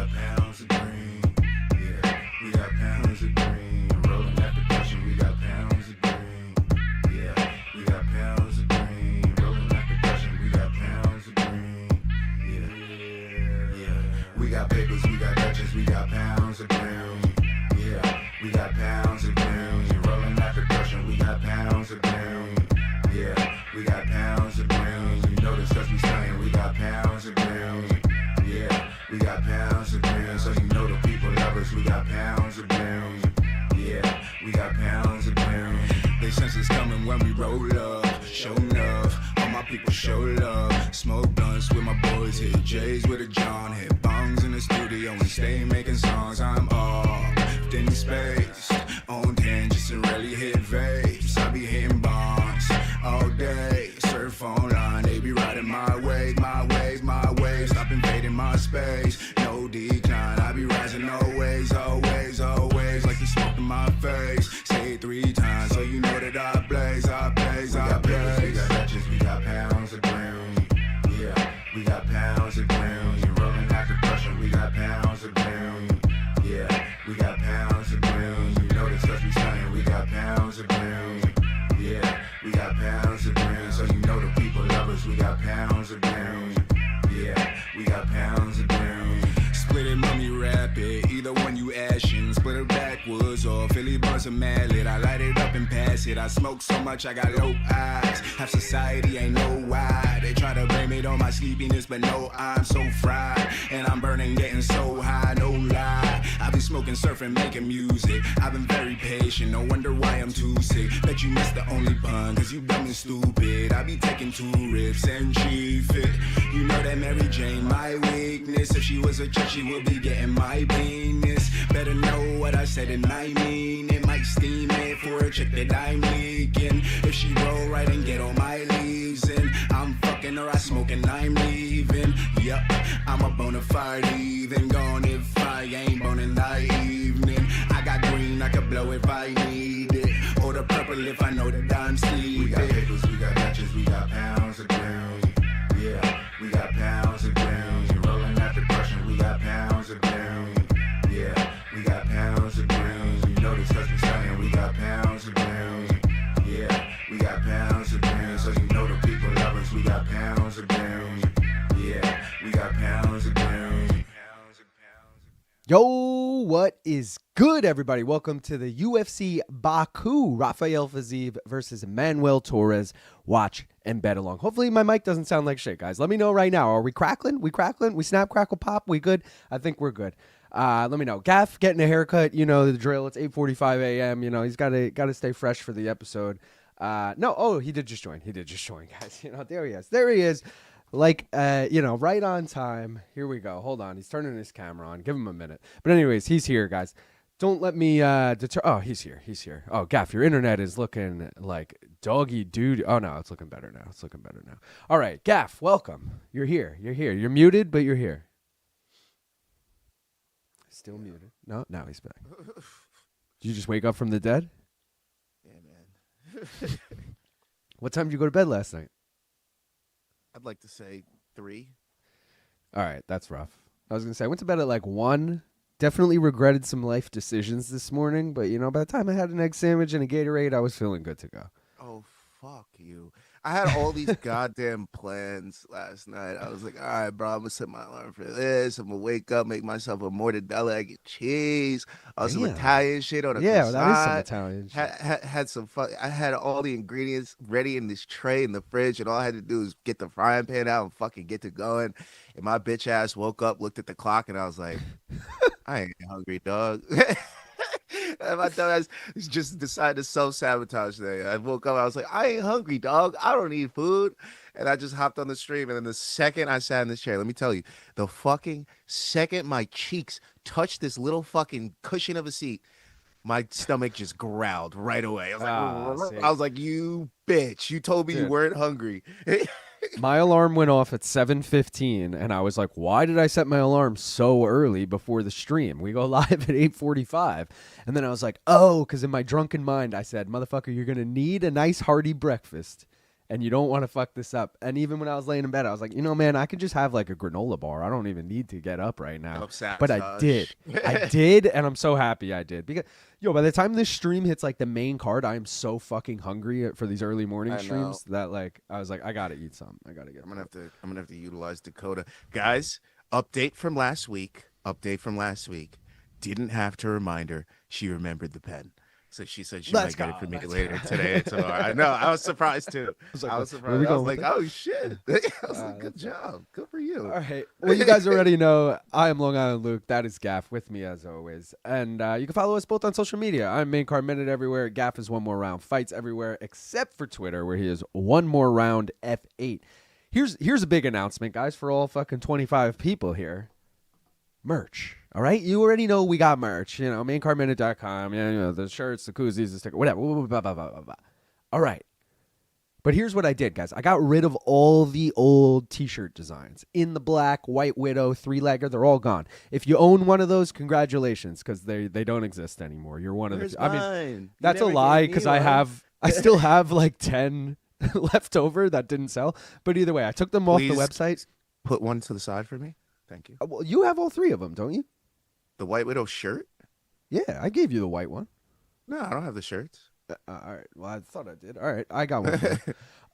got pounds of green. Yeah, we got pounds of green. Rolling that percussion, we got pounds of green. Yeah, we got pounds of green. Rolling that percussion, we got pounds of green. Yeah. We got papers, we got Dutchess, we got pounds of green. Yeah, we got pounds of green. Rolling that percussion, we got pounds of green. Yeah, we got pounds of green. You know this cause we stunning, we got pounds of green. Yeah, we got pounds of green. So you know the people love us, we got pounds of green. Yeah, we got pounds of green. They sense it's coming when we roll up. Show enough, all my people show love. Smoke blunts with my boys, hit J's with a John. Hit bongs in the studio and stay making songs. I'm off in space, on tangents and rarely hit vapes. I be hitting bonds all day, surf online. They be riding my wave, my wave, my wave. Stop invading my space, no decline. I be rising always, always, always. Like the smoke in my face, say it 3 times. So you know that I blaze, I blaze, I blaze. We got Dutchess, we got pounds of green. Yeah, we got pounds of green. You rolling out the pressure, we got pounds of green. Yeah, we got pounds of green. You know this cause we stunning, we got pounds of green. Yeah, we got pounds of green. So you know the people love us, we got pounds of green. Yeah, we got pounds of green. Split it, mommy, wrap it. Either one you ashin', split it backwards or Philly buzz a mallet. I light it up and pass it. I smoke so much I got low eyes. Half society ain't know why. They try to blame it on my sleepiness, but no, I'm so fried. And I'm burning, getting so high, no lie. I've been smoking, surfing, making music. I've been very patient, no wonder why I'm too sick. Bet you missed the only pun, cause you dumb and stupid. I be taking 2 riffs and chief it. You know that Mary Jane, my weakness. If she was a chick, she would be getting my penis. Better know what I said and I mean it. Might steam it for a chick that I'm leaking. If she roll right and get on my leaves in, I'm fucking her, I smoke and I'm leaving. Yup, I'm a bona fide even. Gone if I ain't boning that evening. I got green, I could blow if I need it. Or the purple if I know that I'm sleeping. We got papers, we got Dutchess, we got pounds of green. Yeah, we got pounds of green. You rolling out the crushing, we got pounds of green. Yeah, we got pounds of green. You know this cause we stunning, we got pounds of green. Yeah, we got pounds of green. So you know the people love us, we got pounds of green. Yeah, we got pounds of green. Yo, what is good, everybody? Welcome to the UFC Baku. Rafael Fiziev versus Manuel Torres. Watch and bet along. Hopefully my mic doesn't sound like shit, guys. Let me know right now. Are we crackling? We crackling? We snap, crackle, pop? We good? I think we're good. Let me know. Gaff getting a haircut. You know the drill. It's 8:45 a.m. You know, he's got to stay fresh for the episode. He did just join. He did just join, guys. You know, there he is. There he is. Like, right on time. Here we go. Hold on. He's turning his camera on. Give him a minute. But anyways, he's here, guys. Don't let me deter. Oh, he's here. He's here. Oh, Gaff, your internet is looking like doggy dude. Oh, no, it's looking better now. It's looking better now. All right, Gaff, welcome. You're here. You're here. You're muted, but you're here. Still muted. No, now he's back. Did you just wake up from the dead? Yeah, man. What time did you go to bed last night? I'd like to say 3. All right, that's rough. I was going to say, I went to bed at like 1. Definitely regretted some life decisions this morning, but, by the time I had an egg sandwich and a Gatorade, I was feeling good to go. Oh, fuck you. I had all these goddamn plans last night. I was like, all right, bro, I'm going to set my alarm for this. I'm going to wake up, make myself a mortadella, egg and cheese. Some Italian shit on a croissant. That is some Italian shit. Had some fun. I had all the ingredients ready in this tray in the fridge, and all I had to do was get the frying pan out and fucking get to going. And my bitch ass woke up, looked at the clock, and I was like, I ain't hungry, dog. And my dumb ass just decided to self-sabotage today. I woke up, I was like, I ain't hungry, dog. I don't need food. And I just hopped on the stream. And then the second I sat in this chair, let me tell you, the fucking second my cheeks touched this little fucking cushion of a seat, my stomach just growled right away. I was like, you bitch. You told me you weren't hungry. My alarm went off at 7:15, and I was like, why did I set my alarm so early before the stream? We go live at 8:45. And then I was like, oh, because in my drunken mind, I said, motherfucker, you're going to need a nice hearty breakfast. and you don't want to fuck this up. And even when I was laying in bed, I was like, man, I could just have like a granola bar. I don't even need to get up right now. But I did. I did, and I'm so happy I did. Because, by the time this stream hits like the main card, I am so fucking hungry for these early morning streams that like I was like, I gotta eat something. I gotta get. I'm gonna have to utilize Dakota, guys. Update from last week. Didn't have to remind her. She remembered the pen. So she said she might get it for me later today or tomorrow. I know. I was surprised too. I was surprised. I was like, oh shit. I was like, good job. Good for you. All right. Well, you guys already know I am Long Island Luke. That is Gaff with me as always. And you can follow us both on social media. I'm Main Card Minute everywhere. Gaff is One More Round Fights everywhere except for Twitter where he is One More Round F8. Here's a big announcement, guys, for all fucking 25 people here. Merch. All right, you already know we got merch. maincardminute.com. The shirts, the koozies, the sticker, whatever. Blah, blah, blah, blah. All right, but here's what I did, guys. I got rid of all the old T-shirt designs in the black, White Widow, three-legger. They're all gone. If you own one of those, congratulations, because they don't exist anymore. You're one of the. I mean, that's a lie because I still have like 10 left over that didn't sell. But either way, I took them off the website. Put one to the side for me. Thank you. Well, you have all three of them, don't you? The White Widow shirt? Yeah, I gave you the white one. No, I don't have the shirts. All right. Well, I thought I did. All right, I got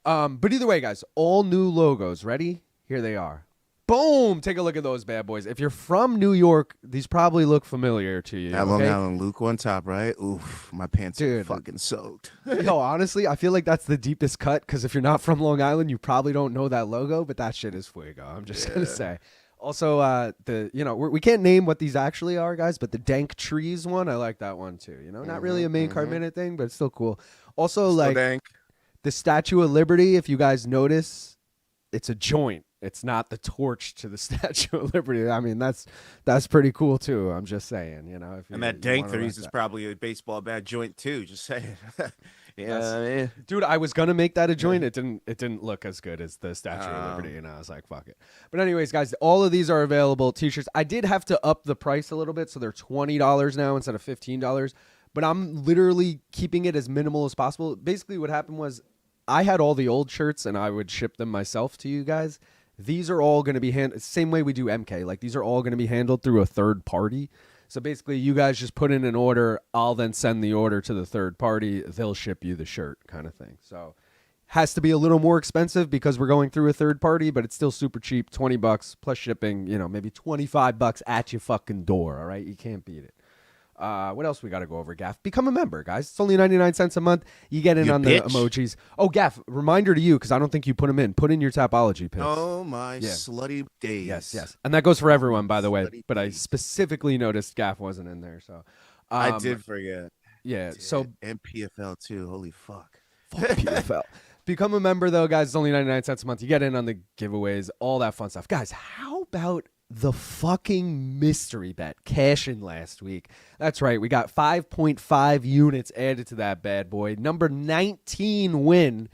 one. But either way, guys, all new logos. Ready? Here they are. Boom! Take a look at those bad boys. If you're from New York, these probably look familiar to you. That Long Island Luke on top, right? Oof, my pants are fucking soaked. Yo, honestly, I feel like that's the deepest cut because if you're not from Long Island, you probably don't know that logo, but that shit is fuego. I'm just going to say. Also, we can't name what these actually are, guys, but the Dank Trees one, I like that one too. Not really a Main Card Minute thing, but it's still cool. Also, like dank. The Statue of Liberty, if you guys notice, it's a joint. It's not the torch to the Statue of Liberty. I mean, that's pretty cool too. I'm just saying, and that Dank Trees is probably a baseball bat joint too. Just saying. Yeah, dude, I was gonna make that a joint. It didn't look as good as the Statue of Liberty, and I was like, fuck it. But anyways, guys, all of these are available. T-shirts. I did have to up the price a little bit, so they're $20 now instead of $15. But I'm literally keeping it as minimal as possible. Basically, what happened was I had all the old shirts, and I would ship them myself to you guys. These are all going to be handled same way we do MK. Like these are all going to be handled through a third party. So basically, you guys just put in an order. I'll then send the order to the third party. They'll ship you the shirt kind of thing. So has to be a little more expensive because we're going through a third party, but it's still super cheap, $20 plus shipping, maybe $25 at your fucking door. All right. You can't beat it. What else we got to go over, Gaff? Become a member, guys. It's only 99 cents a month. You get in the emojis. Oh, Gaff, reminder to you, because I don't think you put them in. Put in your Tapology picks. Oh, my slutty days. Yes. And that goes for everyone, by the way. But I specifically noticed Gaff wasn't in there. So I did forget. Yeah. So and PFL, too. Holy fuck. Fuck PFL. Become a member, though, guys. It's only 99 cents a month. You get in on the giveaways, all that fun stuff. Guys, how about the fucking mystery bet cash in last week? That's right. We got 5.5 units added to that bad boy. Number 19 win.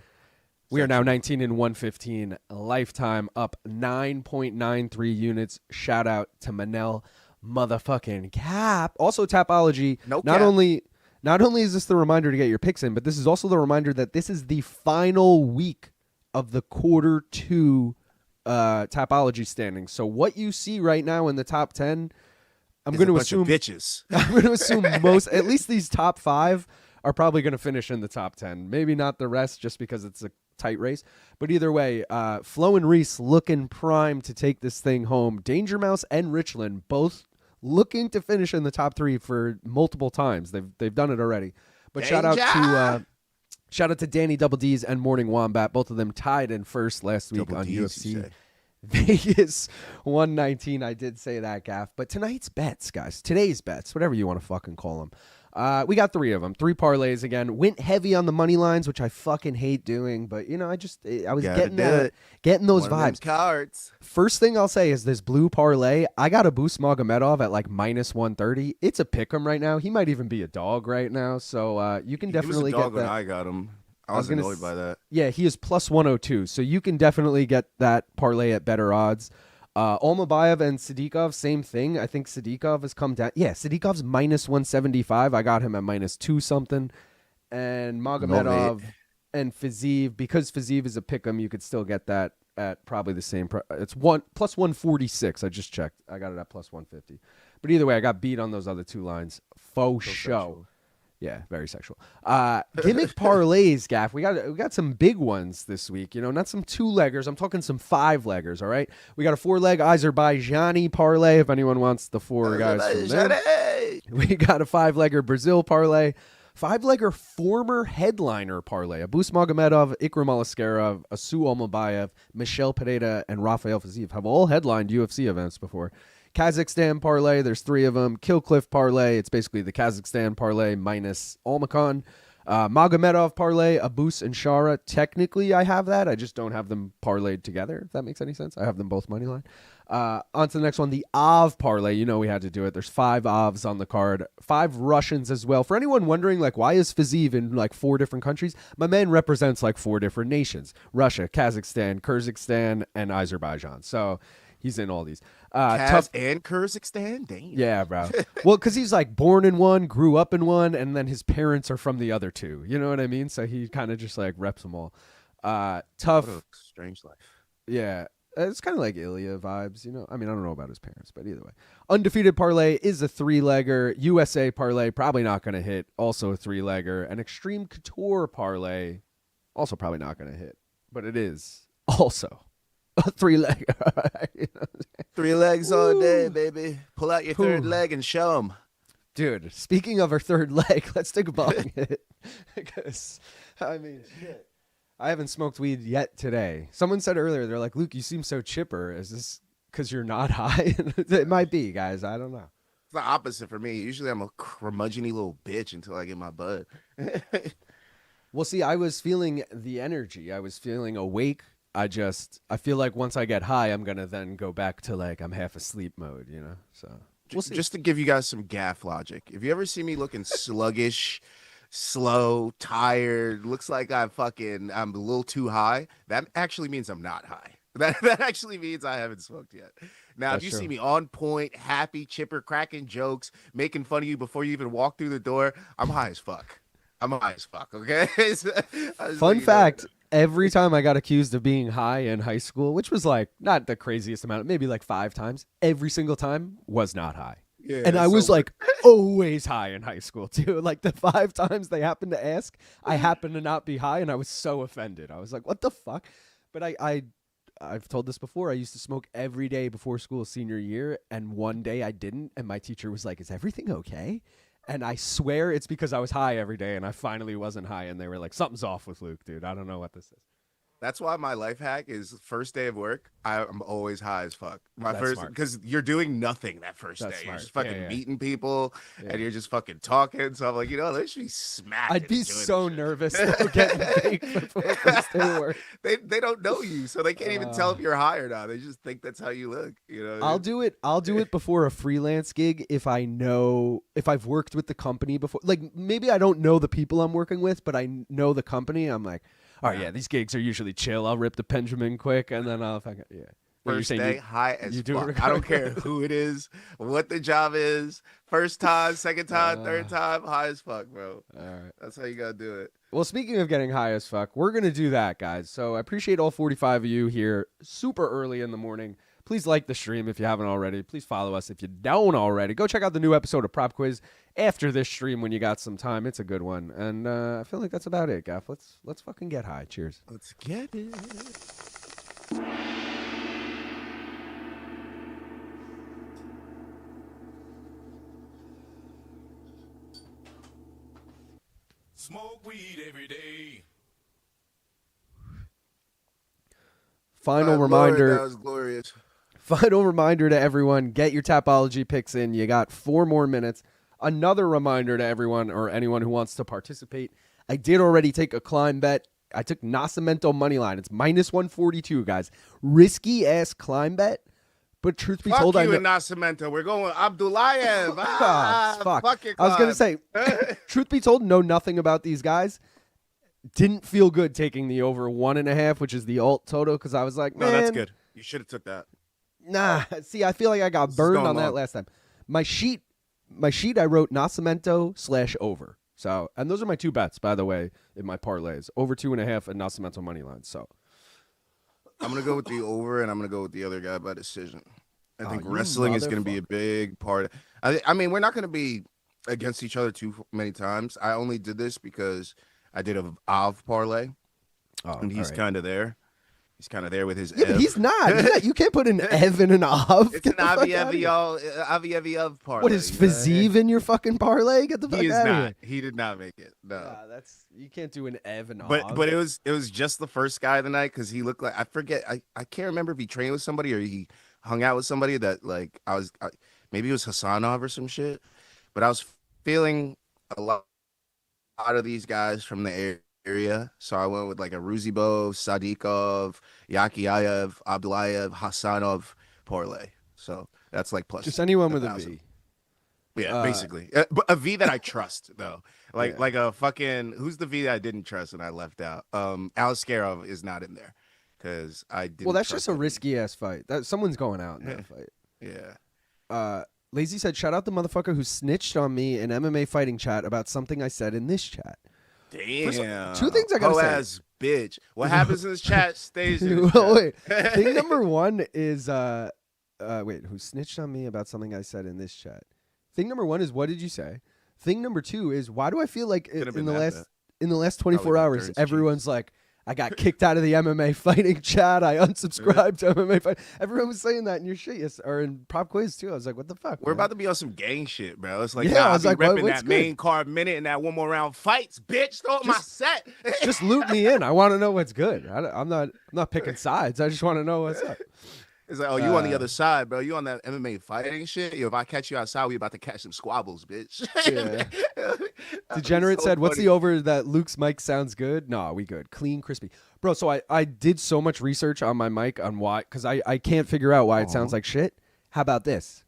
We are now 19 and 115 lifetime, up 9.93 units. Shout out to Manel motherfucking Cap. Also Tapology. Not only is this the reminder to get your picks in, but this is also the reminder that this is the final week of the quarter 2 Tapology standings. So what you see right now in the top 10, I'm going to assume bitches. I'm going to assume most, at least these top 5 are probably going to finish in the top 10. Maybe not the rest just because it's a tight race. But either way, Flo and Reese looking prime to take this thing home. Danger Mouse and Richland both looking to finish in the top 3 for multiple times. They've done it already. But shout out to Danny Double D's and Morning Wombat. Both of them tied in first last week on UFC Vegas 119. I did say that, Gaff. But tonight's bets, guys. Today's bets, whatever you want to fucking call them. We got 3 of them. 3 parlays again. Went heavy on the money lines, which I fucking hate doing. But, I was getting those vibes. Cards. First thing I'll say is this blue parlay. I got to boost Magomedov at like minus 130. It's a pick 'em right now. He might even be a dog right now. So you can definitely he was a dog get that. When I got him. I was annoyed by that. Yeah, he is plus 102. So you can definitely get that parlay at better odds. Almakhan and Sidikov, same thing. I think Sidikov has come down. Yeah, Sidikov's minus 175. I got him at minus 2 something. And Magomedov, and Fiziev. Because Fiziev is a pick'em, you could still get that at probably the same price. It's plus 146. I just checked. I got it at plus 150. But either way, I got beat on those other two lines. Faux show. Sexual. Yeah, very sexual. Gimmick parlays, Gaff. We got some big ones this week. You know, not some 2-leggers. I'm talking some 5-leggers. All right. We got a 4-leg Azerbaijani parlay. If anyone wants the 4 guys from there. We got a 5-legger Brazil parlay. 5-legger former headliner parlay. Abus Magomedov, Ikram Alaskarov, Asu Almakhan, Michal Pereira, and Rafael Fiziev have all headlined UFC events before. Kazakhstan parlay, there's 3 of them. Killcliff parlay, it's basically the Kazakhstan parlay minus Almakhan. Magomedov parlay, Abus and Shara. Technically, I have that. I just don't have them parlayed together, if that makes any sense. I have them both money line. On to the next one, the Av parlay. You know we had to do it. There's 5 Avs on the card. 5 Russians as well. For anyone wondering, like, why is Fiziev in, like, 4 different countries? My man represents, like, 4 different nations. Russia, Kazakhstan, Kyrgyzstan, and Azerbaijan. So he's in all these. Kaz and Kyrgyzstan? Damn. Yeah, bro. Well, because he's like born in one, grew up in one, and then his parents are from the other 2. You know what I mean? So he kind of just like reps them all. Tough. What a strange life. Yeah. It's kind of like Ilya vibes, you know? I mean, I don't know about his parents, but either way. Undefeated parlay is a 3-legger. USA parlay, probably not going to hit. Also a 3-legger. An Extreme Couture parlay, also probably not going to hit. But it is also a 3-legger. You know 3 legs all day, baby. Pull out your 3rd leg and show them. Dude, speaking of our 3rd leg, let's take a bong hit. Because, I mean, shit. I haven't smoked weed yet today. Someone said earlier, they're like, Luke, you seem so chipper. Is this because you're not high? It might be, guys. I don't know. It's the opposite for me. Usually I'm a curmudgeon-y little bitch until I get my bud. Well, see, I was feeling the energy. I was feeling awake. I feel like once I get high, I'm going to then go back to like I'm half asleep mode, you know? So we'll see. Just to give you guys some gaff logic. If you ever see me looking sluggish, slow, tired, looks like I'm a little too high, that actually means I'm not high. That actually means I haven't smoked yet. Now, if you see me on point, happy, chipper, cracking jokes, making fun of you before you even walk through the door, I'm high as fuck. Okay? Fun fact, every time I got accused of being high in high school, which was like not the craziest amount, maybe like 5 times, every single time was not high. Yeah, and I was like always high in high school too. Like the 5 times they happened to ask, I happened to not be high, and I was so offended. I was like, what the fuck? But I've told this before. I used to smoke every day before school senior year, and one day I didn't, and my teacher was like, is everything okay? And I swear it's because I was high every day, and I finally wasn't high, and they were like, something's off with Luke, dude. I don't know what this is. That's why my life hack is first day of work, I'm always high as fuck. Because you're doing nothing that first day. You're just fucking meeting people, and you're just fucking talking. So I'm like, they should be smacked. I'd be so nervous though, getting baked before first day of work. They don't know you, so they can't even tell if you're high or not. They just think that's how you look. You know. I'll do it before a freelance gig if I've worked with the company before. Like maybe I don't know the people I'm working with, but I know the company. I'm like, all right, yeah, these gigs are usually chill. I'll rip the Benjamin quick, and then I'll fucking, yeah. First day, high as fuck. I don't care who it is, what the job is. First time, second time, third time, high as fuck, bro. All right. That's how you got to do it. Well, speaking of getting high as fuck, we're going to do that, guys. So I appreciate all 45 of you here super early in the morning. Please like the stream if you haven't already. Please follow us if you don't already. Go check out the new episode of Prop Quiz after this stream when you got some time. It's a good one. And I feel like that's about it, Gaff. Let's fucking get high. Cheers. Let's get it. Smoke weed every day. Final reminder. Lord, that was glorious. Final reminder to everyone, get your Tapology picks in. You got 4 more minutes. Another reminder to everyone or anyone who wants to participate. I did already take a climb bet. I took Nascimento money line. It's minus 142, guys. Risky ass climb bet. But truth be told, I know Nascimento. We're going Abdullayev. Fuck I was gonna say, truth be told, know nothing about these guys. Didn't feel good taking the over 1.5, which is the alt total, because I was like, man, no, that's good. You should have took that. Nah, see, I feel like I got burned on that last time. My sheet, I wrote Nascimento /over. So, and those are my two bets, by the way, in my parlays. Over 2.5 and Nascimento money line. So I'm gonna go with the over, and I'm gonna go with the other guy by decision. I think you wrestling is gonna be a big part. I mean, we're not gonna be against each other too many times. I only did this because I did a Av parlay, and he's kind of there. He's kind of there with his. Yeah, but he's not. You can't put an Ev in an Av. It's an Aviev parlay. What is Fiziev in your fucking parlay? Get the fuck out of here. He did not make it. No, you can't do an Ev and Av. But it was just the first guy of the night because he looked like I forget. I can't remember if he trained with somebody or he hung out with somebody that like maybe it was Hasanov or some shit. But I was feeling a lot of these guys from the area, so I went with like a Ruziboev, Sadikov, Yakhyaev, Abdullayev, Hasanov parlay. So that's like plus just anyone with 1,000. a V. Yeah, basically, but a V that I trust though, like a fucking who's the V that I didn't trust and I left out. Aliskerov is not in there because I didn't. Well, that's just a risky ass fight. Someone's going out in that fight. Yeah. Lazy said, "Shout out the motherfucker who snitched on me in MMA fighting chat about something I said in this chat." Damn. Two things I gotta say. Ass bitch. What happens in this chat stays in this Well, chat. wait. Thing number one is who snitched on me about something I said in this chat. Thing number one is what did you say? Thing number two is why do I feel like in the last 24 hours everyone's like, I got kicked out of the MMA fighting chat. I unsubscribed to MMA fight. Everyone was saying that in your shit, or in Prop Quiz too. I was like, what the fuck? We're about to be on some gang shit, bro. It's like, I was like, repping what's that main card minute and that one more round fights, bitch. Throw up my set. Just loot me in. I want to know what's good. I'm not picking sides. I just want to know what's up. It's like, oh, you on the other side, bro. You on that MMA fighting shit. Yo, if I catch you outside, we about to catch some squabbles, bitch. Yeah. Degenerate said, what's the over that Luke's mic sounds good? No, we good. Clean, crispy. Bro, so I did so much research on my mic on why, because I can't figure out why it sounds like shit. How about this?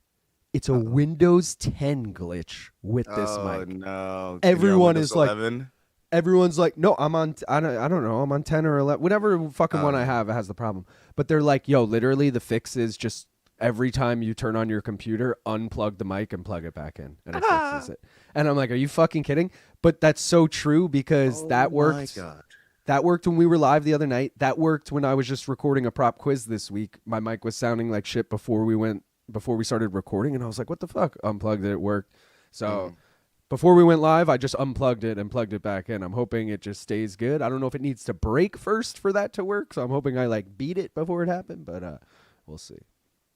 It's a Windows 10 glitch with this mic. No. Everyone is 11? like, everyone's like, no, I'm on, I don't know, I'm on 10 or 11, whatever fucking one I have, it has the problem. But they're like, yo, literally the fix is just every time you turn on your computer, unplug the mic and plug it back in, and it fixes it. And I'm like, are you fucking kidding? But that's so true because that worked. My God. That worked when we were live the other night. That worked when I was just recording a prop quiz this week. My mic was sounding like shit before we started recording, and I was like, what the fuck? Unplugged it, it worked. So before we went live, I just unplugged it and plugged it back in. I'm hoping it just stays good. I don't know if it needs to break first for that to work, so I'm hoping I like beat it before it happened, but we'll see.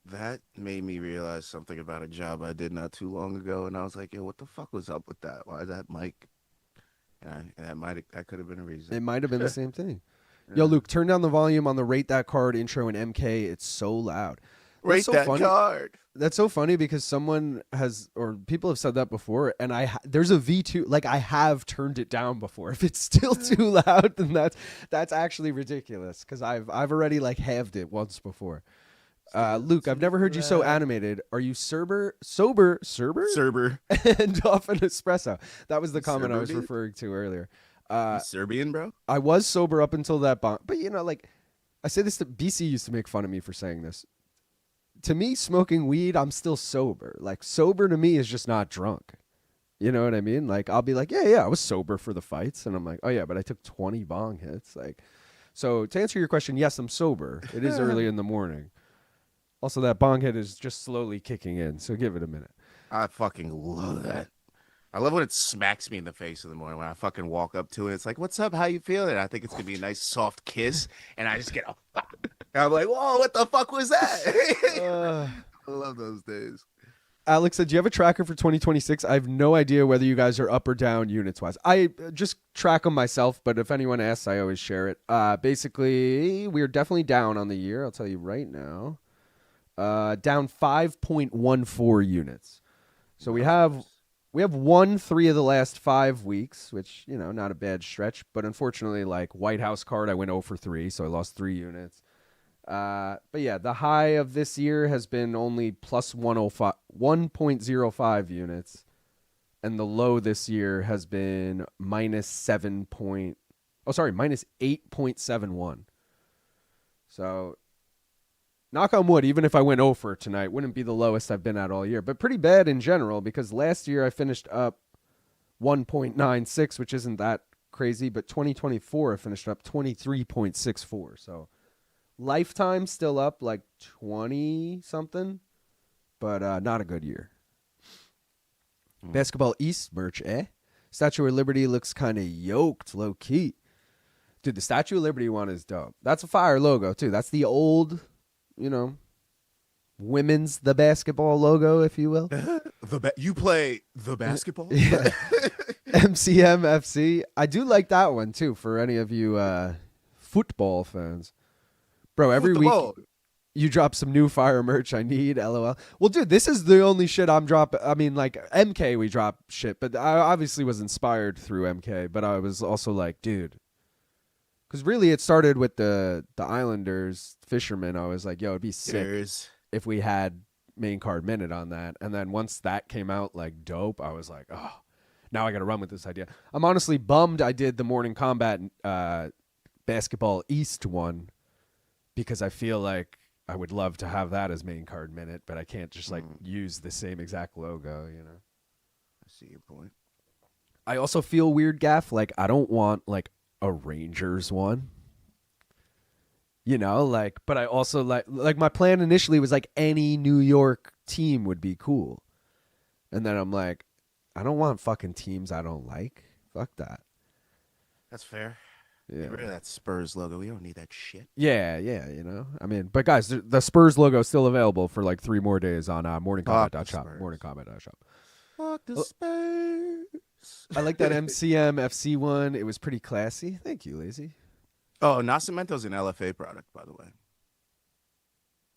That made me realize something about a job I did not too long ago, and I was like, yo, what the fuck was up with that? Why is that mic? And that could have been a reason. It might have been the same thing. Yo, Luke, turn down the volume on the Rate That Card intro in MK. It's so loud. Rate that card. That's so funny because someone has, or people have said that before, and there's a V2, like I have turned it down before. If it's still too loud, then that's actually ridiculous because I've already like halved it once before. Luke, I've never heard you so animated. Are you sober, and off an espresso? That was the comment I was referring to earlier. Serbian, bro? I was sober up until that bong. But, you know, like, I say this to BC used to make fun of me for saying this. To me, smoking weed, I'm still sober. Like, sober to me is just not drunk. You know what I mean? Like, I'll be like, yeah, I was sober for the fights. And I'm like, oh, yeah, but I took 20 bong hits. Like, so to answer your question, yes, I'm sober. It is early in the morning. Also, that bong hit is just slowly kicking in. So give it a minute. I fucking love that. I love when it smacks me in the face in the morning when I fucking walk up to it. It's like, what's up? How you feeling? I think it's going to be a nice soft kiss. And I just get and I'm like, whoa, what the fuck was that? I love those days. Alex said, do you have a tracker for 2026? I have no idea whether you guys are up or down units-wise. I just track them myself, but if anyone asks, I always share it. Basically, we're definitely down on the year. I'll tell you right now. Down 5.14 units. So we have won 3 of the last 5 weeks, which, you know, not a bad stretch. But unfortunately, like White House card, I went 0 for 3, so I lost 3 units. But yeah, the high of this year has been only plus 1.05 units. And the low this year has been minus 8.71. So knock on wood, even if I went 0 for tonight, wouldn't be the lowest I've been at all year. But pretty bad in general because last year I finished up 1.96, which isn't that crazy, but 2024 I finished up 23.64. So lifetime still up like 20 something, but not a good year. Basketball East merch, Statue of Liberty looks kind of yoked, low key. Dude, the Statue of Liberty one is dope. That's a fire logo too. That's the old, women's the basketball logo, if you will. You play the basketball? Yeah. MCMFC. I do like that one too for any of you football fans. Bro, every week you drop some new fire merch. I need, LOL. Well, dude, this is the only shit I'm dropping. I mean, like, MK we drop shit, but I obviously was inspired through MK, but I was also like, dude, because really it started with the Islanders Fishermen. I was like, yo, it'd be sick if we had main card minute on that. And then once that came out like dope, I was like, oh, now I got to run with this idea. I'm honestly bummed I did the Morning Combat Basketball East one, because I feel like I would love to have that as main card minute, but I can't just like use the same exact logo, I see your point. I also feel weird, Gaff. Like, I don't want like a Rangers one, but I also like my plan initially was like any New York team would be cool. And then I'm like, I don't want fucking teams I don't like. Fuck that. That's fair. Yeah. Get rid of that Spurs logo. We don't need that shit. Yeah. I mean, but guys, the Spurs logo is still available for like 3 more days on morningcombat.shop. Morningcombat.shop. Fuck the Spurs. I like that MCM FC one. It was pretty classy. Thank you, Lazy. Oh, Nascimento's an LFA product, by the way.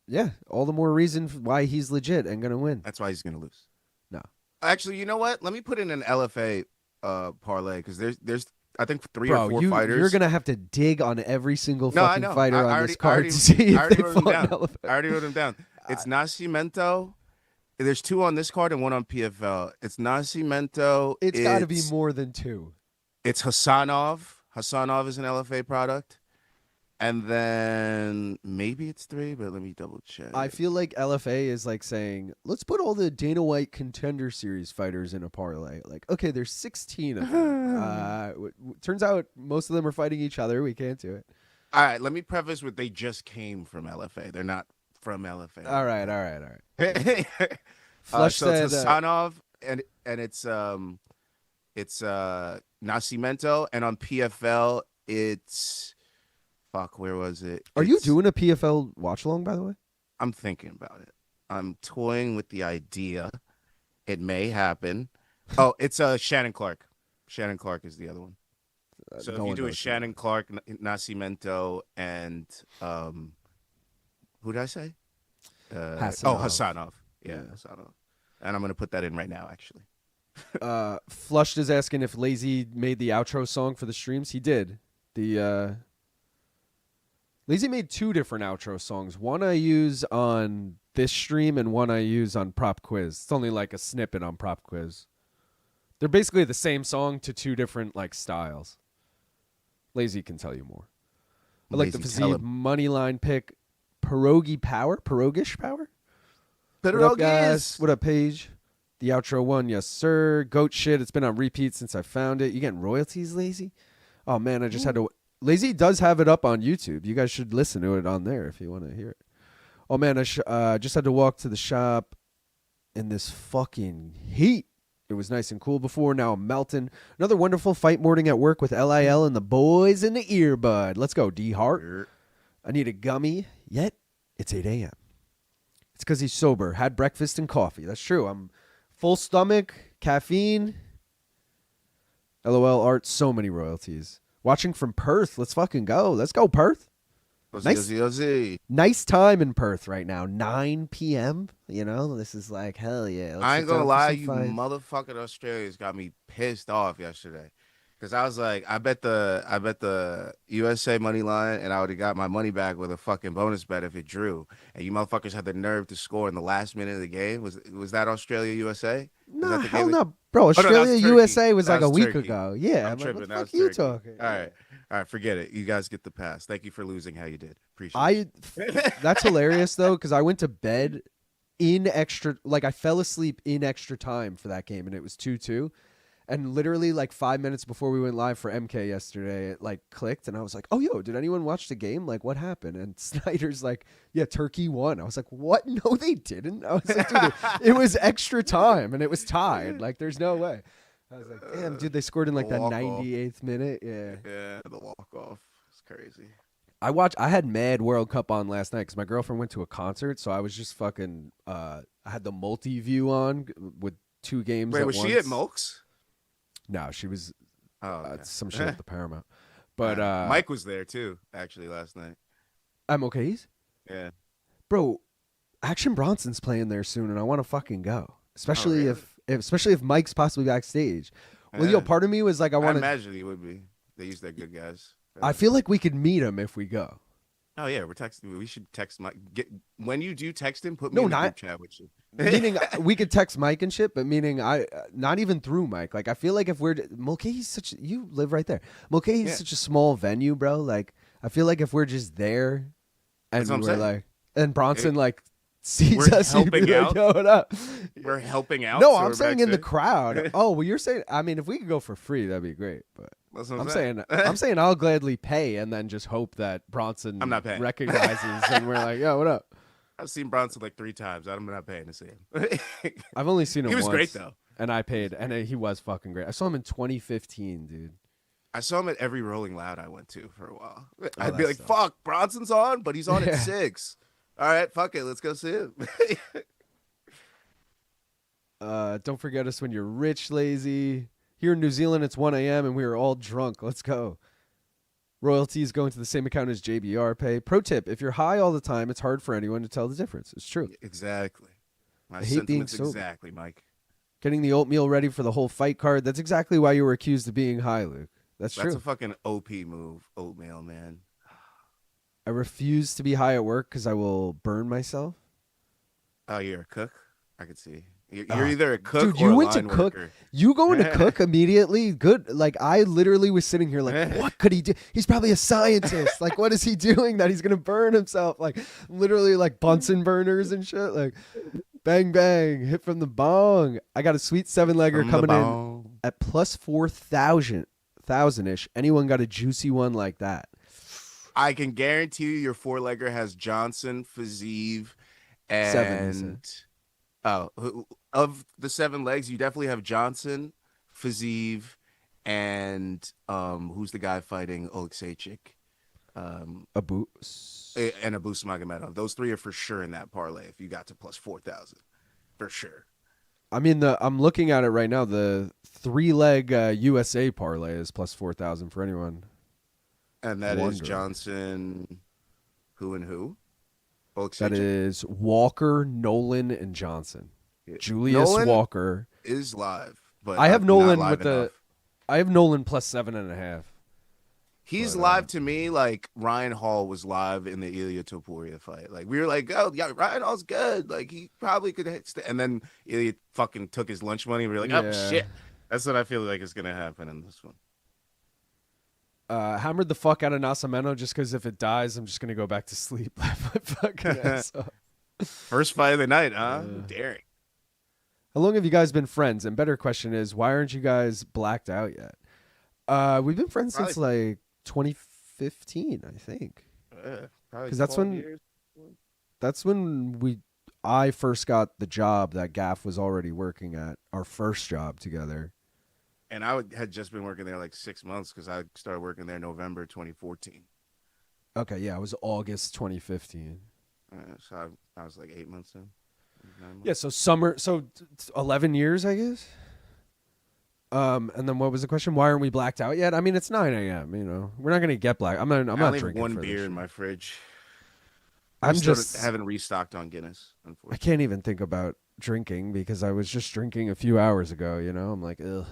Yeah, all the more reason why he's legit and gonna win. That's why he's gonna lose. No, actually, you know what? Let me put in an LFA parlay, because there's I think 3 or 4 fighters. You're gonna have to dig on every single fucking fighter on this card to see if they wrote them fought down. LFA. I already wrote them down. It's Nascimento. There's 2 on this card and 1 on PFL. It's Nascimento. It's got to be more than 2. It's Hasanov. Hasanov is an LFA product. And then maybe it's 3, but let me double check. I feel like LFA is like saying, let's put all the Dana White Contender Series fighters in a parlay. Like, okay, there's 16 of them. Turns out most of them are fighting each other. We can't do it. All right, let me preface with they just came from LFA. They're not from LFA. All right. So it's Hasanov and it's Nascimento, and on PFL it's where was it? Are you doing a PFL watch along, by the way? I'm thinking about it. I'm toying with the idea. It may happen. Oh, it's Shannon Clark. Shannon Clark is the other one. So if you do a Shannon Clark, Nascimento, and who did I say? Hasanov. Hasanov. Yeah, Hasanov. And I'm going to put that in right now, actually. Flushed is asking if Lazy made the outro song for the streams. He did. Lazy made 2 different outro songs. One I use on this stream and one I use on Prop Quiz. It's only like a snippet on Prop Quiz. They're basically the same song to 2 different like styles. Lazy can tell you more. I like the Fiziev money line pick. Pierogish power? What up, guys? What up, Paige? The outro one, yes, sir. Goat shit. It's been on repeat since I found it. You getting royalties, Lazy? Oh, man, I just had to... Lazy does have it up on YouTube. You guys should listen to it on there if you want to hear it. Oh, man, I just had to walk to the shop in this fucking heat. It was nice and cool before. Now I'm melting. Another wonderful fight morning at work with LIL and the boys in the earbud. Let's go, D-Hart. I need a gummy, yet it's 8 a.m. It's because he's sober. Had breakfast and coffee. That's true. I'm full stomach, caffeine. LOL Art, so many royalties. Watching from Perth. Let's fucking go. Let's go, Perth. Nice time in Perth right now. 9 p.m. This is like, hell yeah. I ain't gonna lie, you motherfucking Australians got me pissed off yesterday. Because I was like, I bet the USA money line, and I would have got my money back with a fucking bonus bet if it drew. And you motherfuckers had the nerve to score in the last minute of the game. Was that Australia USA? No, hell no, bro. Australia USA was like a week ago. Yeah, I'm tripping. What the fuck are you talking? All right, forget it. You guys get the pass. Thank you for losing how you did. Appreciate it. That's hilarious though, because I went to bed in extra. Like I fell asleep in extra time for that game, and it was 2-2. And literally like 5 minutes before we went live for MK yesterday, it like clicked and I was like, oh, yo, did anyone watch the game? Like, what happened? And Snyder's like, yeah, Turkey won. I was like, what? No, they didn't. I was like, dude, it was extra time and it was tied. Like, there's no way. I was like, damn, dude, they scored in like the 98th minute. Yeah. Yeah, the walk-off. It's crazy. I had Mad World Cup on last night because my girlfriend went to a concert. So I was just fucking, I had the multi-view on with 2 games Wait, at was once. she at Molks? No, she was Okay. some shit at the Paramount. But Mike was there too, actually, last night. I'm okay. Yeah. Bro, Action Bronson's playing there soon, and I want to fucking go. Especially really? if Mike's possibly backstage. Well, Yeah. yo, part of me was like, I I want to. imagine he would be. They use their good guys. I feel like we could meet him if we go. Oh yeah, we're texting. We should text Mike. When you do text him, put me No, in the not- group chat with you. Meaning we could text Mike and shit, but meaning not even through Mike. Like I feel like if we're Mulcahy's such you live right there. Mulcahy's Yeah. such a small venue, bro. Like I feel like if we're just there and That's what I'm we're saying. like and Bronson like sees We're us, he'd be helping like, out. yo, what up? We're helping out. No, so I'm we're saying in the backstage. crowd. Oh, well, you're saying. I mean, if we could go for free, that'd be great. But That's what I'm saying I'll gladly pay and then just hope that Bronson I'm not paying. recognizes and we're like, yo, what up? I've seen Bronson like 3 times. I'm not paying to see him. I've only seen him He was once, great though. and I paid, and he was fucking great. I saw him in 2015, dude. I saw him at every Rolling Loud I went to for a while. I'd Oh, be that's like, dope. "Fuck, Bronson's on, but he's on Yeah. at 6. All right, fuck it, let's go see him." Don't forget us when you're rich, lazy. Here in New Zealand, it's 1 a.m. and we are all drunk. Let's go. Royalties going to the same account as JBR pay. Pro tip, if you're high all the time, it's hard for anyone to tell the difference. It's true. Exactly. My I hate being sentiments sober. exactly, Mike. Getting the oatmeal ready for the whole fight card. That's exactly why you were accused of being high, Luke. That's That's true. a fucking OP move, oatmeal, man. I refuse to be high at work because I will burn myself. Oh, you're a cook? I could see. You're Ah, either a cook dude, or you a went to line cook. worker. You going to cook immediately? Good. Like I literally was sitting here like, what could he do? He's probably a scientist. Like, what is he doing that he's gonna burn himself? Like, literally like Bunsen burners and shit. Like, bang bang, hit from the bong. I got a sweet 7-legger From the coming in bone. at plus 4,000 ish. Anyone got a juicy one like that? I can guarantee you your 4-legger has Johnson, Fiziev, Seven, he and of the 7 legs, you definitely have Johnson, Fiziev, and who's the guy fighting Oleksiejczyk? A boot. And Abu Magomedov. Those 3 are for sure in that parlay. If you got to plus 4,000, for sure. I mean, I'm looking at it right now. The 3-leg USA parlay is plus 4,000 for anyone. And that is Wondering. Johnson, who and who? That Oleksiejczyk is Walker, Nolan, and Johnson. Yeah. Julius Nolan Walker. is live, but I have not Nolan live with enough. I have Nolan plus 7.5. He's But, live to me like Ryan Hall was live in the Ilya Topuria fight. Like we were like, oh yeah, Ryan Hall's good. Like he probably could hit. And then Ilya fucking took his lunch money. We were like, oh Yeah. shit. That's what I feel like is gonna happen in this one. Hammered the fuck out of Nascimento just because if it dies, I'm just gonna go back to sleep. Fucking ass up. First fight of the night, huh? Yeah. Daring. How long have you guys been friends? And better question is, why aren't you guys blacked out yet? We've been friends since like 2015, I think. Probably 'Cause that's 12 when- years. That's when I first got the job that Gaff was already working at, our first job together. And had just been working there like 6 months because I started working there November 2014. Okay, yeah, it was August 2015. So I was like 8 months in. 9 months. Yeah, so 11 years, I guess. And then what was the question? Why aren't we blacked out yet? I mean, it's 9 a.m. You know, we're not gonna get black. I'm I not only have drinking one for this beer in shit. my fridge. I'm still just haven't restocked on Guinness, I unfortunately. can't even think about drinking because I was just drinking a few hours ago. You know, I'm like, ugh.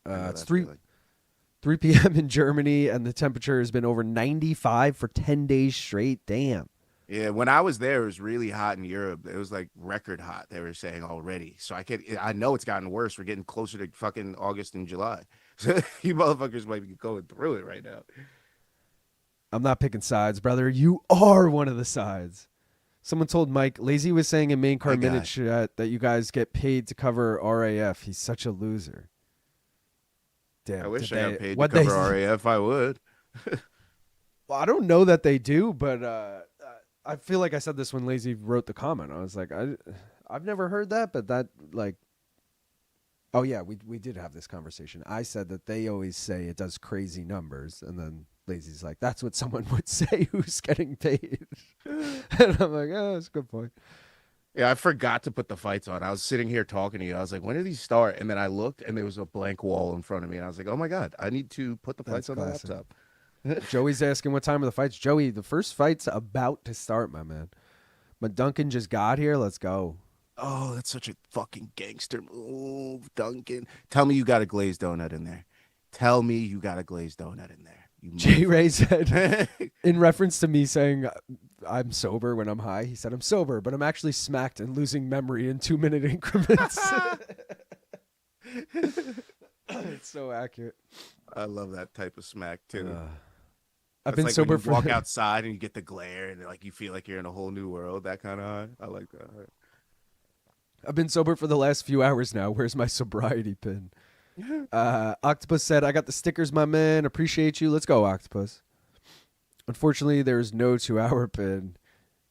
I know It's that 3 feeling. 3 p.m. in Germany, and the temperature has been over 95 for 10 days straight. Damn. Yeah, when I was there, it was really hot in Europe. It was like record hot. They were saying already. So I know it's gotten worse. We're getting closer to fucking August and July. So you motherfuckers might be going through it right now. I'm not picking sides, brother. You are one of the sides. Someone told Mike, Lazy was saying in main card My minute guy. chat that you guys get paid to cover RAF. He's such a loser. Damn. I wish did I they- got paid to what they- cover RAF. I would. Well, I don't know that they do, but I feel like I said this when Lazy wrote the comment. I was like, I've never heard that, but that like, oh yeah, we did have this conversation. I said that they always say it does crazy numbers, and then Lazy's like, that's what someone would say who's getting paid. And I'm like, oh, that's a good point. Yeah, I forgot to put the fights on. I was sitting here talking to you. I was like, when did these start? And then I looked, and there was a blank wall in front of me. And I was like, oh my God, I need to put the fights That's on classic. the laptop. Joey's asking what time are the fights. Joey, the first fight's about to start, my man. But Duncan just got here. Let's go. Oh, that's such a fucking gangster move, Duncan. Tell me you got a glazed donut in there. Tell me you got a glazed donut in there. You J Ray said, motherfucker. in reference to me saying I'm sober when I'm high, he said, I'm sober, but I'm actually smacked and losing memory in 2-minute increments. It's so accurate. I love that type of smack too. I've It's been like sober when you for walk outside and you get the glare and like you feel like you're in a whole new world. That kind of high. I like that. I've been sober for the last few hours now. Where's my sobriety pin? Octopus said, I got the stickers, my man. Appreciate you. Let's go, Octopus. Unfortunately, there's no 2-hour pin.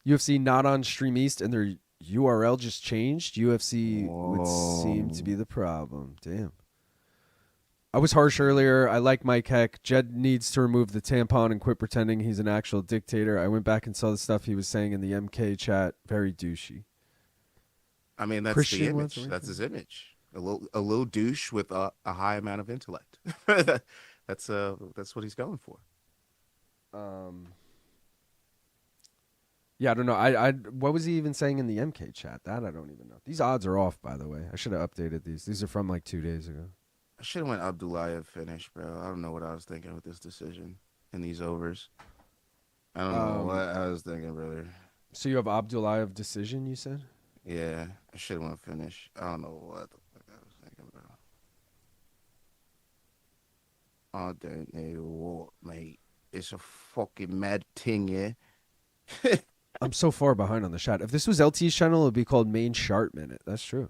UFC not on Stream East, and their URL just changed. UFC would seem to be the problem. Damn. I was harsh earlier. I like Mike Heck. Jed needs to remove the tampon and quit pretending he's an actual dictator. I went back and saw the stuff he was saying in the MK chat. Very douchey. I mean, that's Christian the wants image. to That's his image. A little douche with a high amount of intellect. That's what he's going for. Yeah, I don't know. I what was he even saying in the MK chat? That I don't even know. These odds are off, by the way. I should have updated these. These are from like 2 days ago. I should have went Abdullayev finish, bro. I don't know what I was thinking with this decision in these overs. I don't know what I was thinking, brother. So you have Abdullayev decision, you said? Yeah, I should have went finish. I don't know what the fuck I was thinking, bro. I don't know what, mate. It's a fucking mad thing, yeah? I'm so far behind on the shot. If this was LT's channel, it would be called Main Sharp Minute. That's true.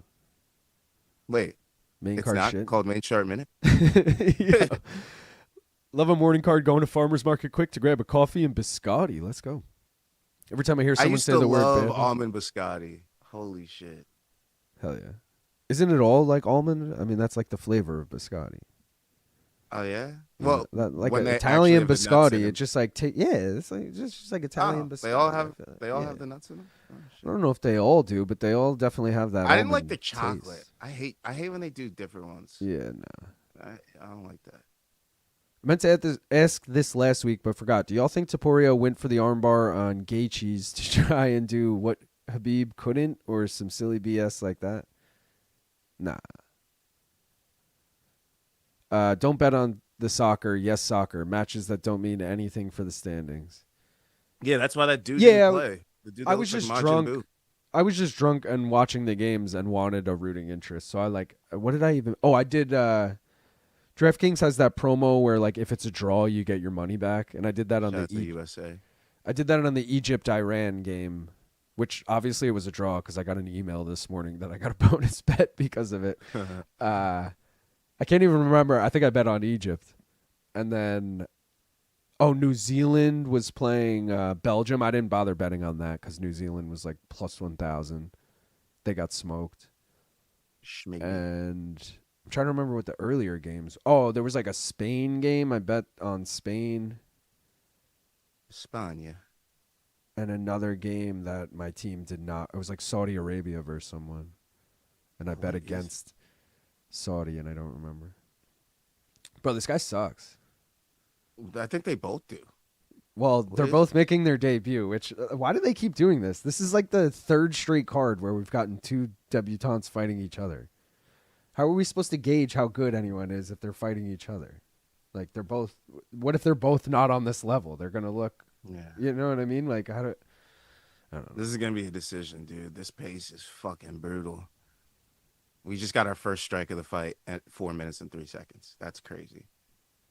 Wait, Main it's card not shit. called Main Sharp Minute? Yeah. Love a morning card going to Farmer's Market quick to grab a coffee and biscotti. Let's go. Every time I hear I someone used say to the word love bad, almond biscotti. Holy shit. hell yeah. Isn't it all like almond? I mean, that's like the flavor of biscotti. Oh, yeah? Well, like when an they Italian actually have the nuts in biscotti, them. it just like it's like just like Italian biscotti. They all have I feel like. Yeah. the nuts in them? Oh, shit. I don't know if they all do, but they all definitely have that. I didn't like almond the chocolate. taste. I hate when they do different ones. Yeah, no. I don't like that. I meant to ask this last week, but forgot. Do y'all think Taporio went for the armbar on Gaethje's to try and do what Habib couldn't, or some silly BS like that? Nah. Don't bet on the soccer. Yes, soccer matches that don't mean anything for the standings. Yeah, that's why that dude Yeah, didn't play. The dude I that was looks just like Majin drunk. Buu. I was just drunk and watching the games and wanted a rooting interest. So I like, what did I even? Oh, I did. DraftKings has that promo where like if it's a draw, you get your money back, and I did that on Shout out the to USA. I did that on the Egypt-Iran game, which obviously it was a draw because I got an email this morning that I got a bonus bet because of it. I can't even remember. I think I bet on Egypt. And then, New Zealand was playing Belgium. I didn't bother betting on that because New Zealand was like plus 1,000. They got smoked. Schmiggy. And I'm trying to remember what the earlier games. Oh, there was like a Spain game. I bet on Spain. Spania. And another game that my team did not. It was like Saudi Arabia versus someone. And I bet Yes. against Saudi, and I don't remember. Bro, this guy sucks. I think they both do. Well, What they're is both making their debut, which, why do they keep doing this? This is like the third straight card where we've gotten two debutantes fighting each other. How are we supposed to gauge how good anyone is if they're fighting each other? Like, they're both, what if they're both not on this level? They're going to look, Yeah. you know what I mean? Like, I don't know. This is going to be a decision, dude. This pace is fucking brutal. We just got our first strike of the fight at 4 minutes and 3 seconds. That's crazy.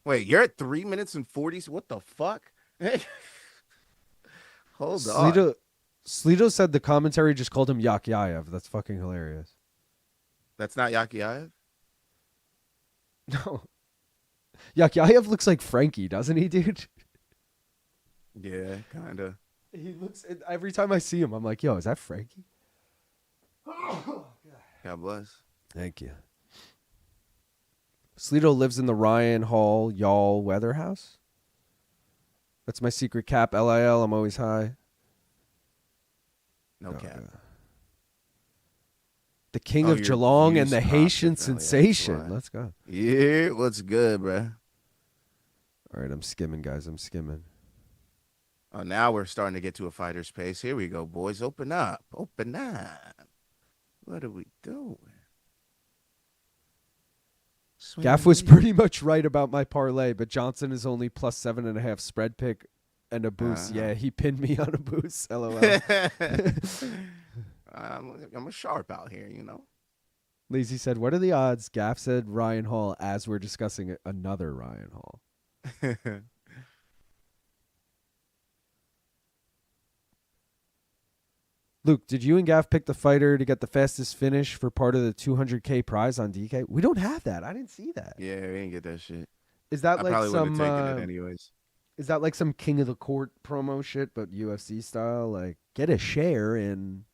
Wait, you're at 3 minutes and 40? What the fuck? Hold on. Slito said the commentary just called him Yakhyaev. That's fucking hilarious. That's not Yakhyaev? No. Yakhyaev looks like Frankie, doesn't he, dude? Yeah, kind of. He looks, every time I see him, I'm like, yo, is that Frankie? God bless. Thank you. Slito lives in the Ryan Hall Y'all Weather House. That's my secret cap. LIL, I'm always high. No cap. God. The king of Geelong and the Haitian sensation. Let's go. Yeah, what's good, bro? All right, I'm skimming, guys. I'm skimming. Oh, now we're starting to get to a fighter's pace. Here we go, boys. Open up. Open up. What are we doing? Gaff was pretty much right about my parlay, but Johnson is only plus 7.5 spread pick and a boost. Yeah, he pinned me on a boost. LOL. I'm a sharp out here, you know. Lazy said, what are the odds? Gaff said Ryan Hall as we're discussing another Ryan Hall. Luke, did you and Gaff pick the fighter to get the fastest finish for part of the 200K prize on DK? We don't have that. I didn't see that. Yeah, we didn't get that shit. Is that I like probably some? would have taken it anyways. Is that like some King of the Court promo shit, but UFC style? Like, get a share in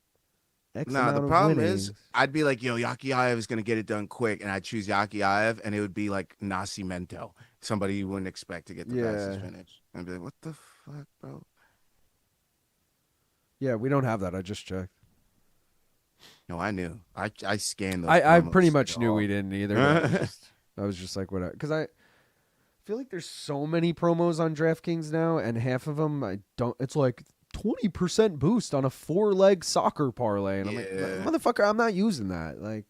X amount The of problem winnings. is, I'd be like, yo, Yakhyaev is going to get it done quick, and I'd choose Yakhyaev, and it would be like Nascimento, somebody you wouldn't expect to get the fastest finish. I'd be like, what the fuck, bro? Yeah, we don't have that. I just checked. No, I knew. I scanned those. I promos pretty much at knew all. we didn't either. But I was just like, what? Because I feel like there's so many promos on DraftKings now, and half of them I don't. It's like 20% boost on a 4-leg soccer parlay, and I'm like, motherfucker, I'm not using that. Like,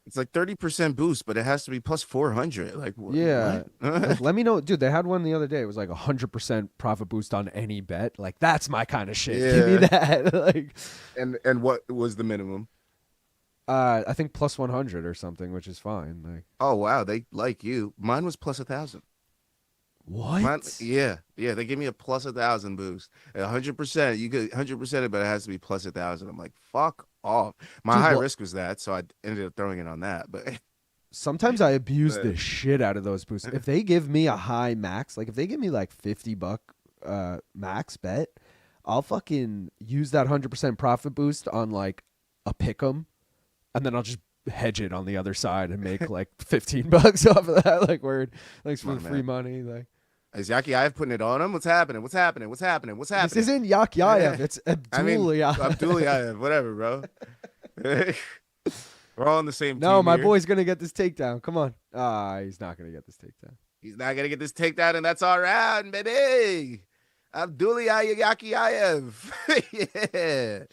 it's like 30% boost, but it has to be plus 400. Like, yeah. what? Like, let me know, dude. They had one the other day. It was like 100% profit boost on any bet. Like, that's my kind of shit. Give me that. Like, and what was the minimum? I think plus 100 or something, which is fine. Like, Oh wow, they like you. Mine was plus 1,000. what? Yeah. They give me a plus 1,000 boost. 100%. You get 100%, but it has to be plus 1,000. I'm like, fuck off. My high risk was that, so I ended up throwing it on that. But sometimes I abuse the shit out of those boosts. If they give me a high max, like if they give me like $50 max bet, I'll fucking use that 100% profit boost on like a pick'em, and then I'll just hedge it on the other side and make like $15 off of that. Like, word, thanks for the free money. Like, is Yakhyaev putting it on him? What's happening? this isn't Yakhyaev. It's Abdullayev. Abdullayev, whatever, bro. We're all on the same team. No, my here. boy's gonna get this takedown. Come on. He's not gonna get this takedown. He's not gonna get this takedown, and that's all right, baby. Abdullayev yeah.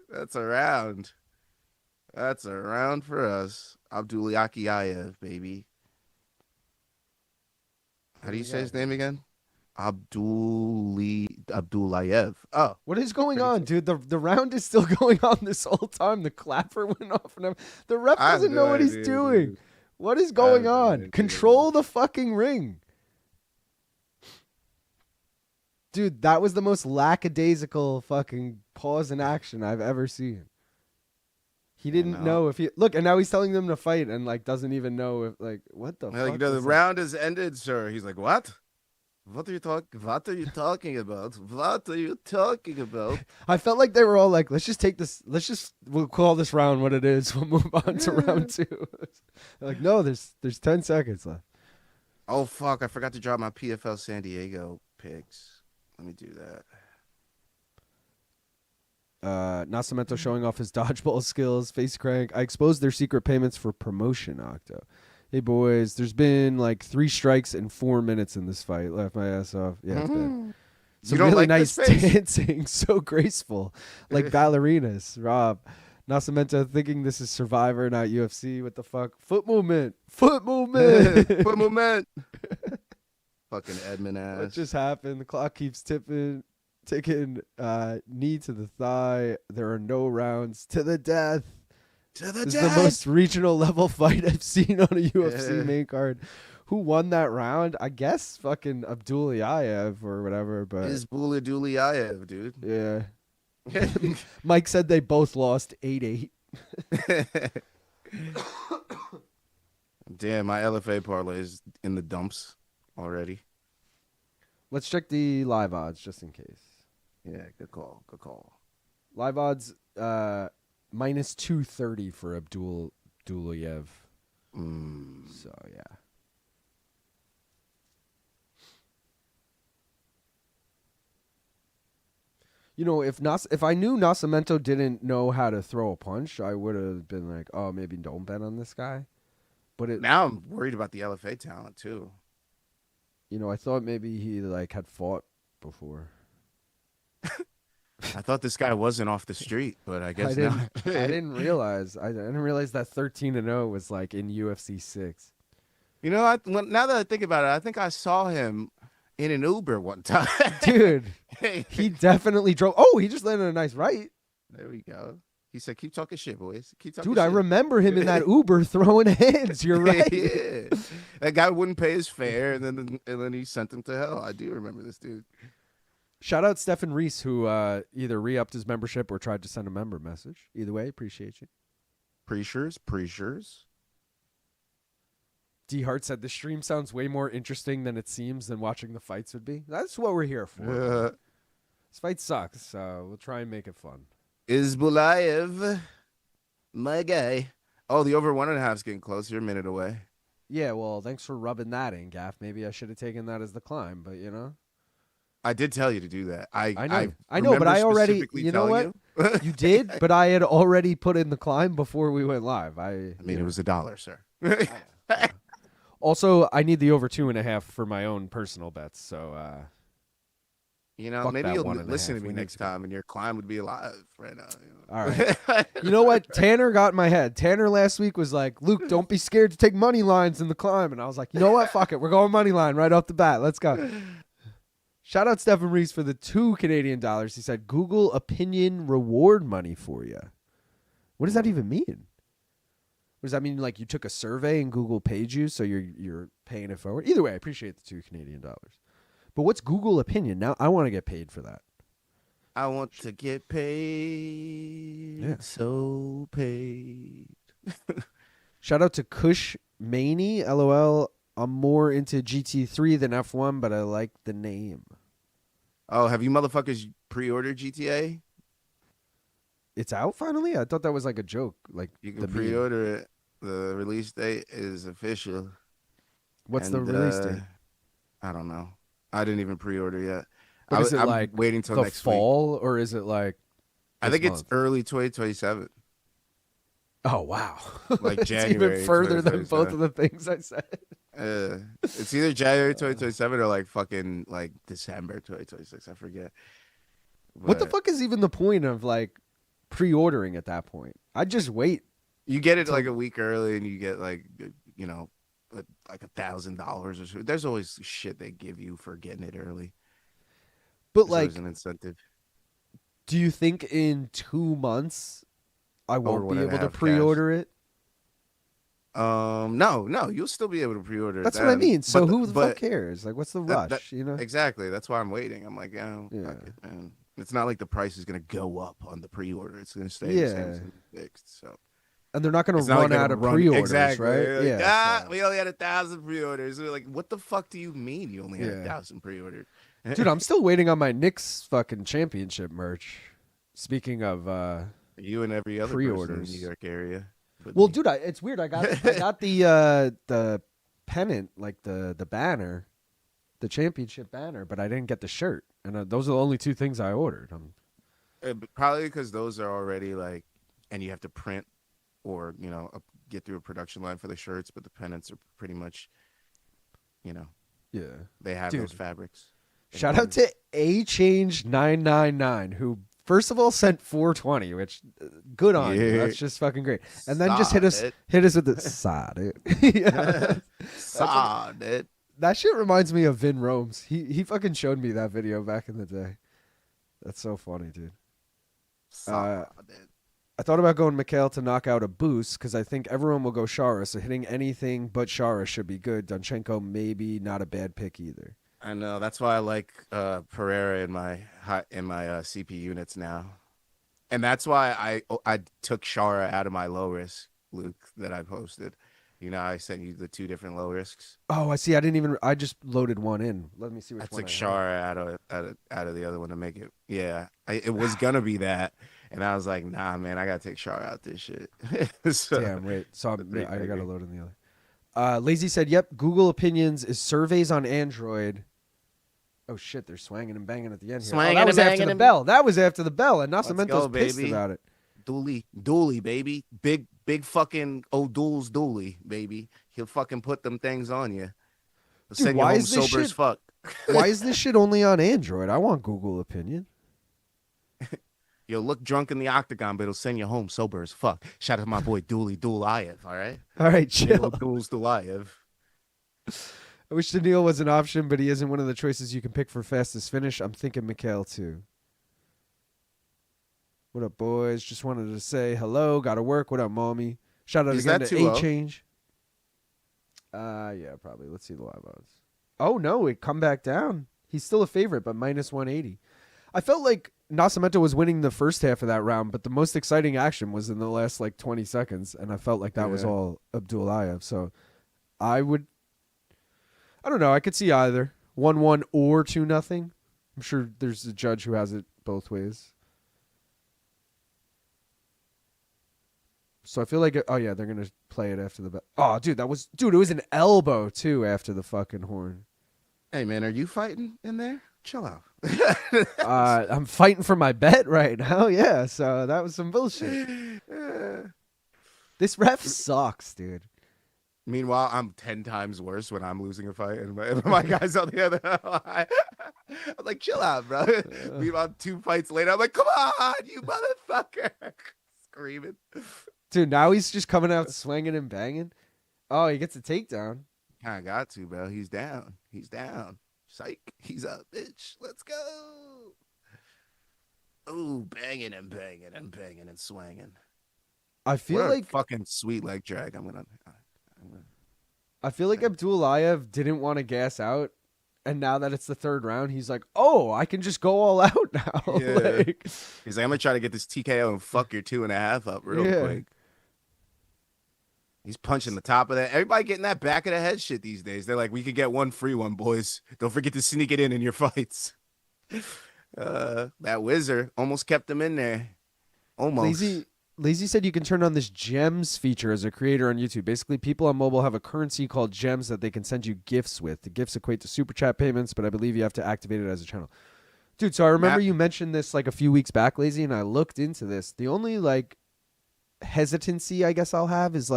That's around. That's around for us. Abdullayev, baby. How do you say his name again? Abdullayev. Oh. What is going on, dude? The round is still going on this whole time. The clapper went off. And the ref doesn't know what he's doing. Dude. What is going on? Control the fucking ring. Dude, that was the most lackadaisical fucking pause in action I've ever seen. He didn't know if he look, and now he's telling them to fight, and like doesn't even know if like what the. Like, fuck the round has ended, sir. He's like, what? What are you talking about? What are you talking about? I felt like they were all like, let's just take this. We'll call this round what it is. We'll move on to round 2. Like, no, there's 10 seconds left. Oh fuck! I forgot to drop my PFL San Diego picks. Let me do that. Nascimento showing off his dodgeball skills. Face crank. I exposed their secret payments for promotion, Octo. Hey, boys, there's been like 3 strikes in 4 minutes in this fight. Laugh my ass off. Yeah, it's bad. Some really like nice dancing. So graceful. Like ballerinas. Rob. Nascimento thinking this is Survivor, not UFC. What the fuck? Foot movement. Foot movement. Foot movement. Fucking Edmund ass. What just happened? The clock keeps ticking. Knee to the thigh. There are no rounds to the death. This is the most regional level fight I've seen on a UFC main card. Who won that round? I guess fucking Abdullayev or whatever. But it's Abdullayev, dude. Yeah. Mike said they both lost 8-8. Damn, my LFA parlay is in the dumps already. Let's check the live odds just in case. Yeah, good call. Good call. Live odds minus 230 for Abdullayev. So, yeah. You know, if I knew Nascimento didn't know how to throw a punch, I would have been like, oh, maybe don't bet on this guy. But now I'm worried about the LFA talent too. You know, I thought maybe he like had fought before. I thought this guy wasn't off the street, but I guess not. I didn't realize. I didn't realize that 13-0 was like in UFC 6. You know, now that I think about it, I think I saw him in an Uber one time. Dude, he definitely drove. Oh, he just landed a nice right. There we go. He said, "Keep talking shit, boys. Keep talking Dude, shit." I remember him in that Uber throwing hands. You're right. Yeah. That guy wouldn't pay his fare, and then he sent him to hell. I do remember this dude. Shout out Stephen Reese, who either re-upped his membership or tried to send a member message. Either way, appreciate you. Pre-shures. D Hart said the stream sounds way more interesting than it seems than watching the fights would be. That's what we're here for. This fight sucks, so we'll try and make it fun. Is Pulyaev my guy? Oh, the over 1.5 is getting close. You're a minute away. Yeah, well, thanks for rubbing that in, Gaff. Maybe I should have taken that as the climb, but you know. I did tell you to do that. I know, but I already, you know what? You did, but I had already put in the climb before we went live. I mean, it was $1, sir. Also, I need the over 2.5 for my own personal bets. So, you know, maybe you'll listen to me next time, and your climb would be alive right now. You know? All right. You know what? Tanner got in my head. Tanner last week was like, "Luke, don't be scared to take money lines in the climb," and I was like, "You know what? Fuck it, we're going money line right off the bat. Let's go." Shout out Stephen Reese for the $2 Canadian. He said, "Google opinion reward money for you." What does that even mean? What does that mean? Like you took a survey and Google paid you, so you're paying it forward? Either way, I appreciate the $2 Canadian. But what's Google opinion? Now I want to get paid for that. I want to get paid. Yeah. So paid. Shout out to Kush Maney. LOL. I'm more into GT3 than F1, but I like the name. Oh, have you motherfuckers pre-ordered GTA? It's out finally? I thought that was like a joke. Like you can pre-order it. The release date is official. What's the release date? I don't know. I didn't even pre-order yet. Is it like waiting till the next fall, week. Or is it like? I think it's early 2027. Oh wow! Like it's January. Even further than both of the things I said. It's either January 2027 or like fucking like December 2026. I forget. But what the fuck is even the point of like pre-ordering at that point? I'd just wait. You get it like a week early, and you get like like $1,000 or so. There's always shit they give you for getting it early. But there's an incentive. Do you think in 2 months I won't be able to pre-order it? No, you'll still be able to pre-order it. That's what I mean. So who the fuck cares? Like, what's the rush? You know? Exactly. That's why I'm waiting. I'm like, fuck it, man. It's not like the price is gonna go up on the pre-order. It's gonna stay the same as fixed. So. And they're not going to run out of pre-orders, right? Like, we only had 1,000 pre-orders. We're like, what the fuck do you mean you only had 1,000 pre-orders? Dude, I'm still waiting on my Knicks fucking championship merch. Speaking of you and every other pre-orders in the New York area. Well, dude, it's weird. I got the pennant, like the banner, the championship banner, but I didn't get the shirt. And those are the only two things I ordered. Probably because those are already like, and you have to print or get through a production line for the shirts, but the pennants are pretty much, they have those fabrics. Shout out to AChange999 who first of all sent 420, which good on you. That's just fucking great. And then just hit us with the sod. Sod. That shit reminds me of Vin Romes. He fucking showed me that video back in the day. That's so funny, dude. I thought about going Michal to knock out a boost because I think everyone will go Shara, so hitting anything but Shara should be good. Donchenko maybe not a bad pick either. I know. That's why I like Pereira in my CP units now. And that's why I took Shara out of my low risk, Luke, that I posted. You know, I sent you the 2 different low risks. Oh, I see. I just loaded one in. Let me see which I one took I have. Shara out of the other one to make it. Yeah, it was gonna be that, and I was like, nah, man, I gotta take Shara out this shit. So, Damn, wait. So I gotta agree. load in the other. Lazy said, "Yep, Google Opinions is surveys on Android." Oh shit, they're swanging and banging at the end here. Swanging that was and after banging the and- bell. That was after the bell, and Let's Nascimento's go, pissed baby. about it. Dooley, baby, big fucking O'Doul's Dooley, baby. He'll fucking put them things on you. He'll Dude, send you why home is this sober as shit- fuck. Why is this shit only on Android? I want Google Opinion. You'll look drunk in the octagon, but it'll send you home sober as fuck. Shout out to my boy Dulayev, all right? All right, chill. O'Doul's Dulayev. I wish Daniil was an option, but he isn't one of the choices you can pick for fastest finish. I'm thinking Michal too. What up, boys? Just wanted to say hello. Gotta work. What up, mommy? Shout out Is again that to 2-0? A-Change. Yeah, probably. Let's see the live odds. Oh, no, it come back down. He's still a favorite, but minus 180. I felt like Nascimento was winning the first half of that round, but the most exciting action was in the last, 20 seconds, and I felt like that was Yeah. all Abdullayev. So I don't know. I could see either 1-1 or 2-0. I'm sure there's a judge who has it both ways. So I feel like, oh yeah, they're gonna play it after the. Oh, dude, it was an elbow too after the fucking horn. Hey, man, are you fighting in there? Chill out. I'm fighting for my bet right now. Yeah, so that was some bullshit. This ref sucks, dude. Meanwhile, I'm 10 times worse when I'm losing a fight, and my guy's on the other line. I'm like, chill out, bro. Meanwhile, 2 fights later, I'm like, come on, you motherfucker. Screaming. Dude, now he's just coming out swinging and banging. Oh, he gets a takedown. Kind of got to, bro. He's down. Psych. He's up, bitch. Let's go. Ooh, banging and banging and banging and swinging. I feel What a like fucking sweet leg drag. Abdullayev didn't want to gas out, and now that it's the 3rd round, he's like, "Oh, I can just go all out now." Yeah. He's like, I'm gonna try to get this TKO and fuck your 2.5 up real quick. He's punching the top of that. Everybody getting that back of the head shit these days. They're like, we could get one free one, boys. Don't forget to sneak it in your fights. That wizard almost kept him in there. Almost. Lazy said you can turn on this gems feature as a creator on YouTube. Basically, people on mobile have a currency called gems that they can send you gifts with. The gifts equate to super chat payments, but I believe you have to activate it as a channel. Dude, so I remember you mentioned this a few weeks back, Lazy, and I looked into this. The only hesitancy I guess I'll have is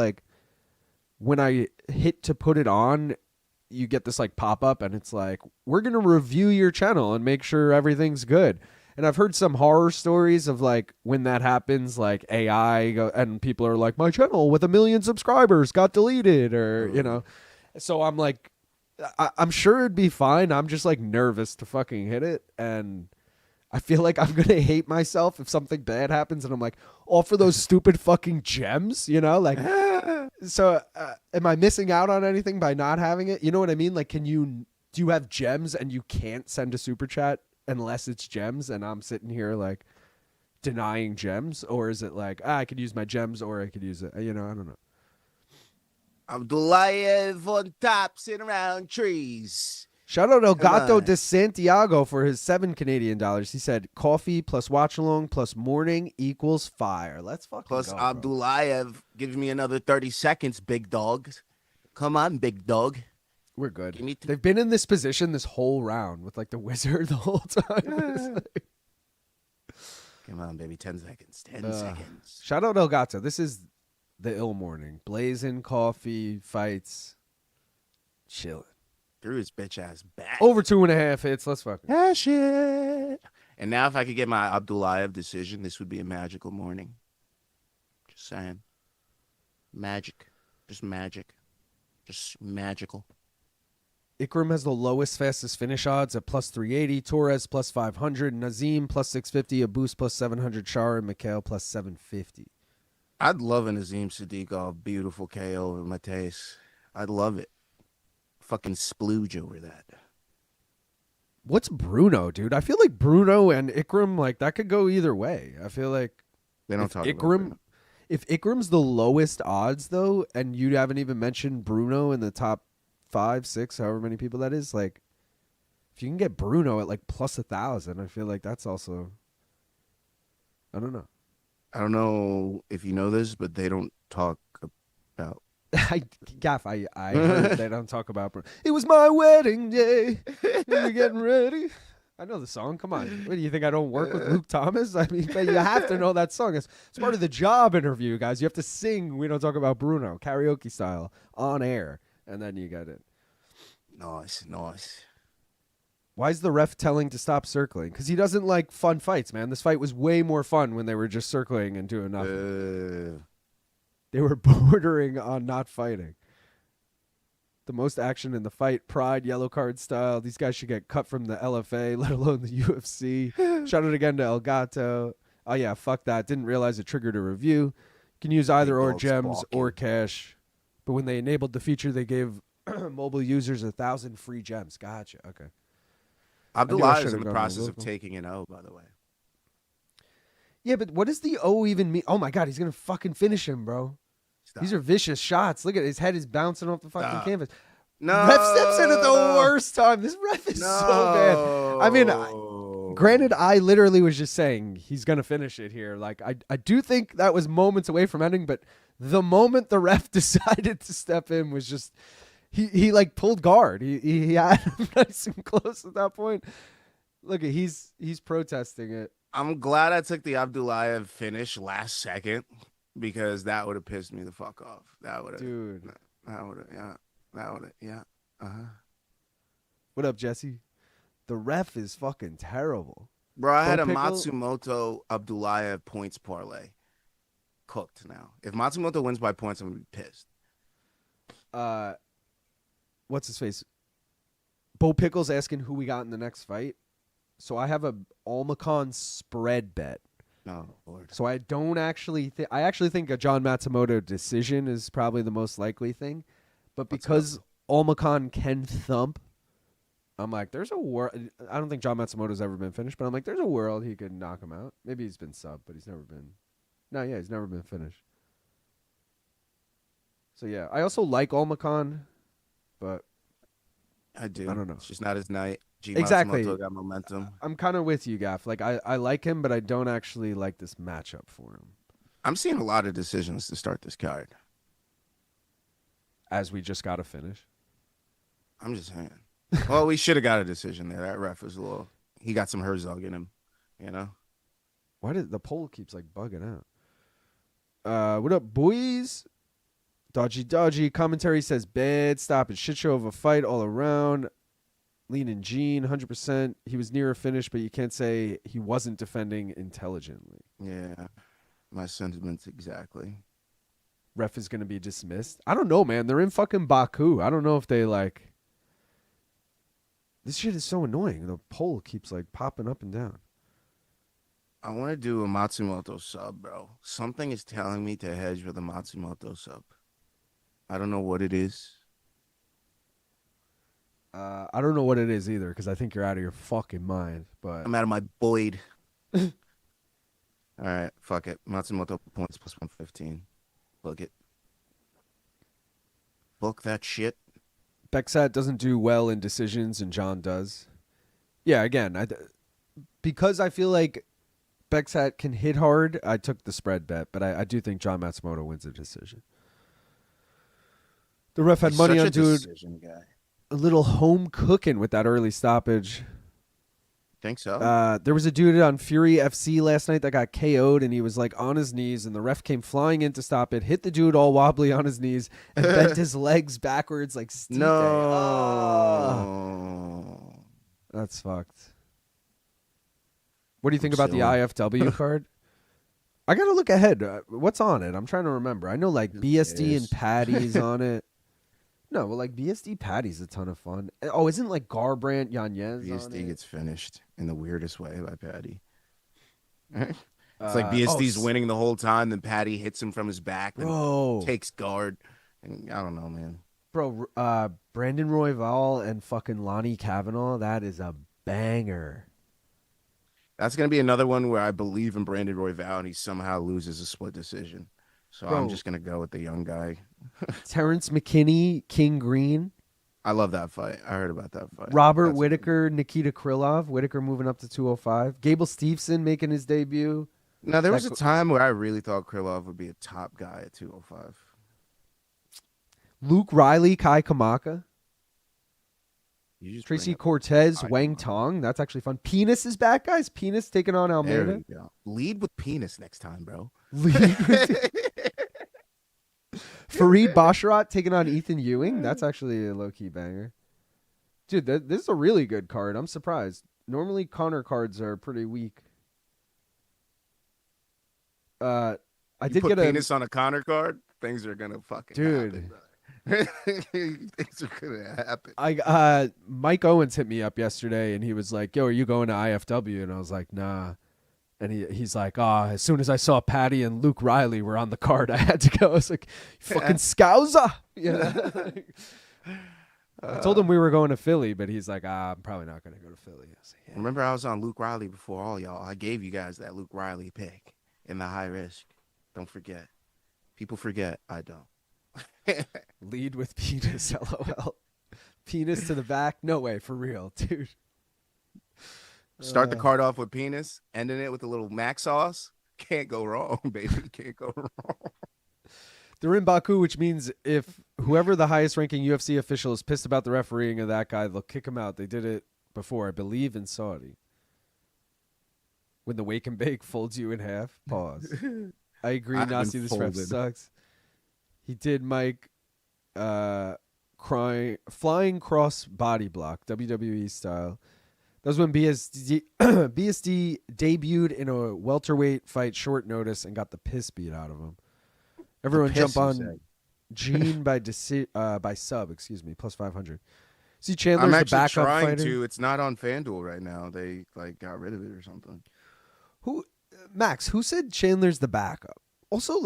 when I hit to put it on, you get this pop-up and it's like, we're going to review your channel and make sure everything's good. And I've heard some horror stories of when that happens, AI and people are like, my channel with 1 million subscribers got deleted, or, so I'm like, I'm sure it'd be fine. I'm just nervous to fucking hit it. And I feel like I'm going to hate myself if something bad happens and I'm like, all for those stupid fucking gems, So am I missing out on anything by not having it? You know what I mean? Do you have gems and you can't send a super chat unless it's gems, and I'm sitting here denying gems? Or is it I could use my gems or I could use it? I don't know. Abdullayev on top, sitting around trees. Shout out El Gato on. de Santiago for his $7 Canadian. He said coffee plus watch along plus morning equals fire. Let's fucking Plus go, bro. Abdullayev gives me another 30 seconds, big dog. Come on, big dog. We're good. Give me They've been in this position this whole round with the wizard the whole time. Come on, baby. 10 seconds. 10 seconds. Shout out El Gato. This is the ill morning. Blazing coffee, fights, chilling. Threw his bitch ass back. Over 2.5 hits. Let's fucking. That shit. And now if I could get my Abdullayev decision, this would be a magical morning. Just saying. Magic. Just magic. Just magical. Ikram has the lowest fastest finish odds at plus 380. Torres plus 500. Nazim plus 650. Abus plus 700. Shara and Michal plus 750. I'd love an Azim Sadiqov beautiful KO over my taste. I'd love it. Fucking splooge over that. What's Bruno, dude? I feel like Bruno and Ikram, like that could go either way. I feel like They don't if talk about Ikram, that. if Ikram's the lowest odds though, and you haven't even mentioned Bruno in the top 5, 6, however many people that is, like if you can get Bruno at like plus 1,000, I feel like that's also. I don't know. I don't know if you know this, but they don't talk about. I heard they don't talk about Bruno. It was my wedding day. We were getting ready. I know the song. Come on. What do you think? I don't work with Luke Thomas? I mean, you have to know that song. It's part of the job interview, guys. You have to sing. We don't talk about Bruno, karaoke style, on air, and then you get it. Nice. Why is the ref telling to stop circling? Because he doesn't like fun fights, man. This fight was way more fun when they were just circling and doing nothing. They were bordering on not fighting. The most action in the fight, pride, yellow card style. These guys should get cut from the LFA, let alone the UFC. Shout out again to El Gato. Oh, yeah, fuck that. Didn't realize it triggered a review. You can use either or gems or cash. But when they enabled the feature, they gave mobile users 1,000 free gems. Gotcha. Okay. Abdullayev is in the process of taking an O, by the way. Yeah, but what does the O even mean? Oh, my God, he's going to fucking finish him, bro. Stop. These are vicious shots. Look at it. His head is bouncing off the fucking canvas. No. Ref steps in at the worst time. This ref is so bad. I mean, granted, I literally was just saying he's going to finish it here. Like, I do think that was moments away from ending, but the moment the ref decided to step in was just, he like pulled guard. He had him nice and close at that point. Look, he's protesting it. I'm glad I took the Abdullayev finish last second because that would have pissed me the fuck off. That would have, dude. That would have, yeah. That would have, yeah. What up, Jesse? The ref is fucking terrible. Bro, I had a Matsumoto Abdullayev points parlay cooked now. If Matsumoto wins by points, I'm going to be pissed. What's his face? Bo Pickle's asking who we got in the next fight. So I have a Almakhan spread bet. No, Lord. So I don't actually think. I actually think a John Matsumoto decision is probably the most likely thing. But because Almakhan can thump, I'm like, there's a world. I don't think John Matsumoto's ever been finished, but I'm like, there's a world he could knock him out. Maybe he's been sub, but he's never been. No, yeah, he's never been finished. So yeah, I also like Almakhan, but I do. I don't know. It's just not his night. Exactly. Matsumoto got momentum. I'm kind of with you, Gaff. Like I like him, but I don't actually like this matchup for him. I'm seeing a lot of decisions to start this card. As we just got to finish. I'm just saying. Well, we should have got a decision there. That ref was a little. He got some Herzog in him, you know. Why did the poll keeps like bugging out? What up, boys? Dodgy. Commentary says bad stoppage. Shit show of a fight all around. Lean and Gene, 100%. He was near a finish, but you can't say he wasn't defending intelligently. Yeah, my sentiments exactly. Ref is going to be dismissed. I don't know, man. They're in fucking Baku. I don't know if they like. This shit is so annoying. The poll keeps like popping up and down. I want to do a Matsumoto sub, bro. Something is telling me to hedge with a Matsumoto sub. I don't know what it is. I don't know what it is either because I think you're out of your fucking mind. But I'm out of my Boyd. All right, fuck it. Matsumoto points plus 115. Book it. Book that shit. Bekzat doesn't do well in decisions, and John does. Yeah, again, because I feel like Bekzat can hit hard, I took the spread bet, but I do think John Matsumoto wins the decision. The ref had money on dude. A little home cooking with that early stoppage. Think so? There was a dude on Fury FC last night that got KO'd, and he was like on his knees, and the ref came flying in to stop it, hit the dude all wobbly on his knees, and bent his legs backwards like Steve. No. Oh. That's fucked. What do you think about the IFW card? I got to look ahead. What's on it? I'm trying to remember. I know like BSD and Patty's on it. No, well, like BSD Patty's a ton of fun. Oh, isn't like Garbrandt Yanez BSD gets finished in the weirdest way by Patty. It's like BSD's winning the whole time, then Patty hits him from his back and takes guard. And I don't know, man. Bro, Brandon Royval and fucking Lonnie Kavanaugh, that is a banger. That's gonna be another one where I believe in Brandon Royval and he somehow loses a split decision. So Bro. I'm just gonna go with the young guy. Terrence McKinney, King Green. I love that fight. I heard about that fight. Robert That's Whitaker, Nikita Krylov. Whitaker moving up to 205. Gable Steveson making his debut. Now there was a time where I really thought Krylov would be a top guy at 205. Luke Riley, Kai Kamaka. You just Tracy bring up Cortez, Kai Wang Kamaka. Tong. That's actually fun. Penis is back, guys. Penis taking on There Almeida. you go. Lead with penis next time, bro. Fareed Basharat taking on Ethan Ewing. That's actually a low-key banger. Dude, this is a really good card. I'm surprised. Normally, Connor cards are pretty weak. I You did put get a penis on a Connor card, things are gonna fucking Dude. happen, brother. Things are gonna happen. Mike Owens hit me up yesterday, and he was like, "Yo, are you going to IFW?" And I was like, "Nah." And he's like, as soon as I saw Patty and Luke Riley were on the card, I had to go. I was like, fucking Scouser. You know? I told him we were going to Philly, but he's like, I'm probably not going to go to Philly. I was like, yeah. Remember, I was on Luke Riley before all y'all. I gave you guys that Luke Riley pick in the high risk. Don't forget. People forget. I don't. Lead with penis, LOL. Penis to the back? No way, for real, dude. Start the card off with penis, ending it with a little mac sauce. Can't go wrong, baby. Can't go wrong. They're in Baku, which means if whoever the highest ranking UFC official is pissed about the refereeing of that guy, they'll kick him out. They did it before, I believe, in Saudi. When the wake and bake folds you in half. Pause. I agree, I've Nasi, been this ref folded. sucks. He did Mike flying cross body block, WWE style. That was when BSD debuted in a welterweight fight short notice and got the piss beat out of him. Everyone jump on Gene by sub, plus 500. See, Chandler's I'm the actually backup trying fighter. to. It's not on FanDuel right now. They got rid of it or something. Max, who said Chandler's the backup? Also,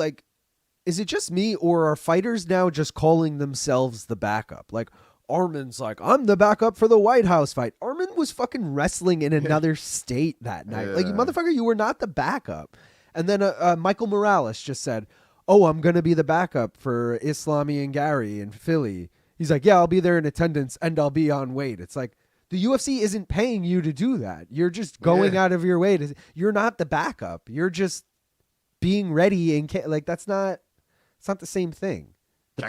is it just me, or are fighters now just calling themselves the backup? Like, Armin's like, I'm the backup for the White House fight. Armin was fucking wrestling in another state that night. Like, Yeah. motherfucker, you were not the backup. And then Michael Morales just said, I'm going to be the backup for Islami and Gary in Philly. He's like, yeah, I'll be there in attendance and I'll be on weight. It's like, the UFC isn't paying you to do that. You're just going out of your way to. You're not the backup. You're just being ready and that's not. It's not the same thing. The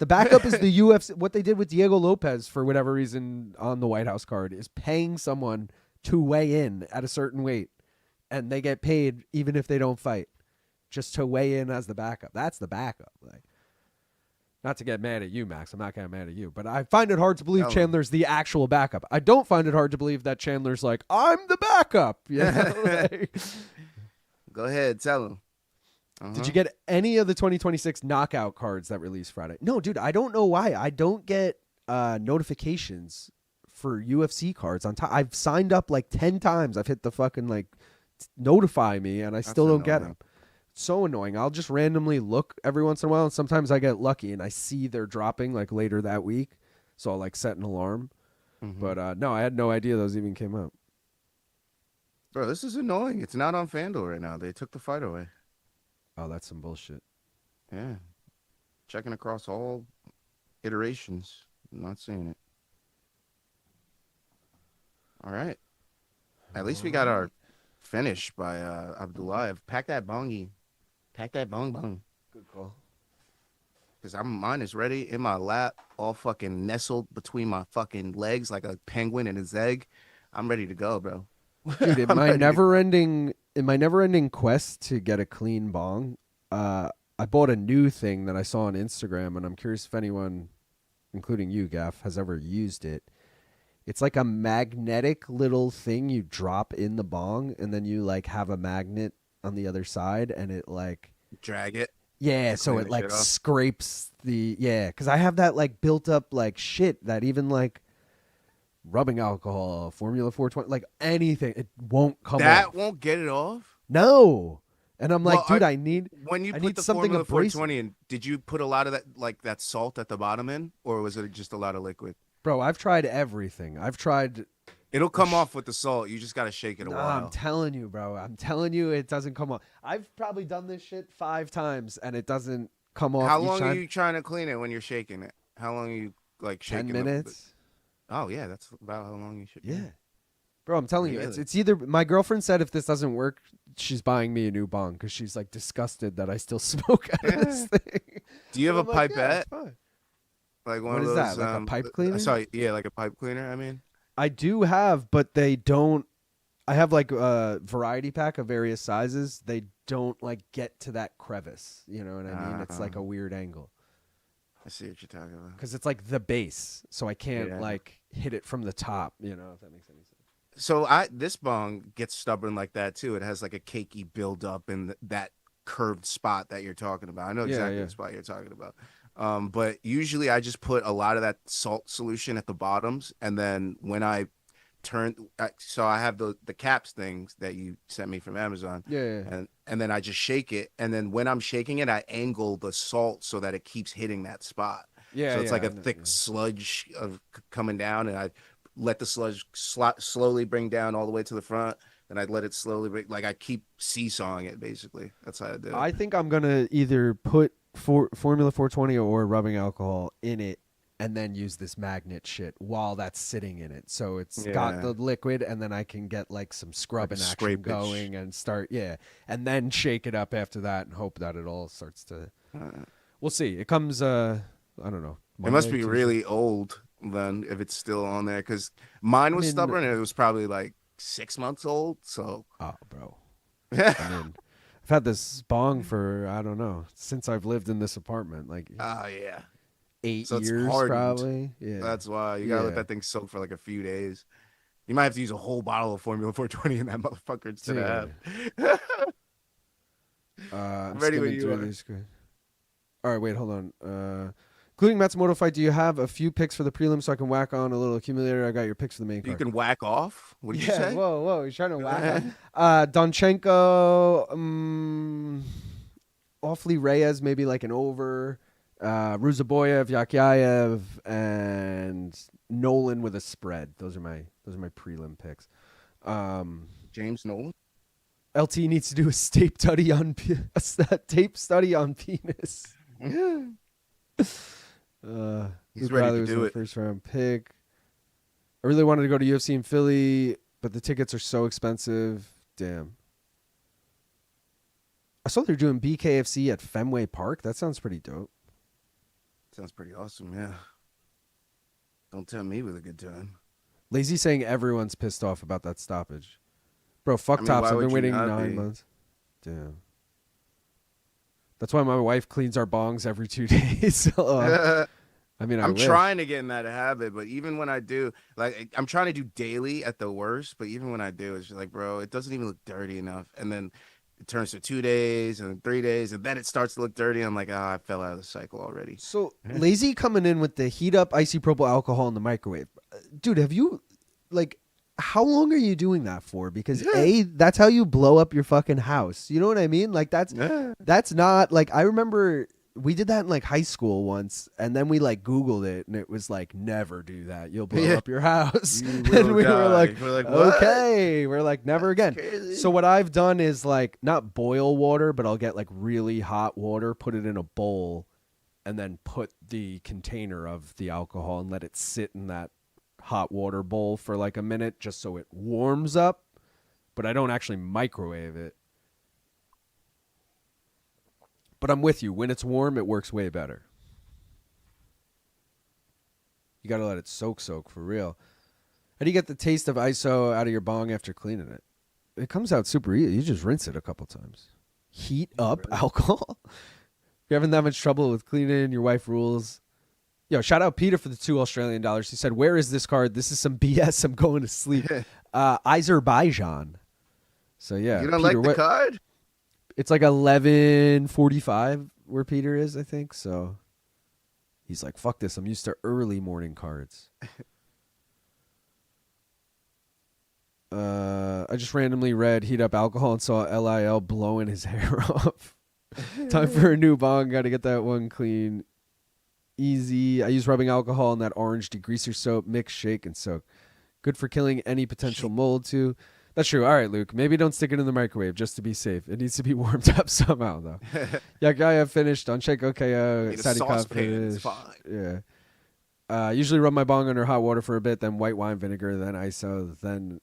backup is the UFC. What they did with Diego Lopez for whatever reason on the White House card is paying someone to weigh in at a certain weight, and they get paid even if they don't fight, just to weigh in as the backup. That's the backup. Not to get mad at you, Max. I'm not getting mad at you, but I find it hard to believe Chandler's the actual backup. I don't find it hard to believe that Chandler's like, I'm the backup. You know? Go ahead, tell him. Did you get any of the 2026 knockout cards that released Friday? No, dude, I don't know why. I don't get notifications for UFC cards on time. I've signed up 10 times. I've hit the fucking notify me, and I still don't get them. So annoying. I'll just randomly look every once in a while, and sometimes I get lucky and I see they're dropping later that week, so I'll set an alarm. Mm-hmm. But no, I had no idea those even came out. Bro, this is annoying. It's not on FanDuel right now. They took the fight away. Oh, that's some bullshit. Yeah. Checking across all iterations. I'm not seeing it. All right. At least we got our finish by Abdullayev. Pack that bongy. Pack that bong. Good call. Because mine is ready in my lap, all fucking nestled between my fucking legs like a penguin and his egg. I'm ready to go, bro. Dude, in my never-ending quest to get a clean bong, I bought a new thing that I saw on Instagram, and I'm curious if anyone, including you, Gaff, has ever used it. It's like a magnetic little thing you drop in the bong, and then you have a magnet on the other side, and it drag it. Yeah, so it scrapes because I have that built up shit that even rubbing alcohol, Formula 420, anything, it won't come off. That won't get it off? No. And I'm dude, I need when you I put need the something Formula abrasive. 420 in, did you put a lot of that that salt at the bottom in, or was it just a lot of liquid? Bro, I've tried everything. I've tried It'll come off with the salt. You just gotta shake it a Nah, I'm while. telling you, bro. I'm telling you, it doesn't come off. I've probably done this shit 5 times, and it doesn't come off How each long are time. you trying to clean it when you're shaking it? How long are you like 10 shaking minutes. Oh yeah, that's about how long you should. Yeah. Bro, I'm telling you, Really? it's either my girlfriend said if this doesn't work, she's buying me a new bong because she's like disgusted that I still smoke out of this thing. Do you have But a I'm like, yeah, pipette? it's fine. Like one What of is those? that? Like a pipe cleaner? Sorry, yeah, like a pipe cleaner. I mean, I do have, but they don't. I have like a variety pack of various sizes. They don't like get to that crevice. You know what I mean? It's like a weird angle I see what you're talking about. because it's like the base, so I can't Yeah. like hit it from the top. You know, if that makes any sense. So this bong gets stubborn like that too. It has like a cakey buildup in that curved spot that you're talking about. I know Yeah, exactly yeah. the spot you're talking about. But usually I just put a lot of that salt solution at the bottoms, and then when I so I have the caps things that you sent me from Amazon. Yeah. And then I just shake it, and then when I'm shaking it, I angle the salt so that it keeps hitting that spot. Yeah. So it's like I a know, thick yeah. sludge of coming down, and I let the sludge slowly bring down all the way to the front. Then I'd let it slowly bring, like I keep seesawing it basically. That's how I do it. I think I'm gonna either put Formula 420 or rubbing alcohol in it, and then use this magnet shit while that's sitting in it. So it's got Yeah. the liquid, and then I can get like some scrubbing Like a action scrapage. going and start, and then shake it up after that and hope that it all starts to. We'll see. It comes. I don't know. It must Monday, be Tuesday. really old then if it's still on there, because mine was mean, stubborn and it was probably like 6 months old. So Oh, bro. I mean, I've had this bong for I don't know since I've lived in this apartment, like yeah, 8 so it's years hardened. probably. Yeah. that's why you gotta let Yeah. that thing soak for like a few days. You might have to use a whole bottle of Formula 420 in that motherfucker instead of half. I'm Ready when skimming you through are. these. All right, wait, hold on. Including Matsumoto fight, do you have a few picks for the prelim so I can whack on a little accumulator? I got your picks for the main You card. can whack off. What did you Yeah, say? whoa, you're trying to whack on. Donchenko, Ofli Reyes, maybe like an over. Ruziboev, Yakhyaev, and Nolan with a spread. Those are my prelim picks. James Nolan. LT needs to do a tape study on penis. He's Luke ready Riley to was do my it. first round pick. I really wanted to go to UFC in Philly, but the tickets are so expensive. Damn. I saw they're doing BKFC at Fenway Park. That sounds pretty dope. Sounds pretty awesome. Yeah. Don't tell me with a good time. Lazy saying everyone's pissed off about that stoppage. Bro, fuck I mean, tops. why I've would been you waiting not 9 be? months. Damn. That's why my wife cleans our bongs every 2 days. I mean, I'm wish. trying to get in that habit, but even when I do, like, I'm trying to do daily at the worst, but even when I do, it's just like, bro, it doesn't even look dirty enough. And then it turns to 2 days and 3 days, and then it starts to look dirty. I'm like, I fell out of the cycle already. So Lazy coming in with the heat up isopropyl alcohol in the microwave. Dude, have you like how long are you doing that for? Because that's how you blow up your fucking house. You know what I mean? Like that's not like I remember we did that in like high school once, and then we like Googled it, and it was like never do that. You'll blow up your house. You And will we were die. like, We're like, what? okay, we're like never again. Crazy. So what I've done is like not boil water, but I'll get like really hot water, put it in a bowl, and then put the container of the alcohol and let it sit in that hot water bowl for like a minute just so it warms up, but I don't actually microwave it. But I'm with you. When it's warm, it works way better. You got to let it soak for real. How do you get the taste of ISO out of your bong after cleaning it? It comes out super easy. You just rinse it a couple times. Heat up alcohol? If you're having that much trouble with cleaning, your wife rules. Yo, shout out Peter for the $2 Australian. He said, where is this card? This is some BS. I'm going to sleep. Azerbaijan. So, yeah. You don't Peter, like the card? It's like 11:45 where Peter is, I think. So he's like, fuck this. I'm used to early morning cards. I just randomly read heat up alcohol and saw LIL blowing his hair off. Time for a new bong. Got to get that one clean. Easy. I use rubbing alcohol and that orange degreaser soap. Mix, shake, and soak. Good for killing any potential mold too. That's true. All right, Luke. Maybe don't stick it in the microwave just to be safe. It needs to be warmed up somehow, though. Yakhyaev finished. Donchenko KO. Sadikov finished. Yeah. Usually rub my bong under hot water for a bit, then white wine vinegar, then ISO, then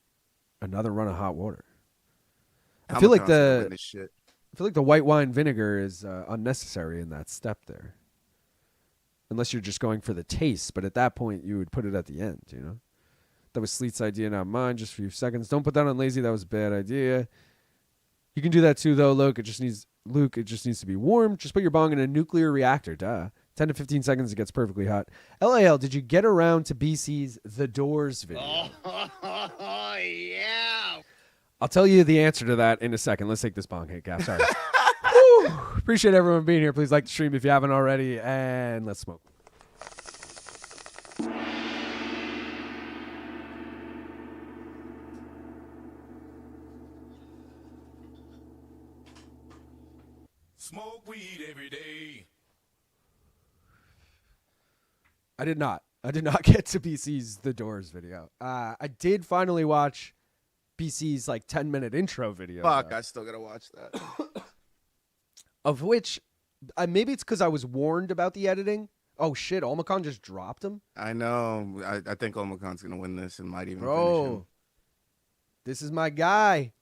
another run of hot water. I feel like the white wine vinegar is unnecessary in that step there, unless you're just going for the taste. But at that point, you would put it at the end. You know. That was Sleet's idea, not mine. Just for a few seconds. Don't put that on lazy. That was a bad idea. You can do that too, though, Luke. It just needs to be warm. Just put your bong in a nuclear reactor. Duh. 10 to 15 seconds, it gets perfectly hot. LAL, did you get around to BC's The Doors video? Oh, yeah. I'll tell you the answer to that in a second. Let's take this bong hit, Gav. Sorry. Appreciate everyone being here. Please like the stream if you haven't already, and let's smoke. Smoke weed every day. I did not get to BC's The Doors video. I did finally watch BC's like 10-minute intro video. Fuck, I still gotta watch that. Of which, maybe it's because I was warned about the editing. Oh shit, Almakhan just dropped him? I know. I think Almakhan's gonna win this and might even finish him. This is my guy.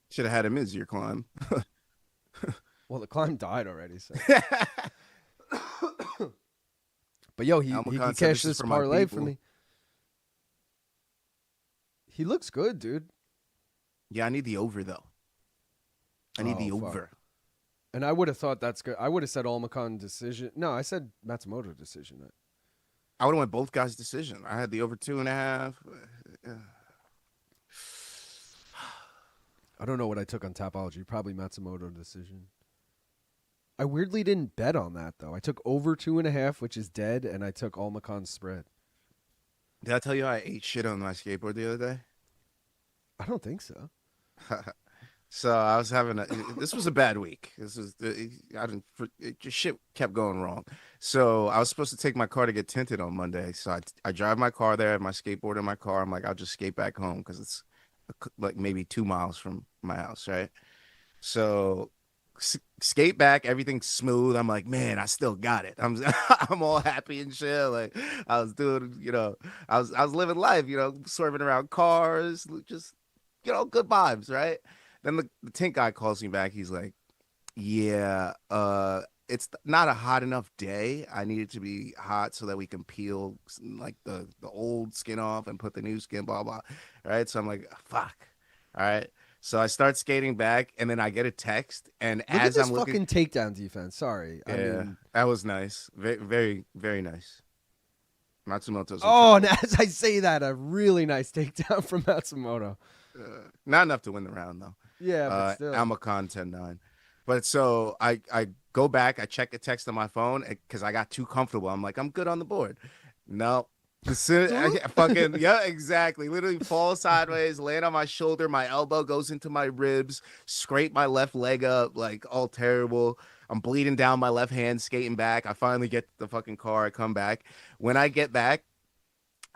Should have had him as your climb. Well, the climb died already, so. But yo, he cashed this parlay for me. He looks good, dude. Yeah, I need the over though. I need the over. And I would have thought that's good. I would have said Almakhan decision. No, I said Matsumoto decision. I would have went both guys' decision. I had the over 2.5. I don't know what I took on Tapology. Probably Matsumoto decision. I weirdly didn't bet on that, though. I took over 2.5, which is dead, and I took Almakhan's spread. Did I tell you I ate shit on my skateboard the other day? I don't think so. So I was having this was a bad week. Shit kept going wrong. So I was supposed to take my car to get tinted on Monday. So I drive my car there, my skateboard in my car. I'm like, I'll just skate back home because it's like maybe 2 miles from my house, right? So skate back, everything's smooth. I'm like, man, I still got it. I'm all happy and shit. Like I was doing, I was living life, swerving around cars, just good vibes, right? Then the tint guy calls me back. He's like, yeah, it's not a hot enough day. I need it to be hot so that we can peel like the old skin off and put the new skin, blah blah. Right? So I'm like, fuck. All right. So I start skating back, and then I get a text, and Look as I'm looking, fucking takedown defense. Sorry, I mean, that was nice, very, very, very nice. Matsumoto's. Oh, and as I say that, a really nice takedown from Matsumoto. Not enough to win the round though. Yeah, but still. Almakhan 10-9. But so I go back, I check a text on my phone because I got too comfortable. I'm like, I'm good on the board. No. Yeah, exactly. Literally fall sideways, land on my shoulder, my elbow goes into my ribs, scrape my left leg up, like all terrible. I'm bleeding down my left hand, skating back. I finally get the fucking car. I come back. When I get back,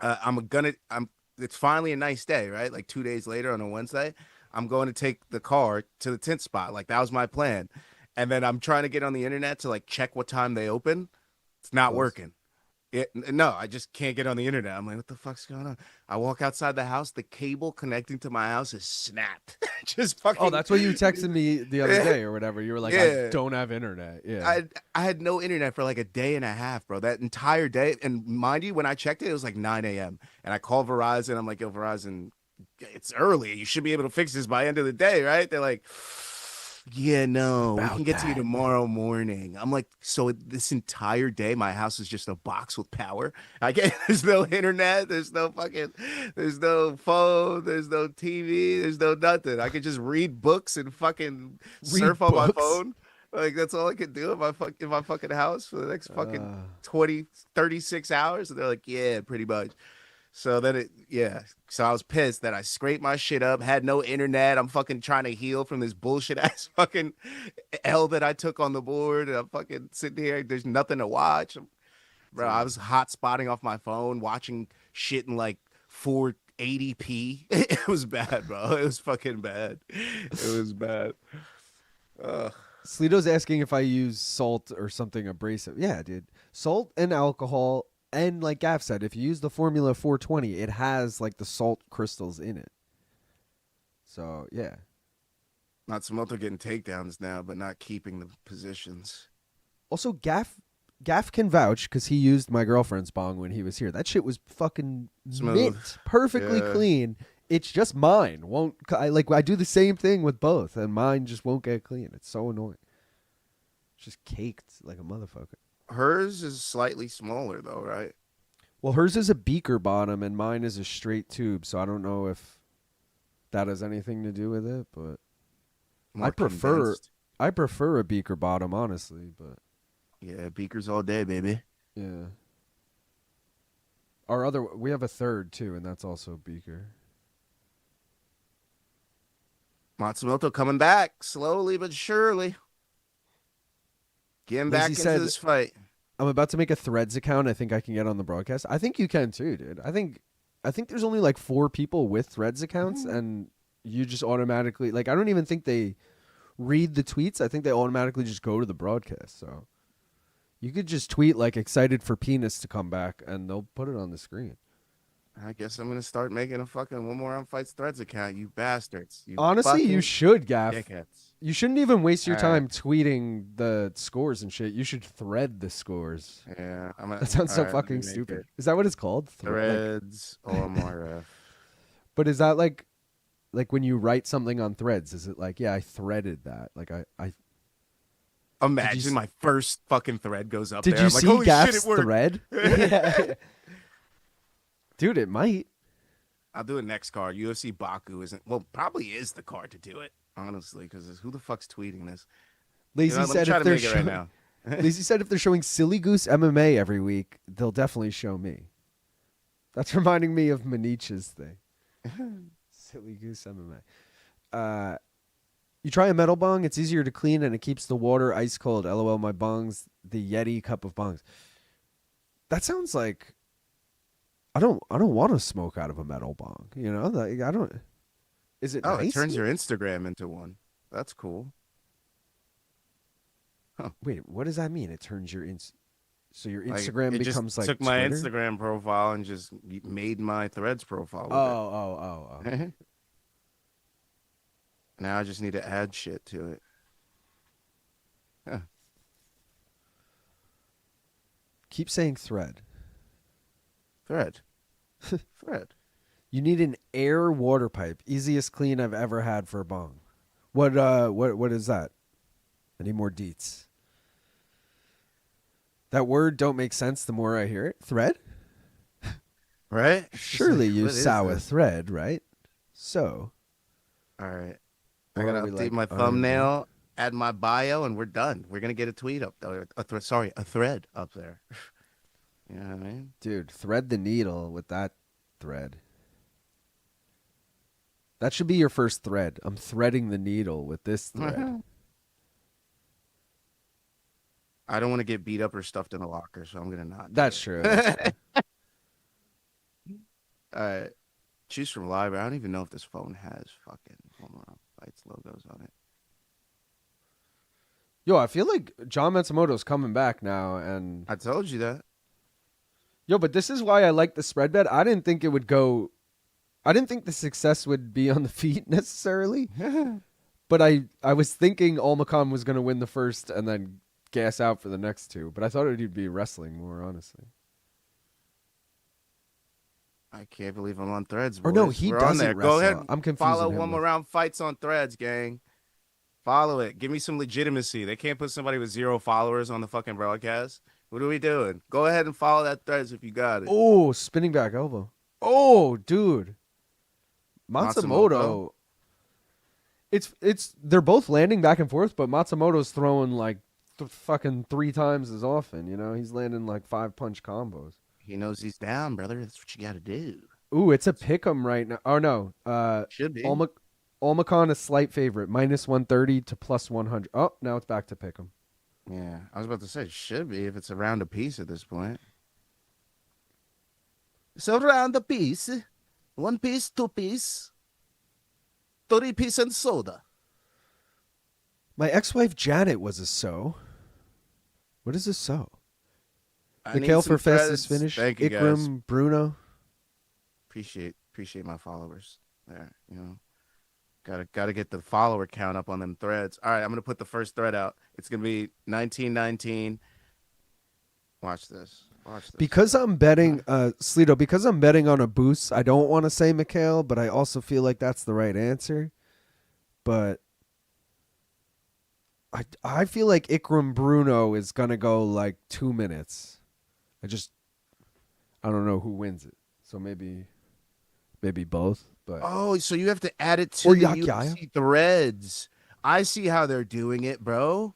it's finally a nice day, right? Like 2 days later on a Wednesday, I'm going to take the car to the tint spot. Like that was my plan. And then I'm trying to get on the internet to like check what time they open. It's not working. No, I just can't get on the internet. I'm like, what the fuck's going on? I walk outside the house. The cable connecting to my house is snapped. Just fucking. Oh, that's what you texted me the other day or whatever. You were like, I don't have internet. Yeah. I had no internet for like a day and a half, bro. That entire day. And mind you, when I checked it was like 9 a.m. And I called Verizon. I'm like, yo, Verizon, it's early. You should be able to fix this by end of the day, right? They're like, yeah, no, we can get to you tomorrow morning. I'm like, so this entire day, my house is just a box with power. There's no internet, there's no phone, there's no TV, there's no nothing. I could just read books and fucking surf on my phone. Like that's all I could do in my fucking house for the next fucking 36 hours. And they're like, yeah, pretty much. So then so I was pissed that I scraped my shit up, had no internet. I'm fucking trying to heal from this bullshit ass fucking L that I took on the board. And I'm fucking sitting here. There's nothing to watch. Bro, I was hot spotting off my phone, watching shit in like 480p. It was bad, bro. It was fucking bad. It was bad. Ugh. Slito's asking if I use salt or something abrasive. Yeah, dude. Salt and alcohol, and like Gaff said, if you use the Formula 420, it has like the salt crystals in it. So, yeah. Matsumoto getting takedowns now, but not keeping the positions. Also, Gaff can vouch because he used my girlfriend's bong when he was here. That shit was fucking Smooth. mint, perfectly clean. It's just mine won't. I do the same thing with both, and mine just won't get clean. It's so annoying. It's just caked like a motherfucker. Hers is slightly smaller though, right? Well, hers is a beaker bottom, and mine is a straight tube. So I don't know if that has anything to do with it, but More I prefer condensed. a beaker bottom, honestly. But Yeah, beakers all day, baby. yeah, we have a third too, and that's also beaker. Matsumoto coming back slowly but surely. Getting back Lizzie into said- this fight. I'm about to make a Threads account. I think I can get on the broadcast. I think you can too, dude. I think there's only like 4 people with Threads accounts, and you just automatically I don't even think they read the tweets. I think they automatically just go to the broadcast. So you could just tweet like excited for penis to come back, and they'll put it on the screen. I guess I'm gonna start making a fucking One More Round Fights Threads account. You bastards. You Honestly, you fucking should, Gaff. dickheads. You shouldn't even waste your All time tweeting the scores and shit. You should thread the scores. Yeah, That sounds so fucking stupid. Is that what it's called? Threads OMRF. But is that like when you write something on Threads? Is it like, yeah, I threaded that? Like I Imagine my first fucking thread goes up did there. you I'm like, see holy Gaff's shit, it worked. thread? Yeah. Dude, it might. I'll do it next card. UFC Baku isn't probably is the card to do it, honestly, because who the fuck's tweeting this? Lazy Let me said try if to they're make it right now. Lazy said if they're showing Silly Goose MMA every week, they'll definitely show me. That's reminding me of Manich's thing. Silly Goose MMA. You try a metal bong, it's easier to clean and it keeps the water ice cold. LOL, my bong's the Yeti cup of bongs. That sounds like I don't want to smoke out of a metal bong. You know, like, I don't. Is it? Oh, nice? it turns your Instagram into one. That's cool. Wait, what does that mean? It turns your so your Like, Instagram it becomes just like took my Twitter? Instagram profile and just made my Threads profile. With Oh. it. Now I just need to add shit to it. Huh. Keep saying thread. Thread. Thread. You need an air water pipe. Easiest clean I've ever had for a bong. What is that? I need more deets. That word don't make sense the more I hear it. Thread? Right? It's just Surely like, you what is saw a this? thread, right? So. All right. Or I'm are gonna we update like my Iron thumbnail, add my bio, and we're done. We're gonna get a tweet up there. A thread up there. You know what I mean? Dude, thread the needle with that thread. That should be your first thread. I'm threading the needle with this thread. I don't want to get beat up or stuffed in a locker, so I'm gonna not. do That's it. true. That's true. All right. Choose from library. I don't even know if this phone has fucking One More Round Fights logos on it. Yo, I feel like John Matsumoto's coming back now, and I told you that. yo, but this is why I like the spread bet. I didn't think it would go. I didn't think the success would be on the feet necessarily, but I was thinking Almakhan was going to win the first and then gas out for the next two. But I thought it'd be wrestling more, honestly. I can't believe I'm on Threads. Or no, boys. he We're on doesn't there. wrestle. Go ahead. I'm confusing Follow him One More with- Round Fights on Threads, gang. Follow it. Give me some legitimacy. They can't put somebody with 0 followers on the fucking broadcast. What are we doing? Go ahead and follow that Threads if you got it. Oh, spinning back elbow. Oh, dude. Matsumoto. It's they're both landing back and forth, but Matsumoto's throwing like fucking 3 times as often, you know? He's landing like 5-punch combos. He knows he's down, brother. That's what you got to do. Ooh, it's a pick'em right now. Oh no. Should be. Almakhan a slight favorite, -130 to +100. Oh, now it's back to pick'em. Yeah, I was about to say should be if it's a round apiece at this point. It's a round apiece. 1 piece, 2 piece, 3 piece, and soda. My ex-wife Janet was a so. What is a so? I need Mikhail some for fastest threads. finish. Thank you, guys. Ikram Bruno. Appreciate my followers. There, you know. Gotta get the follower count up on them threads. All right, I'm gonna put the first thread out. It's gonna be 1919. Watch this. Because I'm betting, Slito, because I'm betting on a boost, I don't want to say Mikhail, but I also feel like that's the right answer. But I feel like Ikram Bruno is gonna go like 2 minutes. I don't know who wins it. So maybe both. But Oh, so you have to add it to Or the Yakhyaev. UFC threads. I see how they're doing it, bro.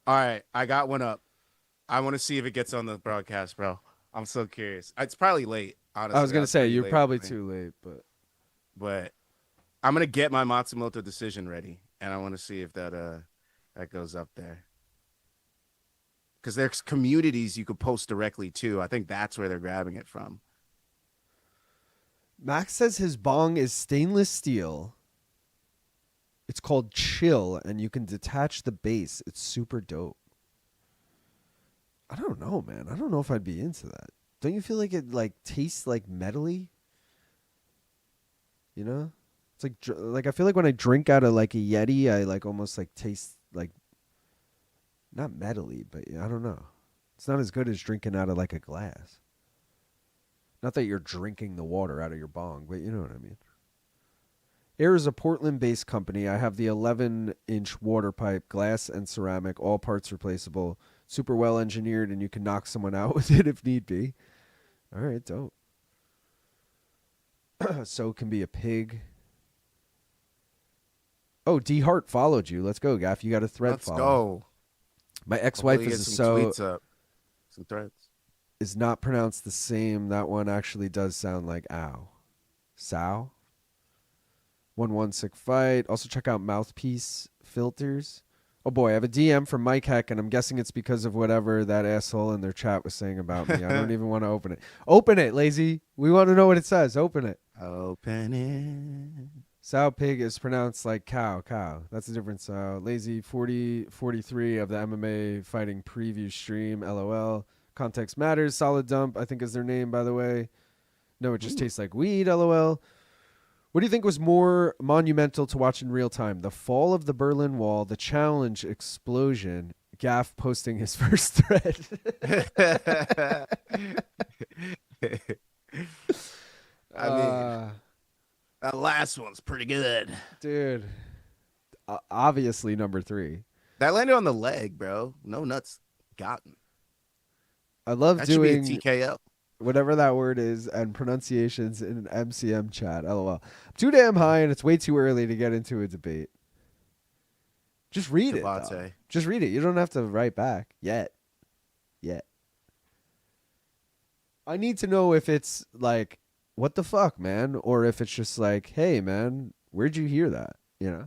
All right, I got one up. I want to see if it gets on the broadcast, bro. I'm so curious. It's probably late, honestly. I was gonna say pretty you're late probably for me. too late, But I'm gonna get my Matsumoto decision ready, and I want to see if that goes up there. Because there's communities you could post directly to. I think that's where they're grabbing it from. Max says his bong is stainless steel. It's called Chill, and you can detach the base. It's super dope. I don't know, man. I don't know if I'd be into that. Don't you feel like it like tastes like metally? You know, it's like I feel like when I drink out of like a Yeti, I like almost like taste like not metally, but I don't know. It's not as good as drinking out of like a glass. Not that you're drinking the water out of your bong, but you know what I mean. Air is a Portland-based company. I have the 11-inch water pipe, glass and ceramic, all parts replaceable, super well engineered, and you can knock someone out with it if need be. All right, dope. So can be a pig. Oh, D Hart followed you. Let's go, Gaff. You got a thread Let's follow. go. My ex-wife Hopefully is get a some so tweets up, some threads. is not pronounced the same. That one actually does sound like ow. Sow. 1-1 sick fight. Also check out Mouthpiece Filters. Oh boy, I have a DM from Mike Heck, and I'm guessing it's because of whatever that asshole in their chat was saying about me. I don't even want to open it. Open it, lazy. We want to know what it says. Open it. Open it. Sow pig is pronounced like cow. That's a different sow. Lazy 43 of the MMA fighting preview stream. LOL. Context matters. Solid dump, I think is their name, by the way. No, it just tastes like weed. LOL. What do you think was more monumental to watch in real time? The fall of the Berlin Wall, the challenge explosion, Gaff posting his first thread. I mean, that last one's pretty good. Dude, obviously number 3. That landed on the leg, bro. No nuts gotten. I love That doing should be a TKO. whatever that word is and pronunciations in an MCM chat. LOL. I'm too damn high and it's way too early to get into a debate. Just read it. Though. Just read it. You don't have to write back yet. I need to know if it's like, what the fuck, man? Or if it's just like, hey, man, where'd you hear that? You know?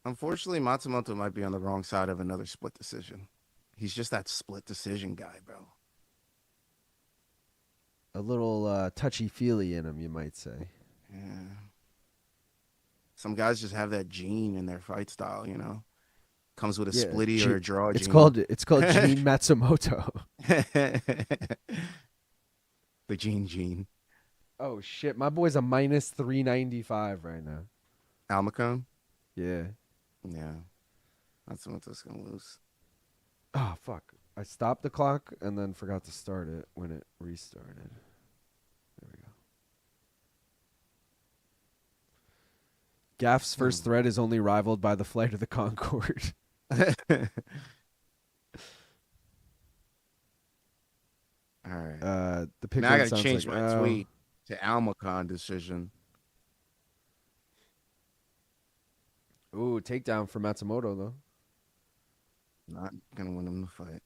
Unfortunately, Matsumoto might be on the wrong side of another split decision. He's just that split decision guy, bro. A little touchy-feely in him, you might say. Yeah. Some guys just have that gene in their fight style, you know? Comes with a splitty or a draw it's gene. It's called Gene Matsumoto. The gene. Oh, shit. My boy's a minus 395 right now. Almakhan? Yeah. Yeah. Matsumoto's going to lose. Oh, fuck. I stopped the clock and then forgot to start it when it restarted. There we go. Gaff's first thread is only rivaled by the flight of the Concorde. All right. The pig Now I one gotta sounds change like, my tweet to Almakhan decision. Ooh, takedown for Matsumoto, though. Not gonna win him the fight.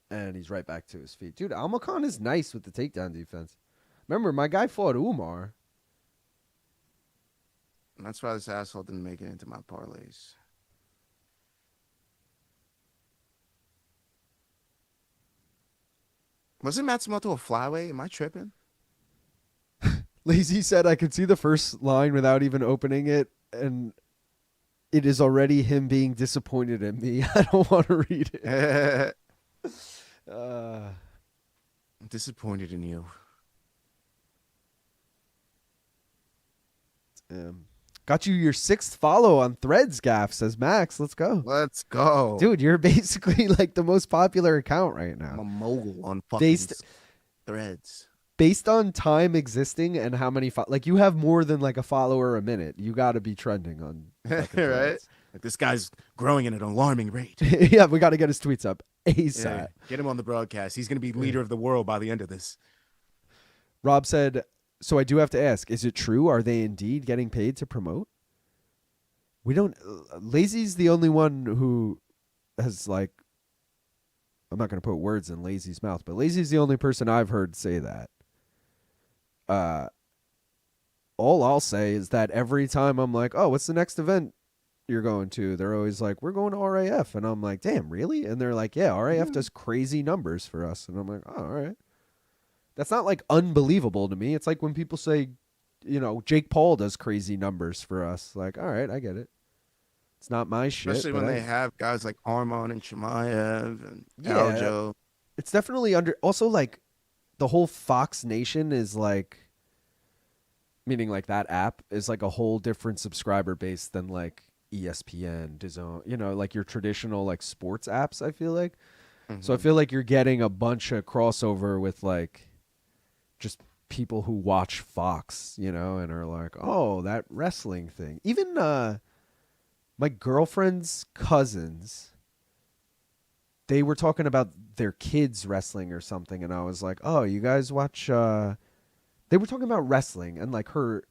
And he's right back to his feet. Dude, Almakhan is nice with the takedown defense. Remember, my guy fought Umar. And that's why this asshole didn't make it into my parlays. Wasn't Matsumoto a flyweight? Am I tripping? Lazy said, I could see the first line without even opening it, and it is already him being disappointed in me. I don't want to read it. I'm disappointed in you. Got you your 6th follow on Threads, Gaff, says Max. Let's go. Let's go. Dude, you're basically like the most popular account right now. I'm a mogul on fucking Threads. Based on time existing and how many like you have more than like a follower a minute. You got to be trending on fucking Right? Threads. Like this guy's growing at an alarming rate. Yeah, we got to get his tweets up ASAP. Yeah, get him on the broadcast. He's going to be leader of the world by the end of this. Rob said, so I do have to ask, is it true? Are they indeed getting paid to promote? We don't. Lazy's the only one who has like. I'm not going to put words in Lazy's mouth, but Lazy's the only person I've heard say that. All I'll say is that every time I'm like, oh, what's the next event you're going to? They're always like, we're going to RAF. And I'm like, damn, really? And they're like, yeah, RAF does crazy numbers for us. And I'm like, oh, all right. That's not like unbelievable to me. It's like when people say, you know, Jake Paul does crazy numbers for us. Like, all right, I get it. It's not my shit. Especially when they have guys like Farman and Chimaev and Aljo. It's definitely under. Also, like, the whole Fox Nation is like, meaning like that app is like a whole different subscriber base than like ESPN, DAZN, you know, like your traditional like sports apps, I feel like. Mm-hmm. So I feel like you're getting a bunch of crossover with like just people who watch Fox, you know, and are like, oh, that wrestling thing. Even my girlfriend's cousins, they were talking about their kids wrestling or something, and I was like, oh, you guys watch they were talking about wrestling, and like her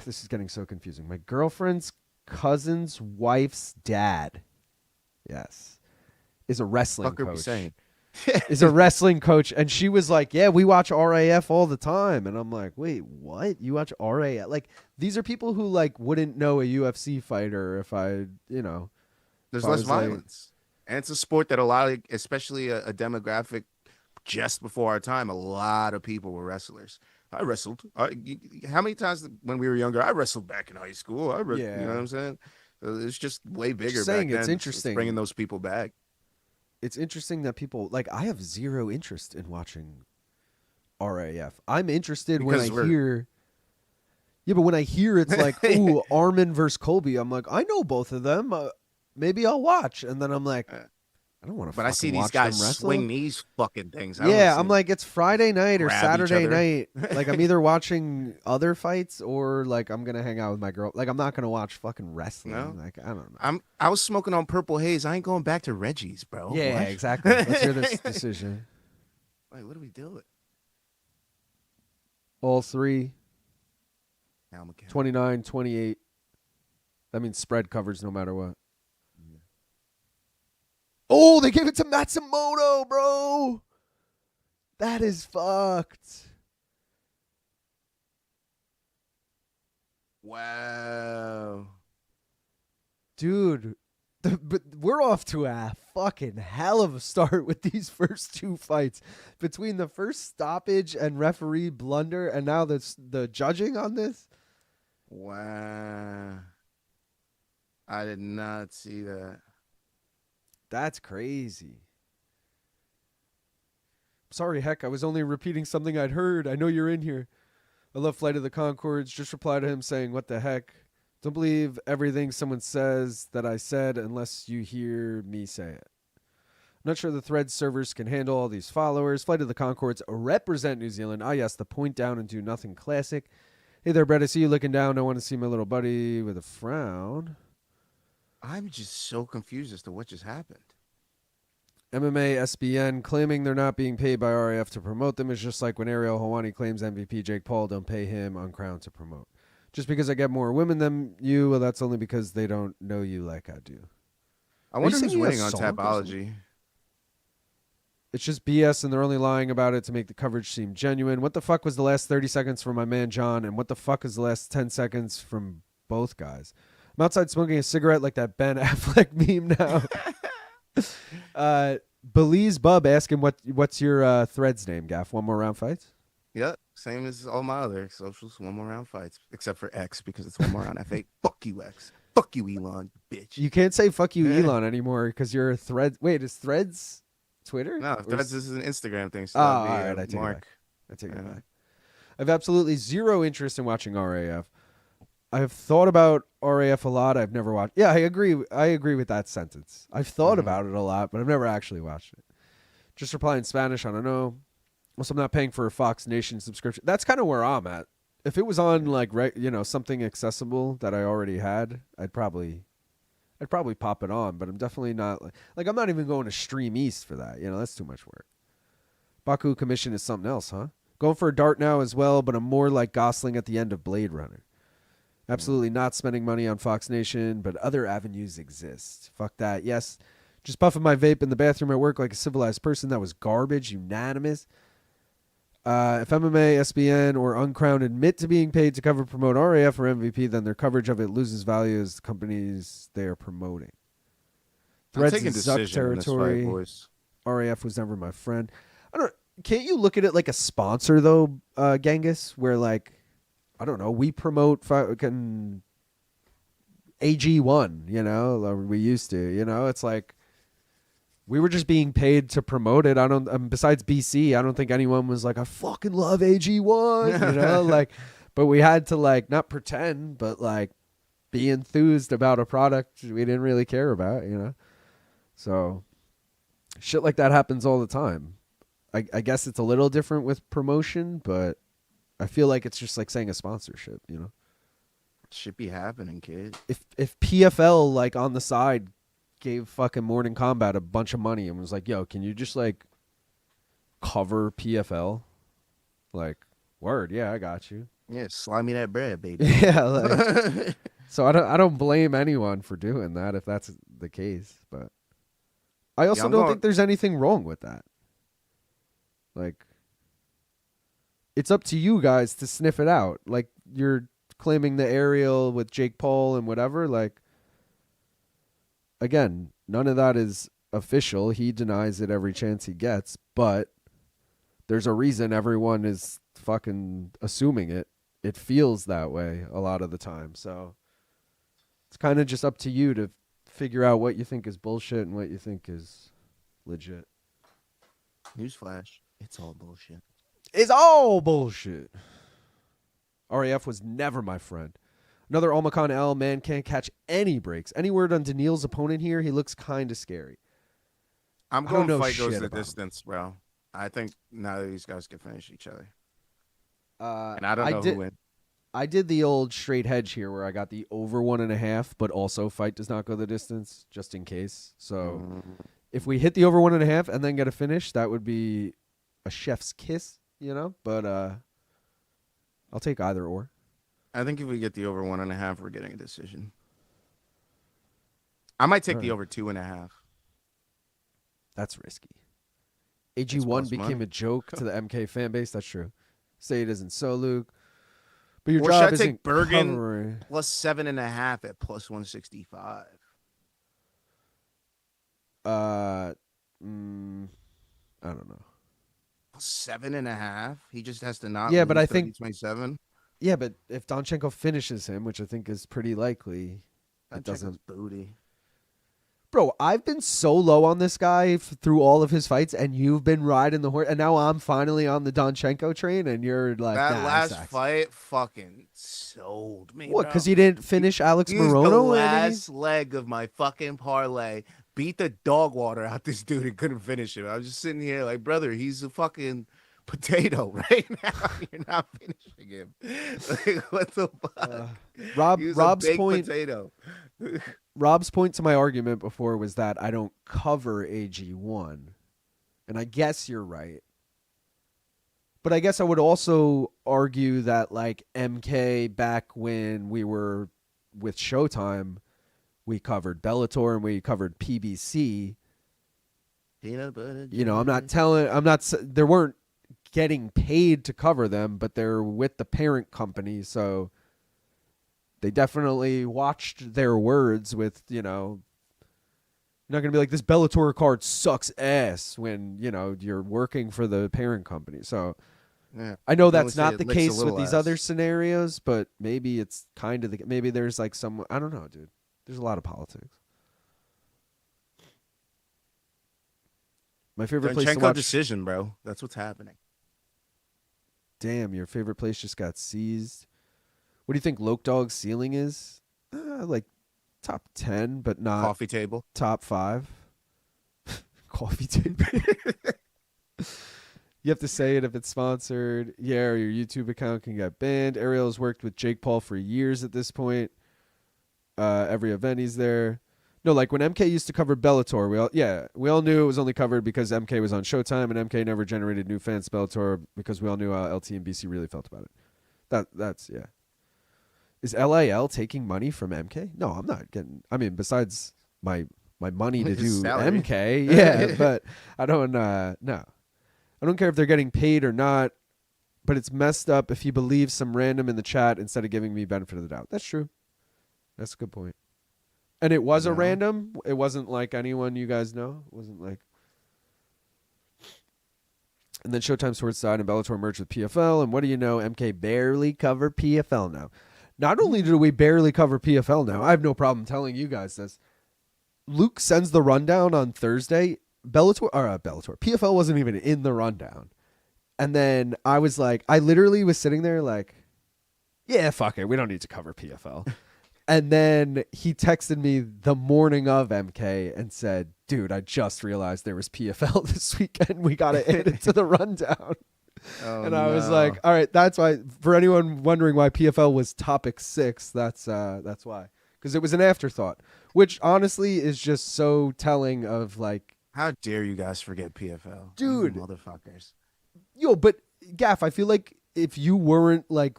this is getting so confusing. My girlfriend's cousin's wife's dad, yes, is a wrestling Fuck are we coach. saying? Is a wrestling coach, and she was like, yeah, we watch RAF all the time. And I'm like, wait, what? You watch RAF? Like, these are people who like wouldn't know a UFC fighter if I, you know. There's less violence. And it's a sport that a lot of, especially a demographic just before our time, a lot of people were wrestlers. I wrestled. How many times when we were younger, I wrestled back in high school. Yeah. You know what I'm saying? It's just way bigger Just back saying, then. it's interesting. It's bringing those people back. It's interesting that people, like, I have zero interest in watching RAF. I'm interested Because when I hear... Yeah, but when I hear it's like, ooh, Armin versus Colby, I'm like, I know both of them. Maybe I'll watch. And then I'm like... I don't want to. But I see these guys swing these fucking things. I'm like, it's Friday night or Saturday night. Like, I'm either watching other fights or like I'm gonna hang out with my girl. Like, I'm not gonna watch fucking wrestling. No? Like, I don't know. I was smoking on Purple Haze. I ain't going back to Reggie's, bro. Yeah, what? exactly. Let's hear this decision. Wait, what are we doing? All three. Almakhan. 29-28. That means spread covers no matter what. Oh, they gave it to Matsumoto, bro. That is fucked. Wow. Dude, but we're off to a fucking hell of a start with these first two fights. Between the first stoppage and referee blunder and now the judging on this. Wow. I did not see that. That's crazy. Sorry, heck, I was only repeating something I'd heard. I know you're in here. I love Flight of the Conchords. Just reply to him saying, what the heck? Don't believe everything someone says that I said unless you hear me say it. I'm not sure the Threads servers can handle all these followers. Flight of the Conchords represent New Zealand. Ah, yes, the point down and do nothing classic. Hey there, Brett. I see you looking down. I want to see my little buddy with a frown. I'm just so confused as to what just happened. MMA SBN claiming they're not being paid by RAF to promote them is just like when Ariel Helwani claims MVP Jake Paul don't pay him on Crown to promote. Just because I get more women than you, well, that's only because they don't know you like I do. I wonder who's winning on Tapology. It's just BS, and they're only lying about it to make the coverage seem genuine. What the fuck was the last 30 seconds from my man John, and what the fuck is the last 10 seconds from both guys? I'm outside smoking a cigarette like that Ben Affleck meme now. Belize Bub asking what's your Threads name, Gaff? One more round fights? Yeah. Same as all my other socials. One more round fights, except for X because it's one more round F8. Fuck you, X. Fuck you, Elon, bitch. You can't say "fuck you, Elon" anymore because you're a Thread. Wait, is Threads Twitter? No, Or Threads is an Instagram thing. So Oh, that'd be, all right, I take it Mark. back. I take it Yeah. back. I have absolutely zero interest in watching RAF. I have thought about RAF a lot. I've never watched. Yeah, I agree. I agree with that sentence. I've thought about it a lot, but I've never actually watched it. Just reply in Spanish. I don't know. Also, I'm not paying for a Fox Nation subscription. That's kind of where I'm at. If it was on like something accessible that I already had, I'd probably pop it on. But I'm definitely not like I'm not even going to Stream East for that. That's too much work. Baku Commission is something else, huh? Going for a dart now as well, but I'm more like Gosling at the end of Blade Runner. Absolutely not spending money on Fox Nation, but other avenues exist. Fuck that. Yes, just puffing my vape in the bathroom at work like a civilized person. That was garbage. Unanimous. If MMA, SBN, or Uncrowned admit to being paid to cover promote RAF or MVP, then their coverage of it loses value as the companies they are promoting. I'm Threads taking is Zuck decision in this fight, territory. boys. RAF was never my friend. Can't you look at it like a sponsor though, Genghis? Where like, I don't know, we promote fucking AG1, or we used to, it's like we were just being paid to promote it. Besides BC, I don't think anyone was like, I fucking love AG1, like, but we had to like not pretend, but like be enthused about a product we didn't really care about, So shit like that happens all the time. I guess it's a little different with promotion, but I feel like it's just like saying a sponsorship, Should be happening, kid. If PFL like on the side gave fucking Morning Combat a bunch of money and was like, yo, can you just like cover PFL? Like, word, yeah, I got you. Yeah, slime me that bread, baby. Yeah, like, so I don't blame anyone for doing that if that's the case, but I also don't think there's anything wrong with that. Like, it's up to you guys to sniff it out. Like, you're claiming the aerial with Jake Paul and whatever. Like, again, none of that is official. He denies it every chance he gets, but there's a reason everyone is fucking assuming it. It feels that way a lot of the time. So it's kind of just up to you to figure out what you think is bullshit and what you think is legit. Newsflash. It's all bullshit. It's all bullshit. RAF was never my friend. Another Almakhan L. Man can't catch any breaks. Any word on Daniil's opponent here? He looks kind of scary. I'm I don't going know fight goes shit the about him. distance, bro. I think neither of these guys can finish each other. And And I don't know who wins. I did the old straight hedge here where I got the over 1.5, but also fight does not go the distance, just in case. So if we hit the over 1.5 and then get a finish, that would be a chef's kiss, But I'll take either or. I think if we get the over 1.5, we're getting a decision. I might take the over 2.5. That's risky. It's AG1 plus became money. a joke to the MK fan base. That's true. Say it isn't so, Luke. But your Or job should I isn't take Berggren covering. plus 7.5 at plus 165? I don't know. 7.5? He just has to not. Yeah, but lose I think 27. Yeah, but if Donchenko finishes him, which I think is pretty likely, it doesn't. Booty. Bro, I've been so low on this guy through all of his fights, and you've been riding the horse, and now I'm finally on the Donchenko train, and you're like, That nah, last sucks. fight fucking sold me. What? bro. Because he didn't finish Alex He was Morono? the or anything? last leg of my fucking parlay. Beat the dog water out this dude and couldn't finish him. I was just sitting here like, brother, he's a fucking potato right now. You're not finishing him. Like, what the fuck? He was Rob's a baked point. potato. Rob's point to my argument before was that I don't cover AG1, and I guess you're right. But I guess I would also argue that like MK back when we were with Showtime, we covered Bellator and we covered PBC. Peanut butter. They weren't getting paid to cover them, but they're with the parent company, so they definitely watched their words with, you're not going to be like, this Bellator card sucks ass when, you're working for the parent company. So Yeah. I know You only that's say not it the licks a case with little these ass. other scenarios, but maybe it's kind of maybe there's like some, I don't know, dude. There's a lot of politics. My favorite place to Donchenko watch. decision, bro. That's what's happening. Damn, your favorite place just got seized. What do you think Lokdog's ceiling is? Like top 10, but not Coffee table. top 5. Coffee table. You have to say it if it's sponsored. Yeah, or your YouTube account can get banned. Ariel has worked with Jake Paul for years at this point. Every event he's there. No, like when MK used to cover Bellator, we all knew it was only covered because MK was on Showtime, and MK never generated new fans to Bellator because we all knew how LT and BC really felt about it. That's yeah. Is LIL taking money from MK? No, I'm not getting. I mean, besides my money to His do salary. MK, yeah, but I don't. No, I don't care if they're getting paid or not. But it's messed up if he believes some random in the chat instead of giving me benefit of the doubt. That's true. That's a good point. And it was a Yeah. random. It wasn't like anyone you guys know. It wasn't like. And then Showtime Sports Side and Bellator merged with PFL. And what do you know? MK barely cover PFL now. Not only do we barely cover PFL now, I have no problem telling you guys this. Luke sends the rundown on Thursday. Bellator. PFL wasn't even in the rundown. And then I was like, I literally was sitting there like, yeah, fuck it. We don't need to cover PFL. And then he texted me the morning of MK and said, dude, I just realized there was PFL this weekend. We got to add it to the rundown. Oh, And I was no. like, all right, that's why. For anyone wondering why PFL was topic 6, that's why. Because it was an afterthought, which honestly is just so telling of like, How dare you guys forget PFL? Dude. You motherfuckers. yo, but Gaff, I feel like if you weren't like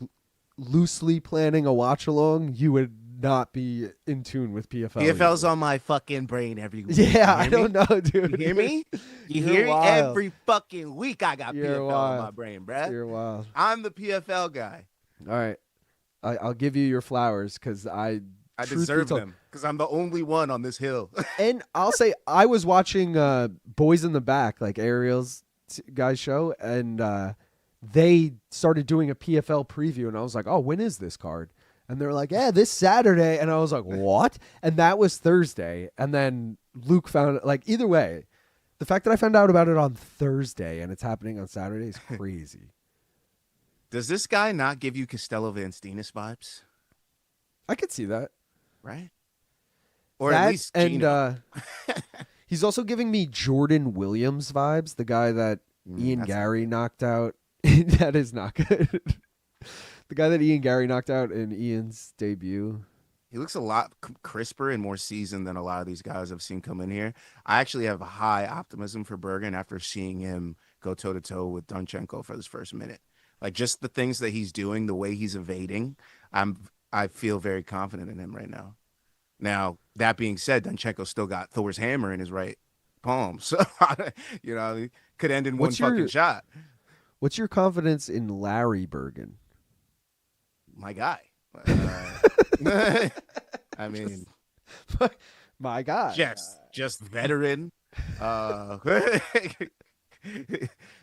loosely planning a watch along, you would not be in tune with PFL. PFL's either. on my fucking brain every week. Yeah, You I hear don't me? know, dude. You hear me? You You're hear me? wild. Every fucking week I got You're PFL wild. on my brain, bruh. You're wild. I'm the PFL guy. All right, I'll give you your flowers because I truth be deserve told- them because I'm the only one on this hill. And I'll say I was watching Boys in the Back, like Ariel's guys show, and they started doing a PFL preview, and I was like, oh, when is this card? And they're like, yeah, this Saturday. And I was like, what? And that was Thursday. And then Luke found, like, either way, the fact that I found out about it on Thursday and it's happening on Saturday is crazy. Does this guy not give you Costello Van Steenis vibes? I could see that. Right? Or That at least Gino. he's also giving me Jordan Williams vibes, the guy that Ian that's Gary knocked out. That is not good. The guy that Ian Gary knocked out in Ian's debut. He looks a lot crisper and more seasoned than a lot of these guys I've seen come in here. I actually have high optimism for Berggren after seeing him go toe-to-toe with Donchenko for his first minute. Like, just the things that he's doing, the way he's evading, I feel very confident in him right now. Now, that being said, Donchenko still got Thor's hammer in his right palm. So, you know, it could end in What's one your- fucking shot. What's your confidence in Larry Bergen? My guy. I mean, My God. just veteran,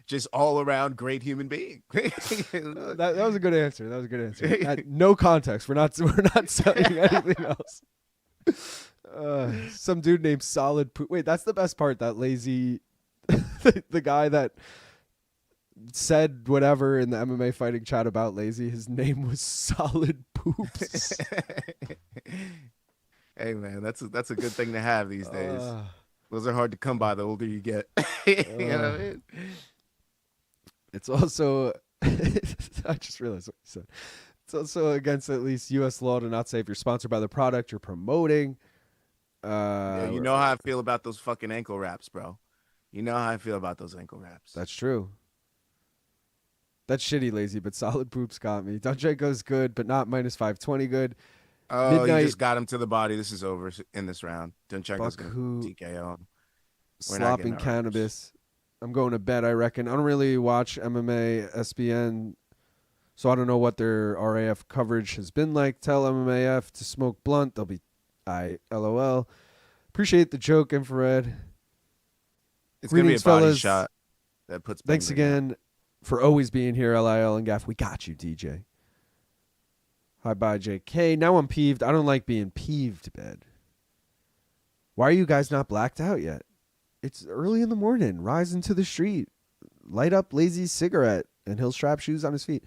just all around great human being. That was a good answer. That was a good answer. No context. We're not saying anything else. Some dude named Solid Poop. Wait, that's the best part. That lazy, the guy that said whatever in the MMA fighting chat about lazy. His name was Solid Poops. Hey man, that's a good thing to have these days. Those are hard to come by the older you get. You know what I mean? It's also, I just realized what you said. It's also against at least U.S. law to not say if you're sponsored by the product you're promoting. Yeah, you know how I feel about those fucking ankle wraps, bro. You know how I feel about those ankle wraps. That's true. That's shitty, lazy, but Solid Poops got me. Donchenko's good, but not minus 520 good. Oh, Midnight- you just got him to the body. This is over in this round. Donchenko's Baku, going to TKO him. We're not Slopping getting our cannabis. I'm going to bed, I reckon. I don't really watch MMA, SBN, so I don't know what their RAF coverage has been like. Tell MMAF to smoke blunt. They'll be LOL. Appreciate the joke, Infrared. It's going to be a Greetings, body fellas. shot that puts Thanks Bang Bang again for always being here, LIL and Gaff. We got you, DJ. Hi, bye, JK. Now I'm peeved. I don't like being peeved, bed. Why are you guys not blacked out yet? It's early in the morning. Rise into the street. Light up Lazy's cigarette, and he'll strap shoes on his feet.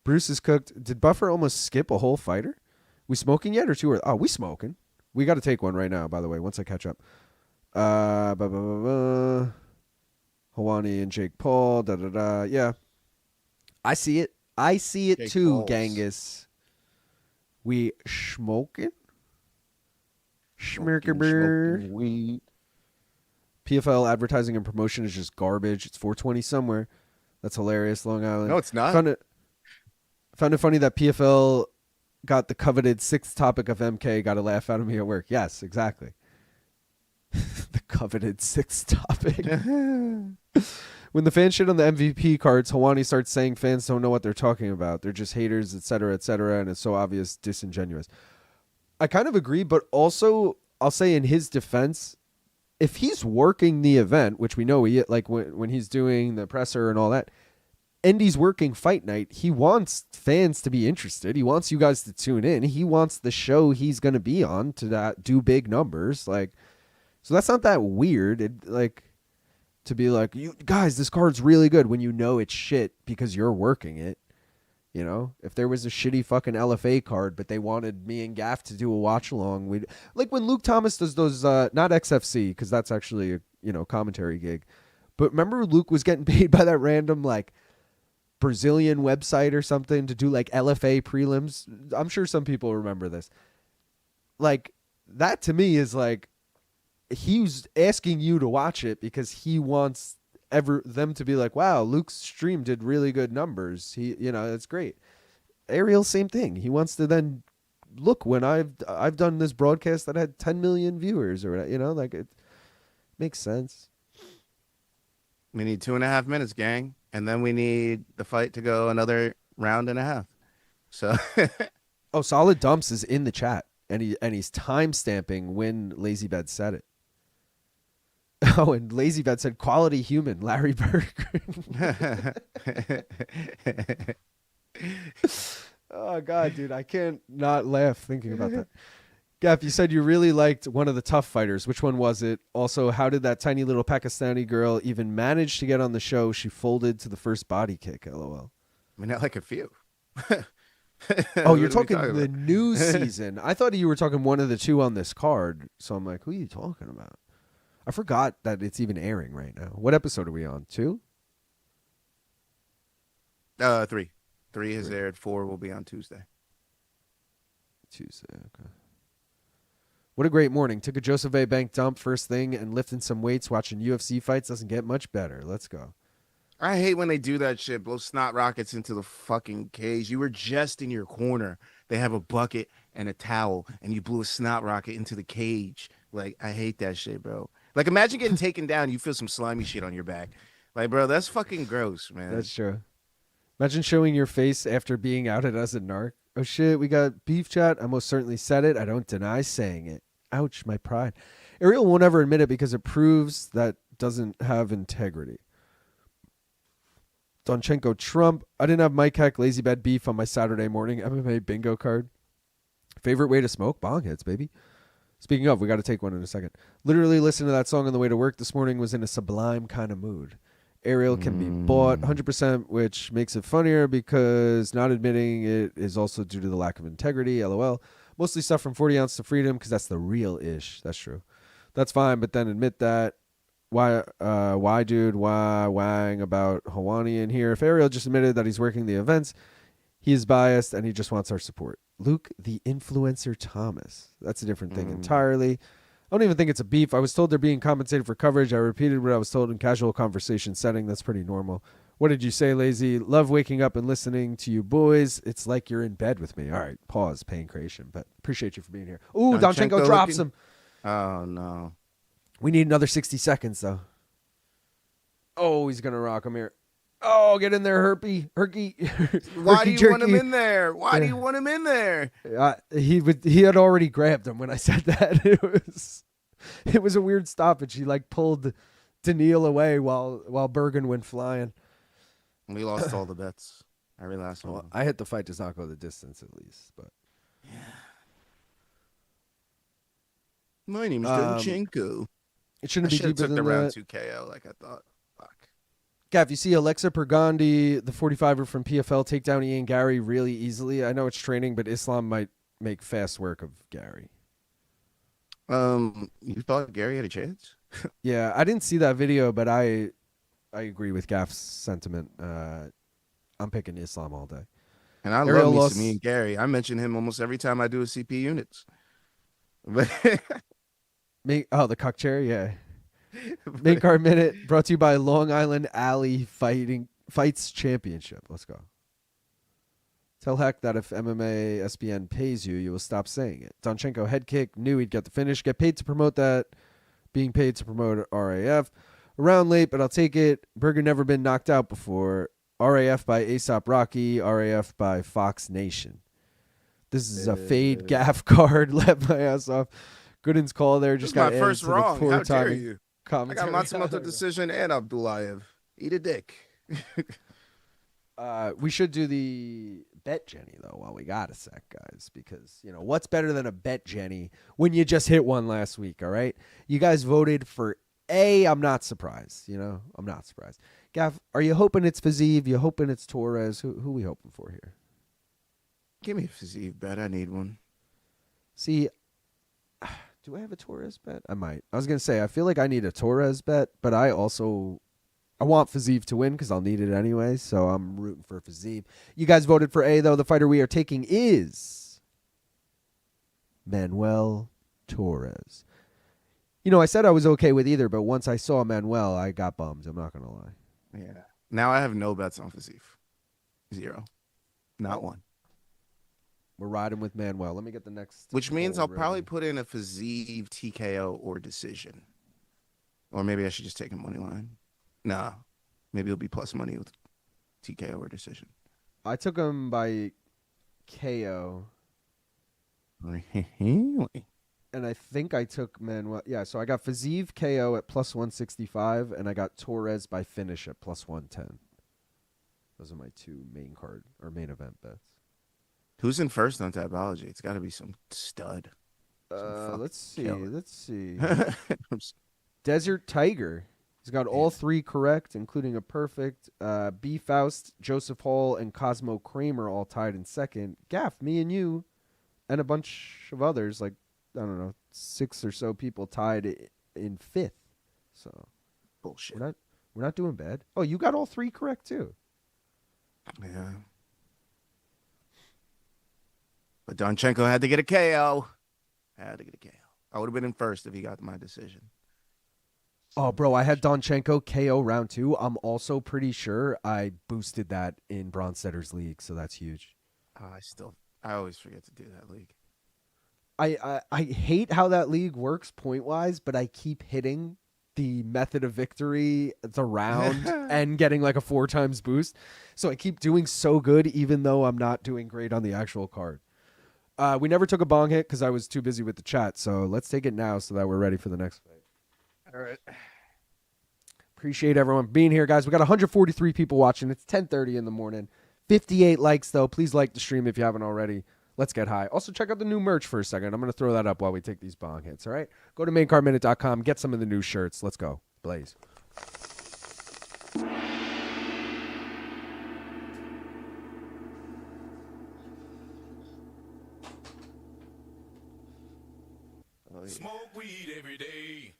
Bruce is cooked. Did Buffer almost skip a whole fighter? We smoking yet or too early? Oh, we smoking. We got to take one right now, by the way, once I catch up. Hawani and Jake Paul. Yeah. I see it. I see it Jake too, Pauls. Genghis. We smoking? Smoking weed. PFL advertising and promotion is just garbage. It's 420 somewhere. That's hilarious, Long Island. No, it's not. Found it funny that PFL got the coveted sixth topic of MK. Got a laugh out of me at work. Yes, exactly. The coveted sixth topic. When the fans shit on the MVP cards, Hawani starts saying fans don't know what they're talking about. They're just haters, etc., and it's so obvious, disingenuous. I kind of agree, but also I'll say in his defense, if he's working the event, which we know he like when he's doing the presser and all that, and he's working fight night, he wants fans to be interested. He wants you guys to tune in. He wants the show he's going to be on to do big numbers. Like, so that's not that weird. To be like, you guys, this card's really good when you know it's shit because you're working it. You know, if there was a shitty fucking LFA card, but they wanted me and Gaff to do a watch along, we'd like when Luke Thomas does those, not XFC, because that's actually a commentary gig. But remember Luke was getting paid by that random like Brazilian website or something to do like LFA prelims. I'm sure some people remember this. Like that to me is like, he's asking you to watch it because he wants them to be like, wow, Luke's stream did really good numbers. It's great. Ariel, same thing. He wants to then look when I've done this broadcast that had 10 million viewers or like it makes sense. We need 2.5 minutes, gang, and then we need the fight to go another round and a half. So, oh, Solid Dumps is in the chat, and he's time stamping when LazyBed said it. Oh, and LazyBed said quality human, Larry Berggren. Oh God, dude, I can't not laugh thinking about that. Gaff, you said you really liked one of the tough fighters. Which one was it? Also, how did that tiny little Pakistani girl even manage to get on the show? She folded to the first body kick, LOL. I mean, I like a few. Oh, you're talking the new season. I thought you were talking one of the two on this card. So I'm like, who are you talking about? I forgot that it's even airing right now. What episode are we on? 2? 3. 3 has aired. 4 will be on Tuesday. Okay. What a great morning. Took a Joseph A. Bank dump first thing and lifting some weights, watching UFC fights. Doesn't get much better. Let's go. I hate when they do that shit. Blow snot rockets into the fucking cage. You were just in your corner. They have a bucket and a towel, and you blew a snot rocket into the cage. Like, I hate that shit, bro. Like, imagine getting taken down. You feel some slimy shit on your back. Like, bro, that's fucking gross, man. That's true. Imagine showing your face after being outed as a narc. Oh, shit, we got beef chat. I most certainly said it. I don't deny saying it. Ouch, my pride. Ariel won't ever admit it because it proves that doesn't have integrity. Donchenko Trump. I didn't have Mike Heck LazyBed beef on my Saturday morning MMA bingo card. Favorite way to smoke? Bong hits, baby. Speaking of, we got to take one in a second. Literally listening to that song on the way to work this morning, was in a sublime kind of mood. Ariel can be bought 100%, which makes it funnier because not admitting it is also due to the lack of integrity. LOL. Mostly stuff from 40 ounce to freedom because that's the real ish. That's true. That's fine, but then admit that. Why, dude? Why wang about Hawani in here? If Ariel just admitted that he's working the events, he is biased and he just wants our support. Luke, the influencer Thomas. That's a different thing entirely. I don't even think it's a beef. I was told they're being compensated for coverage. I repeated what I was told in casual conversation setting. That's pretty normal. What did you say, Lazy? Love waking up and listening to you boys. It's like you're in bed with me. All right, pause, pain creation. But appreciate you for being here. Ooh, Donchenko drops him. Oh, no. We need another 60 seconds, though. Oh, he's going to rock him here. Oh, get in there, Herky. Why do you want him in there? Why do you want him in there? He had already grabbed him when I said that. It was a weird stoppage. He like pulled Daniil away while Berggren went flying. We lost all the bets. Every last Well, one. I hit the fight does not go the distance at least, but My name is Um, Donchenko. it I shouldn't be should have deeper took the than round that. 2 KO like I thought. Fuck. Gav, you see Alexa Pergandi, the 45er from PFL, take down Ian Gary really easily. I know it's training, but Islam might make fast work of Gary. You thought Gary had a chance? Yeah, I didn't see that video, but I agree with Gav's sentiment. I'm picking Islam all day. And I Ariel love me lost- some Ian Gary. I mention him almost every time I do a CP units. But The cuck chair, yeah. Main card minute brought to you by Long Island Alley Fights Championship. Let's go. Tell Heck that if MMA SBN pays you, you will stop saying it. Donchenko head kick, knew he'd get the finish. Get paid to promote that. Being paid to promote RAF. Around late, but I'll take it. Berggren never been knocked out before. RAF by Aesop Rocky. RAF by Fox Nation. This is a fade gaff card. Let my ass off. Gooden's call there just this is got my first added to the wrong. poor How dare timing you? I commentary. got Matsumoto decision and Abdullayev. Eat a dick. We should do the bet Jenny though while we got a sec, guys, because what's better than a bet Jenny when you just hit one last week? All right, you guys voted for A. I'm not surprised. I'm not surprised. Gav, are you hoping it's Fiziev? You hoping it's Torres? Who we hoping for here? Give me a Fiziev bet. I need one. See, do I have a Torres bet? I might. I was gonna say I feel like I need a Torres bet, but I want Fiziev to win because I'll need it anyway, so I'm rooting for Fiziev. You guys voted for A, though. The fighter we are taking is Manuel Torres. I said I was okay with either, but once I saw Manuel, I got bummed. I'm not going to lie. Yeah. Now I have no bets on Fiziev. 0. Not one. We're riding with Manuel. Let me get the next. Which means poll I'll probably ready. put in a Fiziev TKO or decision. Or maybe I should just take a money line. Nah. Maybe it'll be plus money with TKO or decision. I took him by KO, Really? and I think I took Manuel. Yeah, so I got Fiziev KO at plus 165, and I got Torres by finish at plus 110. Those are my two main event bets. Who's in first on Tabology? It's got to be some stud. Let's see. killer. Let's see. I'm Desert Tiger. He's got all three correct, including a perfect. B. Faust, Joseph Hall, and Cosmo Kramer all tied in second. Gaff, me and you, and a bunch of others, like, I don't know, 6 or so people tied in fifth. So Bullshit. we're not doing bad. Oh, you got all three correct too. Yeah. But Donchenko had to get a KO. Had to get a KO. I would have been in first if he got my decision. Oh, bro, I had Donchenko KO round 2. I'm also pretty sure I boosted that in Bronzetter's league, so that's huge. I always forget to do that league. I hate how that league works point-wise, but I keep hitting the method of victory, the round, and getting like a 4 times boost. So I keep doing so good, even though I'm not doing great on the actual card. We never took a bong hit because I was too busy with the chat, so let's take it now so that we're ready for the next fight. All right. Appreciate everyone being here, guys. We got 143 people watching. It's 10:30 in the morning. 58 likes, though. Please like the stream if you haven't already. Let's get high. Also, check out the new merch for a second. I'm going to throw that up while we take these bong hits, all right? Go to maincardminute.com. Get some of the new shirts. Let's go. Blaze. Oh, yeah. Smoke weed every day.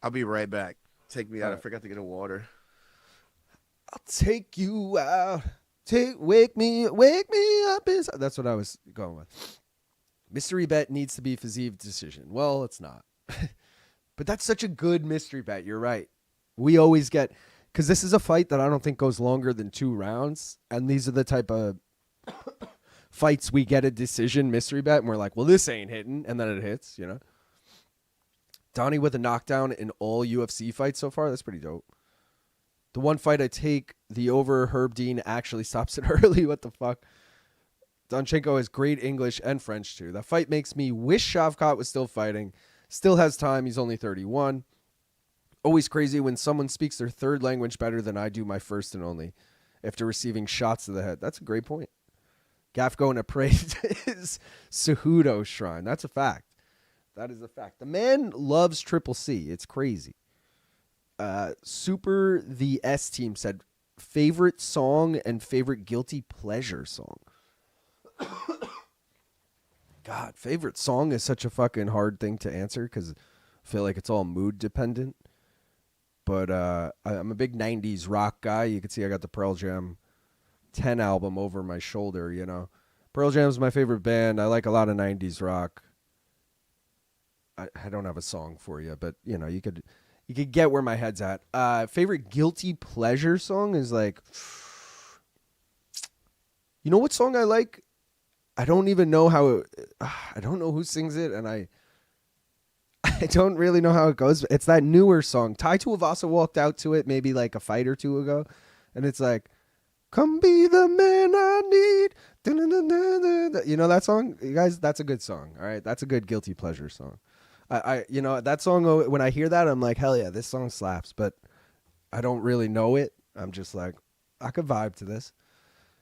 I'll be right back. Take me out. I Alright. forgot to get a water. I'll take you out. Wake me up inside. That's what I was going with. Mystery bet needs to be Fiziev decision. Well, it's not. But that's such a good mystery bet. You're right. We always get, because this is a fight that I don't think goes longer than 2 rounds. And these are the type of fights we get a decision mystery bet. And we're like, well, this ain't hitting. And then it hits, you know. Donnie with a knockdown in all UFC fights so far. That's pretty dope. The one fight I take the over Herb Dean actually stops it early. What the fuck? Donchenko has great English and French too. That fight makes me wish Shavkat was still fighting. Still has time. He's only 31. Always crazy when someone speaks their third language better than I do my first and only after receiving shots to the head. That's a great point. Gaff going to pray to his Cejudo shrine. That's a fact. That is a fact. The man loves Triple C. It's crazy. Super the S team said favorite song and favorite guilty pleasure song. God, favorite song is such a fucking hard thing to answer because I feel like it's all mood dependent. But I'm a big 90s rock guy. You can see I got the Pearl Jam 10 album over my shoulder, you know. Pearl Jam's my favorite band. I like a lot of 90s rock. I don't have a song for you, but, you know, you could get where my head's at. Favorite guilty pleasure song is like, you know what song I like? I don't even know I don't know who sings it, and I don't really know how it goes. It's that newer song. Tai Tuivasa walked out to it maybe like a fight or two ago, and it's like, come be the man I need. Da-da-da-da-da-da. You know that song? You guys, that's a good song, all right? That's a good guilty pleasure song. You know, that song, when I hear that, I'm like, hell yeah, this song slaps, but I don't really know it. I'm just like, I could vibe to this.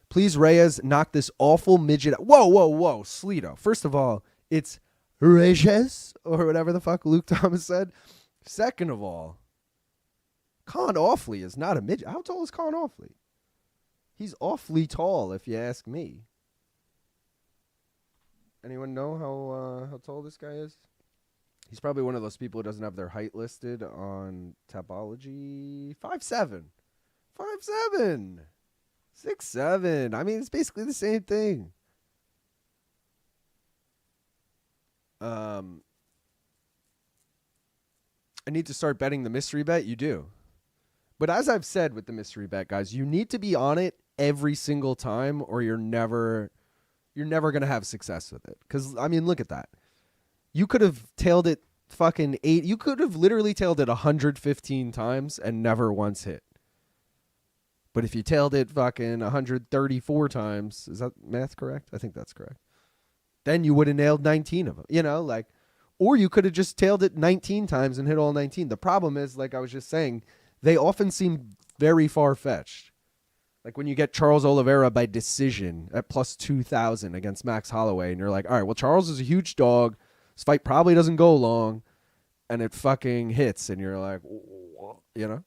Please, Reyes, knock this awful midget out. Whoa, whoa, whoa, Sleeto. First of all, it's Reyes, or whatever the fuck Luke Thomas said. Second of all, Kaan Ofli is not a midget. How tall is Kaan Ofli? He's awfully tall, if you ask me. Anyone know how tall this guy is? He's probably one of those people who doesn't have their height listed on Tapology. 5'7". 5'7". 6'7". I mean, it's basically the same thing. I need to start betting the mystery bet. You do. But as I've said with the mystery bet, guys, you need to be on it every single time or you're never going to have success with it. Because, I mean, look at that. You could have tailed it fucking 8. You could have literally tailed it 115 times and never once hit. But if you tailed it fucking 134 times, is that math correct? I think that's correct. Then you would have nailed 19 of them, you know, like, or you could have just tailed it 19 times and hit all 19. The problem is, like I was just saying, they often seem very far-fetched. Like when you get Charles Oliveira by decision at plus 2,000 against Max Holloway, and you're like, all right, well, Charles is a huge dog. This fight probably doesn't go long, and it fucking hits, and you're like, you know?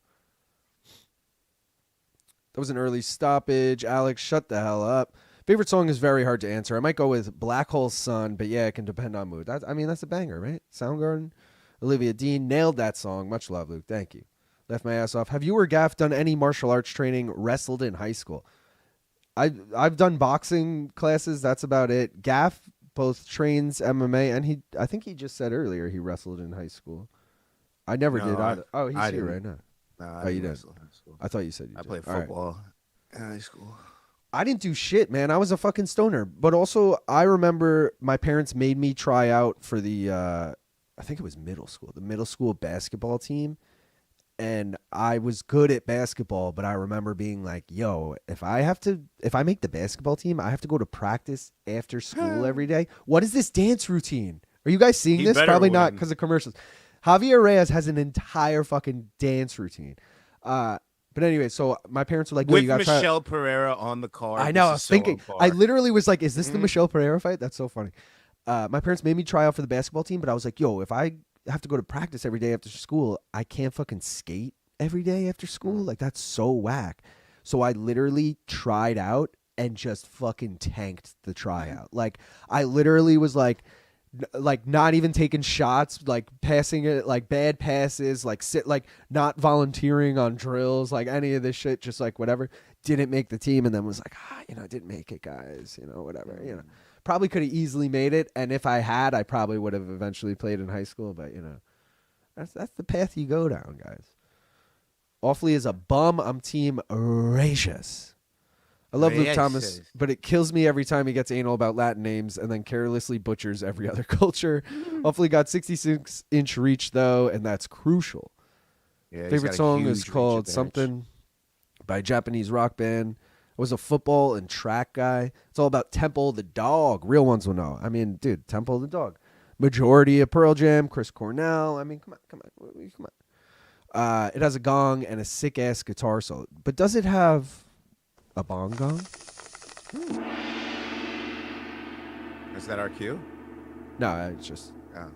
That was an early stoppage. Alex, shut the hell up. Favorite song is very hard to answer. I might go with Black Hole Sun, but yeah, it can depend on mood. That's a banger, right? Soundgarden. Olivia Dean nailed that song. Much love, Luke. Thank you. Left my ass off. Have you or Gaff done any martial arts training, wrestled in high school? I've done boxing classes. That's about it. Gaff both trains MMA, and I think he just said earlier he wrestled in high school. I never did either. Oh, he's here right now. No, I you did. I thought you said you did. I played football in high school. I didn't do shit, man. I was a fucking stoner. But also, I remember my parents made me try out for the, I think it was middle school, the middle school basketball team. And I was good at basketball, but I remember being like, yo, if I make the basketball team, I have to go to practice after school every day. What is this dance routine? Are you guys seeing this? Probably not because of commercials. Javier Reyes has an entire fucking dance routine. But anyway, so my parents were like, "Yo, with you got Michel Pereira on the card." I know. I was thinking. I literally was like, "Is this the Michel Pereira fight?" That's so funny. My parents made me try out for the basketball team, but I was like, "Yo, if I have to go to practice every day after school, I can't fucking skate every day after school. Like that's so whack." So I literally tried out and just fucking tanked the tryout. Like I literally was like not even taking shots, like passing it, like bad passes, like not volunteering on drills, like any of this shit, just like whatever. Didn't make the team, and then was like, didn't make it, guys, whatever, Probably could have easily made it, and if I had, I probably would have eventually played in high school, but that's the path you go down, guys. Ofli is a bum. I'm team Reyes. I love Luke Thomas, but it kills me every time he gets anal about Latin names and then carelessly butchers every other culture. Hopefully got 66-inch reach, though, and that's crucial. Yeah, favorite song is called Something by a Japanese rock band. I was a football and track guy. It's all about Temple the Dog. Real ones will know. I mean, dude, Temple the Dog. Majority of Pearl Jam, Chris Cornell. I mean, come on. It has a gong and a sick ass guitar solo. But does it have a bong gong? Is that our cue? No, it's just. Oh.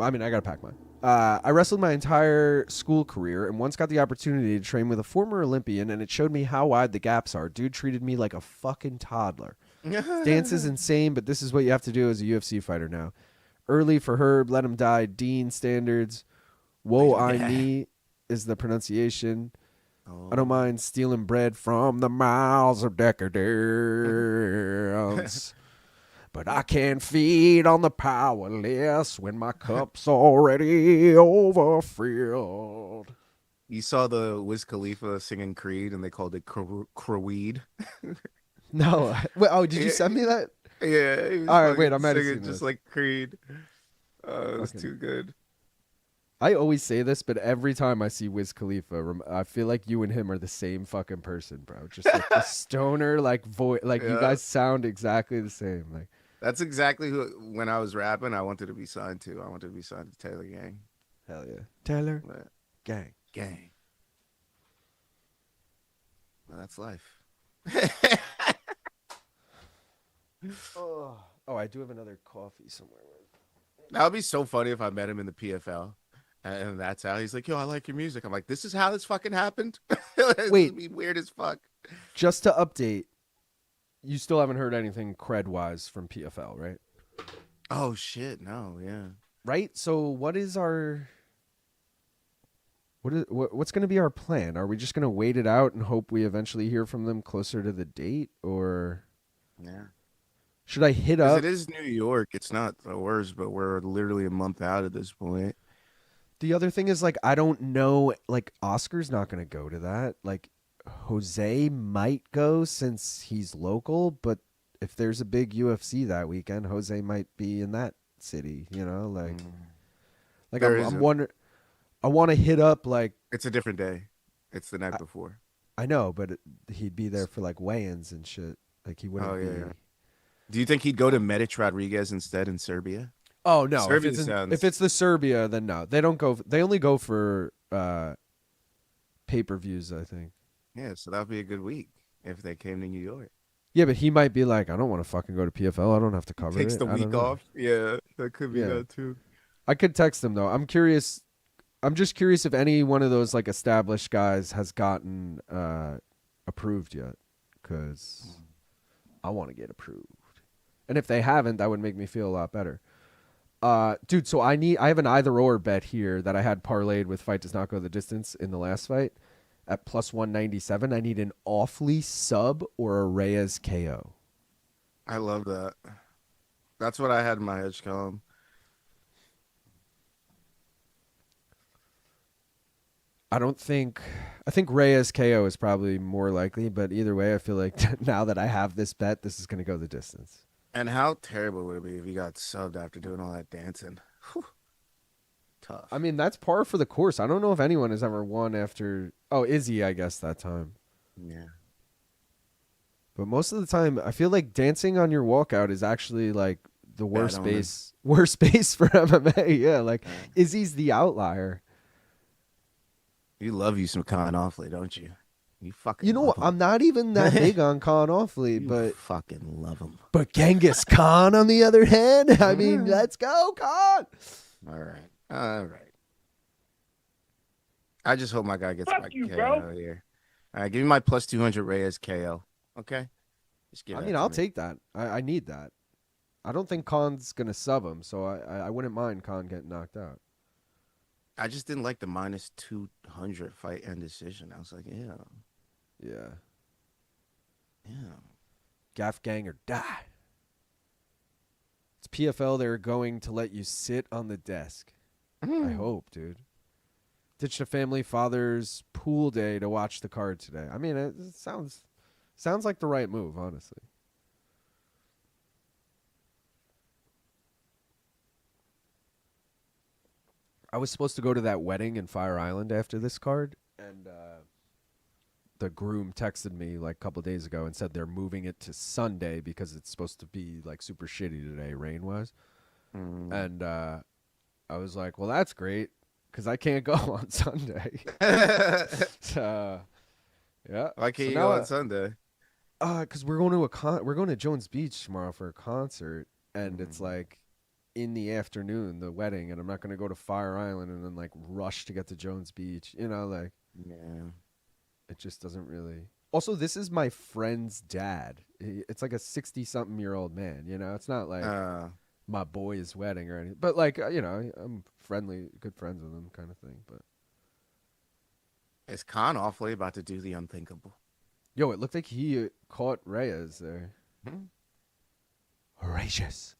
I mean, I gotta pack mine. I wrestled my entire school career and once got the opportunity to train with a former Olympian, and it showed me how wide the gaps are. Dude treated me like a fucking toddler. Dance is insane, but this is what you have to do as a UFC fighter now. Early for Herb, let him die. Dean standards. Whoa, I me is the pronunciation. Oh. I don't mind stealing bread from the mouths of decadence. But I can't feed on the powerless when my cup's already overfilled. You saw the Wiz Khalifa singing Creed, and they called it Creed. No. Wait, oh, did you send me that? Yeah. He was All right, wait, I fucking might have singing seen just this. like Creed. It was Okay. too good. I always say this, but every time I see Wiz Khalifa, I feel like you and him are the same fucking person, bro. Just like the stoner, like voice, like you Yeah. guys sound exactly the same. Like, That's exactly who. When I was rapping, I wanted to be signed to. I wanted to be signed to Taylor Gang. hell yeah, Taylor But gang. Gang. Well, that's life. Oh, I do have another coffee somewhere. That would be so funny if I met him in the PFL. And that's how he's like, yo, I like your music. I'm like, this is how this fucking happened? This Wait. would be weird as fuck. Just to update, you still haven't heard anything cred-wise from PFL, right? Oh, shit. No, yeah. Right? So what is our... What's going to be our plan? Are we just going to wait it out and hope we eventually hear from them closer to the date? Or Yeah. should I hit 'Cause up... it is New York. It's not the worst, but we're literally a month out at this point. The other thing is, like, I don't know, like, Oscar's not going to go to that. Like, Jose might go since he's local, but if there's a big UFC that weekend, Jose might be in that city, you know? Like There I'm isn't. wondering, I want to hit up, like, It's a different day. It's the night before. I know, but he'd be there for, like, weigh-ins and shit. Like, he wouldn't Oh, be... yeah. Do you think he'd go to Medic Rodriguez instead in Serbia? Oh, no. Serbia If it's the Serbia, then no. They don't go... They only go for pay-per-views, I think. Yeah, so that would be a good week if they came to New York. Yeah, but he might be like, I don't want to fucking go to PFL. I don't have to cover Takes it. the I don't week know. off. Yeah, that could be Yeah. that too. I could text him, though. I'm curious. I'm just curious if any one of those, like, established guys has gotten approved yet. Because I want to get approved. And if they haven't, that would make me feel a lot better. Dude, so I have an either-or bet here that I had parlayed with Fight Does Not Go the Distance in the last fight. At plus 197, I need an Ofli sub or a Reyes KO. I love that. That's what I had in my edge column. I think Reyes KO is probably more likely, but either way, I feel like now that I have this bet, this is going to go the distance. And how terrible would it be if he got subbed after doing all that dancing? Whew. Tough. I mean, that's par for the course. I don't know if anyone has ever won after... Oh, Izzy, I guess, that time. Yeah. But most of the time, I feel like dancing on your walkout is actually, like, the worst omen. base for MMA. Yeah, like, Izzy's the outlier. You love you some Kaan Ofli, don't you? You fucking You know love what? I'm not even that big on Kaan Ofli, You but fucking love him. Genghis Khan, on the other hand, I mean, let's go, Khan. All right. All right. I just hope my guy gets Fuck my you, KO bro. here. All right, give me my plus 200 Reyes KO. Okay? Just give I that mean, to I'll me. take that. I need that. I don't think Khan's going to sub him, so I wouldn't mind Khan getting knocked out. I just didn't like the minus 200 fight end decision. I was like, yeah. Yeah. Yeah. Gaff gang or die. It's PFL. They're going to let you sit on the desk. I hope, dude. Ditched a family father's pool day to watch the card today. I mean, it sounds like the right move, honestly. I was supposed to go to that wedding in Fire Island after this card, and the groom texted me like a couple of days ago and said they're moving it to Sunday because it's supposed to be like super shitty today, rain-wise. And I was like, well, that's great. because I can't go on Sunday. So, yeah. Why can't So you now go on Sunday? Because we're going to we're going to Jones Beach tomorrow for a concert, and it's like in the afternoon, the wedding, and I'm not going to go to Fire Island and then like rush to get to Jones Beach. You know, like it just doesn't really. Also, this is my friend's dad. It's like a 60-something-year-old man. You know, it's not like my boy's wedding or anything. But like you know, I'm friendly, good friends with him, kind of thing. But Is Kaan Ofli about to do the unthinkable? yo, it looked like he caught Reyes there. Reyes.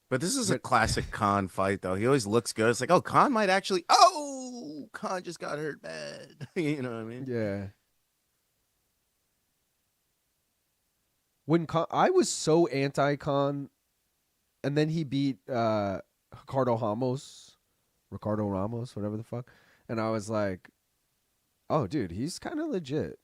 But this is a classic Kaan fight, though. He always looks good. It's like, oh, Kaan might actually. Oh, Kaan just got hurt bad. You know what I mean? Yeah. When I was so anti-Kaan, and then he beat Ricardo Ramos, whatever the fuck, and I was like, oh, dude, he's kind of legit.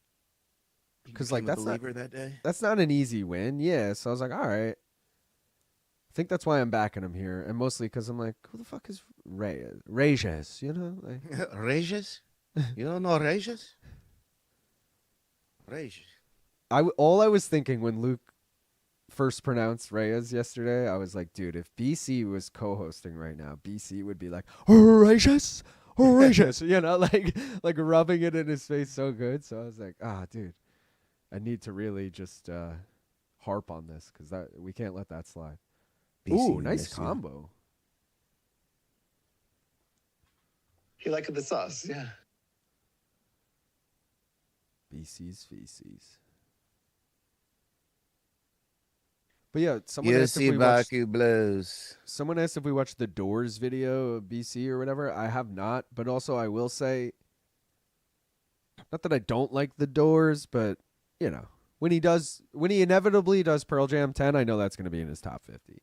Because like that's not that day. That's not an easy win. Yeah, so I was like, all right. I think that's why I'm backing him here, and mostly because I'm like, who the fuck is Reyes? You know, like Reyes? You don't know Reyes? Reyes. All I was thinking when Luke first pronounced Reyes yesterday, I was like, dude, if BC was co-hosting right now, BC would be like, Reyes, you know, like rubbing it in his face so good. So I was like, dude, I need to really just harp on this because we can't let that slide. Ooh, nice combo. He liked the sauce, yeah. BC's feces. But yeah, someone asked if UFC Baku Blues. Someone asked if we watched the Doors video of BC or whatever. I have not, but also I will say, not that I don't like the Doors, but you know, when he inevitably does Pearl Jam 10, I know that's going to be in his top 50.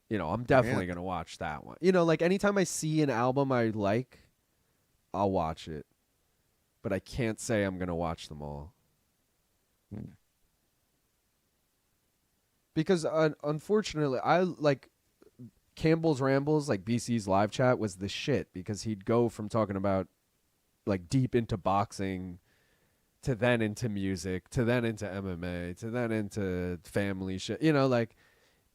You know, I'm definitely going to watch that one. You know, like anytime I see an album I like, I'll watch it. But I can't say I'm going to watch them all. Because unfortunately, I like Campbell's Rambles, like BC's live chat was the shit because he'd go from talking about like deep into boxing to then into music, to then into MMA, to then into family shit. You know, like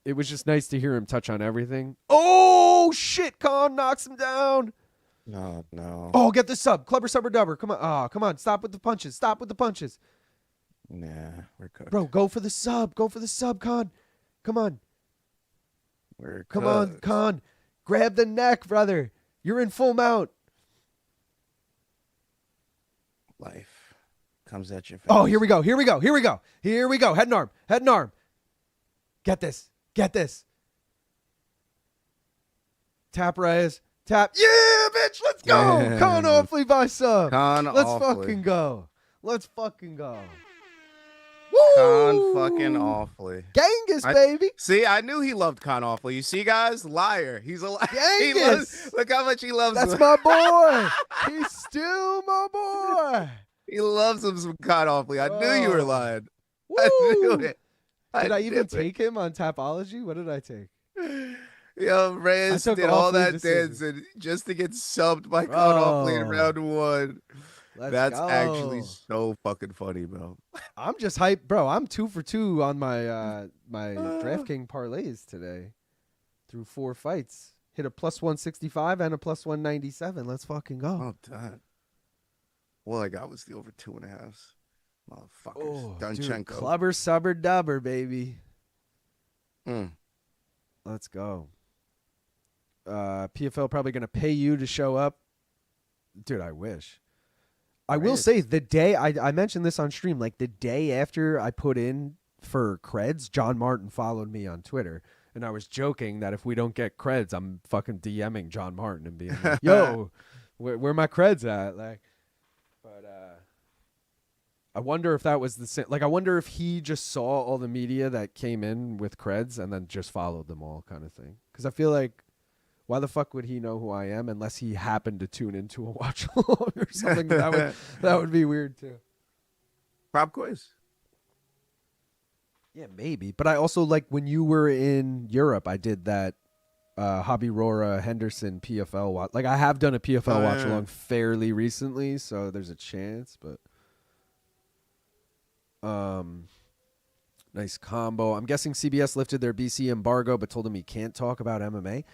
it was just nice to hear him touch on everything. Oh shit, Kaan knocks him down. No. Oh, get the sub. Clubber, sub, or dubber. Come on. Oh, come on. Stop with the punches. Nah, we're cooked. Bro, go for the sub. Kaan. Come on. Come on, Kaan. Grab the neck, brother. You're in full mount. Life comes at your face. Oh, here we go. Head and arm. Get this. Tap, Reyes. Tap. Yeah, bitch. Let's go. Yeah. Kaan Ofli by sub. Kaan Let's Ofli. fucking go. Kaan fucking Ofli. Genghis, baby. See, I knew he loved Kaan Ofli. You see, guys? Liar. He's a liar. Genghis. Look how much he loves That's him. my boy. He's still my boy. He loves him some Kaan Ofli. I knew you were lying. Woo. I knew it. Did I even knew it. take him on Tapology? What did I take? Yo, Reyes I took did all Ofli that decision. dancing just to get subbed by Kaan Oh. Ofli in round one. Let's That's go. actually so fucking funny, bro. I'm just hyped, bro. I'm 2 for 2 on my my DraftKings parlays today through 4 fights. Hit a plus 165 and a plus 197. Let's fucking go. Oh, damn. All I got was the over 2.5. Motherfuckers. Donchenko. Dude, clubber, subber, dubber, baby. Mm. Let's go. PFL probably going to pay you to show up. Dude, I wish. I will say the day, I mentioned this on stream, like the day after I put in for creds, John Martin followed me on Twitter. And I was joking that if we don't get creds, I'm fucking DMing John Martin and being like, yo, where my creds at? Like, but I wonder if that was the same. Like, I wonder if he just saw all the media that came in with creds and then just followed them all kind of thing. Because I feel like, why the fuck would he know who I am unless he happened to tune into a watch along or something? That would be weird too. Prop quiz. Yeah, maybe. But I also, like, when you were in Europe, I did that Hobby Rora Henderson PFL watch. Like I have done a PFL watch along fairly recently, so there's a chance. But nice combo. I'm guessing CBS lifted their BC embargo, but told him he can't talk about MMA.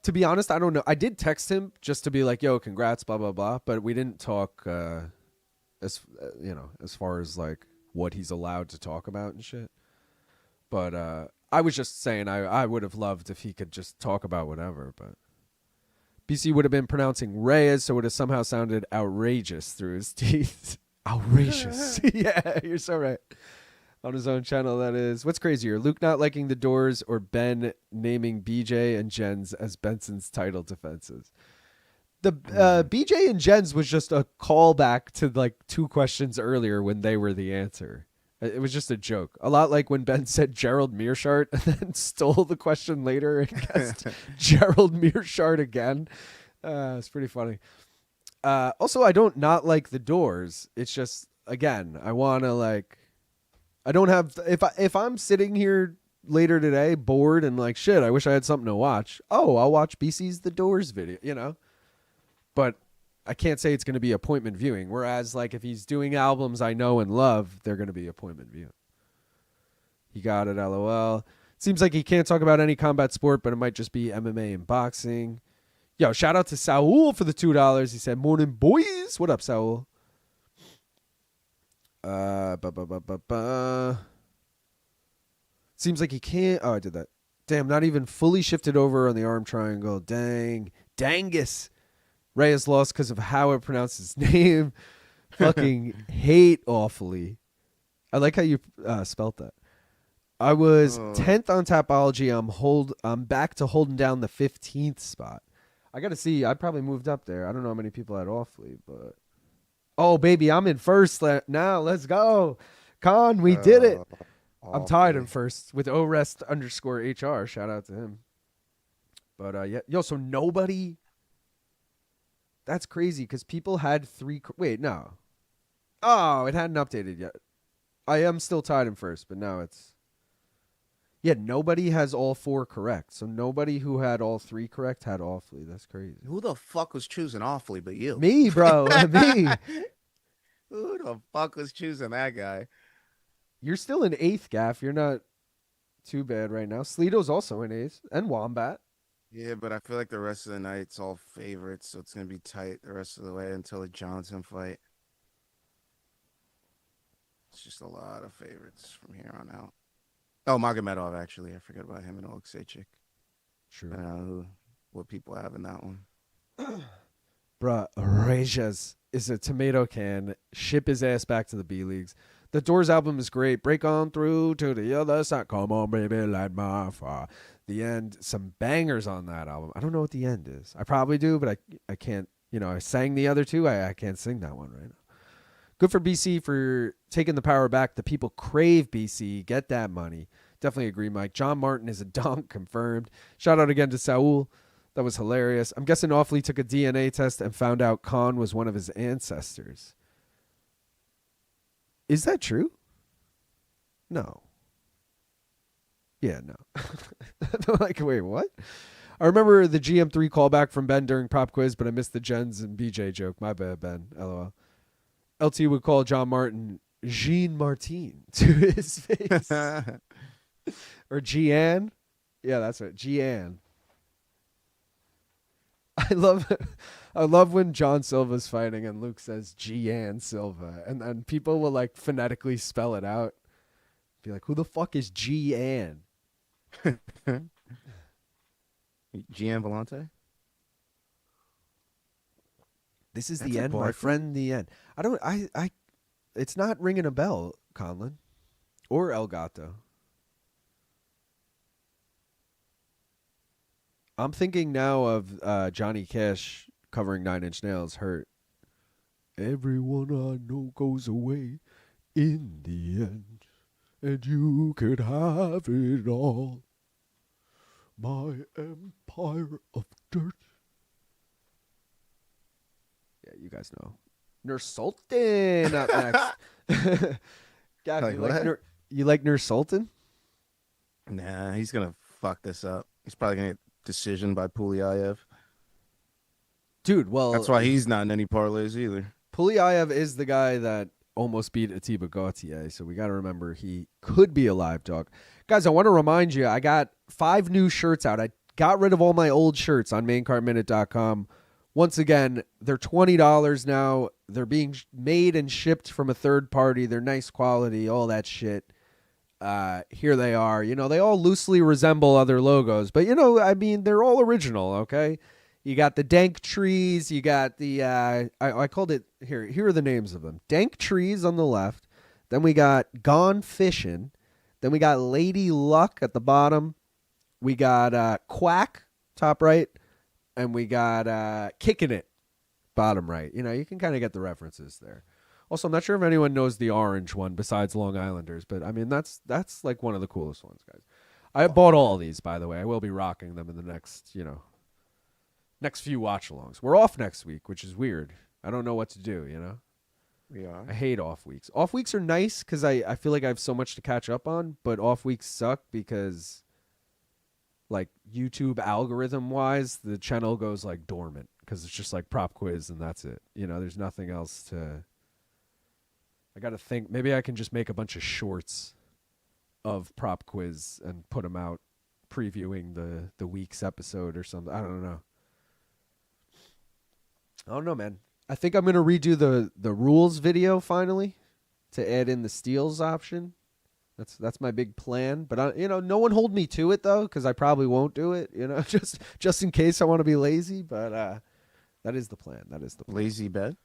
To be honest, I don't know. I did text him just to be like, "Yo, congrats, blah blah blah," but we didn't talk as far as like what he's allowed to talk about and shit. But I was just saying I would have loved if he could just talk about whatever. But BC would have been pronouncing Reyes, so it would have somehow sounded outrageous through his teeth. Outrageous. Yeah, you're so right. On his own channel, that is. What's crazier, Luke not liking the Doors or Ben naming BJ and Jens as Benson's title defenses? The BJ and Jens was just a callback to like 2 questions earlier when they were the answer. It was just a joke. A lot like when Ben said Gerald Mearshart and then stole the question later and guessed Gerald Mearshart again. It's pretty funny. Also, I don't not like the Doors. It's just, again, I want to like... I don't have if I'm sitting here later today bored and like shit, I wish I had something to watch. Oh, I'll watch BC's The Doors video, you know. But I can't say it's going to be appointment viewing. Whereas like if he's doing albums I know and love, they're going to be appointment viewing. He got it, LOL. Seems like he can't talk about any combat sport, but it might just be MMA and boxing. Yo, shout out to Saul for the $2. He said, "Morning, boys." What up, Saul? Seems like he can't. Oh, I did that. Damn, not even fully shifted over on the arm triangle. Dang. Dangus. Reyes lost because of how it pronounced his name. Fucking hate Ofli. I like how you spelt that. I was 10th on Tapology. I'm back to holding down the 15th spot. I got to see. I probably moved up there. I don't know how many people had Ofli, but... Oh, baby, I'm in first now. Let's go. Kaan, we did it. I'm tied in first with orest_HR. Shout out to him. But, yeah. Yo, so nobody... That's crazy because people had 3... Wait, no. Oh, it hadn't updated yet. I am still tied in first, but now it's... Yeah, nobody has all 4 correct. So nobody who had all 3 correct had Ofli. That's crazy. Who the fuck was choosing Awfully but you? Me, bro. Me. Who the fuck was choosing that guy? You're still in 8th, Gaff. You're not too bad right now. Sleeto's also in 8th. And Wombat. Yeah, but I feel like the rest of the night's all favorites, so it's going to be tight the rest of the way until the Johnson fight. It's just a lot of favorites from here on out. Oh, Magomedov, actually. I forgot about him and Oleksiejczyk. True. What people have in that one. Bruh, Reyes is a tomato can. Ship his ass back to the B-Leagues. The Doors album is great. Break on through to the other side. Come on, baby, light my fire. The end, some bangers on that album. I don't know what the end is. I probably do, but I can't, I sang the other 2. I can't sing that one right now. Good for BC for taking the power back. The people crave BC. Get that money. Definitely agree, Mike. John Martin is a donk, confirmed. Shout out again to Saul. That was hilarious. I'm guessing Ofli took a DNA test and found out Kaan was one of his ancestors. Is that true? No. Yeah, no. I'm like, wait, what? I remember the GM3 callback from Ben during prop quiz, but I missed the Jens and BJ joke. My bad, Ben. LOL. LT would call John Martin Jean Martin to his face. Or Gian. Yeah, that's right. Gian. I love when John Silva's fighting and Luke says Gian Silva. And then people will like phonetically spell it out. Be like, who the fuck is Gian? Gian Vellante? This is That's the a end, my boy. friend, the end. It's not ringing a bell, Conlon. Or El Gato. I'm thinking now of Johnny Cash covering 9 Inch Nails, Hurt. Everyone I know goes away in the end, and you could have it all. My empire of dirt. Yeah, you guys know. Nursulton up next. Gav, Like you like Nursulton? Nah, he's going to fuck this up. He's probably going to get decision by Pulyaev. Dude, well, That's why he's not in any parlays either. Pulyaev is the guy that almost beat Atiba Gauthier, so we got to remember he could be a live dog. Guys, I want to remind you, I got 5 new shirts out. I got rid of all my old shirts on maincardminute.com. Once again, they're $20 now. They're being made and shipped from a third party. They're nice quality, all that shit. Here they are. You know, they all loosely resemble other logos, but, you know, I mean, they're all original, okay? You got the Dank Trees. You got the, I called it, here are the names of them. Dank Trees on the left. Then we got Gone Fishing. Then we got Lady Luck at the bottom. We got Quack, top right. And we got Kicking It, bottom right. You know, you can kind of get the references there. Also, I'm not sure if anyone knows the orange one besides Long Islanders, but I mean, that's like one of the coolest ones, guys. I bought all these, by the way. I will be rocking them in the next, you know, next few watch-alongs. We're off next week, which is weird. I don't know what to do, you know? We are. I hate off weeks. Off weeks are nice because I feel like I have so much to catch up on, but off weeks suck because, like, YouTube algorithm-wise, the channel goes, like, dormant because it's just, like, prop quiz and that's it. You know, there's nothing else to... I got to think. Maybe I can just make a bunch of shorts of prop quiz and put them out previewing the week's episode or something. I don't know. I don't know, man. I think I'm going to redo the rules video finally to add in the steals option. That's my big plan. But, you know, no one hold me to it, though, because I probably won't do it, you know, just in case I want to be lazy. But that is the plan. That is the plan. Lazy bet.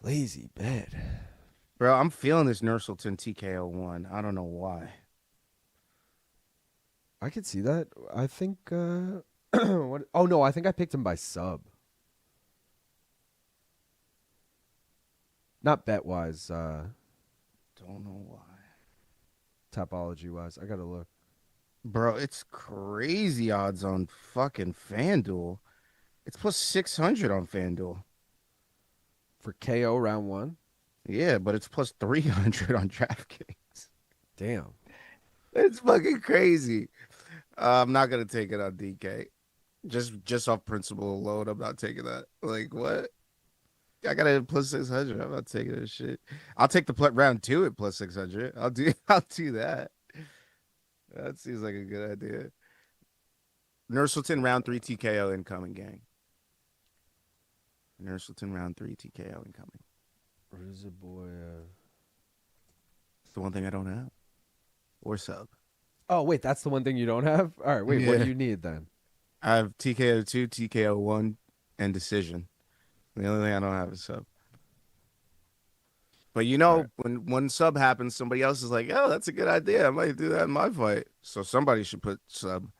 Lazy bet. Bro, I'm feeling this Nursulton TKO 1. I don't know why. I could see that. I think... what? Oh, no, I think I picked him by sub. Not bet-wise. Don't know why. Topology-wise. I got to look. Bro, it's crazy odds on fucking FanDuel. It's plus 600 on FanDuel. For KO round 1? Yeah, but it's plus 300 on DraftKings. Damn. It's fucking crazy. I'm not going to take it on DK. Just off principle alone, I'm not taking that. Like, what? I got it at plus 600. I'm not taking this shit. I'll take the round 2 at plus 600. I'll do that. That seems like a good idea. Nursulton round 3 TKO incoming, gang. Nursulton round 3 TKO incoming. Ruziboev. It's the one thing I don't have. Or sub. Oh, wait, that's the one thing you don't have? All right, wait, what Yeah. do you need then? I have TKO 2, TKO 1, and decision. The only thing I don't have is sub. But you know, when one sub happens, somebody else is like, "Oh, that's a good idea. I might do that in my fight." So somebody should put sub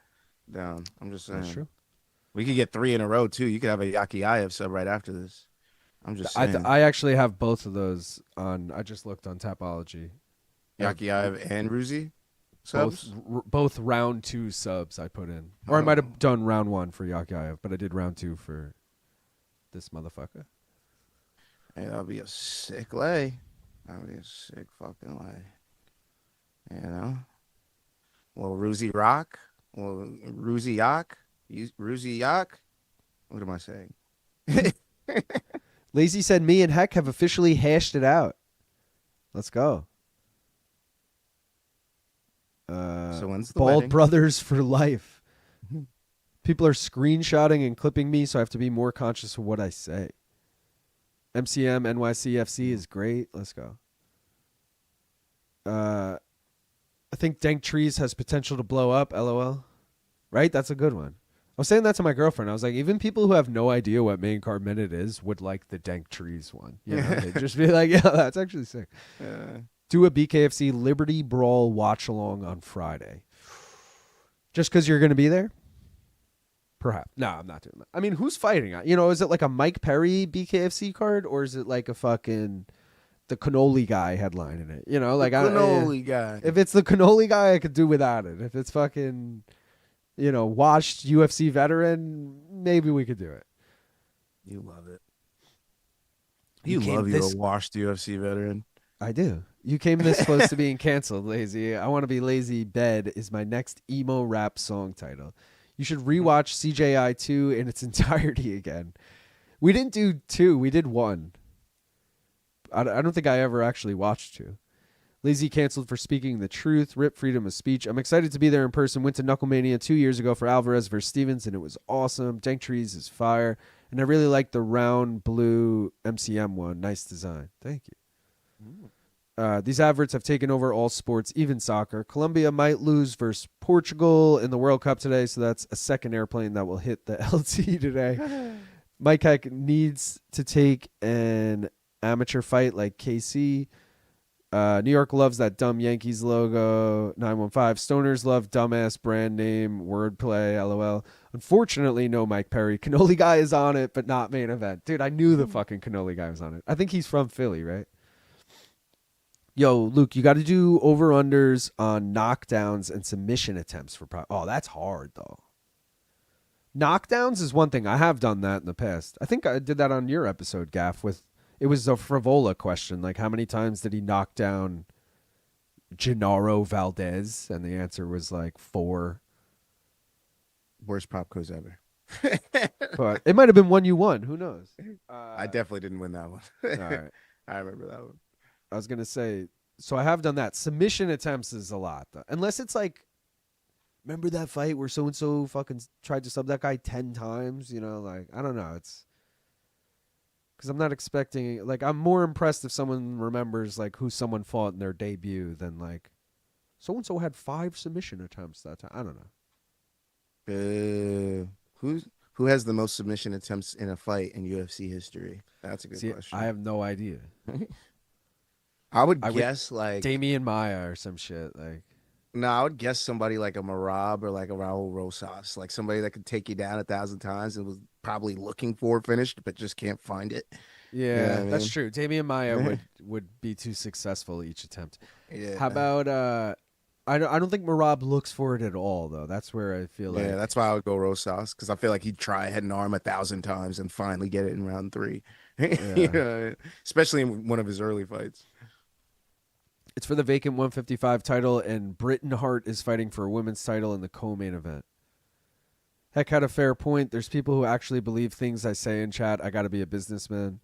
down. I'm just saying. That's true. We could get 3 in a row too. You could have a Yakhyaev sub right after this. I'm just saying. I actually have both of those on. I just looked on Topology. Yakhyaev and Ruzi subs. Both round 2 subs I put in. Or I might have done round 1 for Yakhyaev, but I did round 2 for this motherfucker. Hey, that'll be a sick lay. That'll be a sick fucking lay. You know? Well, Ruzi Rock. Well, Ruzi Yak. Ruzi Yak. What am I saying? Lazy said me and Heck have officially hashed it out. Let's go. So when's the Bald wedding? Brothers for life. People are screenshotting and clipping me, so I have to be more conscious of what I say. MCM NYCFC is great. Let's go. I think Dank Trees has potential to blow up. LOL. Right? That's a good one. I was saying that to my girlfriend. I was like, even people who have no idea what main card minute is would like the Dank Trees one. You know, they'd just be like, yeah, that's actually sick. Do a BKFC Liberty Brawl watch along on Friday. Just because you're going to be there? Perhaps. No, I'm not doing that. I mean, who's fighting? You know, is it like a Mike Perry BKFC card, or is it like a fucking the cannoli guy headlining it? You know, like Cannoli guy. If it's the cannoli guy, I could do without it. If it's fucking, you know, washed UFC veteran, maybe we could do it. You love it. You You came love this- you a washed UFC veteran. I do. You came this close to being canceled, Lazy. I Want to Be Lazy Bed is my next emo rap song title. You should rewatch CJI 2 in its entirety again. We didn't do 2. We did 1. I don't think I ever actually watched 2. Lazy canceled for speaking the truth. Rip freedom of speech. I'm excited to be there in person. Went to Knucklemania 2 years ago for Alvarez versus Stevens, and it was awesome. Dank Trees is fire. And I really like the round blue MCM one. Nice design. Thank you. These adverts have taken over all sports, even soccer. Colombia might lose versus Portugal in the World Cup today, so that's a second airplane that will hit the LT today. Mike Heck needs to take an amateur fight like KC. New York loves that dumb Yankees logo. 915. Stoners love dumbass brand name, wordplay, LOL. Unfortunately, no Mike Perry. Cannoli Guy is on it, but not main event. Dude, I knew the fucking Cannoli Guy was on it. I think he's from Philly, right? Yo, Luke, you got to do over-unders on knockdowns and submission attempts for Oh, that's hard, though. Knockdowns is one thing. I have done that in the past. I think I did that on your episode, Gaff, with... It was a Frivola question. Like, how many times did he knock down Gennaro Valdez? And the answer was, like, 4. Worst pop quiz ever. But it might have been one you won. Who knows? I definitely didn't win that one. All right. I remember that one. I was going to say, so I have done that. Submission attempts is a lot, though. Unless it's like, remember that fight where so-and-so fucking tried to sub that guy 10 times? You know, like, I don't know. It's because I'm not expecting, like, I'm more impressed if someone remembers, like, who someone fought in their debut than, like, so-and-so had 5 submission attempts that time. I don't know. Who has the most submission attempts in a fight in UFC history? That's a good question. I have no idea. I would guess like Damian Maia or some shit. Like, no, I would guess somebody like a Marab or like a Raul Rosas, like somebody that could take you down 1,000 times and was probably looking for finished, but just can't find it. Yeah, you know what I mean? that's true. Damian Maia would be too successful each attempt. Yeah. How about I don't think Marab looks for it at all, though. That's where I feel like. Yeah, that's why I would go Rosas, because I feel like he'd try head and arm 1,000 times and finally get it in round 3. Yeah. You know, especially in one of his early fights. It's for the vacant 155 title, and Britton Hart is fighting for a women's title in the co-main event. Heck had a fair point. There's people who actually believe things I say in chat. I got to be a businessman.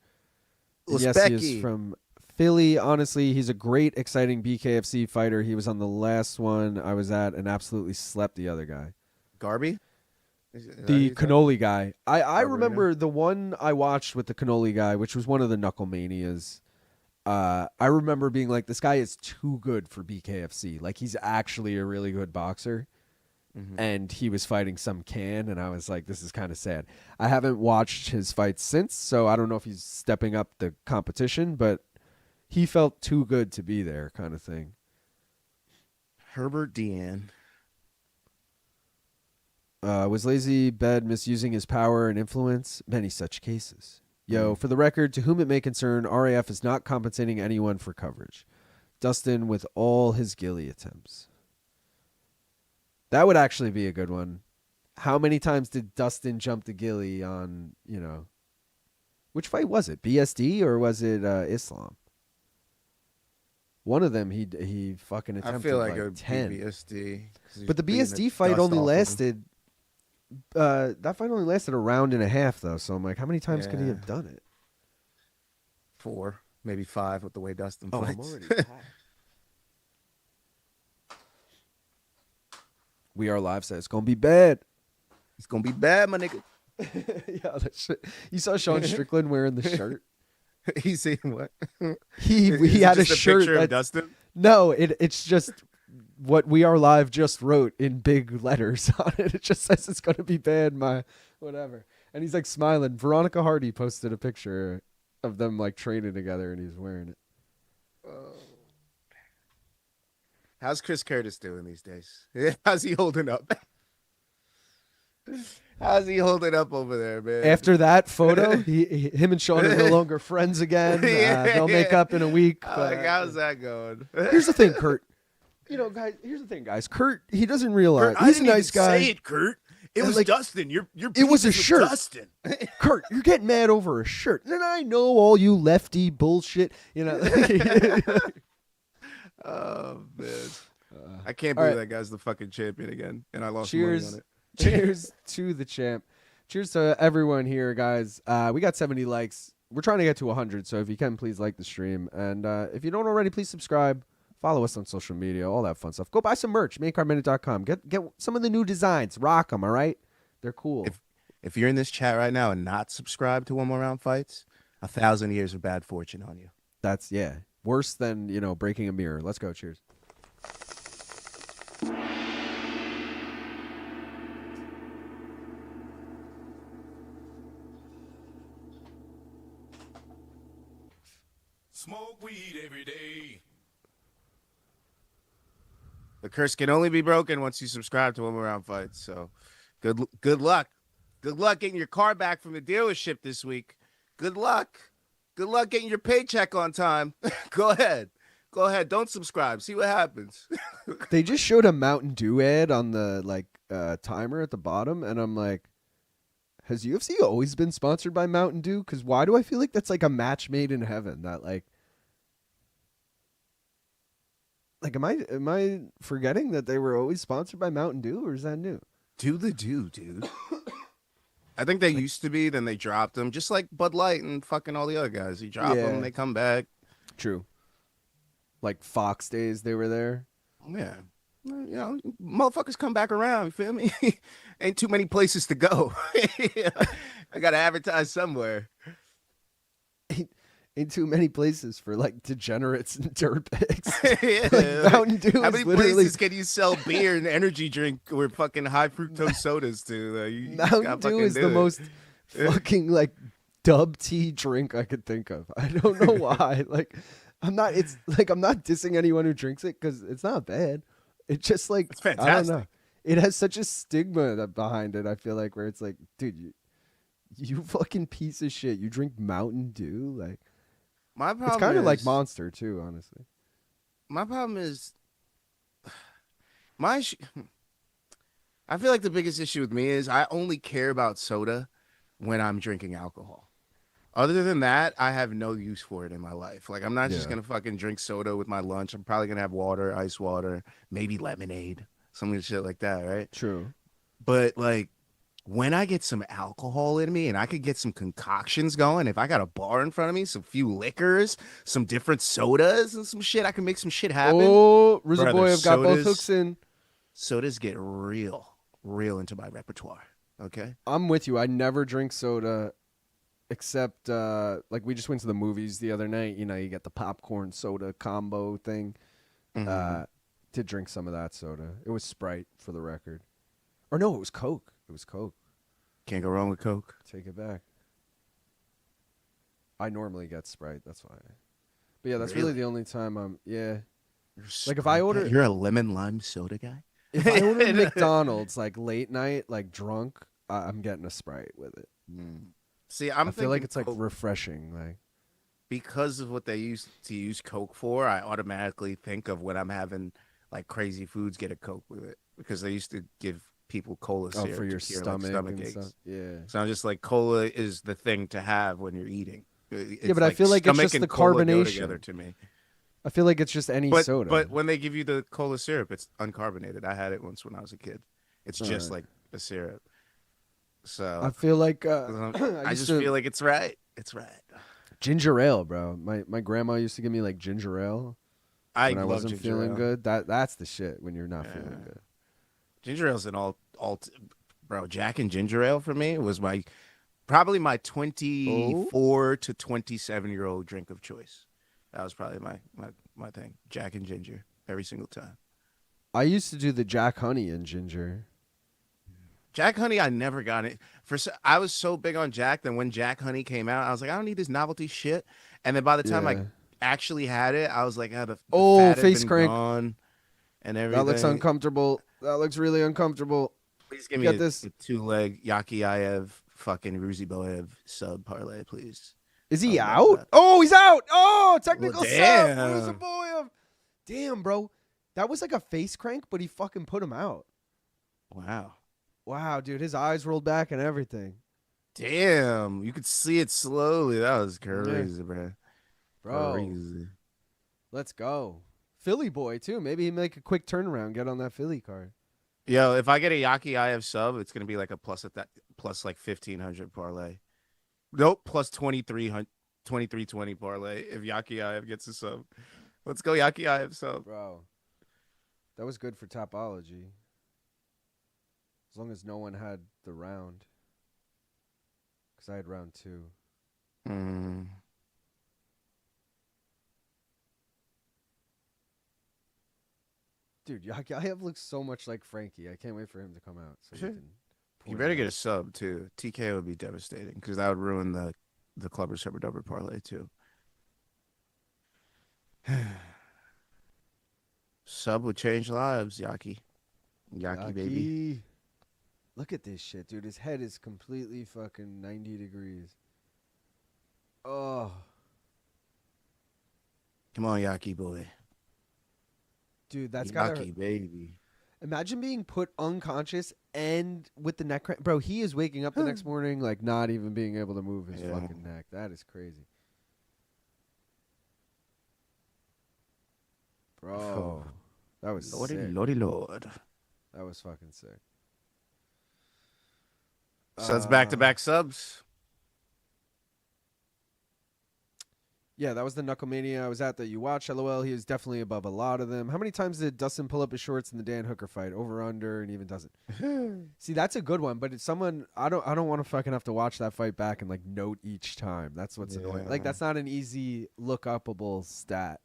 And yes, he is from Philly. Honestly, he's a great, exciting BKFC fighter. He was on the last one I was at and absolutely slept the other guy. Garby? The Cannoli guy. I remember the one I watched with the Cannoli guy, which was one of the Knucklemanias. I remember being like, this guy is too good for BKFC. Like, he's actually a really good boxer. Mm-hmm. And he was fighting some Kaan, and I was like, this is kind of sad. I haven't watched his fights since, so I don't know if he's stepping up the competition, but he felt too good to be there, kind of thing. Herbert Deanne. Was Lazy Bed misusing his power and influence? Many such cases. Yo, for the record, to whom it may concern, RAF is not compensating anyone for coverage. Dustin with all his ghillie attempts. That would actually be a good one. How many times did Dustin jump the ghillie on, you know, which fight was it? BSD or was it Islam? One of them he fucking attempted. I feel like it would 10. be BSD. But the BSD fight only lasted. That fight only lasted a round and a half, though. So I'm like, how many times could he have done it? 4, maybe 5 with the way Dustin Oh, fights. I'm already tired. We Are Live says it's gonna be bad. It's gonna be bad, my nigga. Yeah, that shit. You saw Sean Strickland wearing the shirt. He's saying what? He Is had it a just shirt picture of that Dustin. no, it's just what We Are Live just wrote in big letters on it. It just says it's gonna be bad, my whatever. And he's like smiling. Veronica Hardy posted a picture of them like training together, and he's wearing it. How's Chris Curtis doing these days? How's he holding up? How's he holding up over there, man? After that photo, him and Sean are no longer friends again. They'll make up in a week. Like, how's that going? Here's the thing, Kurt. You know, guys. Here's the thing, guys. Kurt, he doesn't realize Kurt, he's a nice guy. Say it, Kurt. It was like, Dustin. Your it was a penis shirt. Dustin. Kurt, you're getting mad over a shirt. And I know all you lefty bullshit. You know. Oh man, I can't all believe right. that guy's the fucking champion again, and I lost money on Cheers. it. Cheers to the champ. Cheers to everyone here, guys. We got 70 likes. We're trying to get to 100, so if you can, please like the stream. And if you don't already, please subscribe. Follow us on social media, all that fun stuff. Go buy some merch, maincardminute.com. Get some of the new designs. Rock them, all right? They're cool. If you're in this chat right now and not subscribed to One More Round Fights, 1,000 years of bad fortune on you. That's, worse than, breaking a mirror. Let's go. Cheers. Smoke weed every day. The curse can only be broken once you subscribe to One More Round Fights. So, good luck. Good luck getting your car back from the dealership this week. Good luck. Good luck getting your paycheck on time. Go ahead. Don't subscribe. See what happens. They just showed a Mountain Dew ad on the timer at the bottom, and I'm like, has UFC always been sponsored by Mountain Dew? Because why do I feel like that's like a match made in heaven? That like am I forgetting that they were always sponsored by Mountain Dew, or is that new? Do the do, dude. I think they used to be, then they dropped them, just like Bud Light and fucking all the other guys. You drop them, they come back. True. Like Fox days, they were there. Yeah. Motherfuckers come back around, you feel me? Ain't too many places to go. I got to advertise somewhere. Ain't too many places for like degenerates and dirtbags. Yeah. Like Mountain Dew How is many literally places can you sell beer and energy drink or fucking high fructose sodas to? You just Mountain gotta Dew fucking is do the it. most fucking like dub tea drink I could think of. I don't know why. I'm not dissing anyone who drinks it because it's not bad. It's just like It's I don't fantastic. know. It has such a stigma behind it. I feel like where it's like, dude, you fucking piece of shit. You drink Mountain Dew, like My problem it's kind of like is- Monster too, honestly. My problem is I feel like the biggest issue with me is I only care about soda when I'm drinking alcohol. Other than that, I have no use for it in my life. Like, I'm not just Yeah. going to fucking drink soda with my lunch. I'm probably going to have water, ice water, maybe lemonade, some shit like that, right? True. But, like, when I get some alcohol in me and I could get some concoctions going, if I got a bar in front of me, some few liquors, some different sodas and some shit, I can make some shit happen. Oh, Brother, Ruziboev got both sodas- hooks in. Sodas get real into my repertoire, okay? I'm with you. I never drink soda except like we just went to the movies the other night. You get the popcorn soda combo thing. Did drink some of that soda. It was Sprite for the record. Or no, it was Coke. It was Coke. Can't go wrong with Coke. Take it back. I normally get Sprite. That's why. But yeah, that's really the only time I'm. Yeah. Like, if I order- You're a lemon lime soda guy? If I order McDonald's like late night, like drunk, I'm getting a Sprite with it. See, I feel like thinking it's like Coke. refreshing. Like Because of what they used to use Coke for, I automatically think of when I'm having like crazy foods, get a Coke with it. Because they used to give people cola syrup for your to cure, stomach, like, stomach and aches. stuff. Yeah. So I'm just like, cola is the thing to have when you're eating. It's but I feel like it's stomach just and the cola go carbonation. together to me. I feel like it's just any But soda. but when they give you the cola syrup, it's uncarbonated. I had it once when I was a kid. It's just like a syrup. So I feel like I just feel like it's right. It's right. ginger ale, bro. My grandma used to give me like ginger ale when I love wasn't ginger feeling ale. good. That's the shit when you're not feeling good. Ginger ale's an all bro. Jack and ginger ale for me was probably my 24 to 27-year-old drink of choice. That was probably my thing. Jack and ginger every single time. I used to do the Jack Honey and ginger. Jack Honey, I never got it. I was so big on Jack that when Jack Honey came out, I was like, I don't need this novelty shit. And then by the time I actually had it, I was like, the fat had face been crank. gone and everything. That looks uncomfortable. That looks really uncomfortable. Please give me Get a this. 2-leg Yakhyaev fucking Ruziboev sub parlay, please. Is he I love out? that. Oh, he's out. Oh, technical sub. damn. Ruziboev. Damn, bro. That was like a face crank, but he fucking put him out. Wow. Wow, dude. His eyes rolled back and everything. Damn. You could see it slowly. That was crazy, bro. Bro, Crazy. let's go. Philly boy too. Maybe he make a quick turnaround, get on that Philly card. Yo, if I get a Yakhyaev sub, it's gonna be like a plus at that plus like 1,500 parlay. Nope, plus 2320 parlay if Yakhyaev gets a sub. Let's go Yakhyaev sub. Bro, that was good for Topology. As long as no one had the round. Because I had round 2. Dude, Yakhyaev looks so much like Frankie. I can't wait for him to come out. So Sure. we can You point better it get out. a sub too. TK would be devastating because that would ruin the clubber super dubber parlay too. Sub would change lives, Yaki. Yaki baby. Yaki. Look at this shit, dude. His head is completely fucking 90 degrees. Oh. Come on, Yaki boy. Dude, that's gotta Yaki baby. imagine being put unconscious and with the neck cramp. Bro, he is waking up the next morning like not even being able to move his Yeah. fucking neck. That is crazy. Bro. That was Lordy, sick. lordy, lord. That was fucking sick. So it's back-to-back subs. Yeah, that was the Knucklemania I was at that you watched. LOL, he was definitely above a lot of them. How many times did Dustin pull up his shorts in the Dan Hooker fight? Over, under, and even doesn't. See, that's a good one, but it's someone I don't want to fucking have to watch that fight back and like note each time. That's what's annoying. Like that's not an easy look upable stat.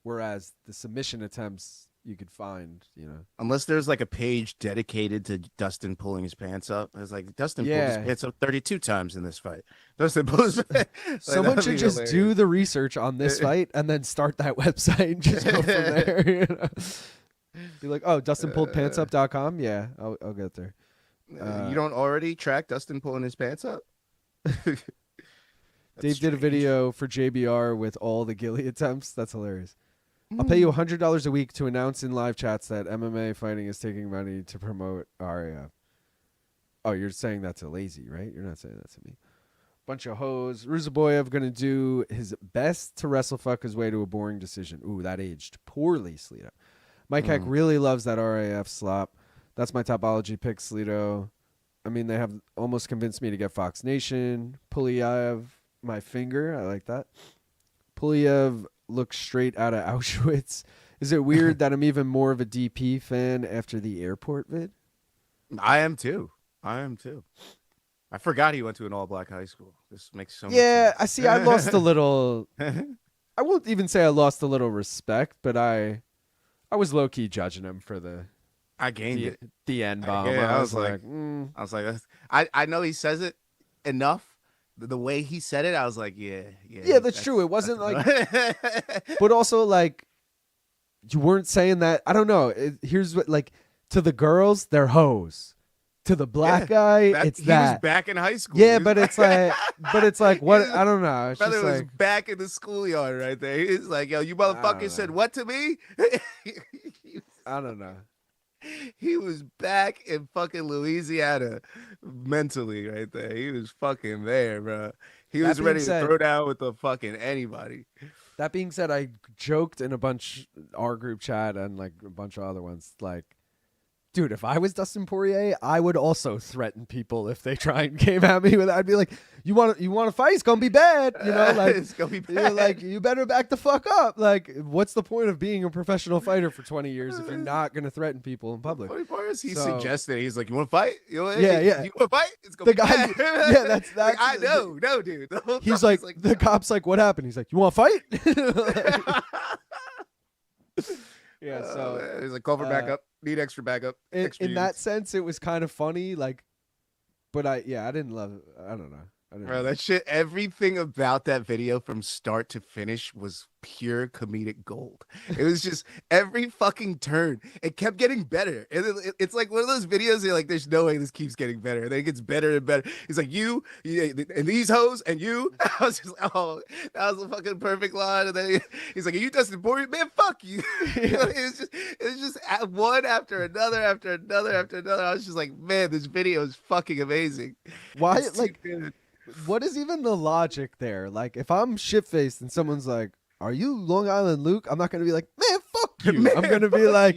Whereas the submission attempts you could find, you know. Unless there's like a page dedicated to Dustin pulling his pants up. It's like Dustin pulled his pants up 32 times in this fight. Dustin pulls his pants. Someone should just do the research on this fight and then start that website and just go from there. You know? Be like, oh, DustinPulledPantsUp.com? Yeah, I'll get there. You don't already track Dustin pulling his pants up? Dave did a video for JBR with all the ghillie attempts. That's hilarious. I'll pay you $100 a week to announce in live chats that MMA fighting is taking money to promote RAF. Oh, you're saying that to Lazy, right? You're not saying that to me. Bunch of hoes. Ruziboev going to do his best to wrestle fuck his way to a boring decision. Ooh, that aged poorly, Sleeto. Mike Heck really loves that RAF slop. That's my topology pick, Sleeto. I mean, they have almost convinced me to get Fox Nation. Pulyaev, my finger. I like that. Pulyaev looks straight out of Auschwitz. Is it weird that I'm even more of a DP fan after the airport vid? I am too. I forgot he went to an all-black high school. This makes so much Yeah, sense. I see. I lost a little. I won't even say I lost a little respect, but I was low-key judging him for I gained it. the end bomb. Yeah, I was like, I know he says it enough. The way he said it, I was like, yeah. Yeah, that's true. It wasn't like, but also like, you weren't saying that. I don't know. Here's what, like, to the girls, they're hoes. To the black guy, it's he that. was back in high school. Yeah, but it's like, what? I don't know. It's Brother just was like, back in the schoolyard right there. He's like, yo, you motherfucker said what to me? I don't know. He was back in fucking Louisiana mentally right there. He was fucking there, bro. He That was being ready said- to throw down with the fucking anybody. That being said, I joked in our group chat and like a bunch of other ones, like, dude, if I was Dustin Poirier, I would also threaten people if they try and came at me with it. I'd be like, you want to fight? It's gonna be bad, you know. Like, It's gonna be you're bad. like, you better back the fuck up. Like, what's the point of being a professional fighter for 20 years if you're not gonna threaten people in public? Funny part is he So- suggested, he's like, you want to fight? You want, Yeah, yeah. You want to fight? It's gonna The be guy- bad. yeah, that's- Like, I that's- know, no, dude. The whole He's time like, the cop's like, what happened? He's like, you want to fight? Yeah, so he's like, call for backup. Need extra backup. Extra in that units. sense, it was kind of funny. Like, but I didn't love it. I don't know. Bro, that shit, everything about that video from start to finish was pure comedic gold. It was just every fucking turn. It kept getting better. And it's like one of those videos you're like, there's no way this keeps getting better. And then it gets better and better. He's like, you and these hoes and you. I was just like, oh, that was a fucking perfect line. And then he's like, are you Dustin Poirier? Man, fuck you. It was just one after another, after another, after another. I was just like, man, this video is fucking amazing. Why? It's Like, too good. what is even the logic there? Like, if I'm shit faced and someone's like, "Are you Long Island Luke?" I'm not gonna be like, "Man, you. I'm gonna be like,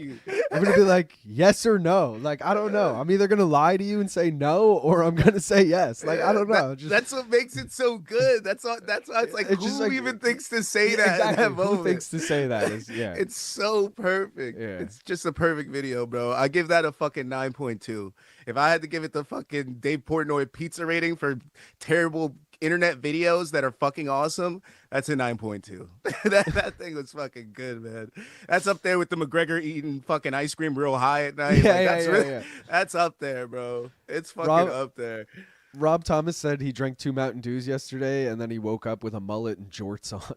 yes or no. Like, I don't know. I'm either gonna lie to you and say no, or I'm gonna say yes. Like, I don't know. That's what makes it so good. That's why it's like, It's who just like- even thinks to say Yeah, that? exactly. In that Who moment? thinks to say that? It's so perfect. Yeah. It's just a perfect video, bro. I give that a fucking 9.2. If I had to give it the fucking Dave Portnoy pizza rating for terrible internet videos that are fucking awesome, that's a 9.2. that thing was fucking good, man. That's up there with the McGregor eating fucking ice cream real high at night. That's up there, bro. It's fucking up there. Rob Thomas said he drank 2 Mountain Dews yesterday, and then he woke up with a mullet and jorts on.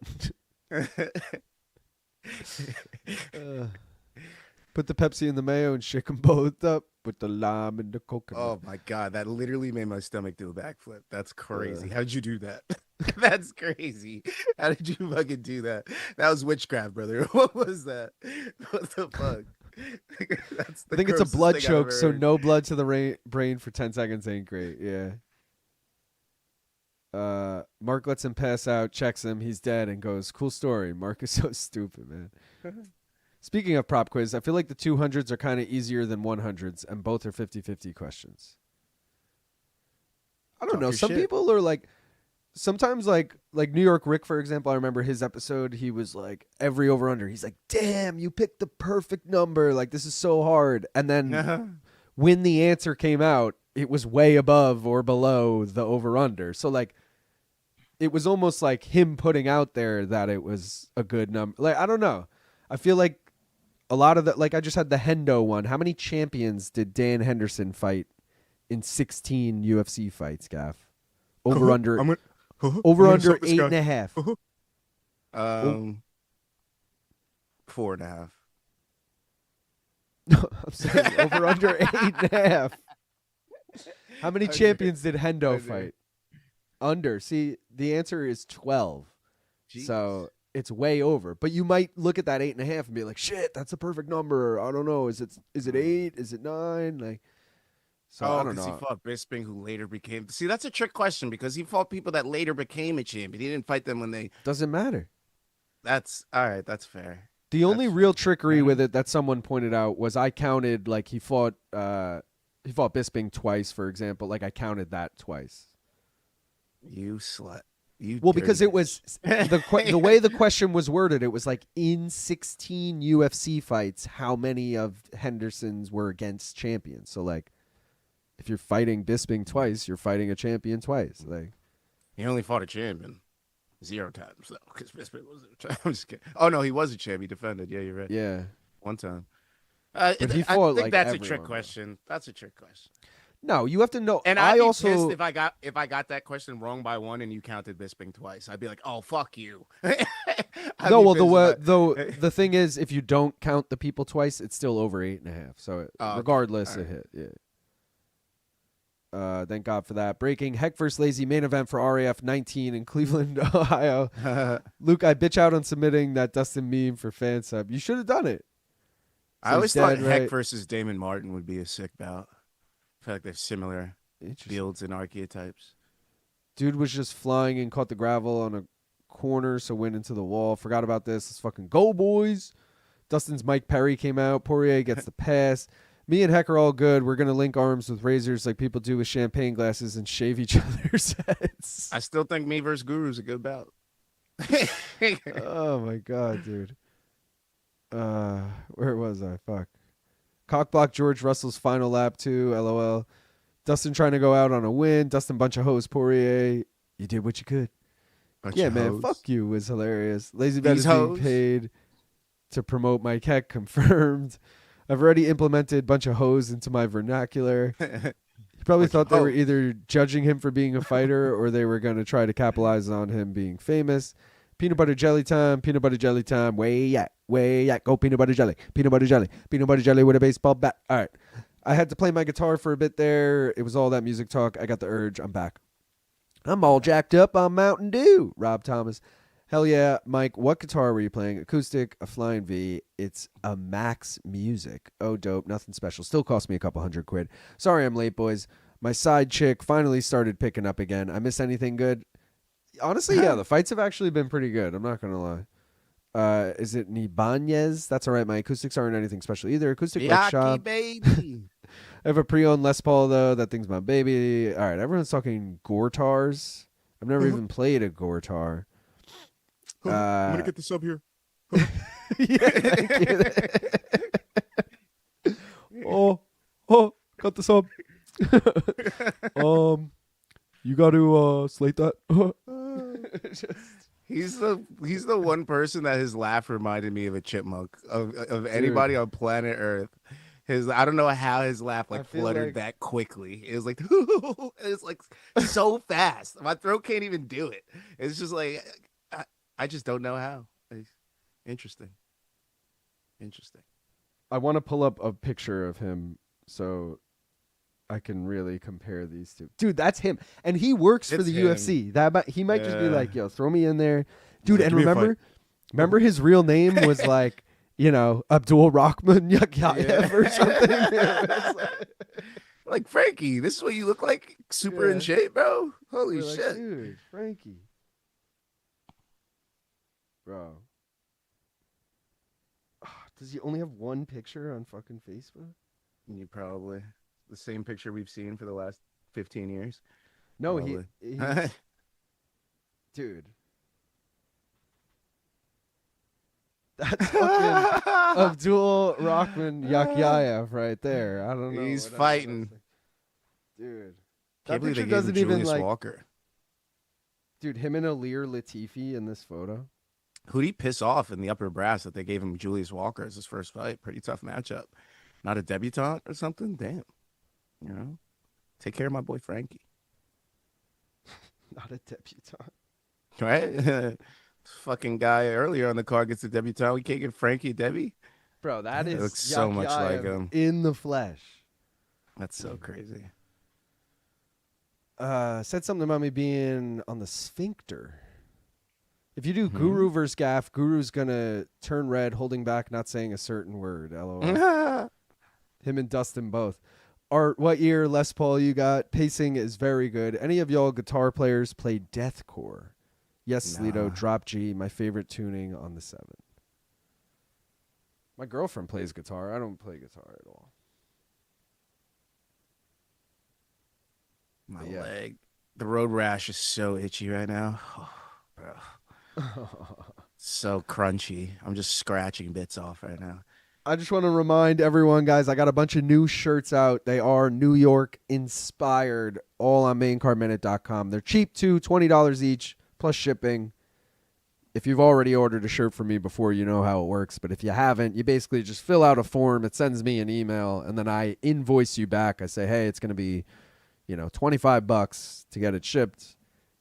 Put the Pepsi in the mayo and shake them both up. Put the lime and the coconut. Oh my god, that literally made my stomach do a backflip. That's crazy. How did you do that? That's crazy. How did you fucking do that? That was witchcraft, brother. What was that? What the fuck? That's the I think it's a grossest blood thing I've choke, ever so heard. no blood to the brain for 10 seconds ain't great. Yeah. Mark lets him pass out, checks him, he's dead, and goes, cool story. Mark is so stupid, man. Speaking of prop quiz, I feel like the 200s are kind of easier than 100s, and both are 50-50 questions. I don't Talk know. your Some shit. people are like, sometimes like New York Rick, for example, I remember his episode, he was like, every over-under. He's like, damn, you picked the perfect number. Like, this is so hard. And then when the answer came out, it was way above or below the over-under. So, like, it was almost like him putting out there that it was a good number. Like, I don't know. I feel like a lot of the, like, I just had the Hendo one. How many champions did Dan Henderson fight in 16 UFC fights, Gaff? Over under 8.5. 4.5. I'm saying over under 8.5. How many champions did Hendo fight? Under. See, the answer is 12. So it's way over. But you might look at that 8.5 and be like, shit, that's a perfect number. I don't know. Is it 8? Is it 9? Like, so I don't know. He fought Bisping, who later became. See, that's a trick question because he fought people that later became a champion. He didn't fight them when they. Doesn't matter. That's all right. That's fair. The only real trickery with it that someone pointed out was I counted, like, he fought Bisping twice, for example. Like, I counted that twice. You slut. You Well, because dirty it was the way the question was worded, it was like, in 16 UFC fights, how many of Henderson's were against champions? So, like, if you're fighting Bisping twice, you're fighting a champion twice. Like, He only fought a champion 0 times though, because Bisping wasn't a champion. I'm just kidding. Oh no, he was a champion. He defended. Yeah, you're right. yeah. One time. But he I fought, think like, that's a everyone, trick though. question. That's a trick question. No, you have to know. And I I'd be also pissed if I got that question wrong by 1 and you counted Bisping twice. I'd be like, oh fuck you. no. Well, the thing is, if you don't count the people twice, it's still over 8.5. So regardless, okay. it hit. Yeah. Thank God for that. Breaking Heck vs. Lazy main event for RAF 19 in Cleveland, Ohio. Luke, I bitch out on submitting that Dustin meme for fan sub. You should have done it. I always thought Heck versus Damon Martin would be a sick bout. I feel like they're similar builds and archetypes. Dude was just flying and caught the gravel on a corner, so went into the wall. Forgot about this. Let's fucking go, boys. Dustin's Mike Perry came out. Poirier gets the pass. Me and Heck are all good. We're going to link arms with razors like people do with champagne glasses and shave each other's heads. I still think me versus Guru is a good bout. Oh, my God, dude. Where was I? Fuck. Cockblock George Russell's final lap, too. LOL. Dustin trying to go out on a win. Dustin bunch of hoes. Poirier, you did what you could. Bunch Yeah, of man. hoes. Fuck you was hilarious. Lazy Bet These is being hoes? paid to promote my Heck. Confirmed. I've already implemented bunch of hoes into my vernacular. He probably Bunch thought of they were hoes. either judging him for being a fighter or they were going to try to capitalize on him being famous. Peanut butter jelly time. Peanut butter jelly time. Way yak. Way yak. Go peanut butter jelly. Peanut butter jelly. Peanut butter jelly with a baseball bat. All right. I had to play my guitar for a bit there. It was all that music talk. I got the urge. I'm back. I'm all jacked up on Mountain Dew. Rob Thomas. Hell yeah. Mike, what guitar were you playing? Acoustic, a Flying V. It's a Max Music. Oh, dope. Nothing special. Still cost me a couple $100. Sorry I'm late, boys. My side chick finally started picking up again. I miss anything good? Honestly, yeah. The fights have actually been pretty good. I'm not going to lie. Is it Nibanez? That's all right. My acoustics aren't anything special either. Acoustic Bike Shop. baby. I have a pre-owned Les Paul though. That thing's my baby. All right, everyone's talking Gortars. I've never even played a Gortar. I'm gonna get the sub here. Yeah, oh, got the sub. You got to slate that. He's the one person that his laugh reminded me of a chipmunk of anybody on planet Earth. I don't know how his laugh like fluttered that quickly. It was like it's like so fast. My throat can't even do it. It's just like I just don't know how. Interesting. I want to pull up a picture of him so I can really compare these two. Dude, that's him. And he works for the UFC. He might just be like, yo, throw me in there. Dude, and remember his real name was like, Abdul Rakhman Yakhyaev or something. Like, Frankie, this is what you look like? Super in shape, bro? Holy shit. Like, dude, Frankie. Bro. Does he only have one picture on fucking Facebook? You probably. The same picture we've seen for the last 15 years. No, he dude. That's fucking Abdul Rakhman Yakhyaev right there. I don't know. He's fighting. Dude. Can't That believe picture they gave doesn't him even Julius like Walker. Dude, him and Alir Latifi in this photo. Who'd he piss off in the upper brass that they gave him Julius Walker as his first fight? Pretty tough matchup. Not a debutante or something? Damn. Take care of my boy Frankie. Not a debutante. Right? Fucking guy earlier on the card gets a debutante. We can't get Frankie Debbie. Bro, that is looks so much like him. In the flesh. That's so crazy. Said something about me being on the sphincter. If you do Guru versus Gaff, Guru's gonna turn red, holding back, not saying a certain word. LOL. Him and Dustin both. Art, what year Les Paul you got? Pacing is very good. Any of y'all guitar players play deathcore? Yes, Lito, drop G, my favorite tuning on the 7. My girlfriend plays guitar. I don't play guitar at all. My leg. The road rash is so itchy right now. Oh, bro. So crunchy. I'm just scratching bits off right now. I just want to remind everyone, guys, I got a bunch of new shirts out. They are New York inspired, all on maincardminute.com. They're cheap too, $20 each, plus shipping. If you've already ordered a shirt from me before, you know how it works. But if you haven't, you basically just fill out a form. It sends me an email, and then I invoice you back. I say, hey, it's going to be, $25 to get it shipped.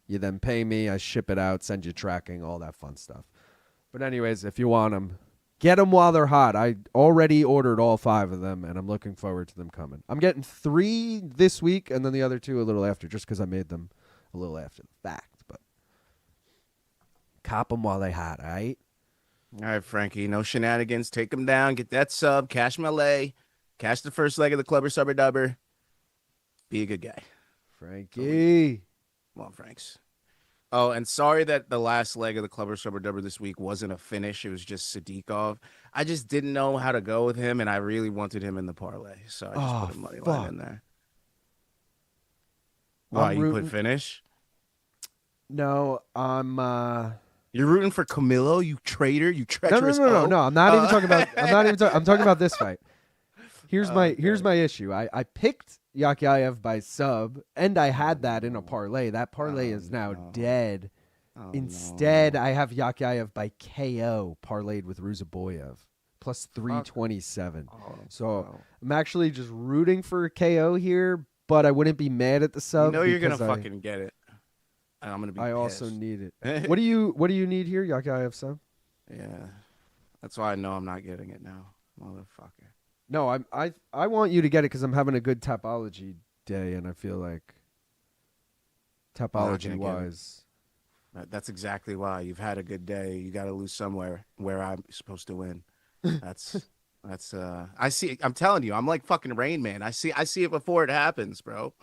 You then pay me. I ship it out, send you tracking, all that fun stuff. But anyways, if you want them, get them while they're hot. I already ordered all 5 of them, and I'm looking forward to them coming. I'm getting 3 this week, and then the other 2 a little after, just because I made them a little after the fact. But cop them while they hot, all right? All right, Frankie. No shenanigans. Take them down. Get that sub. Cash my lay. Cash the first leg of the clubber, subber, dubber. Be a good guy. Frankie. Come on, Franks. Oh, and sorry that the last leg of the clubber, subber, dubber this week wasn't a finish. It was just Sadiqov. I just didn't know how to go with him, and I really wanted him in the parlay. So I just put a money line in there. Why, you put finish? No, I'm You're rooting for Camilo, you traitor, you treacherous. No. I'm not even talking about. I'm talking about this fight. Here's my issue. I picked Yakhyaev by sub, and I had that in a parlay. That parlay is now dead. Instead, I have Yakhyaev by KO parlayed with Ruziboev plus 327. I'm actually just rooting for KO here, but I wouldn't be mad at the sub. You're gonna fucking get it. I'm gonna be. I also need it. What do you need here, Yakhyaev sub? Yeah, that's why I know I'm not getting it now, motherfucker. No, I want you to get it because I'm having a good topology day, and I feel like topology-wise. That's exactly why. You've had a good day. You got to lose somewhere where I'm supposed to win. That's I see. I'm telling you, I'm like fucking Rain Man. I see it before it happens, bro.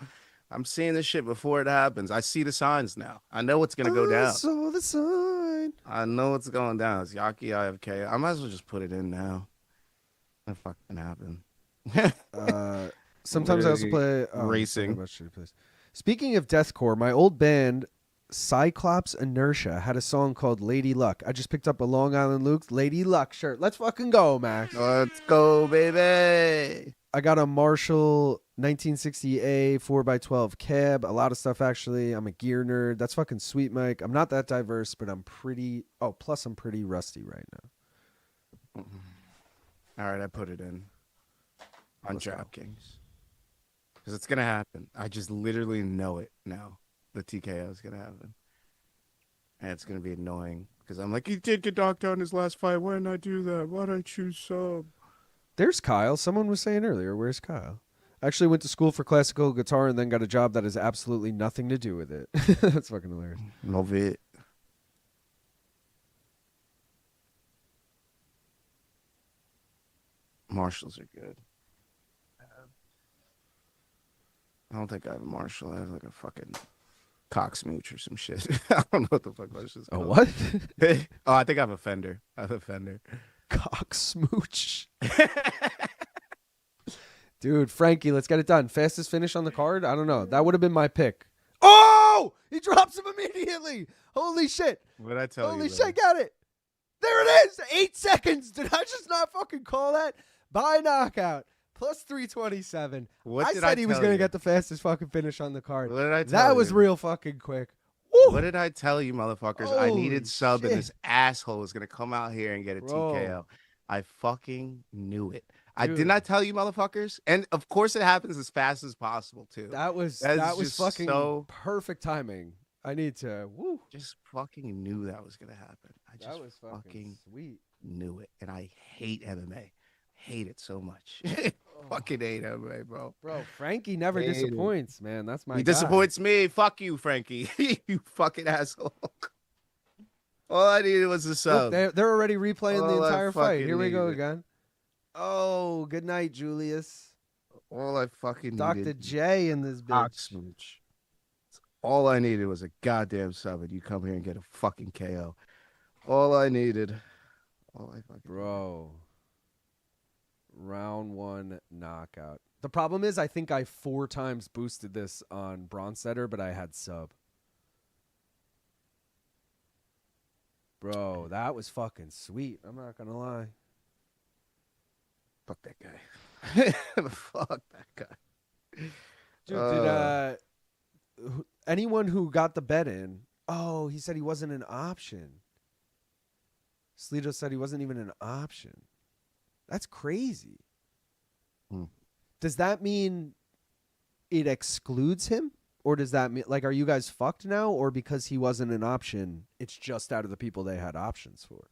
I'm seeing this shit before it happens. I see the signs now. I know what's gonna go down. I saw the signs. line? I know what's going down. It's Yakhyaev KO. I might as well just put it in now. What fucking happened? Sometimes I also play Racing. Speaking of deathcore, my old band Cyclops Inertia had a song called Lady Luck. I just picked up a Long Island Luke's Lady Luck shirt. Let's fucking go, Max. Let's go, baby. I got a Marshall 1960A 4x12 cab. A lot of stuff, actually. I'm a gear nerd. That's fucking sweet, Mike. I'm not that diverse, but I'm pretty... Oh, plus I'm pretty rusty right now. All right, I put it in on DraftKings. Because it's going to happen. I just literally know it now. The TKO is going to happen. And it's going to be annoying. Because I'm like, he did get knocked out in his last fight. Why didn't I do that? Why did I choose sub? There's Kyle. Someone was saying earlier, where's Kyle? I actually went to school for classical guitar and then got a job that has absolutely nothing to do with it. That's fucking hilarious. Love it. Marshalls are good. I don't think I have a Marshall. I have like a fucking cock smooch or some shit. I don't know what the fuck that shit's Oh, called. what? Oh, I think I have a Fender. Cock smooch. Dude, Frankie, let's get it done. Fastest finish on the card? I don't know. That would have been my pick. Oh! He drops him immediately. Holy shit. What did I tell you? Holy shit, got it. There it is. 8 seconds. Did I just not fucking call that? By knockout. Plus 327. What I did said he was tell going to you? get the fastest fucking finish on the card. What did I tell That was you? real fucking quick. Woo! What did I tell you, motherfuckers? I Holy needed sub shit. and this asshole was going to come out here and get a Bro. TKO. I fucking knew it. I Dude. did not tell you, motherfuckers. And of course it happens as fast as possible, too. That was That's was just fucking so- perfect timing. I need to. Woo. Just fucking knew that was going to happen. I just That was fucking sweet. knew it. And I hate MMA. Hate it so much. Fucking hate MMA, bro. Bro, Frankie never Hated. disappoints, man. That's my He guy. disappoints me. Fuck you, Frankie. You fucking asshole. All I needed was a Look, sub. they're already replaying the All I entire fight. fucking Here we go needed. again. Oh, good night, Julius. All I fucking Dr. needed. J in this Cock bitch. smooch. All I needed was a goddamn sub, and you come here and get a fucking KO. All I needed. All I fucking Bro. Round 1 knockout. The problem is I think I 4 times boosted this on Bronzesetter, but I had sub. Bro, that was fucking sweet. I'm not going to lie. Fuck that guy. Fuck that guy. Dude, anyone who got the bet in, oh, he said he wasn't an option. Slito said he wasn't even an option. That's crazy. Does that mean it excludes him? Or does that mean, like, are you guys fucked now? Or because he wasn't an option, it's just out of the people they had options for?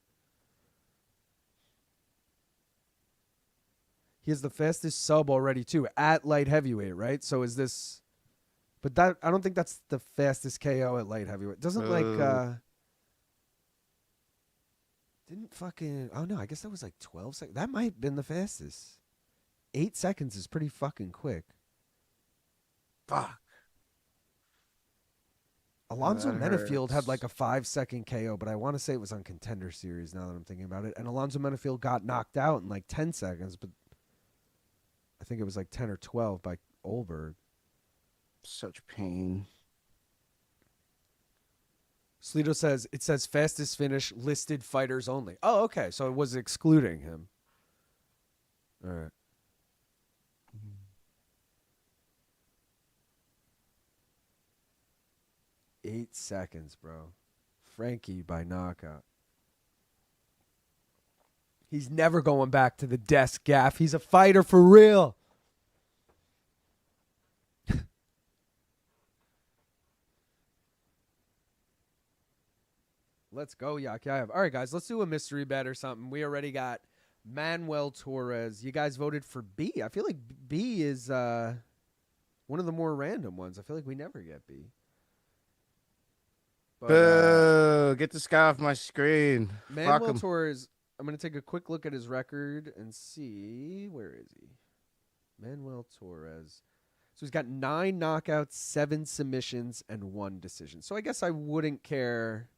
He has the fastest sub already, too, at light heavyweight, right? So is this... But that I don't think that's the fastest KO at light heavyweight. Doesn't, Didn't fucking... Oh, no, I guess that was like 12 seconds. That might have been the fastest. 8 seconds is pretty fucking quick. Fuck. Alonzo That Menafield had hurts. like a 5-second KO, but I want to say it was on Contender Series now that I'm thinking about it. And Alonzo Menafield got knocked out in like 10 seconds, but I think it was like 10 or 12 by Olberg. Such pain. Slito says, it says fastest finish, listed fighters only. Oh, okay. So it was excluding him. All right. 8 seconds, bro. Frankie by knockout. He's never going back to the desk, Gaff. He's a fighter for real. Let's go, Yakhyaev. All right, guys, let's do a mystery bet or something. We already got Manuel Torres. You guys voted for B. I feel like B is one of the more random ones. I feel like we never get B. But, Boo! Get this guy off my screen. Fuck Manuel him. Torres, I'm going to take a quick look at his record and see. Where is he? Manuel Torres. So he's got 9 knockouts, 7 submissions, and 1 decision. So I guess I wouldn't care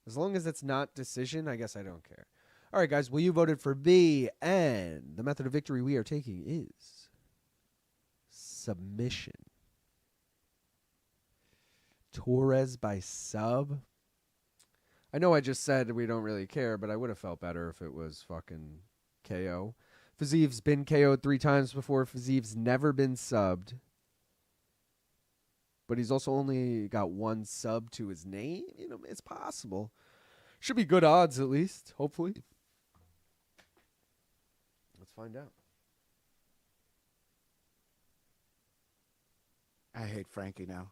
As long as it's not decision, I guess I don't care. All right, guys. Well, you voted for B, and the method of victory we are taking is submission. Torres by sub. I know I just said we don't really care, but I would have felt better if it was fucking KO. Fiziev's been KO'd 3 times before. Fiziev's never been subbed. But he's also only got 1 sub to his name. You know, it's possible. Should be good odds at least, hopefully. Let's find out. I hate Frankie now.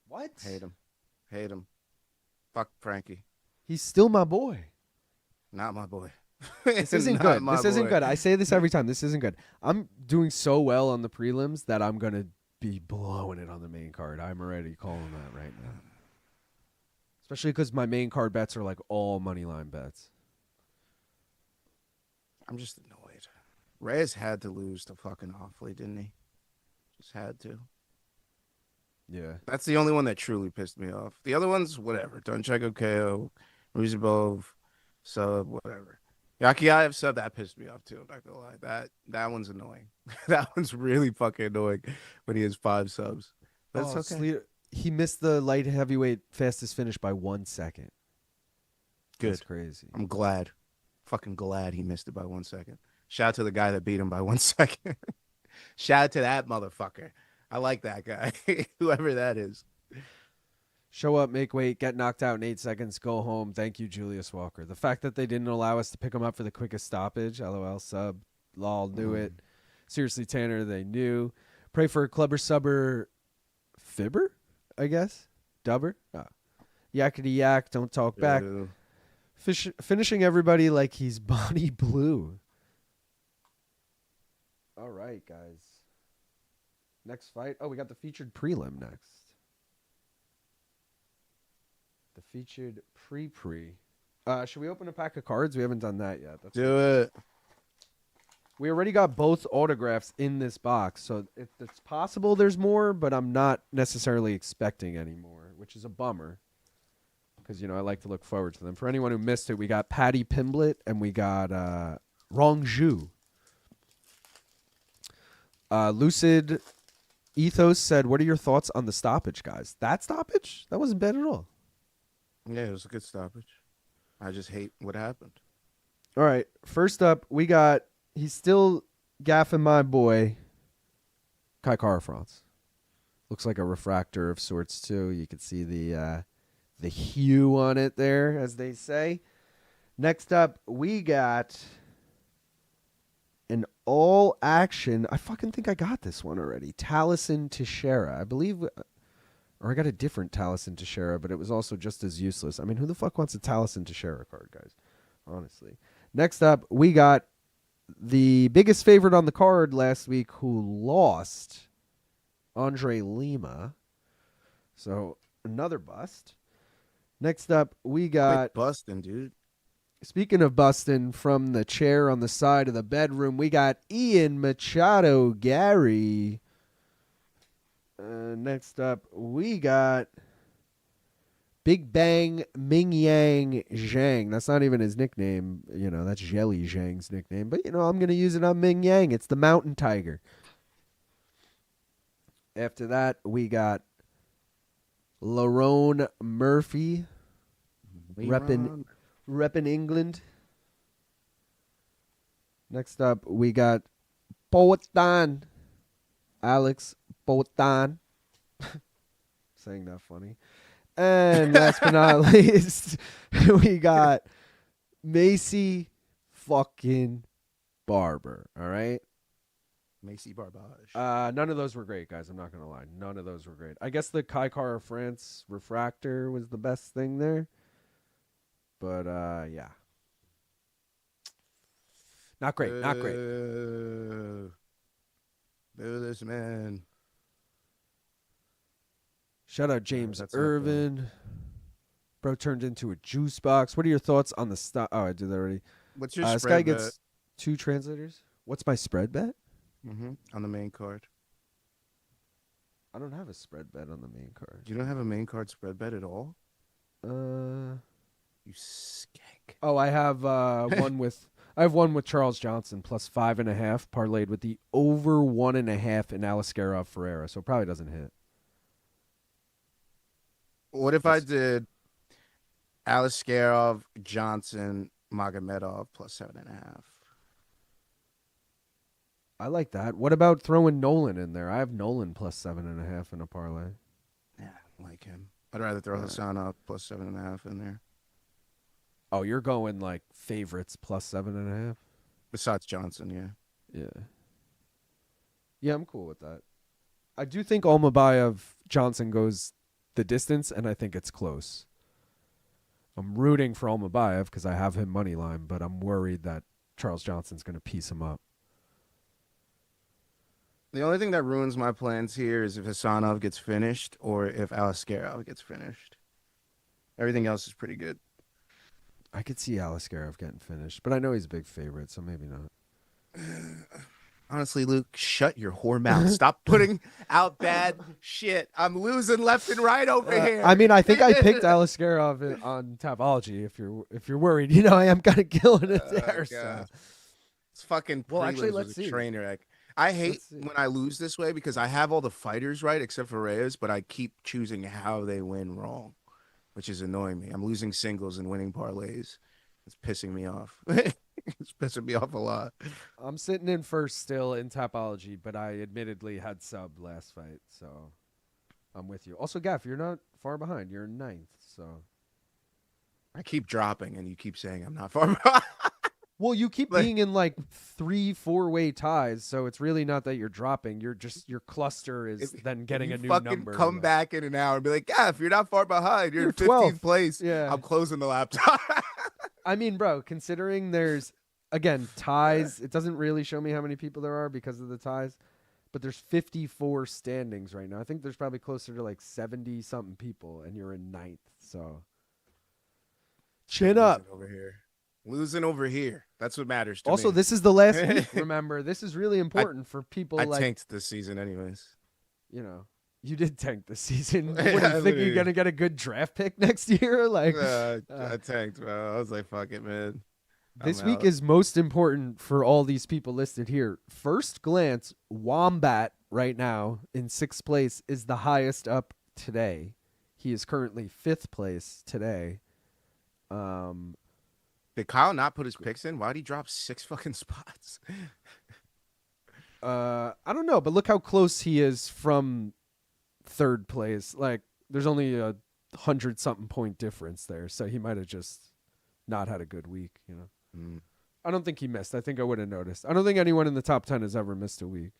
What? Hate him. Hate him. Fuck Frankie. He's still my boy. Not my boy. This isn't Not good. my This isn't boy. good. I say this every time. This isn't good. I'm doing so well on the prelims that I'm going to be blowing it on the main card. I'm already calling that right now. Especially because my main card bets are like all money line bets. I'm just annoyed. Reyes had to lose to fucking Ofli, didn't he? Just had to. Yeah. That's the only one that truly pissed me off. The other ones, whatever. Donchenko KO, Ruziboev, sub, whatever. Yakhyaev sub, that pissed me off too. I'm not gonna lie. That one's annoying. That one's really fucking annoying when he has 5 subs. But it's okay. He missed the light heavyweight fastest finish by 1 second. Good. That's crazy. I'm glad. Fucking glad he missed it by 1 second. Shout out to the guy that beat him by 1 second. Shout out to that motherfucker. I like that guy. Whoever that is. Show up, make weight, get knocked out in 8 seconds, go home. Thank you, Julius Walker. The fact that they didn't allow us to pick him up for the quickest stoppage, LOL sub, lol, knew it. Seriously, Tanner, they knew. Pray for a clubber subber fibber, I guess. Dubber. Oh. Yakety yak, don't talk back. Ew. Finishing everybody like he's Bonnie Blue. All right, guys. Next fight. Oh, we got the featured prelim next. The featured pre-pre. Should we open a pack of cards? We haven't done that yet. Do it. We already got both autographs in this box, so it's possible there's more, but I'm not necessarily expecting any more, which is a bummer. Because, I like to look forward to them. For anyone who missed it, we got Patty Pimblett and we got Rongju. Lucid Ethos said, what are your thoughts on the stoppage, guys? That stoppage? That wasn't bad at all. Yeah, it was a good stoppage. I just hate what happened. All right. First up, we got, he's still gaffing my boy, Kai Kara-France. Looks like a refractor of sorts, too. You can see the hue on it there, as they say. Next up, we got an all-action, I fucking think I got this one already, Taliesin Teixeira. I believe, or I got a different Taliesin Teixeira, but it was also just as useless. I mean, who the fuck wants a Taliesin Teixeira card, guys? Honestly. Next up, we got the biggest favorite on the card last week who lost, Andrey Lima. So, another bust. Next up, we got... Quit busting, dude. Speaking of busting, from the chair on the side of the bedroom, we got Ian Machado Gary. Next up, we got Big Bang Ming Yang Zhang. That's not even his nickname. That's Jelly Zhang's nickname. But, I'm going to use it on Ming Yang. It's the Mountain Tiger. After that, we got Lerone Murphy. Reppin' England. Next up, we got Potan. Alex Potan. Saying that funny. And last but not least, we got Macy fucking Barber. All right? Macy Barbage. None of those were great, guys. I'm not going to lie. None of those were great. I guess the Kai Kara-France refractor was the best thing there. But, yeah. Not great. Not great. Boo this man. Shout out James That's Irvin. Bro turned into a juice box. What are your thoughts on the stock? Oh, I did that already. What's your This spread guy bet? gets 2 translators. What's my spread bet? On the main card? I don't have a spread bet on the main card. You don't have a main card spread bet at all? You skank. Oh, I have one with Charles Johnson plus 5.5 parlayed with the over 1.5 in Aliskerov Ferreira, so it probably doesn't hit. What if I did Aliskerov, Johnson, Magomedov plus 7.5? I like that. What about throwing Nolan in there? I have Nolan plus 7.5 in a parlay. Yeah, I like him. I'd rather throw Hasanov plus 7.5 in there. Oh, you're going like favorites plus 7.5? Besides Johnson, yeah. Yeah. Yeah, I'm cool with that. I do think Almabayev Johnson goes the distance, and I think it's close. I'm rooting for Almabayev because I have him money line, but I'm worried that Charles Johnson's going to piece him up. The only thing that ruins my plans here is if Hasanov gets finished or if Aliskerov gets finished. Everything else is pretty good. I could see Aliskerov getting finished, but I know he's a big favorite, so maybe not. Honestly, Luke, shut your whore mouth. Stop putting out bad shit. I'm losing left and right over here. I mean, I think I picked Aliskerov on Tapology. If you're worried, I am kind of killing it there. So. It's fucking Well, actually, prelims let's was see. a train wreck. I hate when I lose this way because I have all the fighters right except for Reyes, but I keep choosing how they win wrong, which is annoying me. I'm losing singles and winning parlays. It's pissing me off. It's pissing me off a lot. I'm sitting in first still in Tapology, but I admittedly had sub last fight, so I'm with you. Also, Gaff, you're not far behind. You're in 9th, so. I keep dropping, and you keep saying I'm not far behind. Well, you keep being in like 3-4-way ties, so it's really not that you're dropping. Your cluster is then getting a new number. Come back in an hour and be like, yeah, if you're not far behind, you're in 12th 15th place. Yeah. I'm closing the laptop. I mean, bro, considering there's, again, ties, it doesn't really show me how many people there are because of the ties, but there's 54 standings right now. I think there's probably closer to like 70-something people, and you're in 9th, so. Chin up. Losing over here. That's what matters to me. Also, this is the last week, remember. This is really important for people I like... tanked this season anyways. You did tank this season. What, do you think you're going to get a good draft pick next year? I tanked, bro. I was like, fuck it, man. This week is most important for all these people listed here. First glance, Wombat right now in 6th place is the highest up today. He is currently 5th place today. Did Kyle not put his picks in? Why'd he drop 6 fucking spots? I don't know, but look how close he is from 3rd place. Like, there's only 100-something point difference there, so he might have just not had a good week, I don't think he missed. I think I would have noticed. I don't think anyone in the top 10 has ever missed a week.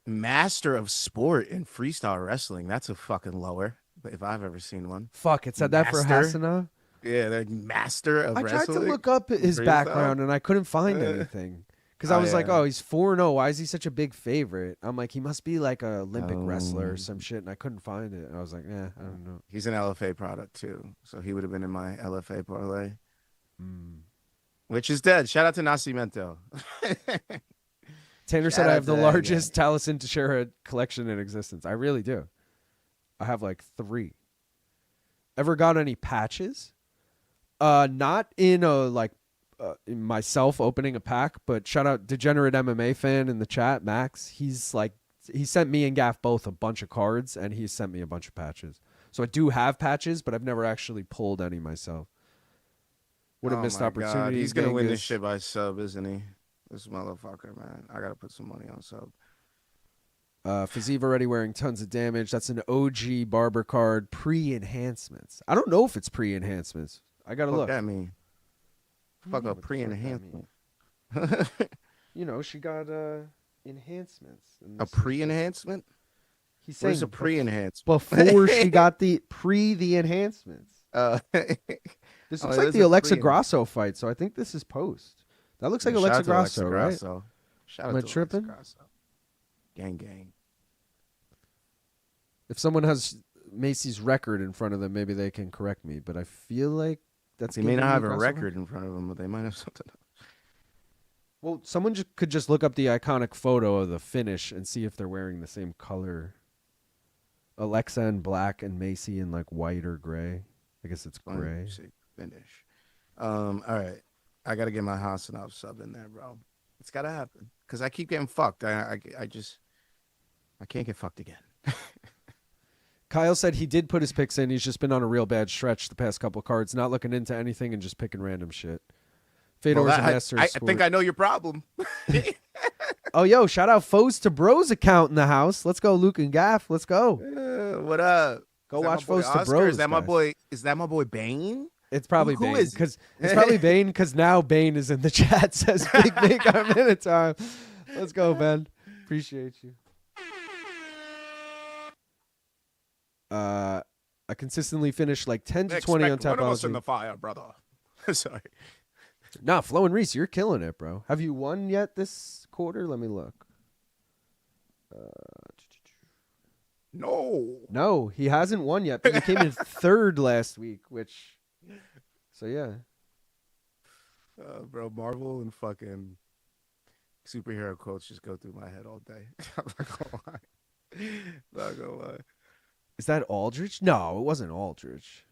Master of sport in freestyle wrestling. That's a fucking lower, if I've ever seen one. Fuck, it said that for Hasanov? Yeah, the master of wrestling. I tried to look up his background, and I couldn't find anything. Because I was like, oh, he's 4-0. Why is he such a big favorite? I'm like, he must be like a Olympic wrestler or some shit, and I couldn't find it. And I was like, I don't know. He's an LFA product, too. So he would have been in my LFA parlay. Which is dead. Shout out to Nascimento. Tanner said I have the largest Taliesin Teixeira collection in existence. I really do. I have like 3. Ever got any patches? Not in in myself opening a pack, but shout out Degenerate MMA fan in the chat, Max. He sent me and Gaff both a bunch of cards, and he sent me a bunch of patches. So I do have patches, but I've never actually pulled any myself. Would have missed opportunity. He's gonna win this shit by sub, isn't he? This motherfucker, man. I gotta put some money on sub. Fiziev already wearing tons of damage. That's an OG Barber card, pre-enhancements. I don't know if it's pre-enhancements. I gotta look. What that mean? Fuck a pre-enhancement. She got enhancements. A pre-enhancement? He's saying Where's a pre-enhancement? Before she got the enhancements. This looks like the Alexa Grasso fight, so I think this is post. That looks like Alexa Grasso, right? Shout out Am I to tripping? Alexa Grasso. Gang. If someone has Macy's record in front of them, maybe they can correct me, but I feel like they may not have a record in front of them, but they might have something else. Well, someone could just look up the iconic photo of the finish and see if they're wearing the same color. Alexa in black and Macy in like white or gray. I guess it's Fine, gray. finish. All right. I gotta get my Hasanov sub in there, bro. It's gotta happen because I keep getting fucked. I can't get fucked again. Kyle said he did put his picks in. He's just been on a real bad stretch the past couple cards, not looking into anything and just picking random shit. Fedor's a master. I think I know your problem. Oh, yo, shout out Foes to Bros account in the house. Let's go, Luke and Gaff. Let's go. What up? Go watch Foes to Bros. Is that my boy? Is that my boy Bane? It's probably Who Bane is it? because it's probably Bane because now Bane is in the chat. Says Big Big on minute time. Let's go, Ben. Appreciate you. I consistently finish like 10 to 20 on One of us in Tapology. the fire, brother. Sorry. Nah, Flo and Reese, you're killing it, bro. Have you won yet this quarter? Let me look. No, he hasn't won yet, but he came in third last week, which, so yeah. Bro, Marvel and fucking superhero quotes just go through my head all day. I'm not gonna lie. Not gonna lie. Is that Aldrich? No, it wasn't Aldrich.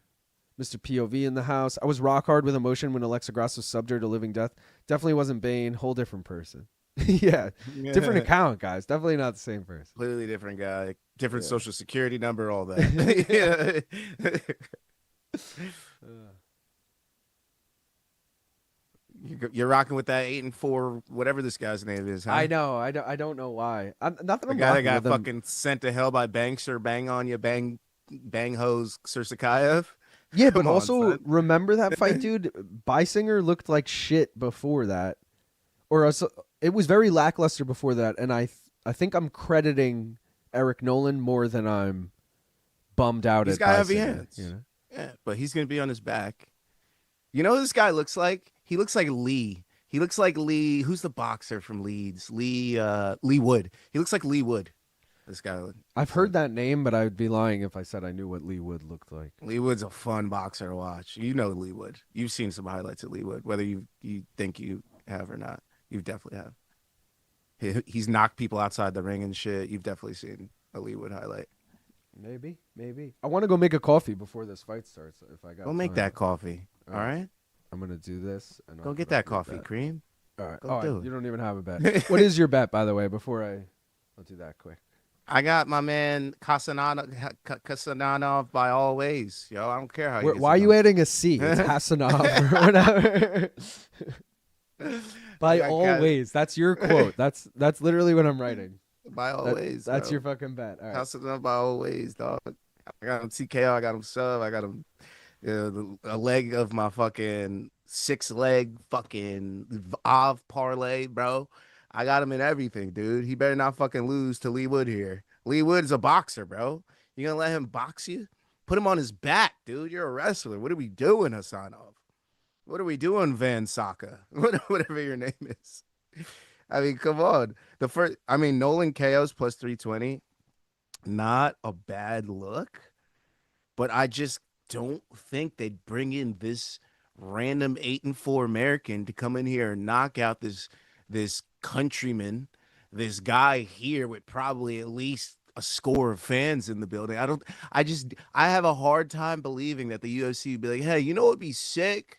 Mr. POV in the house. I was rock hard with emotion when Alexa Grasso subbed her to Living Death. Definitely wasn't Bane. Whole different person. Yeah. Different account, guys. Definitely not the same person. Completely different guy. Different social security number, all that. You're rocking with that 8-4, whatever this guy's name is. Huh? I know. I don't know why. Not that The I'm guy that rocking got with him. fucking sent to hell by Bankster, Bang on you, Bang Hose, Yakhyaev. Yeah, but Come on, also son. remember that fight, dude? Beisinger looked like shit before that. Or it was very lackluster before that, and I think I'm crediting Eric Nolan more than I'm bummed out He's at got heavy Beisinger, hands. you know? Yeah, but he's gonna be on his back. You know who this guy looks like? He looks like Lee. He looks like Lee. Who's the boxer from Leeds? Lee Wood. He looks like Lee Wood. This guy. I've heard that name, but I would be lying if I said I knew what Lee Wood looked like. Lee Wood's a fun boxer to watch. You know Lee Wood. You've seen some highlights of Lee Wood, whether you think you have or not. You definitely have. He's knocked people outside the ring and shit. You've definitely seen a Lee Wood highlight. Maybe. I want to go make a coffee before this fight starts. If I got Go make time. that coffee. All right? I'm gonna do this. And Go I'll get put up that your coffee, bet. Cream. All right. Go Oh, do it. you don't even have a bet. What is your bet, by the way? Before I'll do that quick. I got my man Hasanov by all ways. Yo, I don't care how. Why are you adding a C? It's Hasanov or whatever. By I all got- ways. That's your quote. That's literally what I'm writing. By all ways. That's bro. your fucking bet. All right. Hasanov by all ways, dog. I got him TKO. I got him sub. I got him a leg of my fucking 6-leg fucking Av parlay, bro. I got him in everything, dude. He better not fucking lose to Lee Wood here. Lee Wood's a boxer, bro. You gonna let him box you? Put him on his back, dude. You're a wrestler. What are we doing, Hasanov? What are we doing, Van Saka? Whatever your name is. I mean, come on. Nolan KO's plus 320. Not a bad look, but I just don't think they'd bring in this random 8-4 American to come in here and knock out this countryman, this guy here with probably at least a score of fans in the building. I have a hard time believing that the UFC would be like, hey, you know what would be sick?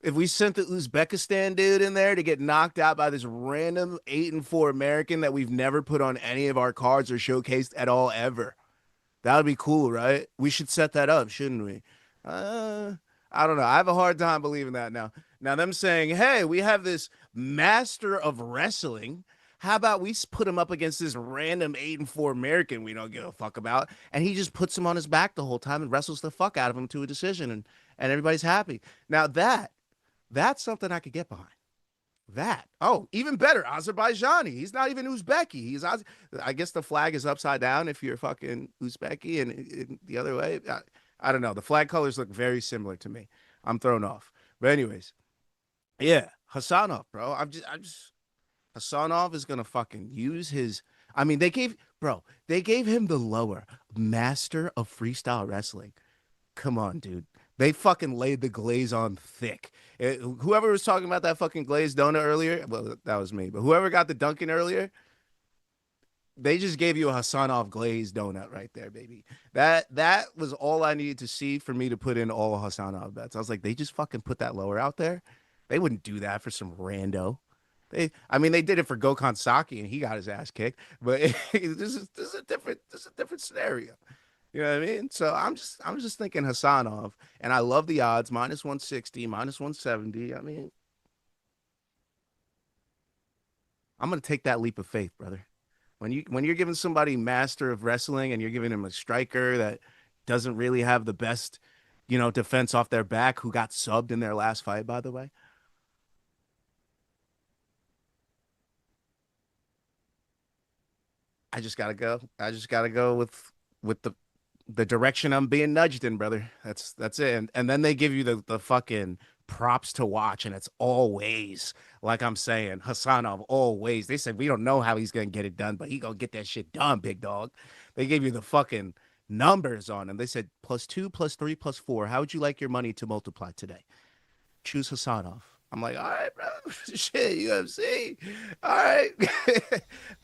If we sent the Uzbekistan dude in there to get knocked out by this random 8-4 American that we've never put on any of our cards or showcased at all ever. That would be cool, right? We should set that up, shouldn't we? I don't know. I have a hard time believing that now. Now, them saying, hey, we have this master of wrestling. How about we put him up against this random 8-4 American we don't give a fuck about, and he just puts him on his back the whole time and wrestles the fuck out of him to a decision, and everybody's happy. Now, that's something I could get behind. That. Oh, even better, Azerbaijani. He's not even Uzbeki. I guess the flag is upside down if you're fucking Uzbeki, and the other way. I don't know. The flag colors look very similar to me. I'm thrown off. But anyways, yeah, Hasanov, bro. Hasanov is gonna fucking use his. I mean, they gave him the lower master of freestyle wrestling. Come on, dude. They fucking laid the glaze on thick. Whoever was talking about that fucking glazed donut earlier, well, that was me. But whoever got the Dunkin' earlier, They just gave you a Hasanov glazed donut right there, baby. That was all I needed to see for me to put in all Hasanov bets. I was like, they just fucking put that lower out there. They wouldn't do that for some rando. I mean, they did it for Gokhan Saki and he got his ass kicked. But this is a different scenario. You know what I mean? So I'm just thinking Hasanov, and I love the odds -160, -170. I mean, I'm gonna take that leap of faith, brother. When you're giving somebody master of wrestling and you're giving him a striker that doesn't really have the best, defense off their back, who got subbed in their last fight, by the way. I just gotta go with the direction I'm being nudged in, brother. That's it. And then they give you the fucking props to watch, and it's always, like I'm saying, Hasanov always. They said we don't know how he's gonna get it done, but he gonna get that shit done, big dog. They gave you the fucking numbers on him. They said +2, +3, +4. How would you like your money to multiply today? Choose Hasanov. I'm like, all right, bro. Shit, UFC. All right.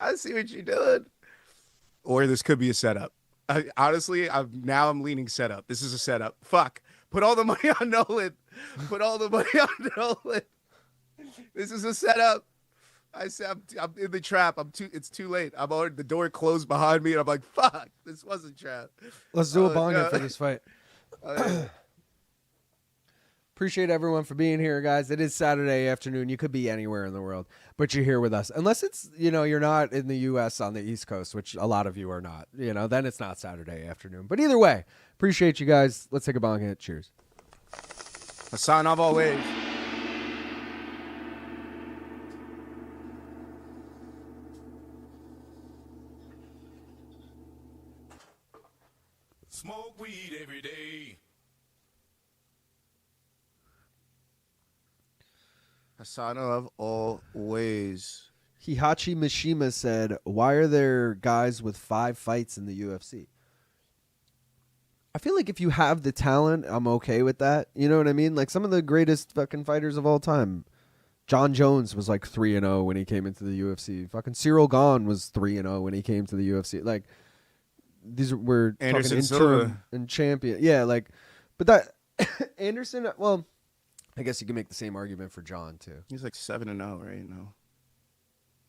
I see what you're doing. Or this could be a setup. Honestly, I'm leaning setup. This is a setup. Fuck. Put all the money on Nolan. Put all the money on Nolan. This is a setup. I said I'm in the trap. It's too late. I'm already, the door closed behind me, and I'm like, fuck, this was a trap. Let's do a bonga for this fight. Yeah. Appreciate everyone for being here, guys. It is Saturday afternoon. You could be anywhere in the world, but you're here with us. Unless it's, you're not in the U.S. on the East Coast, which a lot of you are not. Then it's not Saturday afternoon. But either way, appreciate you guys. Let's take a bong hit. Cheers. Hasanov always. Smoke weed every day. Hasanov always. Hihachi Mishima said, why are there guys with 5 fights in the UFC? I feel like if you have the talent, I'm okay with that. You know what I mean? Like some of the greatest fucking fighters of all time. John Jones was like 3-0 when he came into the UFC. Fucking Cyril Gahn was 3-0 when he came to the UFC. Like these were Anderson talking interim and champion. Yeah, like, but that Anderson, well, I guess you can make the same argument for John too. He's like 7-0 right now.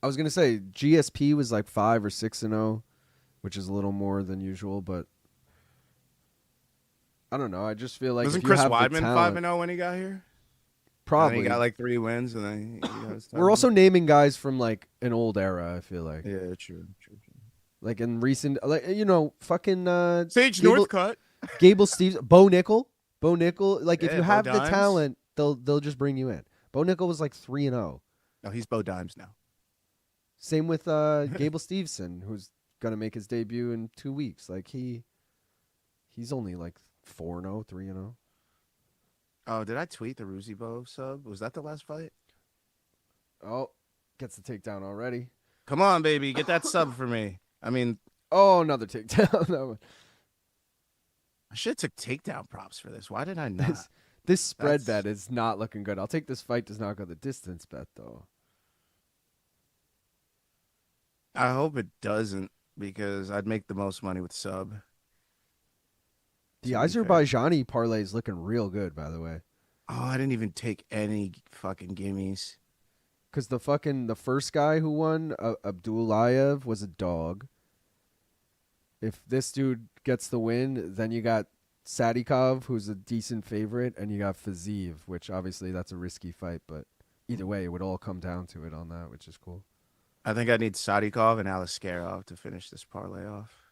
I was gonna say GSP was like 5 or 6-0, which is a little more than usual, but I don't know. I just feel like Wasn't if you Chris have the Weidman talent, 5-0 when he got here? probably. And he got like 3 wins, and then he got his We're also naming guys from like an old era. I feel like, yeah, true. like in recent, like fucking Sage Gable, Northcutt. Gable Steves, Bo Nickel. Like if Yeah, you Bo have the Dimes. talent, they'll just bring you in. Bo Nickel was like 3-0. No, he's Bo Dimes now. Same with Gable Steveson, who's gonna make his debut in 2 weeks. Like he's only like 4-0, 3-0. Oh, did I tweet the Ruziboev sub? Was that the last fight? Oh, gets the takedown already. Come on, baby, get that sub for me. I mean, Oh, another takedown. That one. I should have took takedown props for this. Why did I not? This spread That's- bet is not looking good. I'll take this fight does not go the distance bet though. I hope it doesn't, because I'd make the most money with sub. The To be fair. Azerbaijani parlay is looking real good, by the way. Oh, I didn't even take any fucking gimmies. Because the first guy who won, Abdullayev, was a dog. If this dude gets the win, then you got Sadikov, who's a decent favorite, and you got Fiziev, which obviously that's a risky fight, but either way, it would all come down to it on that, which is cool. I think I need Sadikov and Aliskerov to finish this parlay off.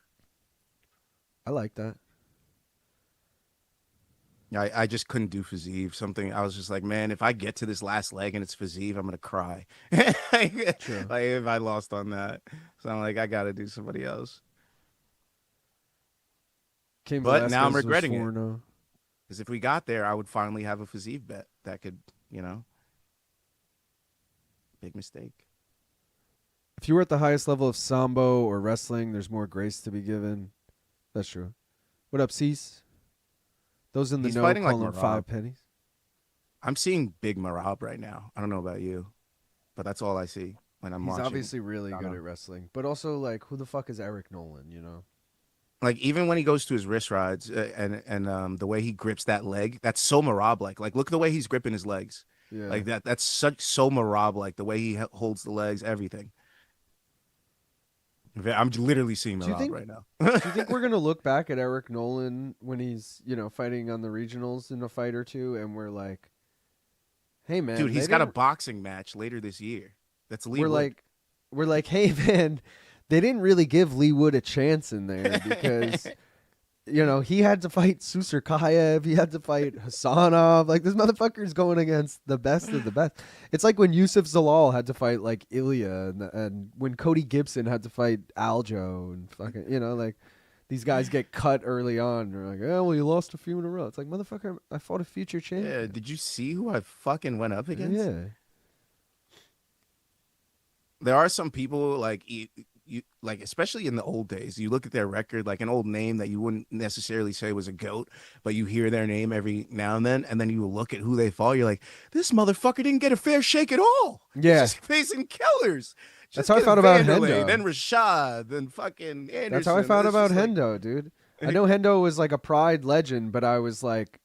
I like that. I just couldn't do Fiziev. Something I was just like, man, if I get to this last leg and it's Fiziev, I'm gonna cry. Sure. Like if I lost on that, so I'm like, I gotta do somebody else. Cain But now I'm Velasquez was regretting it. 4-0. Because if we got there, I would finally have a Fiziev bet that could, big mistake. If you were at the highest level of sambo or wrestling, there's more grace to be given. That's true. What up, Cease? Those in the He's know fighting like call him Marab. 5 pennies. I'm seeing big Marab right now. I don't know about you, but that's all I see. when I'm He's watching. obviously really good Shara. at wrestling, but also like, who the fuck is Eric Nolan? You know? Like even when he goes to his wrist rods and the way he grips that leg, that's so Marab like. Like look at the way he's gripping his legs. Yeah. Like that's so Marab like the way he holds the legs, everything. I'm literally seeing Do you Marab think- right now. Do you think we're gonna look back at Eric Nolan when he's fighting on the regionals in a fight or two, and we're like, hey man, Dude, he's they got a didn't- boxing match later this year. That's Lee we're Wood. like, hey man, they didn't really give Lee Wood a chance in there because he had to fight Yakhyaev, he had to fight Hasanov. Like this motherfucker's going against the best of the best. It's like when Yusuf Zalal had to fight like Ilya, and when Cody Gibson had to fight Aljo, and fucking like these guys get cut early on. They're like, oh well, you lost a few in a row. It's like, motherfucker, I fought a future Yeah, champion. did you see who I fucking went up against? Yeah. There are some people like you like, especially in the old days, you look at their record, like an old name that you wouldn't necessarily say was a GOAT, but you hear their name every now and then you look at who they fought, you're like, this motherfucker didn't get a fair shake at all. Yeah. He's just facing killers. That's Just how I get felt about Vanderlei, Hendo. then Rashad, then fucking Anderson. That's how I felt It's about just like- Hendo, dude. I know Hendo was like a Pride legend, but I was like,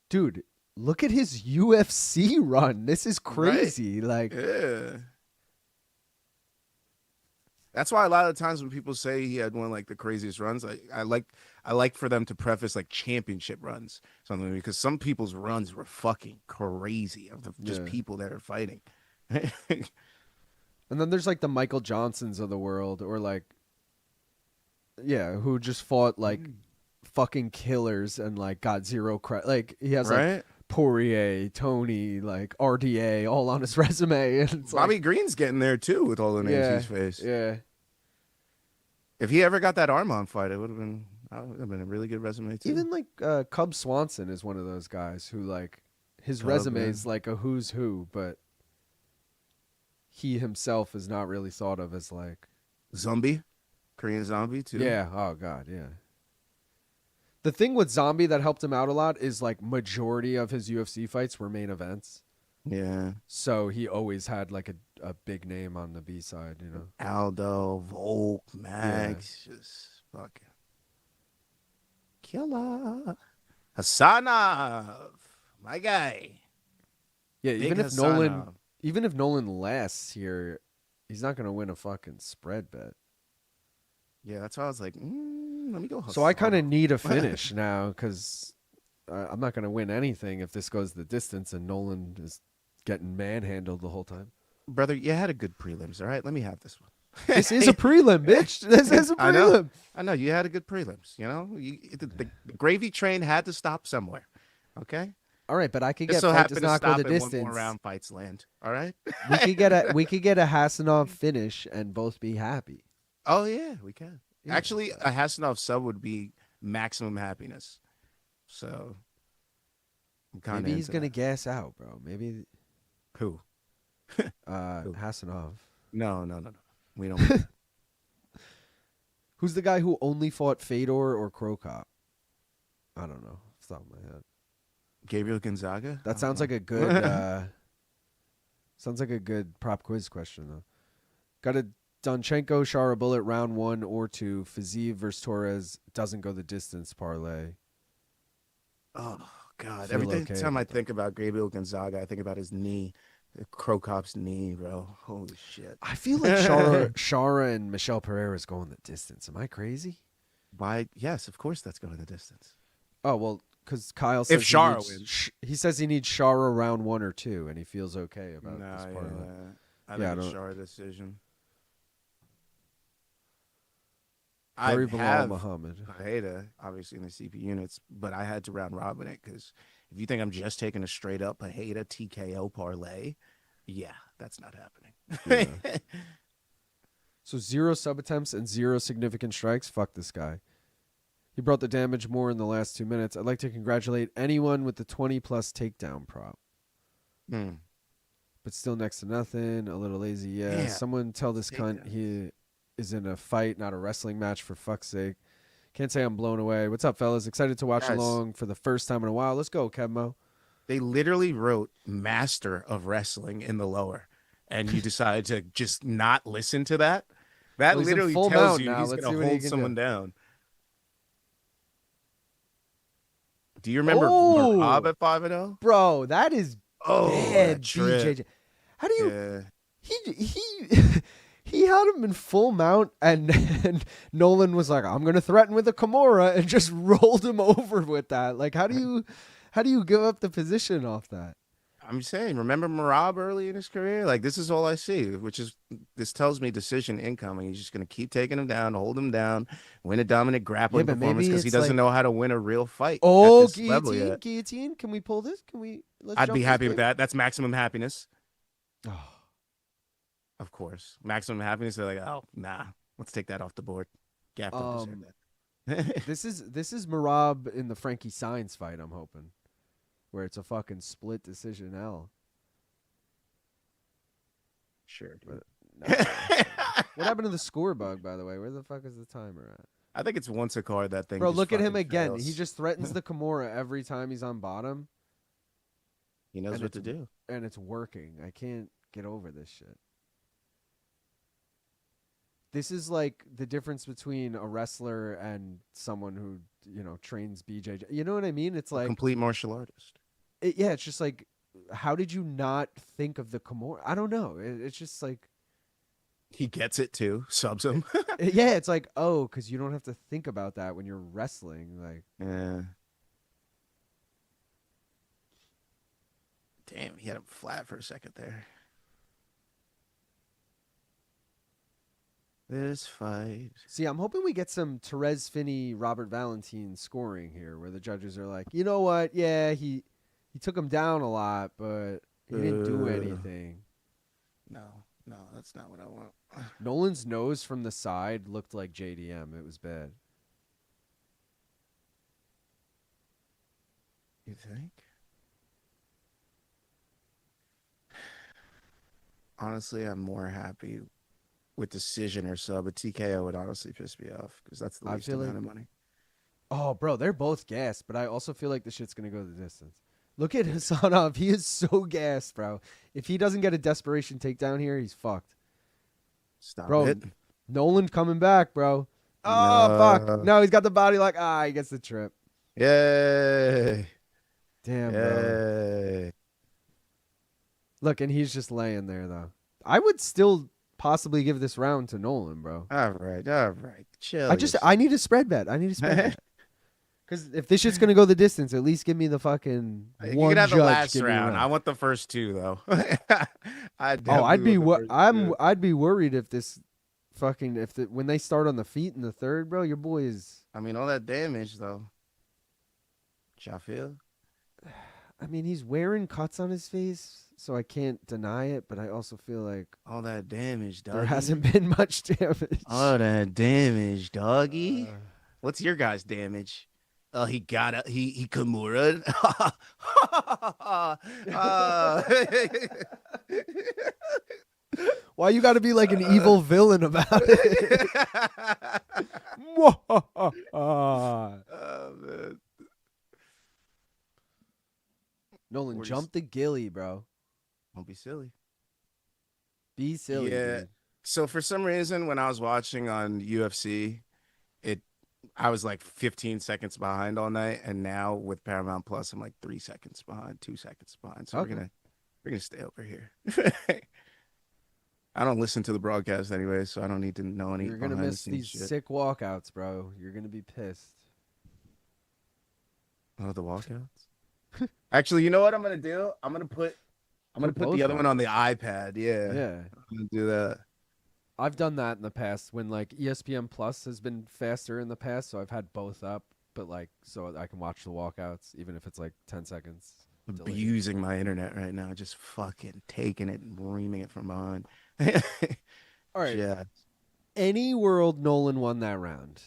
dude, look at his UFC run. This is crazy. Like, Yeah. That's why a lot of the times when people say he had one of like the craziest runs, I like for them to preface like championship runs, something, because some people's runs were fucking crazy of the just Yeah. people that are fighting. and then there's like the Michael Johnsons of the world, or like, yeah, who just fought like fucking killers and like got zero credit. Like he has like Right? Poirier, Tony, like RDA, all on his resume, and it's Bobby like, Green's getting there too with all the names yeah, he's faced. yeah. If he ever got that Armand fight, it would have been a really good resume too. Even like Cub Swanson is one of those guys who like his Cub, resume yeah. is like a who's who, but he himself is not really thought of as like, Zombie, Korean Zombie too. yeah, oh god, yeah. The thing with Zombie that helped him out a lot is like majority of his UFC fights were main events, Yeah. so he always had like a big name on the B side, Aldo, Volk, Max, just fucking killer. Hasanov, my guy. Yeah, Big even if Hasanov. Nolan lasts here, he's not gonna win a fucking spread bet. Yeah, that's why I was like, let me go. So I kind of Hasanov. need a finish now because I'm not going to win anything if this goes the distance and Nolan is getting manhandled the whole time. Brother, you had a good prelims, all right? Let me have this one. This is a prelim, bitch. This is a I know. prelim. I know you had a good prelims. You know, the gravy train had to stop somewhere. Okay, All right, but I could just get so fight does happened to not go stop the at one distance. more round fights land. All right. We could get a Hasanov finish and both be happy. Oh yeah, we can. Yeah. Actually, a Hasanov sub would be maximum happiness. So I'm kind of Maybe he's gonna gas out, bro. Maybe who? Hasanov. No. We don't. Who's the guy who only fought Fedor or Krokop? I don't know. Off the top of my head. Gabriel Gonzaga. That sounds like a good sounds like a good prop quiz question though. Got a Donchenko Shara bullet round 1 or 2. Fiziev versus Torres doesn't go the distance parlay. Oh God! Feel Every okay time I about that. think about Gabriel Gonzaga, I think about his knee, Krokop's knee, bro. Holy shit! I feel like Shara and Michel Pereira is going the distance. Am I crazy? Why? Yes, of course that's going the distance. Oh well, because Kyle says Shara he wins. he says he needs Shara round 1 or 2, and he feels okay about this parlay. I Yeah, I think it's don't- Shara decision. Very I Bilal have Muhammad. Haida, obviously in the CP units, but I had to round robin it because if you think I'm just taking a straight up Haida TKO parlay, yeah, that's not happening. So 0 sub attempts and 0 significant strikes. Fuck this guy. He brought the damage more in the last 2 minutes. I'd like to congratulate anyone with the 20-plus takedown prop. Hmm. But still next to nothing. A little lazy. Yeah. Yeah. Someone tell this cunt Takedowns. he is in a fight, not a wrestling match, for fuck's sake. Can't say I'm blown away. What's up, fellas? Excited to watch Guys. along for the first time in a while. Let's go, Kevmo. They literally wrote master of wrestling in the lower. and you decide to just not listen to that, that Well, he's in literally full tells mount you now. he's Let's going see to what he hold can someone do. down. Do you remember Oh! Merab at 5-0? Bro, that is Oh, bad, that trip. BJJ. How do you? Yeah. He he had him in full mount, and Nolan was like, "I'm gonna threaten with a Kimura," and just rolled him over with that. Like, how do you give up the position off that? I'm saying, remember Merab early in his career? Like, this is all I see, this tells me decision incoming. He's just going to keep taking him down, hold him down, win a dominant grappling but performance maybe because he it's doesn't like- know how to win a real fight Oh, at this level guillotine, yet. guillotine. Can we pull this? Let's I'd jump be this happy with baby? that. That's maximum happiness, Oh, of course. Maximum happiness. They're like, oh, nah, let's take that off the board. Gaff don't deserve that. this is Merab in the Frankie Saenz fight. I'm hoping, where it's a fucking split decision L. Sure, But dude. no. What happened to the score bug, by the way? Where the fuck is the timer at? I think it's once a card that thing. Bro, just look at him fucking again. fails. He just threatens the Kimura every time he's on bottom, He knows and what to do. and it's working. I can't get over this shit. This is like the difference between a wrestler and someone who, trains BJJ. You know what I mean? It's A like, complete martial artist. it's just like, how did you not think of the Kimura? I don't know. It's just like, He gets it too. Subs him. it's like, oh, because you don't have to think about that when you're wrestling. Like, Yeah. Damn, he had him flat for a second there. This fight. see, I'm hoping we get some Therese Finney, Robert Valentine scoring here, where the judges are like, you know what? Yeah, he took him down a lot, but he didn't do anything. No, that's not what I want. Nolan's nose from the side looked like JDM. It was bad. You think? Honestly, I'm more happy with decision or sub. A TKO would honestly piss me off because that's the I least feel amount like- of money. Oh, bro, they're both gassed, but I also feel like the shit's going to go the distance. Look at Hasanov. He is so gassed, bro. If he doesn't get a desperation takedown here, he's fucked. Stop Bro, it. Nolan coming back, bro. Oh, fuck. No. No, he's got the body like, he gets the trip. Yay. Damn, bro. Yay. Look, and he's just laying there, though. I would still possibly give this round to Nolan, bro. All right. Chill. I need a spread bet. Because if this shit's gonna go the distance, at least give me the fucking You one can have judge. the last give me a round. I want the first two though. I'd be I'd be worried if this fucking when they start on the feet in the third, bro. Your boy is. I mean, all that damage though. Javier. I mean, he's wearing cuts on his face, so I can't deny it. But I also feel like All that damage, doggy. there hasn't been much damage. All that damage, doggy. What's your guy's damage? Oh, he got he Kimura. Why you got to be like an evil villain about it? Oh, man. Nolan, 40s. jump the gilly, bro. Don't be silly. Be silly. Yeah. Dude. So for some reason, when I was watching on UFC, I was like 15 seconds behind all night, and now with Paramount Plus, I'm like 3 seconds behind, 2 seconds behind. So Okay. we're gonna stay over here. I don't listen to the broadcast anyway, so I don't need to know any. You're gonna behind the miss scenes these shit. sick walkouts, bro. You're gonna be pissed. Oh, the walkouts. Actually, you know what I'm gonna do? I'm gonna put both the other on. one on the iPad. Yeah, Yeah. I'm gonna do that. I've done that in the past when like ESPN Plus has been faster in the past, so I've had both up, but like so I can watch the walkouts even if it's like 10 seconds. delayed. Abusing my internet right now, just fucking taking it and reaming it from behind. All right. Yeah. Any world Nolan won that round.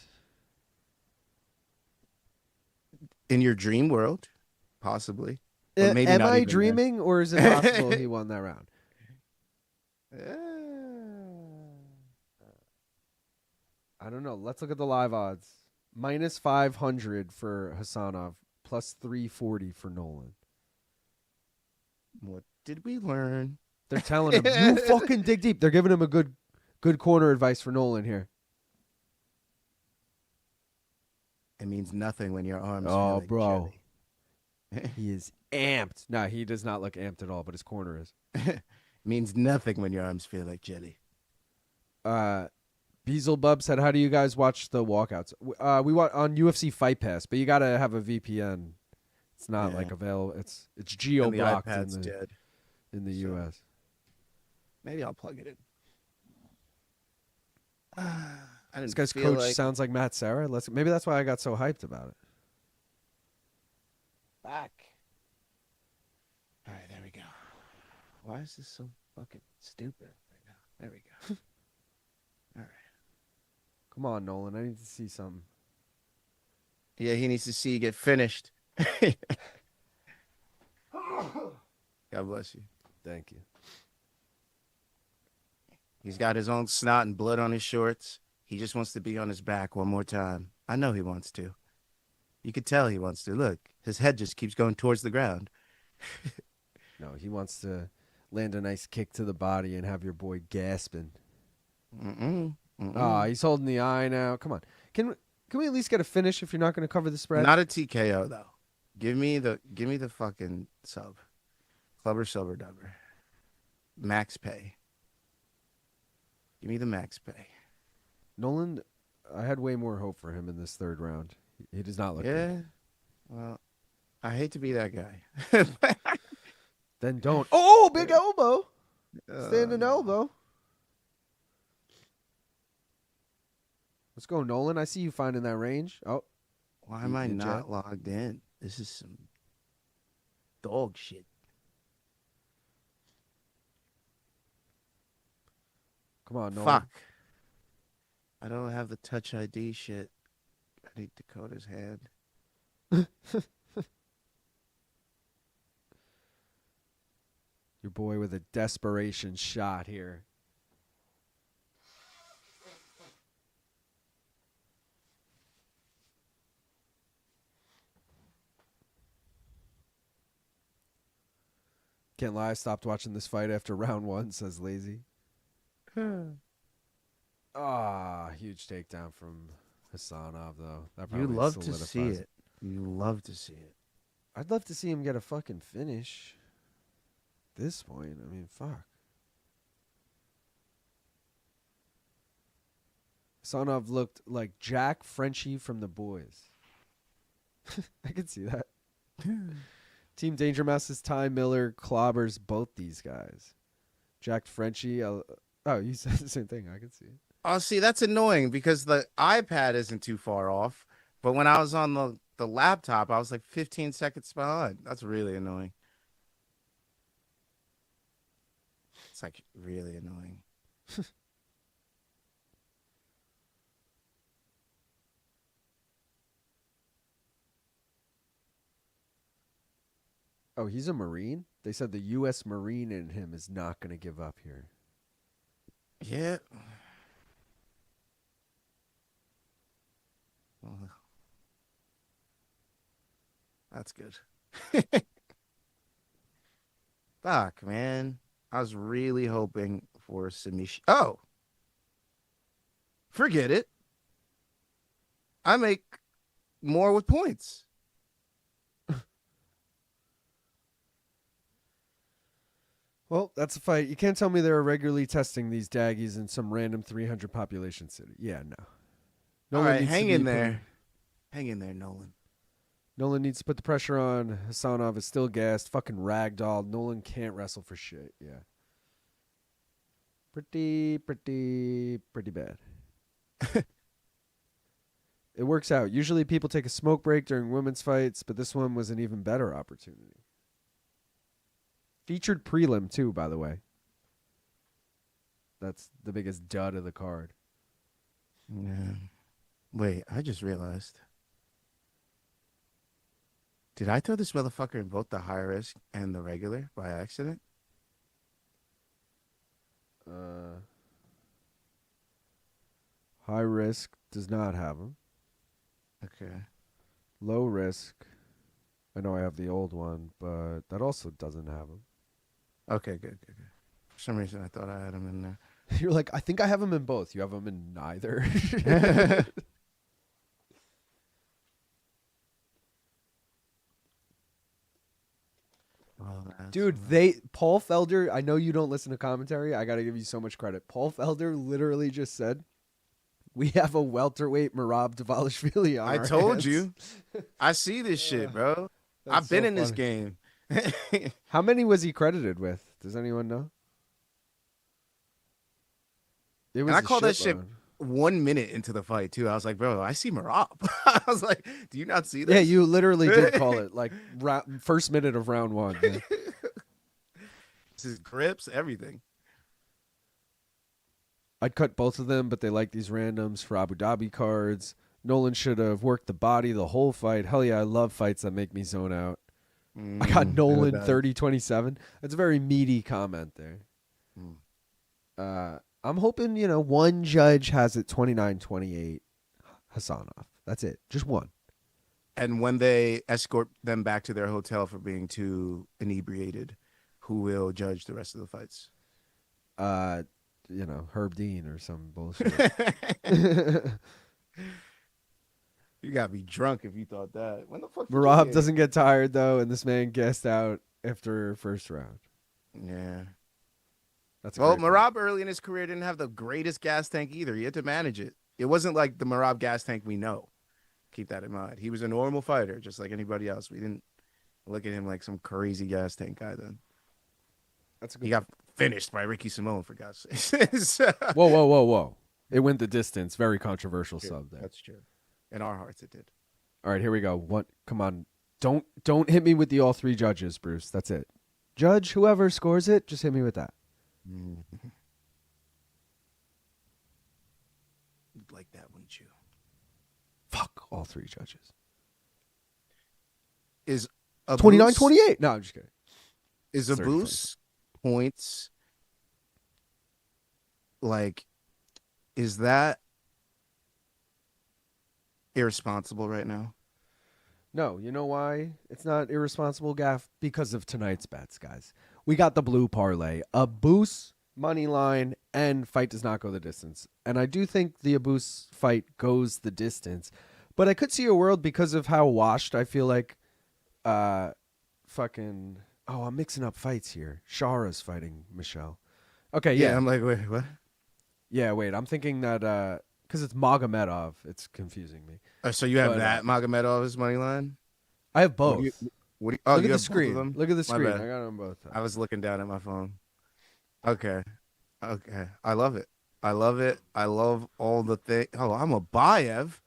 In your dream world, possibly. But maybe Am not I even dreaming or is it possible he won that round? there. I don't know. Let's look at the live odds. Minus 500 for Hasanov, plus 340 for Nolan. What did we learn They're telling him, you fucking dig deep. They're giving him a good corner advice for Nolan here. It means nothing when your arms feel Oh, like bro. jelly. He is amped. No, he does not look amped at all, but his corner is. Means nothing when your arms feel like jelly. Beelzebub said, how do you guys watch the walkouts? We watch on UFC Fight Pass, but you got to have a VPN. It's not Yeah. like available. It's And the geo-blocked iPad's dead. in the So- U.S. Maybe I'll plug it in. I didn't This guy's feel coach like sounds like Matt Serra. Maybe that's why I got so hyped about it. back. All right, there we go. Why is this so fucking stupid right now? There we go. All right. Come on, Nolan. I need to see something. Yeah, he needs to see you get finished. God bless you. Thank you. He's got his own snot and blood on his shorts. He just wants to be on his back one more time. I know he wants to. You could tell he wants to. Look, his head just keeps going towards the ground. No, he wants to land a nice kick to the body and have your boy gasping. He's holding the eye now. Come on. Can we at least get a finish if you're not going to cover the spread? Not a TKO though. Give me the fucking sub. Clubber, silver, dubber. Max pay. Give me the max pay. Nolan, I had way more hope for him in this third round. He does not look Yeah. good. Well, I hate to be that guy. Then don't. Oh, big elbow. Standing no. elbow. Let's go, Nolan. I see you finding that range. Oh, Why am I You not jab? logged in? This is some dog shit. come on, Nolan. Fuck. I don't have the touch ID shit. I need Dakota's hand. Your boy with a desperation shot here. Can't lie, I stopped watching this fight after round one, says Lazy. Huge takedown from Hasanov, though. That You probably love to see solidifies it. You love to see it. I'd love to see him get a fucking finish. At this point, I mean, fuck. Hasanov looked like Jack Frenchie from The Boys. I could see that. Team Danger Mouse's Ty Miller clobbers both these guys. Jack Frenchie. You said the same thing. I could see it. Oh, see, that's annoying because the iPad isn't too far off. But when I was on the laptop, I was like 15 seconds behind. That's really annoying. It's like really annoying. Oh, he's a Marine? They said the U.S. Marine in him is not going to give up here. Yeah. Well, that's good. Fuck, man. I was really hoping for a submission. Oh. Forget it. I make more with points. Well, that's a fight. You can't tell me they're regularly testing these daggies in some random 300 population city. Yeah, no. All Nolan right, needs to hang be in put- there. Hang in there, Nolan. Nolan needs to put the pressure on. Hasanov is still gassed. Fucking ragdoll. Nolan can't wrestle for shit. Yeah. Pretty bad. It works out. Usually people take a smoke break during women's fights, but this one was an even better opportunity. Featured prelim, too, by the way. That's the biggest dud of the card. Yeah. Wait, I just realized. Did I throw this motherfucker in both the high risk and the regular by accident? High risk does not have them. Okay. Low risk, I know I have the old one, but that also doesn't have them. Okay, good. For some reason, I thought I had him in there. You're like, I think I have him in both. You have him in neither. Dude, Paul Felder, I know you don't listen to commentary. I got to give you so much credit. Paul Felder literally just said, we have a welterweight Merab Dvalishvili on I our told hands. you. I see this shit, bro. That's I've been so in this funny. game. How many was he credited with? Does anyone know? It was And I a call that shit shitload. 1 minute into the fight too. I was like, bro, I see Marab. I was like, do you not see this? Yeah, you literally did call it like first minute of round one. Yeah. His grips, everything. I'd cut both of them, but they like these randoms for Abu Dhabi cards. Nolan should have worked the body the whole fight. Hell yeah, I love fights that make me zone out. I got Nolan 30-27. That's a very meaty comment there. I'm hoping, one judge has it 29-28. Hasanov. That's it. Just one. And when they escort them back to their hotel for being too inebriated, who will judge the rest of the fights? Herb Dean or some bullshit. You gotta be drunk if you thought that. When the fuck? Merab doesn't get tired though, and this man gassed out after first round. Yeah. That's Well, great Merab early in his career didn't have the greatest gas tank either. He had to manage it. It wasn't like the Merab gas tank we know. Keep that in mind. He was a normal fighter, just like anybody else. We didn't look at him like some crazy gas tank guy then. That's a He good. got finished by Ricky Simone, for God's sake. Whoa! It went the distance. Very controversial sub there. That's true. In our hearts, it did. All right, here we go. What? Come on! Don't hit me with the all three judges, Bruce. That's it. Judge, whoever scores it, just hit me with that. You'd like that, wouldn't you? Fuck all three judges. Is a 29-28. No, I'm just kidding. Is a 30, boost points like? Is that irresponsible right now? No, you know why it's not irresponsible, Gaff? Because of tonight's bets, guys. We got the blue parlay, Abus money line, and fight does not go the distance. And I do think the Abus fight goes the distance, but I could see a world because of how washed I feel like. I'm mixing up fights here. Shara's fighting Michal. Okay, yeah. I'm like, wait, what? Yeah, wait. I'm thinking that because it's Magomedov, it's confusing me. So you have But, that Magomedov's money line? I have both. What Look you at the have both of screen. them? Look at the My screen. bad. I got them both. I was looking down at my phone. Okay. I love it. I love all the things. Oh, I'm a Bayev.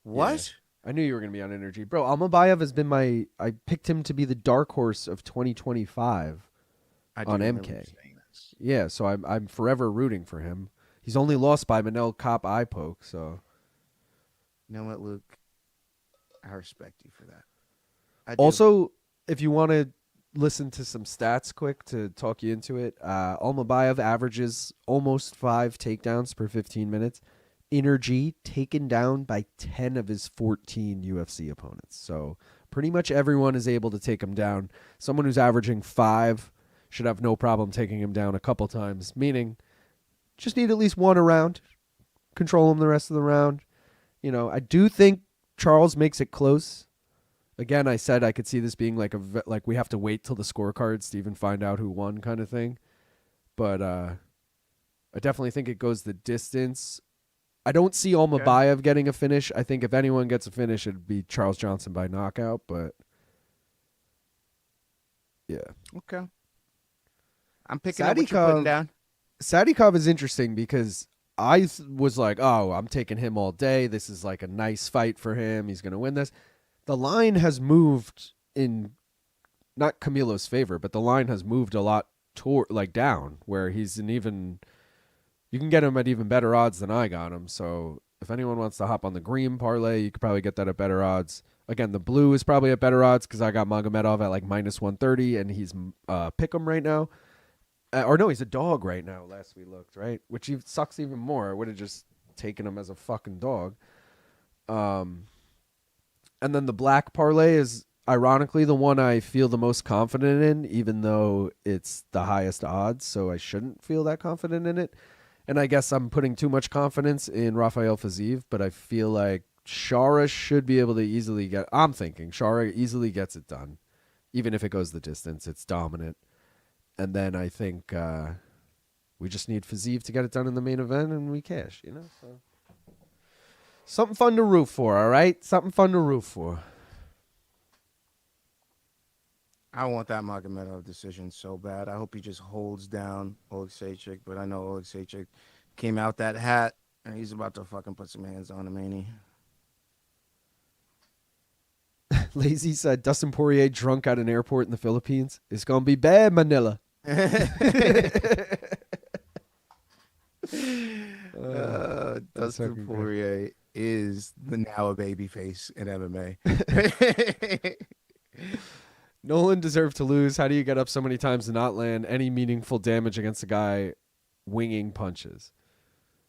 What? I knew you were going to be on energy. Bro, Almakhan has been I picked him to be the dark horse of 2025 I do on remember MK. you saying this. Yeah, so I'm forever rooting for him. He's only lost by Manel Cop eye poke, so. You know what, Luke? I respect you for that. I do. Also, if you want to listen to some stats quick to talk you into it, Almakhan averages almost 5 takedowns per 15 minutes. Energy taken down by 10 of his 14 UFC opponents. So pretty much everyone is able to take him down. Someone who's averaging 5 should have no problem taking him down a couple times, meaning just need at least one a round, control him the rest of the round. I do think Charles makes it close. Again, I said I could see this being like we have to wait till the scorecards to even find out who won kind of thing. But I definitely think it goes the distance. I don't see Almakhan getting a finish. I think if anyone gets a finish, it'd be Charles Johnson by knockout. But yeah, Okay. I'm picking up what you're putting down. Sadikov is interesting because I was like, oh, I'm taking him all day. This is like a nice fight for him. He's going to win this. The line has moved in not Camilo's favor, but the line has moved a lot down where he's you can get him at even better odds than I got him. So if anyone wants to hop on the green parlay, you could probably get that at better odds. Again, the blue is probably at better odds because I got Magomedov at like minus 130 and he's pick 'em right now. Or no, he's a dog right now. Last we looked, right? Which sucks even more. I would have just taken him as a fucking dog. And then the black parlay is ironically the one I feel the most confident in, even though it's the highest odds, so I shouldn't feel that confident in it. And I guess I'm putting too much confidence in Rafael Fiziev, but I feel like Shara should be able to easily get... I'm thinking Shara easily gets it done. Even if it goes the distance, it's dominant. And then I think we just need Fiziev to get it done in the main event, and we cash, you know? So. Something fun to root for, all right? Something fun to root for. I want that Magomedov decision so bad. I hope he just holds down Oleksiejczuk, but I know Oleksiejczuk came out that hat, and he's about to fucking put some hands on him, ain't he? Lazy said Dustin Poirier drunk at an airport in the Philippines. It's going to be bad, Manila. Dustin Poirier is now a babyface in MMA. Nolan deserved to lose. How do you get up so many times and not land any meaningful damage against a guy winging punches?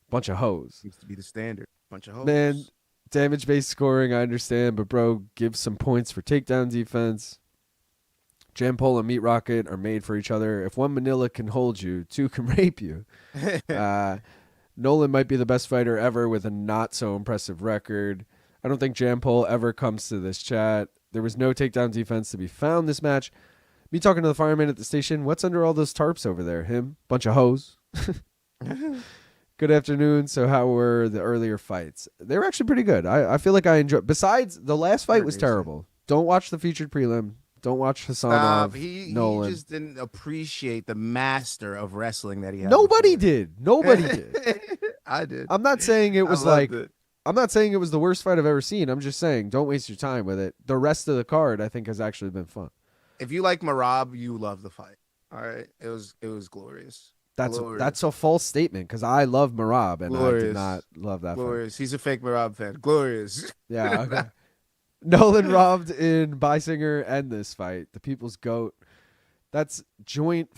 Bunch of hoes. Seems to be the standard. Bunch of hoes. Man, damage-based scoring, I understand, but bro, give some points for takedown defense. Jam Pole and Meat Rocket are made for each other. If one Manila can hold you, two can rape you. Nolan might be the best fighter ever with a not so impressive record. I don't think Jam Pole ever comes to this chat. There was no takedown defense to be found this match. Me talking to the fireman at the station. What's under all those tarps over there? Him? Bunch of hoes. Good afternoon. So how were the earlier fights? They were actually pretty good. I feel like I enjoyed. Besides, the last fight was terrible. Don't watch the featured prelim. Don't watch Hasanov. He Nolan. just didn't appreciate the master of wrestling that he had. Nobody before. did. Nobody did. I did. I'm not saying it was I loved like. it. I'm not saying it was the worst fight I've ever seen. I'm just saying don't waste your time with it. The rest of the card, I think, has actually been fun. If you like Marab, you love the fight. All right, it was glorious. That's a false statement because I love Marab and I did Glorious. not love that fight. Glorious. He's a fake Marab fan. Glorious. Yeah. Okay. Nolan robbed in Beisinger and this fight. The People's Goat. That's joint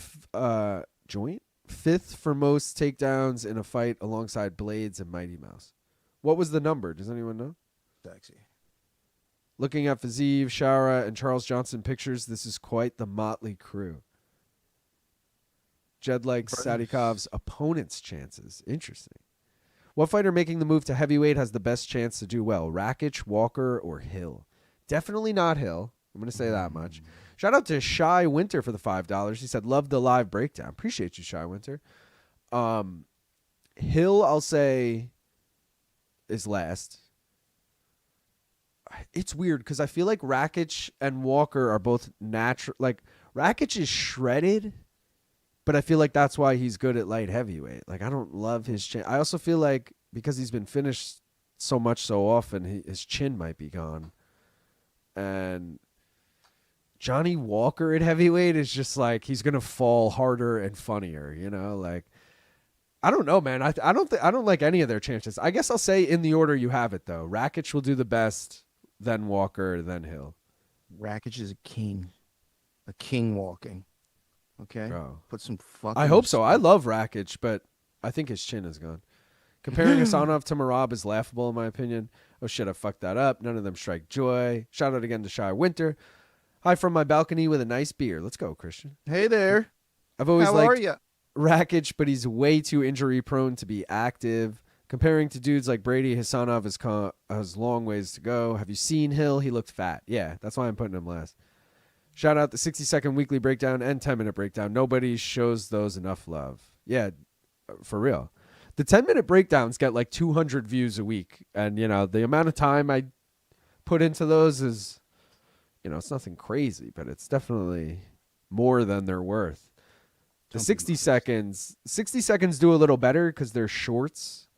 fifth for most takedowns in a fight alongside Blades and Mighty Mouse. What was the number? Does anyone know? Sexy. Looking at Fiziev, Shara, and Charles Johnson pictures, this is quite the motley crew. Jed likes Sadikov's opponent's chances. Interesting. What fighter making the move to heavyweight has the best chance to do well? Rakic, Walker, or Hill? Definitely not Hill. I'm going to say that much. Shout out to Shy Winter for the $5. He said, love the live breakdown. Appreciate you, Shy Winter. Hill, I'll say, is last. It's weird because I feel like Rakic and Walker are both natural. Like, Rakic is shredded, but I feel like that's why he's good at light heavyweight. Like, I don't love his chin. I also feel like because he's been finished so much so often, his chin might be gone. And Johnny Walker at heavyweight is just like he's gonna fall harder and funnier, you know. Like, I don't know, man. I don't like any of their chances. I guess I'll say in the order you have it though. Rakic will do the best, then Walker, then Hill. Rakic is a king walking. Okay, Bro. Put some fucking. I hope so. I love Rakic, but I think his chin is gone. Comparing Hasanov to Marab is laughable in my opinion. Oh shit, I fucked that up. None of them strike joy. Shout out again to Shy Winter. Hi from my balcony with a nice beer. Let's go, Christian. Hey there. I've always How are liked you? Rakic, but he's way too injury prone to be active. Comparing to dudes like Brady, Hasanov has long ways to go. Have you seen Hill? He looked fat. Yeah, that's why I'm putting him last. Shout out the 60-second weekly breakdown and 10-minute breakdown. Nobody shows those enough love. Yeah, for real. The 10-minute breakdowns get like 200 views a week. And, you know, the amount of time I put into those is, you know, it's nothing crazy, but it's definitely more than they're worth. The 60 seconds do a little better because they're shorts.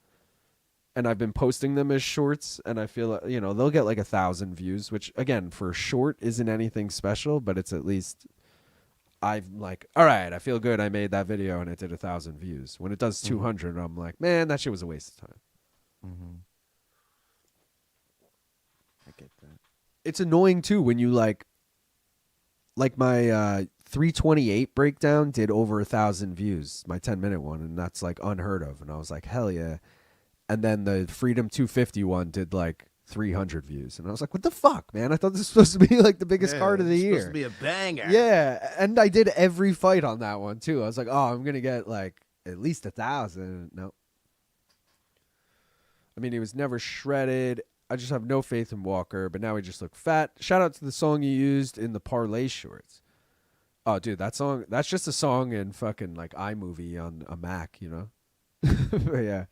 And I've been posting them as shorts, and I feel, you know, they'll get like 1,000 views, which, again, for short isn't anything special, but it's at least, I'm like, all right, I feel good. I made that video, and it did 1,000 views. When it does 200, I'm like, man, that shit was a waste of time. Mm-hmm. I get that. It's annoying, too, when you, like my 328 breakdown did over 1,000 views, my 10-minute one, and that's, like, unheard of. And I was like, hell yeah. And then the Freedom 250 one did like 300 views. And I was like, what the fuck, man? I thought this was supposed to be like the biggest card of the it's year. supposed to be a banger. Yeah, and I did every fight on that one too. I was like, oh, I'm gonna get like at least 1,000. No. I mean, he was never shredded. I just have no faith in Walker, but now he just looked fat. Shout out to the song you used in the parlay shorts. Oh, dude, that song, that's just a song in fucking like iMovie on a Mac, you know? But yeah.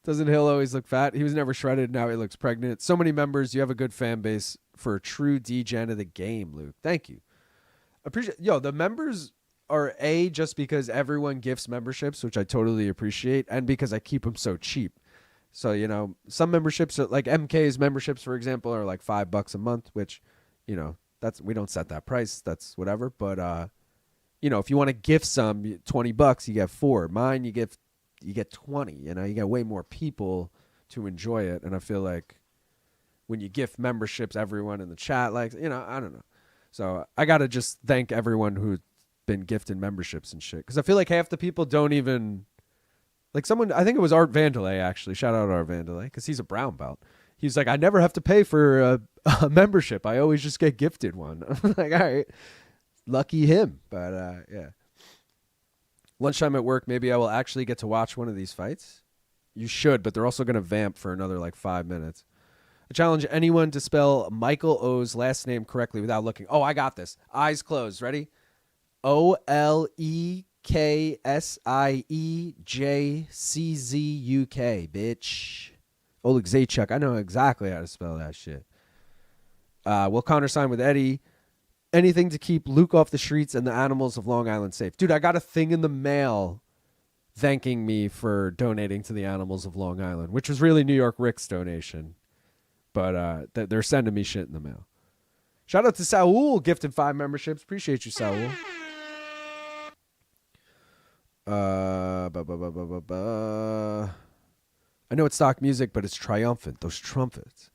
Doesn't Hill always look fat? He was never shredded. Now he looks pregnant. So many members. You have a good fan base for a true degen of the game, Luke. Thank you. Appreciate. Yo, the members are just because everyone gifts memberships, which I totally appreciate, and because I keep them so cheap. So, you know, some memberships, are, like MK's memberships, for example, are like $5 a month, which, you know, we don't set that price. That's whatever. But, you know, if you want to gift some, $20, you get 4. Mine, you get 20. You know, you get way more people to enjoy it. And I feel like when you gift memberships, everyone in the chat, like, you know, I don't know. So I got to just thank everyone who's been gifting memberships and shit. Because I feel like half the people don't even... Like someone, I think it was Art Vandelay, actually. Shout out Art Vandelay, because he's a brown belt. He's like, I never have to pay for a membership. I always just get gifted one. I'm like, all right, lucky him. But yeah. Lunchtime at work, maybe I will actually get to watch one of these fights. You should, but they're also going to vamp for another like 5 minutes. I challenge anyone to spell Michael O's last name correctly without looking. Oh, I got this. Eyes closed. Ready? OLEKSIEJCZUK, bitch. Oleg Zaitchuk. I know exactly how to spell that shit. We'll countersign with Eddie. Anything to keep Luke off the streets and the animals of Long Island safe. Dude, I got a thing in the mail thanking me for donating to the animals of Long Island, which was really New York Rick's donation. But they're sending me shit in the mail. Shout out to Saul, gifted 5 memberships. Appreciate you, Saul. I know it's stock music, but it's triumphant. Those trumpets.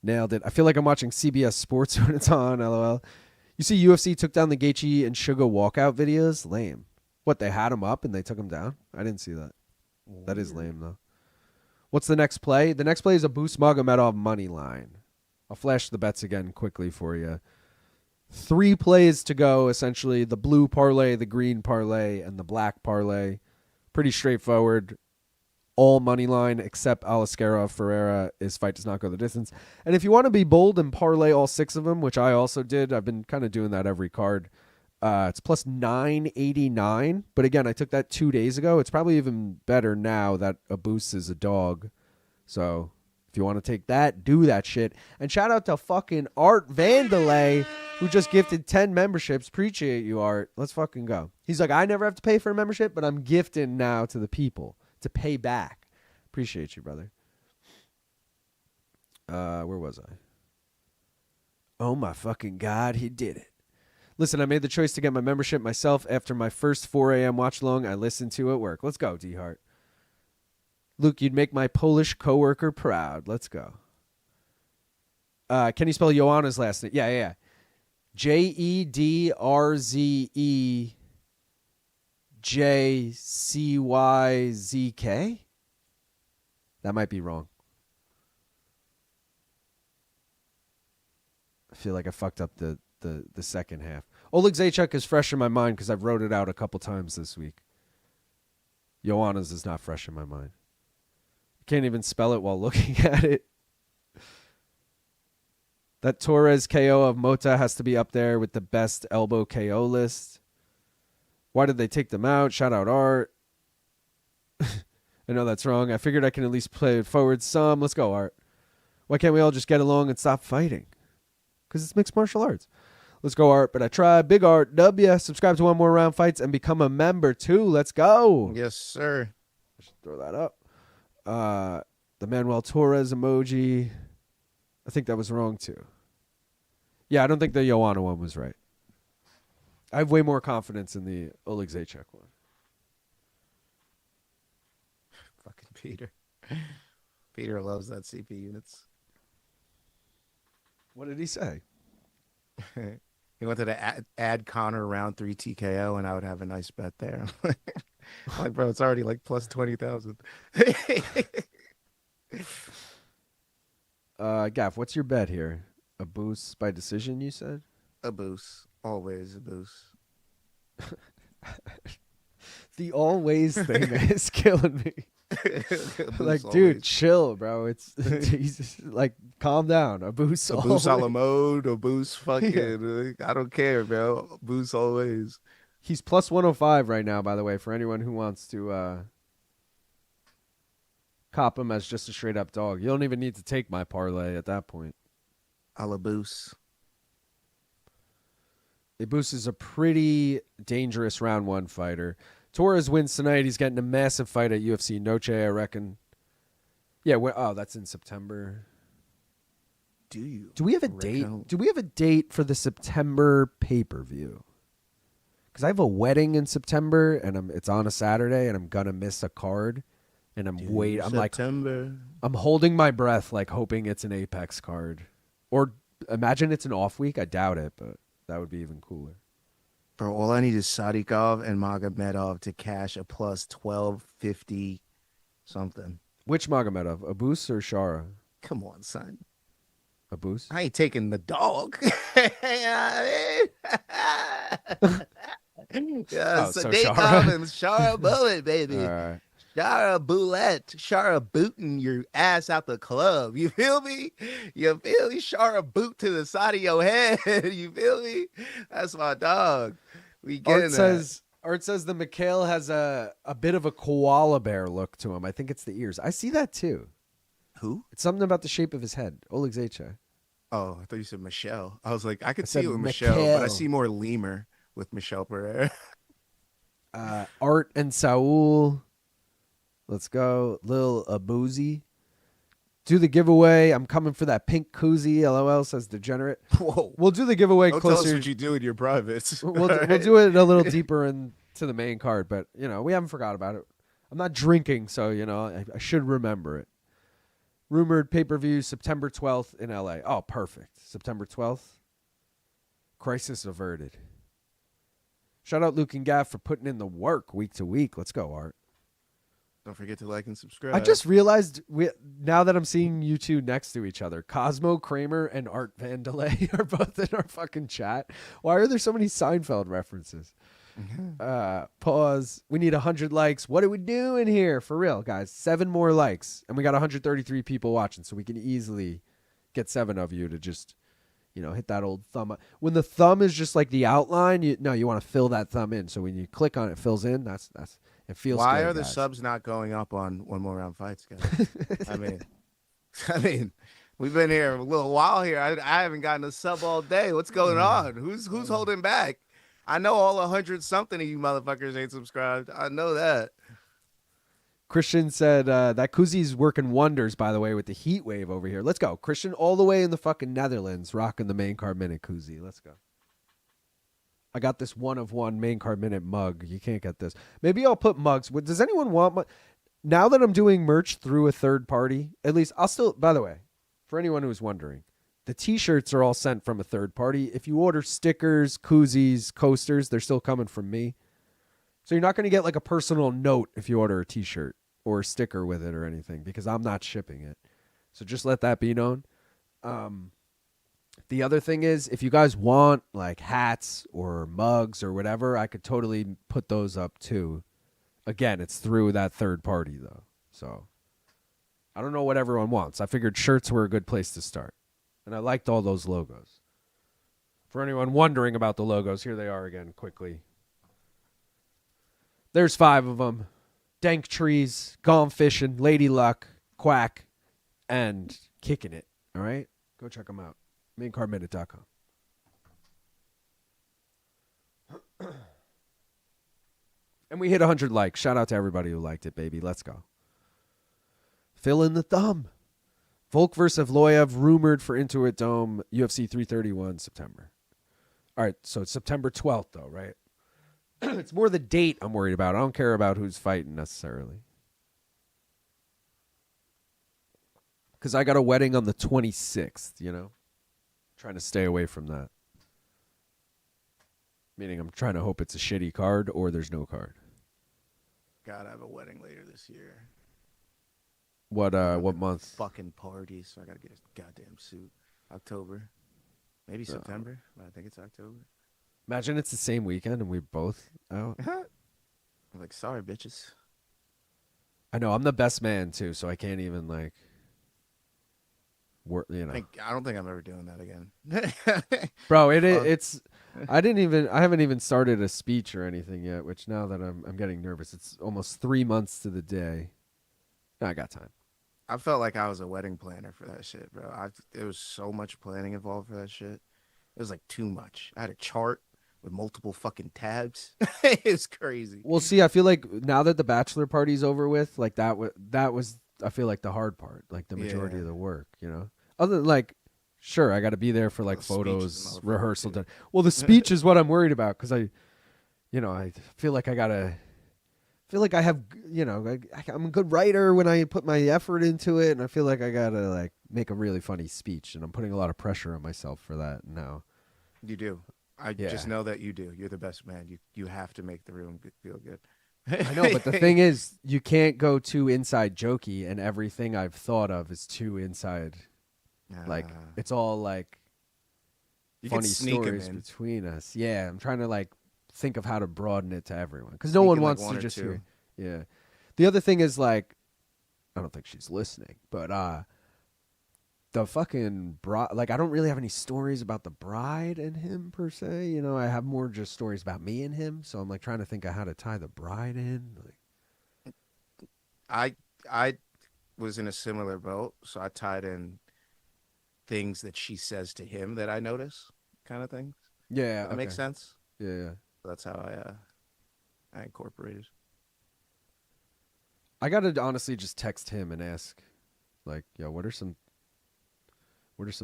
Nailed it. I feel like I'm watching CBS Sports when it's on, LOL. You see UFC took down the Gaethje and Sugar walkout videos? Lame. What, they had him up and they took him down? I didn't see that. That is lame, though. What's the next play? The next play is a Boost Magomedov money line. I'll flash the bets again quickly for you. 3 plays to go, essentially. The blue parlay, the green parlay, and the black parlay. Pretty straightforward. All money line except Alaskarov Ferreira. His fight does not go the distance. And if you want to be bold and parlay all 6 of them, which I also did, I've been kind of doing that every card. It's plus 989. But again, I took that 2 days ago. It's probably even better now that a boost is a dog. So if you want to take that, do that shit. And shout out to fucking Art Vandelay, who just gifted 10 memberships. Appreciate you, Art. Let's fucking go. He's like, I never have to pay for a membership, but I'm gifting now to the people to pay back. Appreciate you, brother. Where was I? Oh my fucking God, he did it. Listen, I made the choice to get my membership myself after my first 4 a.m. watch along I listened to at work. Let's go, D-Hart. Luke, you'd make my Polish coworker proud. Let's go. Can you spell Joanna's last name? Yeah. JEDRZEJCYZK? That might be wrong. I feel like I fucked up the second half. Oleg Zaitchuk is fresh in my mind because I've wrote it out a couple times this week. Joanna's is not fresh in my mind. I can't even spell it while looking at it. That Torres KO of Mota has to be up there with the best elbow KO list. Why did they take them out? Shout out Art. I know that's wrong. I figured I can at least play it forward some. Let's go, Art. Why can't we all just get along and stop fighting? Because it's mixed martial arts. Let's go, Art. But I tried. Big Art. W. Subscribe to One More Round Fights and become a member, too. Let's go. Yes, sir. I should throw that up. The Manuel Torres emoji. I think that was wrong, too. Yeah, I don't think the Joanna one was right. I have way more confidence in the Oleg Zaitchuk one. Fucking Peter. Peter loves that CP units. What did he say? He wanted to add Connor round 3 TKO, and I would have a nice bet there. I'm like, bro, it's already like plus 20,000. Gaff, what's your bet here? A boost by decision, you said? A boost. Always a boost. The always thing is killing me. Like, Boost dude, always. chill, bro. It's Jesus, like, calm down. A boost, A boost a la always. mode, a boost fucking. I don't care, bro. Boost always. He's plus 105 right now, by the way, for anyone who wants to cop him as just a straight up dog. You don't even need to take my parlay at that point. A la boost. Ibus is a pretty dangerous round one fighter. Torres wins tonight. He's getting a massive fight at UFC Noche, I reckon. Yeah, that's in September. Do we have a reckon date? I'll- Do we have a date for the September pay-per-view? Because I have a wedding in September, and it's on a Saturday, and I'm gonna miss a card. And I'm September. I'm holding my breath, like hoping it's an Apex card, or imagine it's an off week. I doubt it, but that would be even cooler. Bro, all I need is Sadikov and Magomedov to cash a plus 1250 something. Which Magomedov, Abus or Shara? Come on, son. Abus. I ain't taking the dog. Yeah, so Sadikov Shara. and Shara Bullet, baby. All right. Shara Bullet. Shara booting your ass out the club. You feel me? You feel me? Shara boot to the side of your head. You feel me? That's my dog. We getting Art says the Michal has a bit of a koala bear look to him. I think it's the ears. I see that too. Who? It's something about the shape of his head. Oleg Zaitsev. Oh, I thought you said Michelle. I was like, I could I see said it with Michelle, but I Michal. see more lemur with Michelle Pereira. Art and Saul. Let's go. Lil Abuzi. Do the giveaway. I'm coming for that pink koozie. LOL says Degenerate. Whoa. We'll do the giveaway Don't tell us closer. what you do in your privates. We'll do it a little deeper into the main card, but we haven't forgot about it. I'm not drinking, so I should remember it. Rumored pay-per-view September 12th in LA. Oh, perfect. September 12th. Crisis averted. Shout out Luke and Gaff for putting in the work week to week. Let's go, Art. Don't forget to like and subscribe. I just realized now that I'm seeing you two next to each other, Cosmo Kramer and Art Vandelay are both in our fucking chat. Why are there so many Seinfeld references? Pause. We need 100 likes. What are we doing here? For real, guys. 7 more likes. And we got 133 people watching, so we can easily get 7 of you to just, hit that old thumb up. When the thumb is just like the outline, you want to fill that thumb in. So when you click on it, it fills in. That's it feels Why good, are the guys. subs not going up on One More Round Fights, guys? I mean, we've been here a little while here. I haven't gotten a sub all day. What's going on? Who's holding back? I know all 100 something of you motherfuckers ain't subscribed. I know that. Christian said that Kuzi's working wonders, by the way, with the heat wave over here. Let's go. Christian all the way in the fucking Netherlands rocking the main card minute Kuzi. Let's go. I got this 1 of 1 main card minute mug. You can't get this. Maybe I'll put mugs. Does anyone want now that I'm doing merch through a third party, at least I'll still, by the way, for anyone who's wondering, the t-shirts are all sent from a third party. If you order stickers, koozies, coasters, they're still coming from me. So you're not going to get like a personal note if you order a t-shirt or a sticker with it or anything because I'm not shipping it. So just let that be known. The other thing is, if you guys want like hats or mugs or whatever, I could totally put those up too. Again, it's through that third party though. So I don't know what everyone wants. I figured shirts were a good place to start. And I liked all those logos. For anyone wondering about the logos, here they are again quickly. There's 5 of them. Dank Trees, Gone Fishing, Lady Luck, Quack, and Kicking It. All right? Go check them out. MainCardMinute.com. And we hit 100 likes. Shout out to everybody who liked it, baby. Let's go. Fill in the thumb. Volk versus Avloyev, rumored for Intuit Dome, UFC 331, September. All right, so it's September 12th, though, right? It's more the date I'm worried about. I don't care about who's fighting necessarily. Because I got a wedding on the 26th, Trying to stay away from that. Meaning I'm trying to hope it's a shitty card or there's no card. God, I have a wedding later this year. What month? Fucking parties. So I gotta get a goddamn suit. October, maybe September. But I think it's October. Imagine it's the same weekend and we're both out. I'm like, sorry, bitches. I know I'm the best man too, so I can't even like work. You know, I don't think I'm ever doing that again. bro. It's. I haven't even started a speech or anything yet. Which now that I'm getting nervous, it's almost 3 months to the day. I got time. I felt like I was a wedding planner for that shit, bro. There was so much planning involved for that shit. It was like too much. I had a chart with multiple fucking tabs. It's crazy. Well, see, I feel like now that the bachelor party's over with, like that was I feel like the hard part, like the majority of the work, you know. Other than like, sure, I got to be there for like photos, rehearsal done. Well, the speech is what I'm worried about because I feel like I have, you know, I'm a good writer when I put my effort into it, and I feel like I gotta like make a really funny speech, and I'm putting a lot of pressure on myself for that now. You do. I just know that you do. You're the best man. You have to make the room feel good. I know, but the thing is, you can't go too inside jokey, and everything I've thought of is too inside. Like it's all like funny stories between us. Yeah, I'm trying to like think of how to broaden it to everyone because no one wants to just hear. Yeah. The other thing is like, I don't think she's listening, but the fucking bride, like I don't really have any stories about the bride and him per se. You know, I have more just stories about me and him. So I'm like trying to think of how to tie the bride in. Like, I was in a similar boat, so I tied in things that she says to him that I notice, kind of things. Yeah, that makes sense. Yeah. That's how I incorporated. I gotta honestly just text him and ask, like, yo, what are some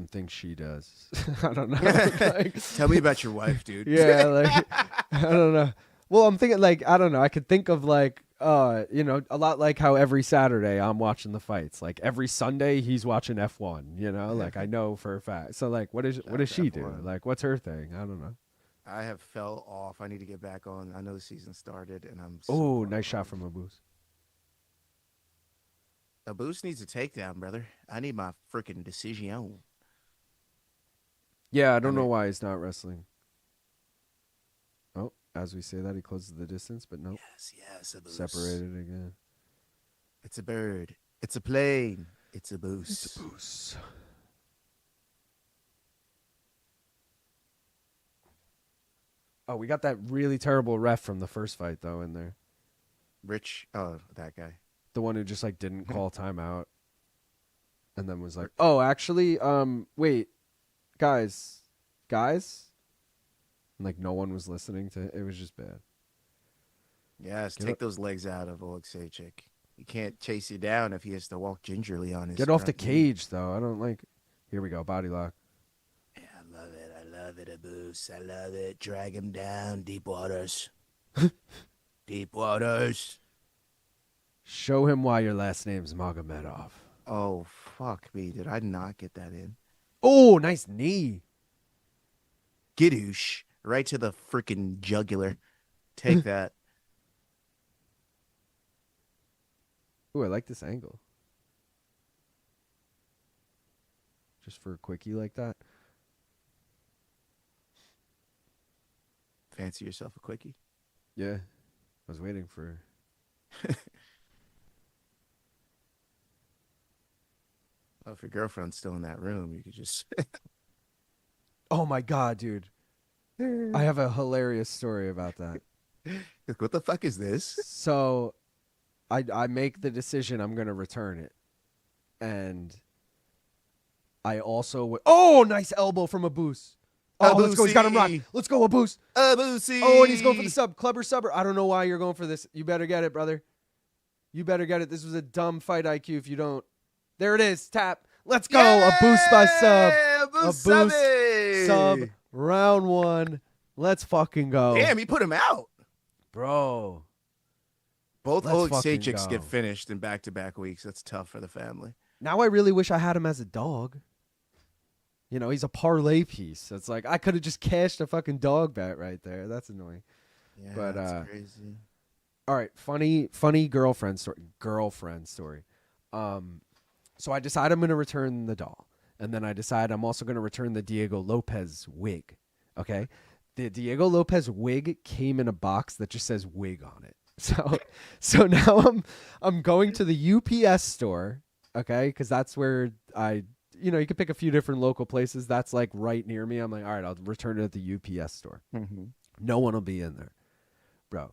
things she does? I don't know. Like, tell me about your wife, dude. Yeah, like I don't know. Well, I'm thinking like I don't know. I could think of like you know, a lot like how every Saturday I'm watching the fights. Like every Sunday he's watching F1. You know, like I know for a fact. So like, what does she do? Like, what's her thing? I don't know. I have fell off. I need to get back on. I know the season started, and I'm. Oh, nice shot from Abus. Abus needs a takedown, brother. I need my freaking decision. Yeah, I don't know why he's not wrestling. Oh, as we say that, he closes the distance, but nope. Yes, Abus. Separated again. It's a bird. It's a plane. It's a Abus. It's a Abus. Oh, we got that really terrible ref from the first fight, though, in there. Rich? Oh, that guy. The one who just, like, didn't call timeout. And then was like, oh, actually, wait. Guys. And, like, no one was listening to it. It was just bad. Yes, take those legs out of Oleksiejczyk. He can't chase you down if he has to walk gingerly on his Get off the cage, though. I don't like... Here we go, body lock. Yeah, I love it, Abus. I love it. Drag him down, deep waters. Deep waters. Show him why your last name's Magomedov. Oh, fuck me. Did I not get that in? Oh, nice knee. Gidoosh. Right to the freaking jugular. Take that. Ooh, I like this angle. Just for a quickie like that. Fancy yourself a quickie? Yeah. I was waiting for... Well, if your girlfriend's still in that room, you could just... Oh, my God, dude. I have a hilarious story about that. What the fuck is this? So, I make the decision I'm going to return it. And I also... Oh, nice elbow from Abus. Oh, let's go. He's got him rocked. Let's go, Abus. Abusi. Oh, and he's going for the sub. Clubber subber. I don't know why you're going for this. You better get it, brother. You better get it. This was a dumb fight IQ if you don't. There it is. Tap. Let's go. A boost by sub. A boost sub. Round one. Let's fucking go. Damn, he put him out. Bro. Both Let's fucking Oleksiejczyks go. get finished in back-to-back weeks. That's tough for the family. Now I really wish I had him as a dog. You know, he's a parlay piece. It's like I could have just cashed a fucking dog bet right there. That's annoying. Yeah, But, that's crazy. All right, funny girlfriend story. So I decide I'm going to return the doll. And then I decide I'm also going to return the Diego Lopez wig. Okay? The Diego Lopez wig came in a box that just says wig on it. So now I'm going to the UPS store, okay? Because that's where you can pick a few different local places. That's like right near me. I'm like, all right, I'll return it at the UPS store. Mm-hmm. No one will be in there. Bro,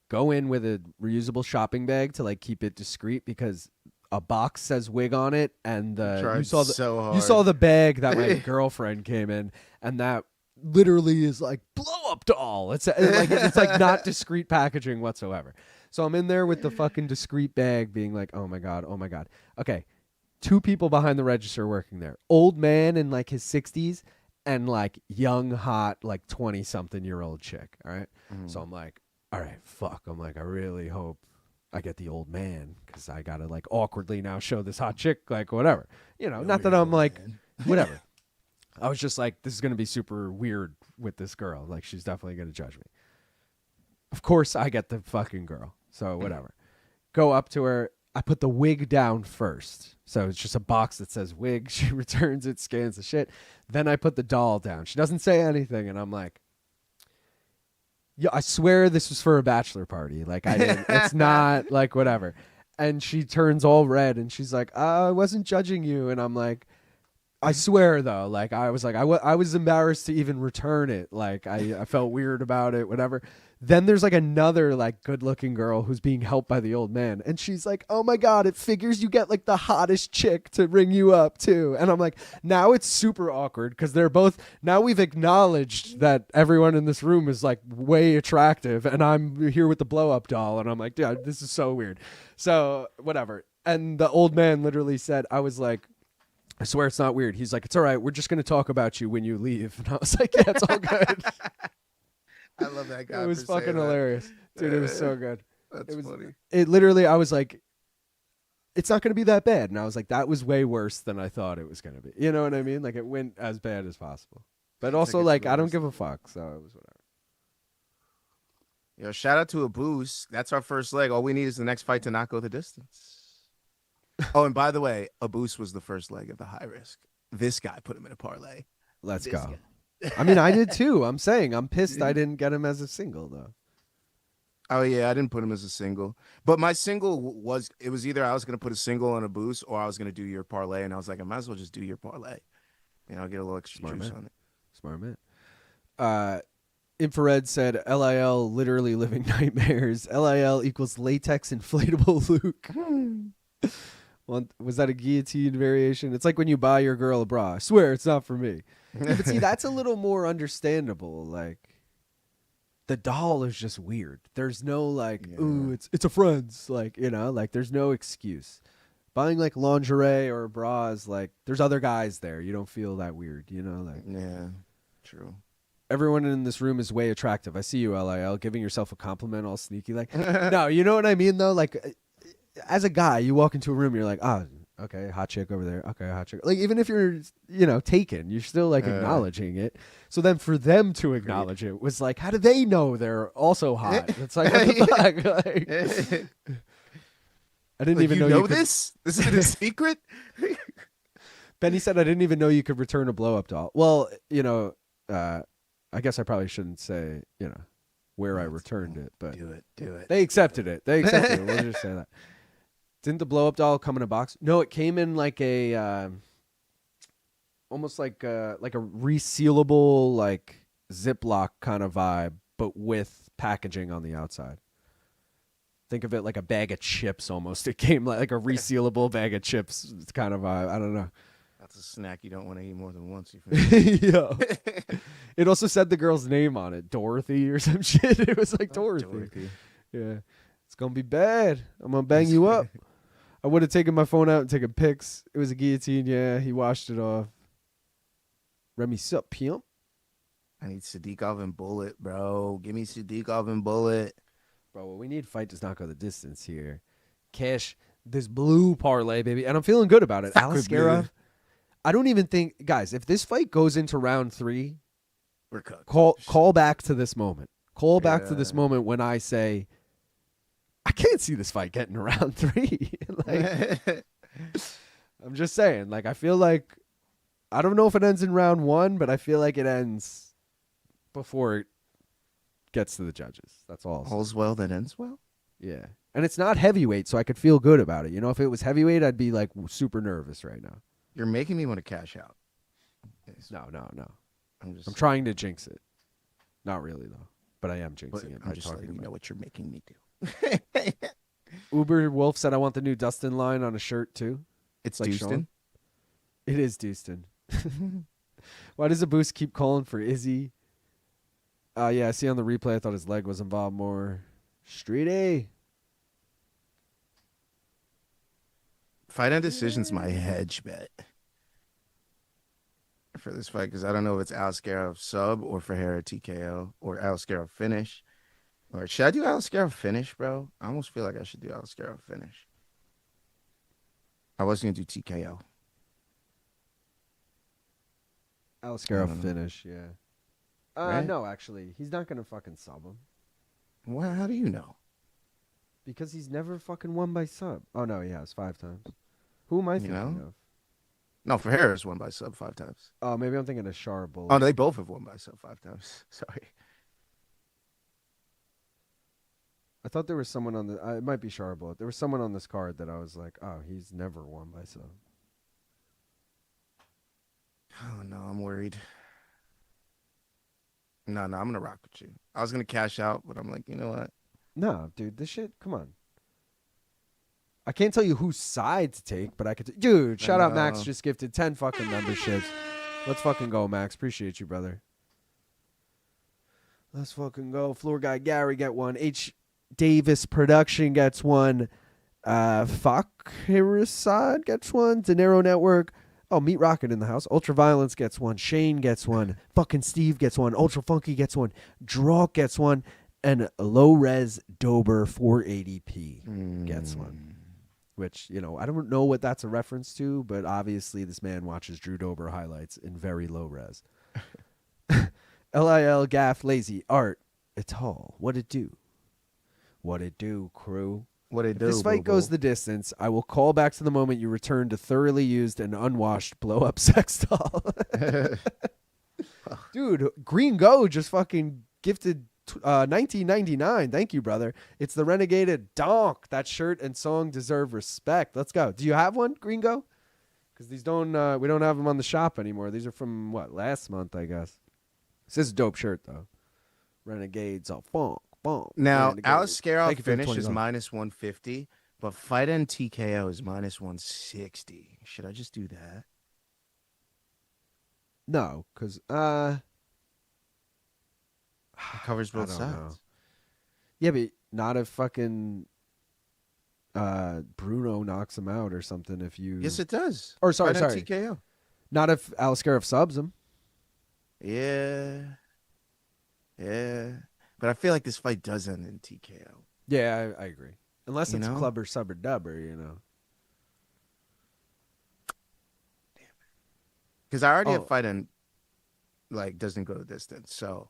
go in with a reusable shopping bag to like keep it discreet because a box says wig on it, and you saw the bag that my girlfriend came in, and that literally is like blow up doll. It's like not discreet packaging whatsoever. So I'm in there with the fucking discreet bag, being like, oh my god. Okay, 2 people behind the register working there, old man in like his 60s, and like young hot like 20-something-year-old chick. All right, So I'm like, all right, fuck. I'm like, I really hope I get the old man because I gotta like awkwardly now show this hot chick like whatever. Not that I'm like whatever. I was just like, this is gonna be super weird with this girl. Like she's definitely gonna judge me. Of course, I get the fucking girl. So whatever. Go up to her. I put the wig down first. So it's just a box that says wig. She returns it, scans the shit. Then I put the doll down. She doesn't say anything, and I'm like, yeah, I swear this was for a bachelor party. Like I didn't. It's not like whatever. And she turns all red, and she's like, I wasn't judging you. And I'm like, I swear though, like I was like, I was embarrassed to even return it. Like I felt weird about it, whatever. Then there's like another like good looking girl who's being helped by the old man. And she's like, oh my God, it figures you get like the hottest chick to ring you up too. And I'm like, now it's super awkward because they're both, now we've acknowledged that everyone in this room is like way attractive. And I'm here with the blow up doll. And I'm like, dude, this is so weird. So whatever. And the old man literally said, I was like, I swear it's not weird. He's like, it's all right. We're just going to talk about you when you leave. And I was like, yeah, it's all good. I love that guy. It was fucking hilarious. Dude, it was so good. That's funny. It literally, I was like, it's not going to be that bad. And I was like, that was way worse than I thought it was going to be. You know what I mean? Like, it went as bad as possible. But also, like, I don't give a fuck. So it was whatever. Yo, shout out to Abus. That's our first leg. All we need is the next fight to not go the distance. Oh, and by the way, Abus was the first leg of the high risk. This guy put him in a parlay. Let's go. I mean, I did too. I'm saying I'm pissed I didn't get him as a single though. Oh yeah, I didn't put him as a single. But my single was either I was gonna put a single on a boost or I was gonna do your parlay, and I was like, I might as well just do your parlay. And I'll get a little extra juice on it. Smart man. Infrared said LIL literally living nightmares. LIL equals latex inflatable Luke. Well, was that a guillotine variation? It's like when you buy your girl a bra. I swear it's not for me. Yeah, but see, that's a little more understandable. Like, the doll is just weird. There's no like, ooh, it's a friend's. Like, like there's no excuse. Buying like lingerie or bras, like there's other guys there. You don't feel that weird, like. Yeah, true. Everyone in this room is way attractive. I see you, LIL, giving yourself a compliment all sneaky. Like, no, you know what I mean though? Like, as a guy, you walk into a room, you're like, okay, hot chick over there. Okay, hot chick. Like, even if you're, taken, you're still like acknowledging it. So then for them to acknowledge it was like, how do they know they're also hot? It's like, what the fuck? Like, I didn't even know you this? This is a secret? Benny said, I didn't even know you could return a blow up doll. Well, I guess I probably shouldn't say, where I returned it, but do it. They accepted it. We'll just say that. Didn't the blow up doll come in a box? No, it came in like a almost like a resealable like Ziploc kind of vibe, but with packaging on the outside. Think of it like a bag of chips almost. It came like a resealable bag of chips kind of vibe. I don't know. That's a snack you don't want to eat more than once. Yeah. It also said the girl's name on it, Dorothy or some shit. It was like Dorothy. Yeah. It's going to be bad. I'm going to bang you up. I would have taken my phone out and taken pics. It was a guillotine. Yeah, he washed it off. Remy, sup, pimp? I need Sadiqov and Bullet, bro. Give me Sadiqov and Bullet. Bro, what we need fight does not go the distance here. Cash this blue parlay, baby. And I'm feeling good about it. Aliskerov. I don't even think, guys, if this fight goes into round 3, we're cooked. Call back to this moment. Call back to this moment when I say, I can't see this fight getting to round 3. Like, I'm just saying, like, I feel like, I don't know if it ends in round 1, but I feel like it ends before it gets to the judges. That's all. All's well that ends well. Yeah. And it's not heavyweight, so I could feel good about it. You know, if it was heavyweight, I'd be like super nervous right now. You're making me want to cash out. No. I'm I'm trying to jinx it. Not really, though. But I am jinxing it. I'm by just talking letting you about know what you're making me do. it. Uber Wolf said I want the new Dustin line on a shirt, too. It's Like Dustin. Sean. It is Dustin. Why does a boost keep calling for Izzy? Yeah, I see on the replay, I thought his leg was involved more. Street A. Fight on decision's my hedge bet for this fight because I don't know if it's Alaskarov sub or Ferreira TKO or Alaskarov finish. Or should I do Alaskarov finish, bro? I almost feel like I should do Alaskarov finish. I was going to do TKO. Alaskarov finish, yeah. Right? No, actually. He's not going to fucking sub him. Well, how do you know? Because he's never fucking won by sub. Oh, no, he has 5 times. Who am I thinking of? No, Ferreira's won by sub 5 times. Oh, maybe I'm thinking of Shara Bull. Oh, they both have won by sub 5 times. Sorry. I thought there was someone on the... it might be Shara Bull. There was someone on this card that I was like, oh, he's never won by sub. Oh, no, I'm worried. No, I'm going to rock with you. I was going to cash out, but I'm like, you know what? No, dude, this shit, come on. I can't tell you whose side to take, but I could... Dude, shout out Max, just gifted 10 fucking memberships. Let's fucking go, Max. Appreciate you, brother. Let's fucking go. Floor Guy Gary get one. H. Davis Production gets one. Fakirasad gets one. De Niro Network. Oh, Meat Rocket in the house. Ultraviolence gets one. Shane gets one. Fucking Steve gets one. Ultra Funky gets one. Drawk gets one. And Low Res Dober 480p gets one. Which, you know, I don't know what that's a reference to, but obviously this man watches Drew Dober highlights in very low res. LIL Gaff Lazy Art. It's all. What it do? What it do, crew? What it If do, this fight goes the distance, I will call back to the moment you return to thoroughly used and unwashed blow-up sex doll. Dude, Green Go just fucking gifted $19.99. Thank you, brother. It's the Renegaded Donk. That shirt and song deserve respect. Let's go. Do you have one, Green Go? Because these don't we don't have them on the shop anymore. These are from what, last month, I guess. This is a dope shirt though. Renegades all funk. Now, Renegades. Alaskarov Thank you for the finish is $20. minus 150, but fight and TKO is minus 160. Should I just do that? No, because It covers I both don't sides. know. Yeah, but not if fucking Bruno knocks him out or something. If you Yes, it does. Or sorry, Fight and sorry. TKO. Not if Alaskarov subs him. Yeah. But I feel like this fight does end in TKO. Yeah, I agree. Unless You it's know? clubber, sub, or dubber, you know. Because I already Oh. have fight and like doesn't go the distance. So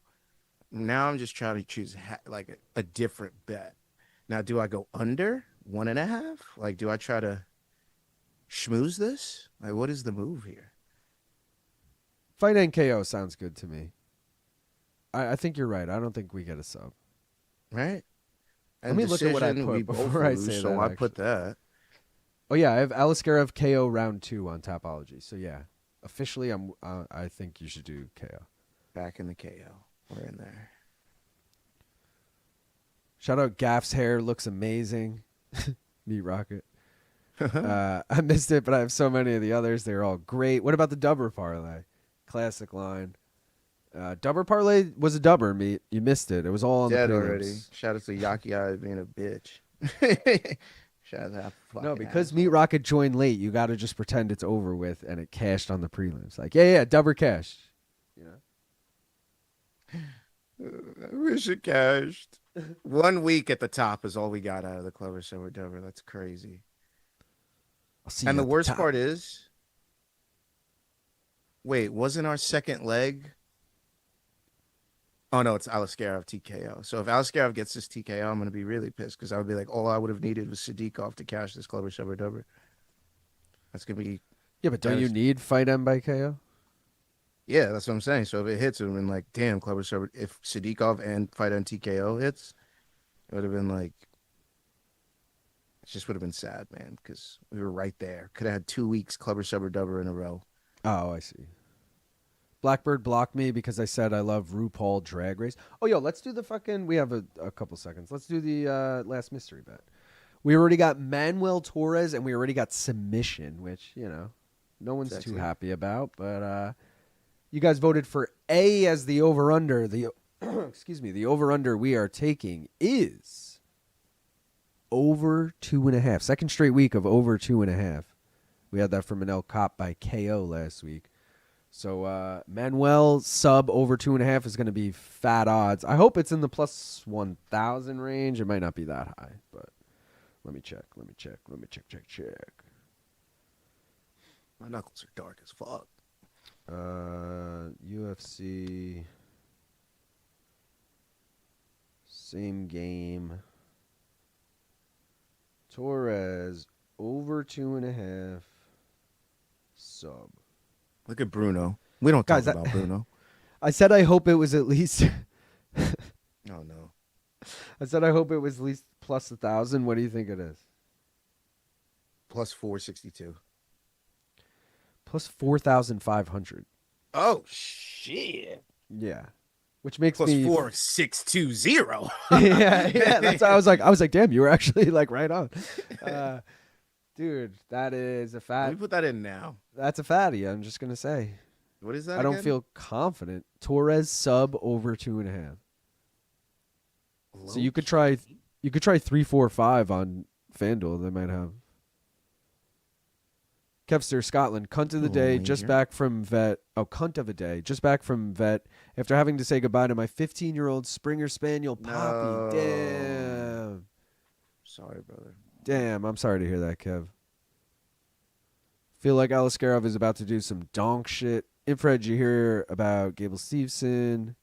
now I'm just trying to choose like a different bet. Now, do I go under 1.5? Like, do I try to schmooze this? Like, what is the move here? Fight NKO sounds good to me. I think you're right. I don't think we get a sub. Right? Let me look at what I decision, put we both before I lose, say so that, I put that. Oh yeah, I have Alaskarov KO round 2 on Tapology. So yeah, officially, I think you should do KO. Back in the KO. We're in there. Shout out Gaff's hair, looks amazing. Meat Rocket. I missed it, but I have so many of the others. They're all great. What about the Dubber parlay? Classic line. Dubber parlay was a dubber, Meat. You missed it. It was all on Dead the prelims. already. Shout out to Yakhyaev being a bitch. Shout out to that No, fucking because asshole. Meat Rocket joined late, you got to just pretend it's over with, and it cashed on the prelims. Like, yeah, Dubber cash. You know. I wish it cashed. 1 week at the top is all we got out of the Clover Silver Dover. That's crazy. I'll see And you the at worst top. part is, wait, wasn't our second leg? Oh, no, it's Alaskarov TKO. So if Alaskarov gets this TKO, I'm going to be really pissed because I would be like, all I would have needed was Sadikov to cash this Clover Silver Dover. That's gonna be. Yeah, but don't you need fight M by KO? Yeah, that's what I'm saying. So if it hits, it would have been like, damn, Clubber Server. If Sadikov and fight on TKO hits, it would have been like, it just would have been sad, man, because we were right there. Could have had 2 weeks Clubber Server Dubber in a row. Oh, I see. Blackbird blocked me because I said I love RuPaul Drag Race. Oh, yo, let's do the fucking... We have a couple seconds. Let's do the last mystery bet. We already got Manuel Torres, and we already got submission, which, you know, no one's too happy about. But you guys voted for A as the over-under. The excuse me, the over-under we are taking is over 2.5. Second straight week of over 2.5. We had that from an El Cop by KO last week. So Manuel sub over 2.5 is going to be fat odds. I hope it's in the plus 1,000 range. It might not be that high, but let me check. Check. My knuckles are dark as fuck. UFC same game. Torres over 2.5 sub. Look at Bruno. We don't talk Guys, about Bruno. I said I hope it was at least. Oh no. I said I hope it was at least plus 1,000. What do you think it is? Plus 462. Plus 4,500. Oh shit. Yeah, which makes Plus me 4620. yeah. That's how I was like, damn, you were actually like right on. Dude, that is a Let fat. me put that in now. That's a fatty. I'm just gonna say. What is that? I don't again? feel confident. Torres sub over 2.5. So you could try 3-4-5 on FanDuel. They might have. Kevster, Scotland, cunt of the day, just back from vet. Oh, cunt of a day, just back from vet after having to say goodbye to my 15-year-old Springer Spaniel, Poppy. No. Damn. Sorry, brother. Damn, I'm sorry to hear that, Kev. Feel like Aliskerov is about to do some donk shit. Infrared, you hear about Gable Steveson.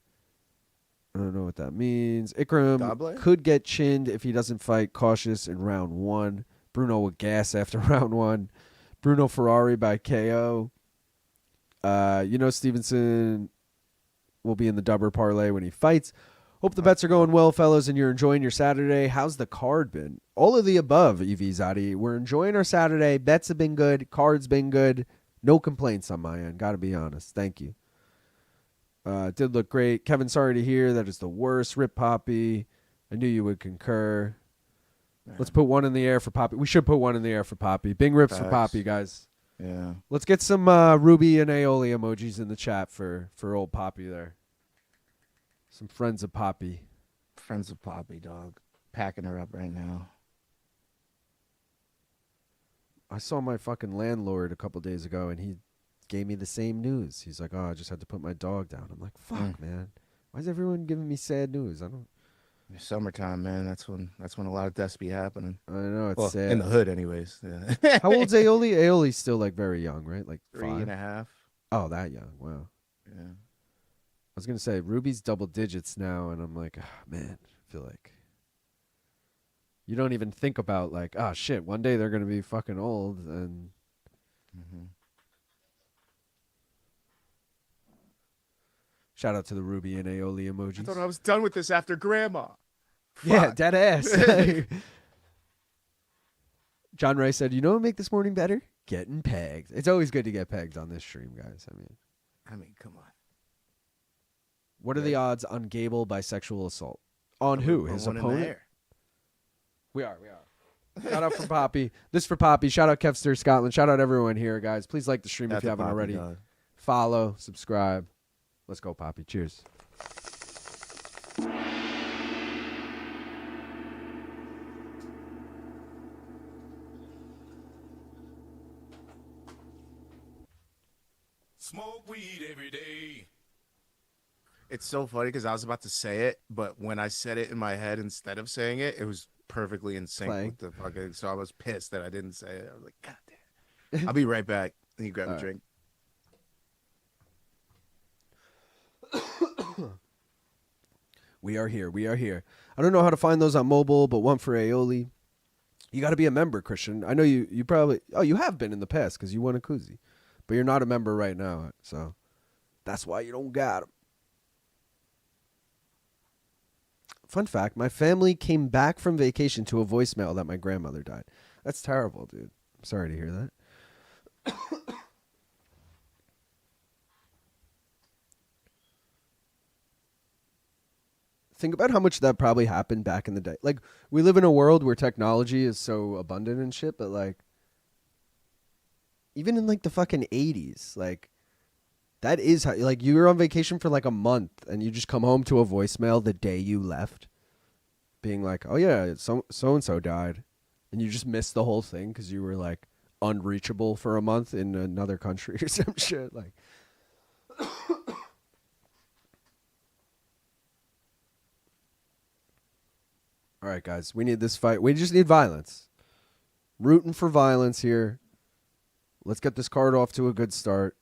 I don't know what that means. Ikram Goblet? could get chinned if he doesn't fight cautious in round 1. Bruno will gas after round 1. Bruno Ferrari by KO. Stevenson will be in the Dubber parlay when he fights. Hope the bets are going well, fellas, and you're enjoying your Saturday. How's the card been? All of the above, EV Zadi. We're enjoying our Saturday. Bets have been good. Cards been good. No complaints on my end. Got to be honest. Thank you. Did look great. Kevin, sorry to hear that is the worst. Rip Poppy. I knew you would concur. Man. Let's put one in the air for Poppy. We should put one in the air for Poppy. Bing rips for Poppy, guys. Yeah. Let's get some Ruby and aioli emojis in the chat for old Poppy there. Some friends of Poppy. Friends of Poppy, dog. Packing her up right now. I saw my fucking landlord a couple days ago, and he gave me the same news. He's like, "Oh, I just had to put my dog down." I'm like, "Fuck, man. Why is everyone giving me sad news?" I don't. It's summertime, man. That's when a lot of deaths be happening. I know it's sad. In the hood, anyways. Yeah. How old's Aioli? Aioli's still like very young, right? Like 3.5. Oh, that young. Wow. Yeah. I was gonna say Ruby's double digits now, and I'm like, oh, man, I feel like you don't even think about like, oh shit, one day they're gonna be fucking old, and shout out to the Ruby and Aioli emojis. I thought I was done with this after Grandma. Yeah, dead ass. John Ray said, "You know what would make this morning better? Getting pegged. It's always good to get pegged on this stream, guys. I mean, come on. What are the odds on Gable by sexual assault? On who? His opponent? We are. Shout out for Poppy. This for Poppy. Shout out Kevster Scotland. Shout out everyone here, guys. Please like the stream if you haven't already. Follow, subscribe. Let's go, Poppy. Cheers. Smoke weed every day. It's so funny because I was about to say it, but when I said it in my head instead of saying it, it was perfectly in sync with the fucking. So I was pissed that I didn't say it. I was like, God damn. I'll be right back. And you grab a drink. We are here. I don't know how to find those on mobile, but one for Aioli. You got to be a member, Christian. I know you probably... Oh, you have been in the past because you won a koozie. But you're not a member right now, so that's why you don't got him. Fun fact, my family came back from vacation to a voicemail that my grandmother died. That's terrible, dude. I'm sorry to hear that. Think about how much that probably happened back in the day. Like, we live in a world where technology is so abundant and shit, but like, even in like the fucking 80s, like, that is how, like, you were on vacation for like a month and you just come home to a voicemail the day you left being like, oh yeah, so-and-so died. And you just missed the whole thing because you were like unreachable for a month in another country or some shit. Like, all right, guys, we need this fight. We just need violence. Rooting for violence here. Let's get this card off to a good start.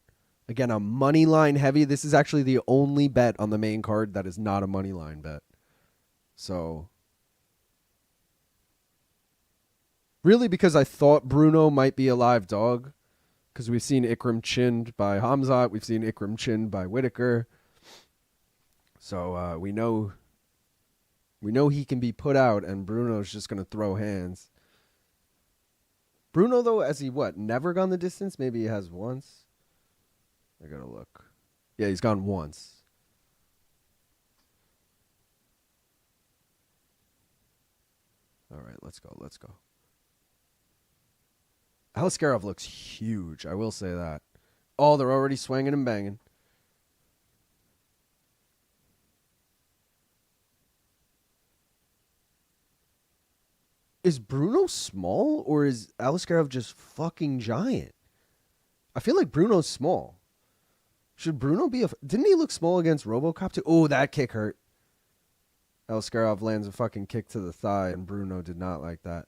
Again, a money line heavy. This is actually the only bet on the main card that is not a money line bet. So, really, because I thought Bruno might be a live dog, because we've seen Ikram chinned by Hamzat, we've seen Ikram chinned by Whitaker. So we know he can be put out, and Bruno's just going to throw hands. Bruno, though, has he never gone the distance? Maybe he has once. I gotta look. Yeah, he's gone once. All right, let's go. Aliskerov looks huge, I will say that. Oh, they're already swinging and banging. Is Bruno small, or is Aliskerov just fucking giant? I feel like Bruno's small. Should Bruno be Didn't he look small against RoboCop too? Oh, that kick hurt. Aliskerov lands a fucking kick to the thigh, and Bruno did not like that.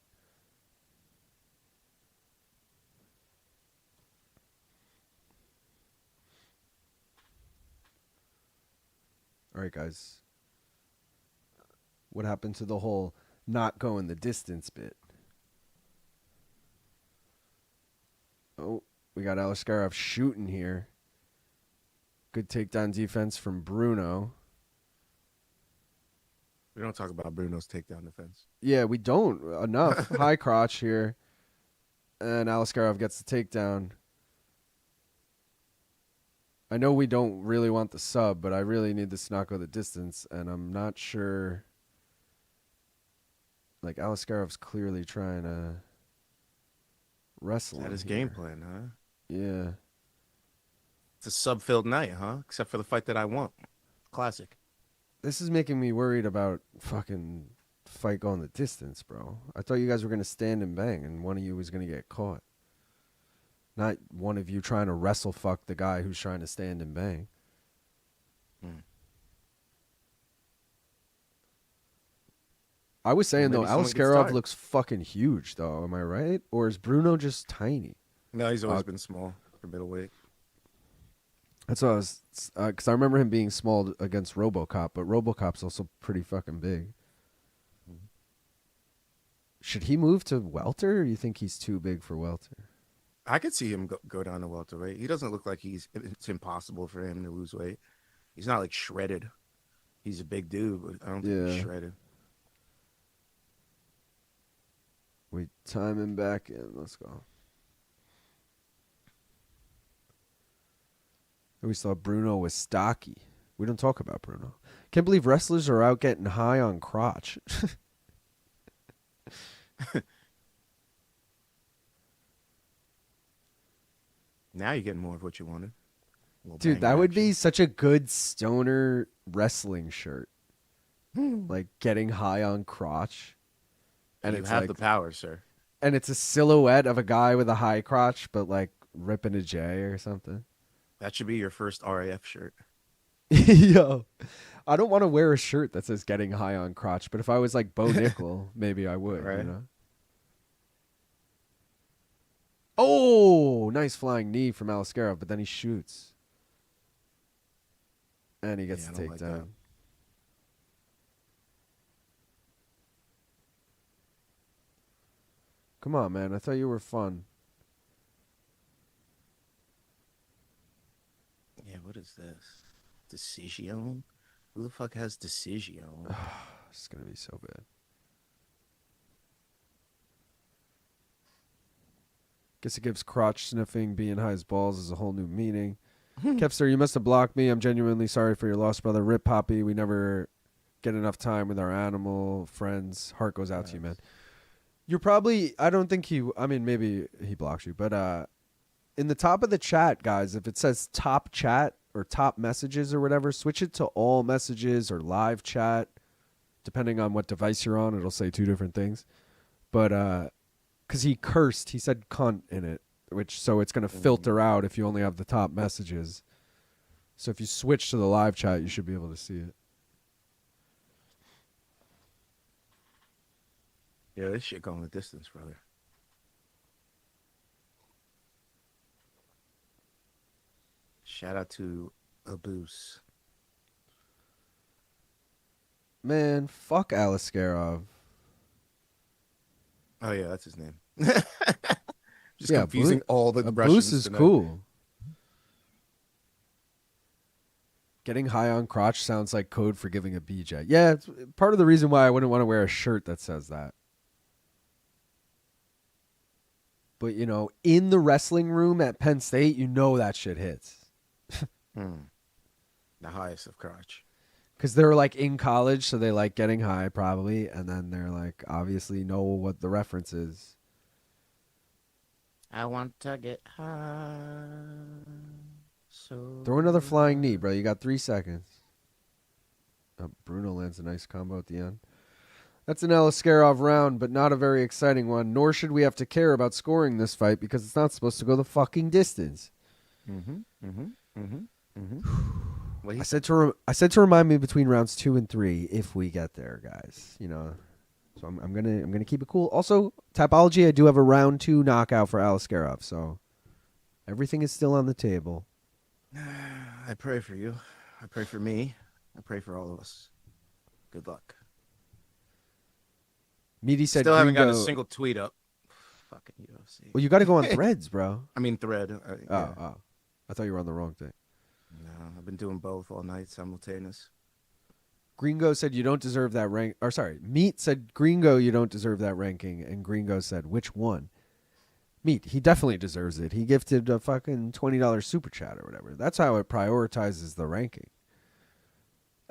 All right, guys. What happened to the whole not going the distance bit? Oh, we got Aliskerov shooting here. Good takedown defense from Bruno. We don't talk about Bruno's takedown defense. Yeah, we don't enough. High crotch here. And Aliskerov gets the takedown. I know we don't really want the sub, but I really need this to not go the distance, and I'm not sure. Like, Aliskerov's clearly trying to wrestle. That him his here. game plan, huh? Yeah. It's a sub-filled night, huh? Except for the fight that I want. Classic. This is making me worried about fucking fight going the distance, bro. I thought you guys were going to stand and bang, and one of you was going to get caught. Not one of you trying to wrestle fuck the guy who's trying to stand and bang. I was saying, though, Aliskerov looks fucking huge, though. Am I right? Or is Bruno just tiny? No, he's always been small for middleweight. That's what I was... Because I remember him being small against RoboCop, but RoboCop's also pretty fucking big. Should he move to welter, or do you think he's too big for welter? I could see him go down to welterweight. He doesn't look like it's impossible for him to lose weight. He's not like shredded. He's a big dude, but I don't think he's shredded. We time him back in. Let's go. We saw Bruno was stocky. We don't talk about Bruno. Can't believe wrestlers are out getting high on crotch. Now you're getting more of what you wanted. Dude, that would be such a good stoner wrestling shirt. Like, getting high on crotch. And you have the power, sir. And it's a silhouette of a guy with a high crotch, but like ripping a J or something. That should be your first RAF shirt. Yo, I don't want to wear a shirt that says getting high on crotch, but if I was like Bo Nickel, maybe I would, right. You know? Oh, nice flying knee from Aliskerov, but then he shoots. And he gets the takedown. Come on, man. I thought you were fun. Yeah, what is this? Decision? Who the fuck has decision? It's going to be so bad. Guess it gives crotch sniffing, being high as balls is a whole new meaning. Kevster, you must have blocked me. I'm genuinely sorry for your loss, brother. Rip Poppy. We never get enough time with our animal friends. Heart goes out to you, man. You're probably, I don't think maybe he blocks you, but in the top of the chat, guys, if it says top chat or top messages or whatever, switch it to all messages or live chat. Depending on what device you're on, it'll say two different things. But, because he cursed, he said cunt in it, so it's going to filter out if you only have the top messages. So if you switch to the live chat, you should be able to see it. Yeah, this shit going the distance, brother. Shout out to Abus. Man, fuck Alaskarov. Oh yeah, that's his name. Just confusing all the Russians. Bruce is cool. Getting high on crotch sounds like code for giving a BJ. Yeah, it's part of the reason why I wouldn't want to wear a shirt that says that. But, in the wrestling room at Penn State, that shit hits. The highest of crotch. Because they're like in college, so they like getting high probably. And then they're like, obviously know what the reference is. I want to get high. So Throw another flying knee, bro. You got 3 seconds. Oh, Bruno lands a nice combo at the end. That's an Alaskarov round, but not a very exciting one. Nor should we have to care about scoring this fight because it's not supposed to go the fucking distance. Well, I said to remind me between rounds 2 and 3 if we get there, guys. So I'm gonna keep it cool. Also, Tapology, I do have a round 2 knockout for Alaskarov, so everything is still on the table. I pray for you. I pray for me. I pray for all of us. Good luck. Meaty said Still haven't got a Gringo- single tweet up. Fucking UFC. Well, you got to go on Threads, bro. I mean thread. Yeah. Oh, I thought you were on the wrong thing. No, I've been doing both all night simultaneous. Gringo said you don't deserve that rank. Or sorry, Meat said Gringo, you don't deserve that ranking, and Gringo said which one? Meat, he definitely deserves it. He gifted a fucking $20 super chat or whatever. That's how it prioritizes the ranking.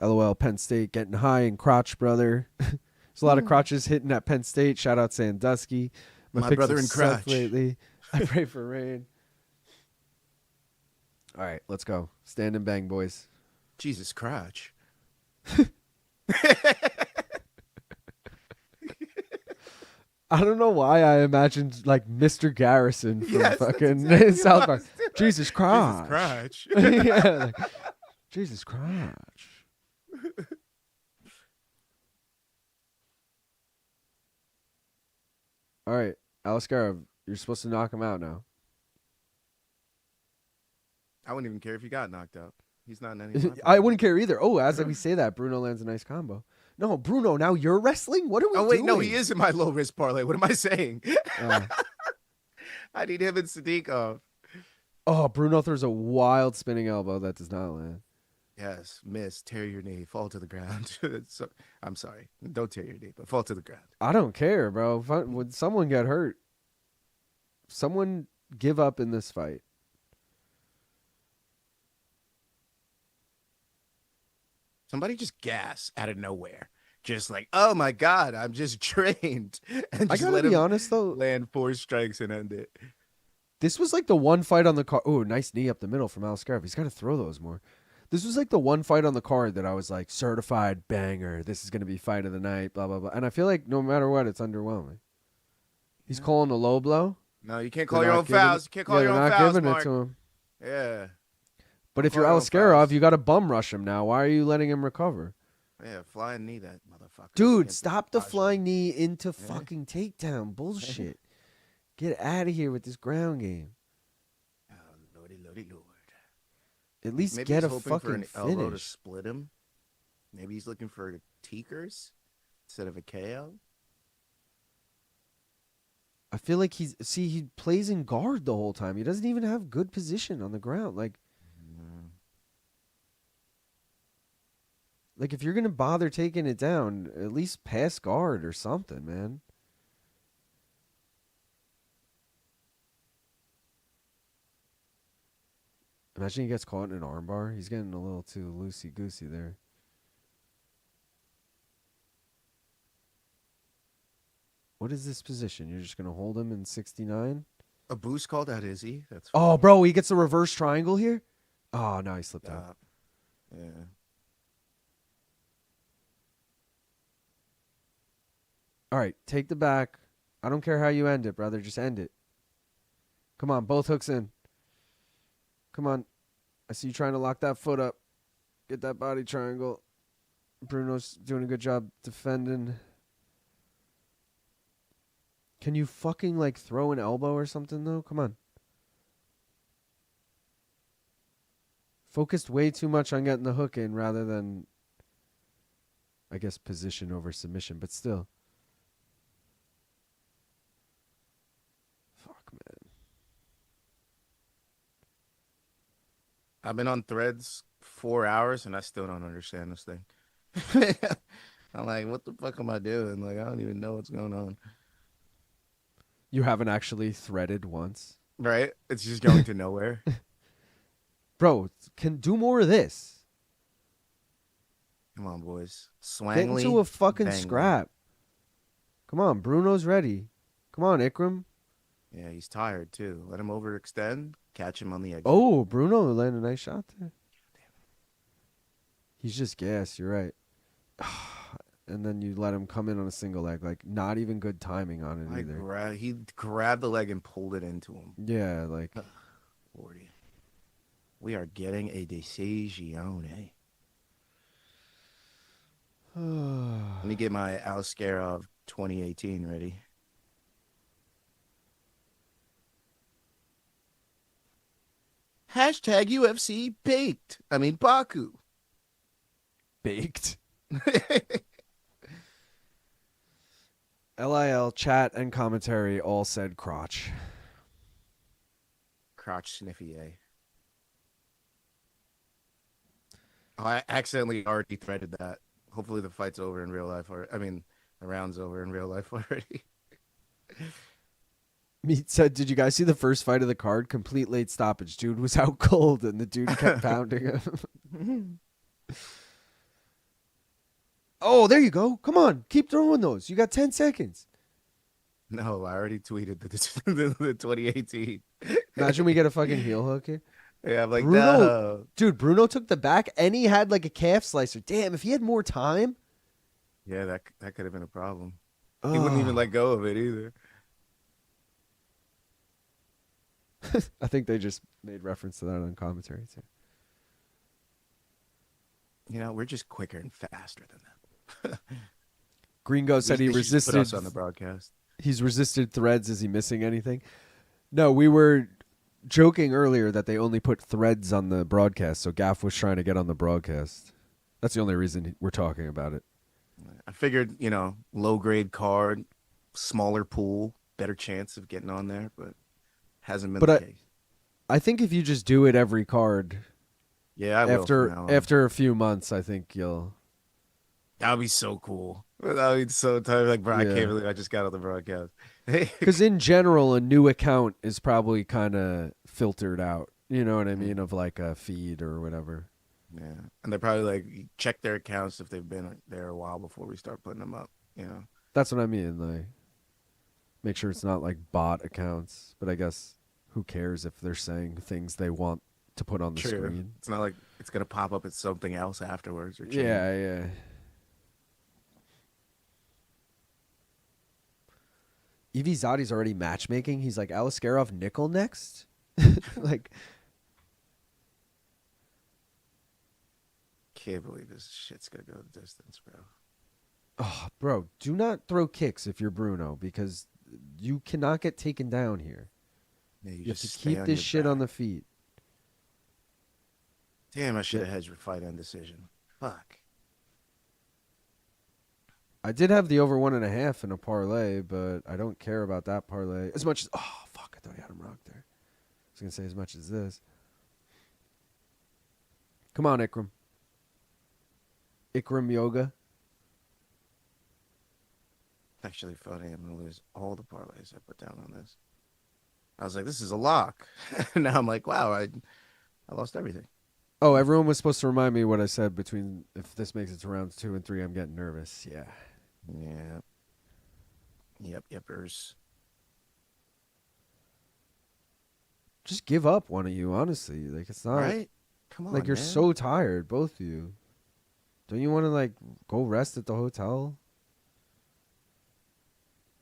LOL, Penn State getting high in crotch, brother. There's a lot of crotches hitting at Penn State. Shout out Sandusky. My picks brother have in sucked crotch. lately. I pray for rain. All right, let's go. Stand and bang, boys. Jesus crotch. I don't know why I imagined like Mr. Garrison from fucking South Park. Jesus Christ. Crotch. Yeah, like, Jesus Christ. All right, Alaskarov, you're supposed to knock him out now. I wouldn't even care if he got knocked out. He's not in any of my I wouldn't care either. Oh, as we say that, Bruno lands a nice combo. No, Bruno, now you're wrestling? What are we doing? Oh, wait, no, he is in my low risk parlay. What am I saying? Uh, I need him and Sadiq off. oh, Bruno throws a wild spinning elbow that does not land. Yes, miss, tear your knee, fall to the ground. So, I'm sorry. Don't tear your knee, but fall to the ground. I don't care, bro. Would someone get hurt? Someone give up in this fight. Somebody just gas out of nowhere. Just like, oh my God, I'm just trained. And I just gotta let be him honest, though. land 4 strikes and end it. This was like the one fight on the card. Oh, nice knee up the middle from Alaskarov. He's got to throw those more. This was like the one fight on the card that I was like, certified banger. This is going to be fight of the night, blah, blah, blah. And I feel like no matter what, it's underwhelming. He's calling a low blow. No, you can't call your own fouls. You can't call your own they're not fouls, giving Mark. it to him. Yeah. But if you're Call your own Alaskarov, fouls. you got to bum rush him now. Why are you letting him recover? Yeah, flying knee that motherfucker. Dude, Against stop the Raja. flying knee into fucking takedown. Bullshit. Get out of here with this ground game. Oh, lordy, lordy, lord. At least Maybe get he's a hoping for fucking an elbow to finish. split him. Maybe he's looking for teakers instead of a KO. I feel like he plays in guard the whole time. He doesn't even have good position on the ground. Like if you're gonna bother taking it down, at least pass guard or something, man. Imagine he gets caught in an armbar. He's getting a little too loosey-goosey there. What is this position? You're just going to hold him in 69? A boost called out, is he? That's Oh, bro, he gets a reverse triangle here? Oh, no, he slipped out. Yeah. All right, take the back. I don't care how you end it, brother. Just end it. Come on, both hooks in. Come on. I see you trying to lock that foot up. Get that body triangle. Bruno's doing a good job defending. Can you fucking, like, throw an elbow or something, though? Come on. Focused way too much on getting the hook in rather than, I guess, position over submission, but still. Fuck, man. I've been on Threads 4 hours and I still don't understand this thing. I'm like, what the fuck am I doing? Like, I don't even know what's going on. You haven't actually threaded once? Right? It's just going to nowhere. Bro, can do more of this. Come on, boys. Get Swangly. into a fucking bangly. scrap. Come on, Bruno's ready. Come on, Ikram. Yeah, he's tired too. Let him overextend. Catch him on the exit. Oh, Bruno landed a nice shot there. He's just gassed, you're right. And then you let him come in on a single leg. Like, not even good timing on it either. He grabbed the leg and pulled it into him. Yeah, like... 40. We are getting a decision. Let me get my Alskarov 2018 ready. Hashtag UFC baked. I mean, Baku. Baked. LIL, chat, and commentary all said crotch. Crotch sniffy, eh? Oh, I accidentally already threaded that. Hopefully the fight's over in real life. I mean, the round's over in real life already. Meat said, did you guys see the first fight of the card? Complete late stoppage. Dude was out cold, and the dude kept pounding him. Oh, there you go. Come on. Keep throwing those. You got 10 seconds. No, I already tweeted the 2018. Imagine we get a fucking heel hook here. Yeah, I'm like, Bruno, no. Dude, Bruno took the back, and he had like a calf slicer. Damn, if he had more time. Yeah, that could have been a problem. He wouldn't even let go of it either. I think they just made reference to that on commentary, too. You know, we're just quicker and faster than them. Gringo said he They should resisted. put us on the broadcast. He's resisted threads. Is he missing anything? No, we were joking earlier that they only put threads on the broadcast, so Gaff was trying to get on the broadcast. That's the only reason we're talking about it. I figured, you know, low grade card, smaller pool, better chance of getting on there, but hasn't been the case. I think if you just do it every card, yeah, I will from now on. after a few months, I think you'll. That would be so cool. That would be so tired. Like, bro, I Yeah. can't believe I just got on the broadcast. Because in general, a new account is probably kind of filtered out. You know what I mean? Of like a feed or whatever. Yeah, and they're probably like check their accounts if they've been there a while before we start putting them up. You know, That's what I mean. Like, make sure it's not like bot accounts. But I guess who cares if they're saying things they want to put on the true. screen? It's not like it's gonna pop up as something else afterwards or change. Yeah, yeah. Evie Zadi's already matchmaking. He's like, Alaskarov nickel next? Like, Can't believe this shit's gonna go the distance, bro. oh, bro, do not throw kicks if you're Bruno because you cannot get taken down here. Yeah, You have to just stay keep on this your shit back. on the feet. Damn, I should have hedged your fight end decision. Fuck. I did have the over 1.5 in a parlay, but I don't care about that parlay as much as. Oh, fuck. I thought I had him rocked there. I was going to say as much as this. Come on, Ikram. Ikram Yoga. Actually funny. I'm gonna lose all the parlays I put down on this. I was like, this is a lock. Now I'm like, wow, I lost everything. Oh, everyone was supposed to remind me what I said between if this makes it to rounds 2 and 3. I'm getting nervous. Yeah. Yeah. Yepers. Just give up, one of you, honestly. Like, it's not. Right? Come on, like, you're man. so tired, both of you. Don't you want to, like, go rest at the hotel?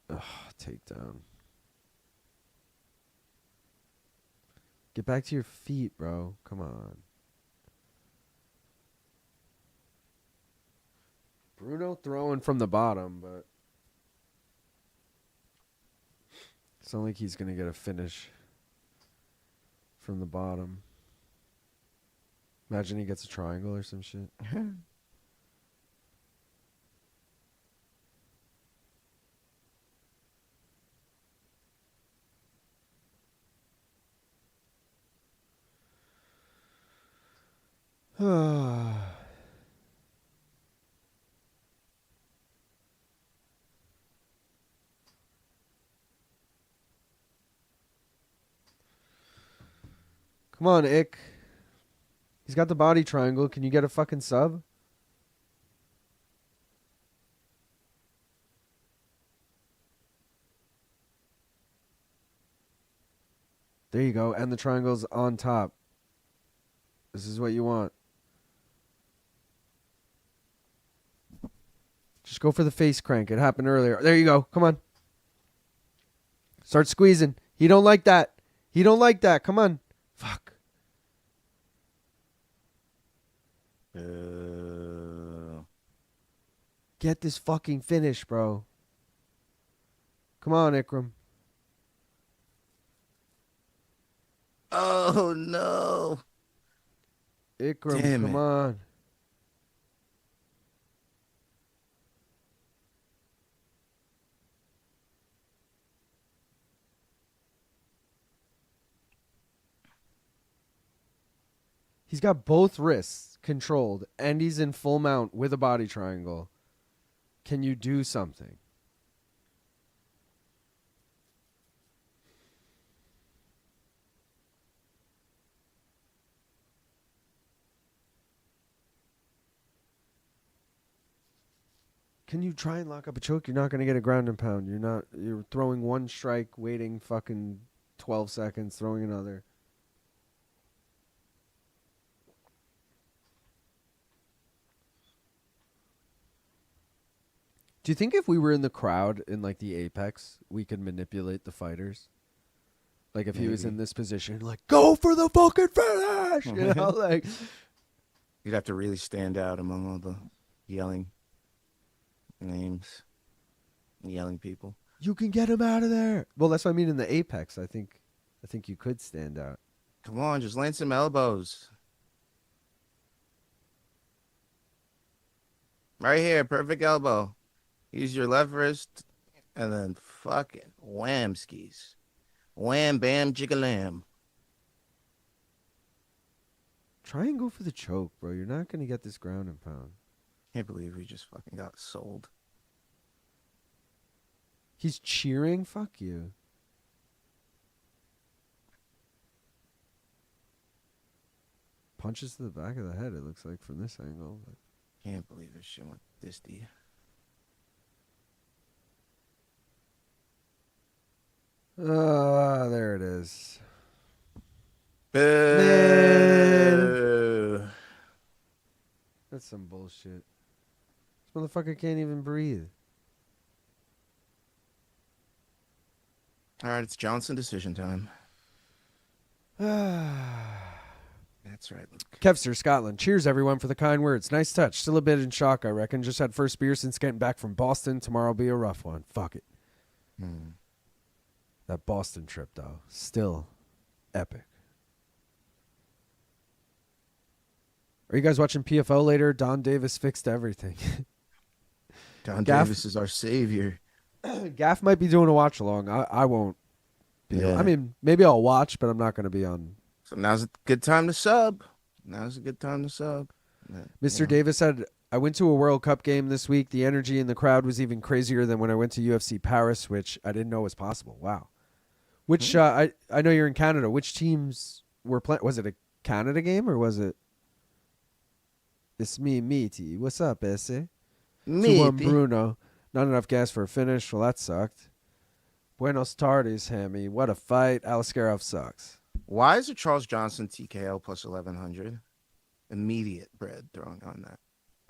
Ugh, takedown. Get back to your feet, bro. Come on. Bruno throwing from the bottom, but it's not like he's going to get a finish from the bottom. Imagine he gets a triangle or some shit. Come on, Ick. He's got the body triangle. Can you get a fucking sub? There you go. And the triangle's on top. This is what you want. Just go for the face crank. It happened earlier. There you go. Come on. Start squeezing. He don't like that. He don't like that. Come on. Fuck. Get this fucking finish, bro. Come on, Ikram. Oh, no. Ikram, Damn come it. on. He's got both wrists controlled, and he's in full mount with a body triangle. Can you do something? Can you try and lock up a choke? You're not going to get a ground and pound. You're throwing one strike, waiting fucking 12 seconds, throwing another. Do you think if we were in the crowd in like the Apex, we could manipulate the fighters? Like if he was in this position, like, go for the fucking finish! You know, like. You'd have to really stand out among all the yelling names, yelling people. You can get him out of there. Well, that's what I mean in the Apex. I think you could stand out. Come on, just land some elbows. Right here, perfect elbow. Use your left wrist, and then fucking wham skis. Wham, bam, jiggalam. Try and go for the choke, bro. You're not going to get this ground and pound. Can't believe we just fucking got sold. He's cheering? Fuck you. Punches to the back of the head, it looks like, from this angle. But. Can't believe this shit went this deep. There it is. Boo. That's some bullshit. This motherfucker can't even breathe. All right, it's Johnson decision time. That's right, Luke. Kevster, Scotland. Cheers, everyone, for the kind words. Nice touch. Still a bit in shock, I reckon. Just had first beer since getting back from Boston. Tomorrow will be a rough one. Fuck it. That Boston trip, though, still epic. Are you guys watching PFO later? Don Davis fixed everything. Don Gaff- Davis is our savior. Gaff might be doing a watch along. I won't. Yeah. I mean, maybe I'll watch, but I'm not going to be on. So now's a good time to sub. Now's a good time to sub. Mr. Davis said, I went to a World Cup game this week. The energy in the crowd was even crazier than when I went to UFC Paris, which I didn't know was possible. Wow. Which, I know you're in Canada. Which teams were playing? Was it a Canada game or was it? It's me, Meaty. What's up, Esse? 2-1 Bruno. Not enough gas for a finish. Well, that sucked. Buenos tardes, Hammy. What a fight. Alaskarov sucks. Why is it Charles Johnson TKO plus 1100? Immediate bread throwing on that.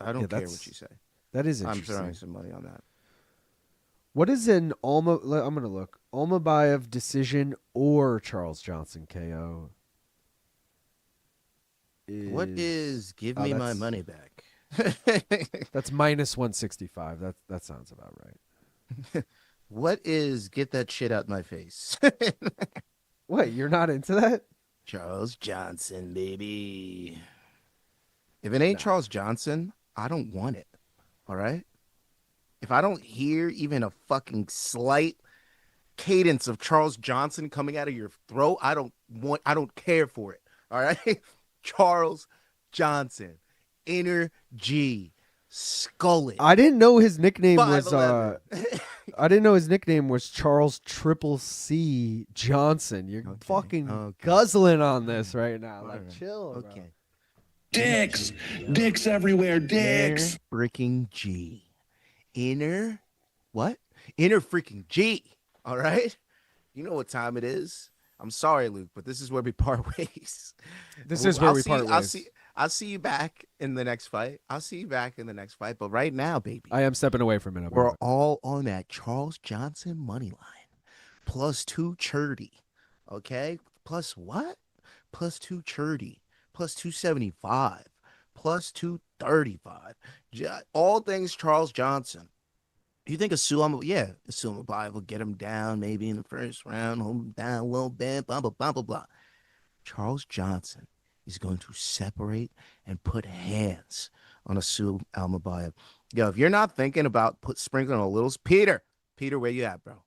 I don't care what you say. That is I'm interesting. throwing some money on that. What is an I'm going to look. Almabayev decision or Charles Johnson KO? What is give me my money back? That's minus 165. That sounds about right. What is get that shit out my face? Wait, you're not into that? Charles Johnson, baby. If it ain't Charles Johnson, I don't want it. All right? If I don't hear even a fucking slight cadence of Charles Johnson coming out of your throat, I don't care for it. All right? Charles Johnson. Inner G. Skull it. I didn't know his nickname was 5'11". I didn't know his nickname was Charles Triple C Johnson. You're fucking guzzling on this right now. Like, chill. Okay. Bro. Dicks everywhere, dicks. Freaking G. Inner what? Inner freaking G. All right? You know what time it is. I'm sorry, Luke, but this is where we part ways. This is where we part ways. I'll see you back in the next fight. But right now, baby, I am stepping away from it. we're all on that Charles Johnson money line. Plus 230. Okay? Plus what? Plus 230. Plus 275. Plus 235. All things Charles Johnson. You think Asuma will get him down maybe in the first round, hold him down a little bit, blah, blah, blah, blah, blah. Charles Johnson is going to separate and put hands on Asuma Almakhan. Yo, if you're not thinking about sprinkling a little, Peter, where you at, bro?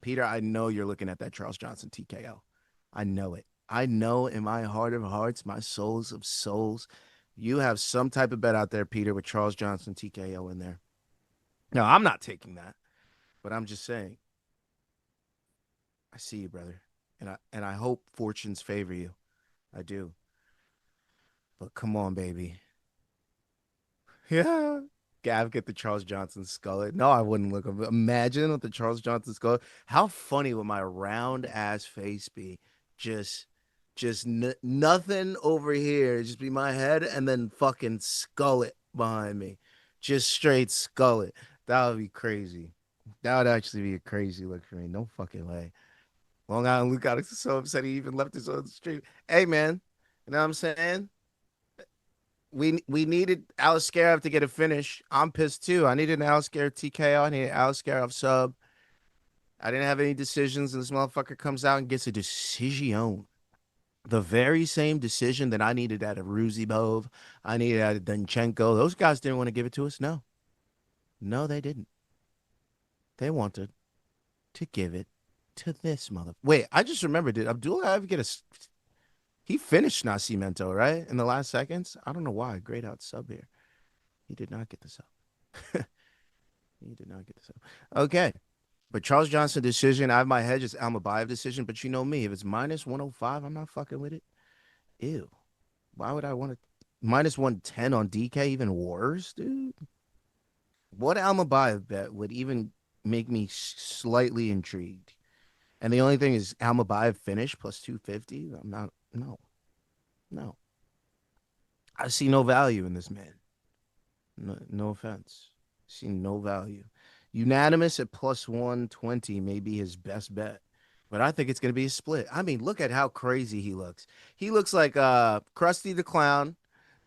Peter, I know you're looking at that Charles Johnson TKO. I know it. I know in my heart of hearts, my souls of souls, you have some type of bet out there, Peter, with Charles Johnson TKO in there. No, I'm not taking that, but I'm just saying. I see you, brother, and I hope fortunes favor you. I do. But come on, baby. Yeah. Gav, get the Charles Johnson skull. No, I wouldn't look. Imagine with the Charles Johnson skull. How funny would my round ass face be? Just nothing over here. Just be my head and then fucking skull it behind me. Just straight skull it. That would be crazy. That would actually be a crazy look for me. No fucking way. Long Island Luke got so upset he even left his own stream. Hey, man. You know what I'm saying? We needed Alaskarov to get a finish. I'm pissed too. I needed an Alaskarov TKO. I needed Alaskarov sub. I didn't have any decisions, and this motherfucker comes out and gets a decision. The very same decision that I needed out of Ruziboev, I needed out of Donchenko. Those guys didn't want to give it to us. No, they didn't. They wanted to give it to this mother. Wait, I just remembered. Did Abdullayev get a? He finished Nascimento, right? In the last seconds? I don't know why. Great out sub here. He did not get the sub. He did not get the sub. Okay. But Charles Johnson decision, I have my head just Almakhan decision, but you know me. If it's minus 105, I'm not fucking with it. Ew. Why would I want to? Minus 110 on DK, even worse, dude? What Almakhan bet would even make me slightly intrigued? And the only thing is Almakhan finish plus 250. I'm not. No. I see no value in this man. No offense. I see no value. Unanimous at plus 120 may be his best bet. But I think it's going to be a split. I mean, look at how crazy he looks. He looks like Krusty the Clown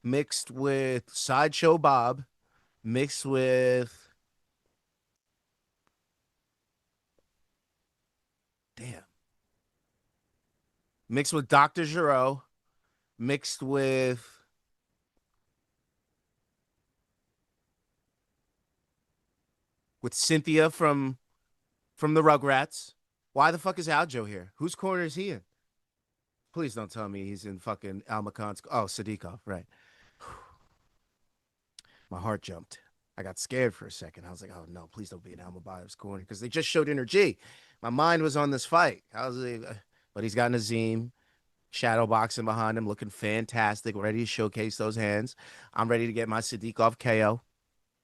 mixed with Sideshow Bob mixed with... Damn. Mixed with Dr. Giraud, mixed with with Cynthia from the Rugrats. Why the fuck is Aljo here? Whose corner is he in? Please don't tell me he's in fucking Almakhan's. Oh, Sadikov, right. My heart jumped. I got scared for a second. I was like, oh no, please don't be in Almabayev's corner because they just showed energy. My mind was on this fight. I was like, but he's got Nazim shadow boxing behind him, looking fantastic, ready to showcase those hands. I'm ready to get my Sadikov KO.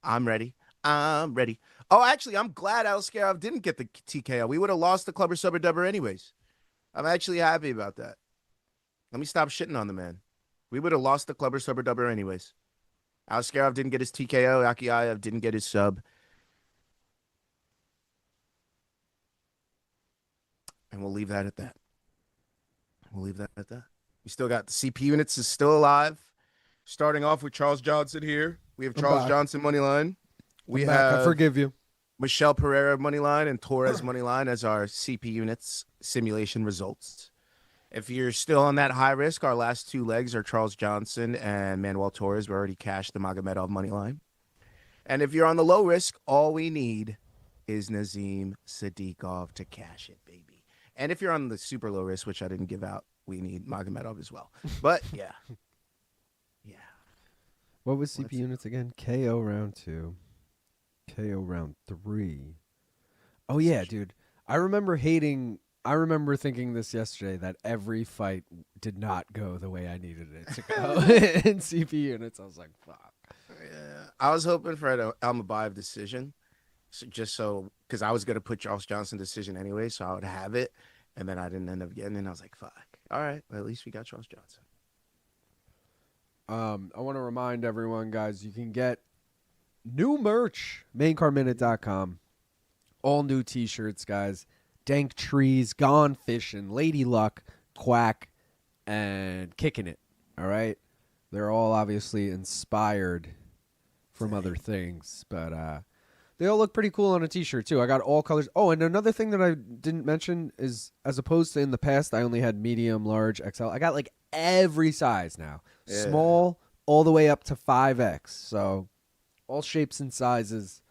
I'm ready. Oh, actually, I'm glad Askarov didn't get the TKO. We would have lost the clubber subber dubber anyways. I'm actually happy about that. Let me stop shitting on the man. We would have lost the clubber subber dubber anyways. Askarov didn't get his TKO. Yakhyaev didn't get his sub. And we'll leave that at that. We still got the CP units is still alive. Starting off with Charles Johnson here. We have Charles Johnson money line. We have I forgive you. Michelle Pereira money line and Torres money line as our CP units simulation results. If you're still on that high risk, our last two legs are Charles Johnson and Manuel Torres. We already cashed the Magomedov money line. And if you're on the low risk, all we need is Nazim Sadikov to cash it, baby. And if you're on the super low risk, which I didn't give out, we need Magomedov as well. But yeah. What was CP units again? KO round 2. KO round 3. Oh yeah, dude. I remember thinking this yesterday that every fight did not go the way I needed it to go in CP units. I was like, fuck. Yeah. I was hoping for an Almabayev decision. So because I was going to put Charles Johnson decision anyway, so I would have it. And then I didn't end up getting it. And I was like, fuck. All right. Well, at least we got Charles Johnson. I want to remind everyone, guys, you can get new merch, maincarminute.com. All new t-shirts, guys. Dank Trees, Gone Fishing, Lady Luck, Quack, and Kicking It. All right? They're all obviously inspired from other things, but they all look pretty cool on a t-shirt, too. I got all colors. Oh, and another thing that I didn't mention is, as opposed to in the past, I only had medium, large, XL. I got, like, every size now. Yeah. Small all the way up to 5X. So all shapes and sizes.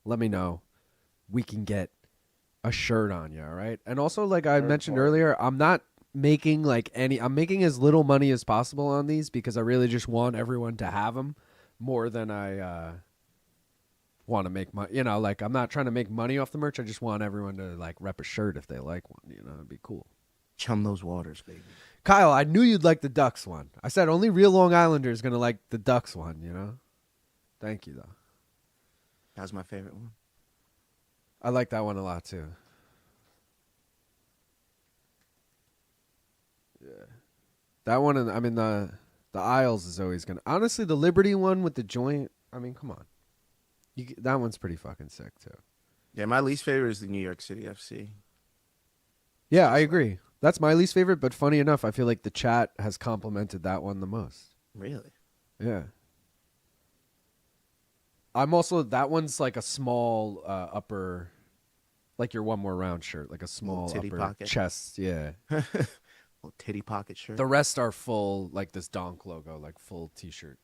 Let me know. We can get a shirt on you, all right? And also, like I mentioned earlier, I'm not making I'm making as little money as possible on these because I really just want everyone to have them more than I want to make money. I'm not trying to make money off the merch. I just want everyone to rep a shirt if they like one. It'd be cool. Chum those waters, baby. Kyle, I knew you'd like the Ducks one. I said only real Long Islander is going to like the Ducks one, Thank you, though. That was my favorite one. I like that one a lot, too. Yeah. That one, the Isles is always going to... Honestly, the Liberty one with the joint, come on. That one's pretty fucking sick, too. Yeah, my least favorite is the New York City FC. Yeah, I agree. That's my least favorite, but funny enough, I feel like the chat has complimented that one the most. Really? Yeah. I'm also, that one's like a small upper, like your one more round shirt, like a small titty upper pocket. Chest, yeah. Little titty pocket shirt. The rest are full, like this Donk logo, like full t-shirt.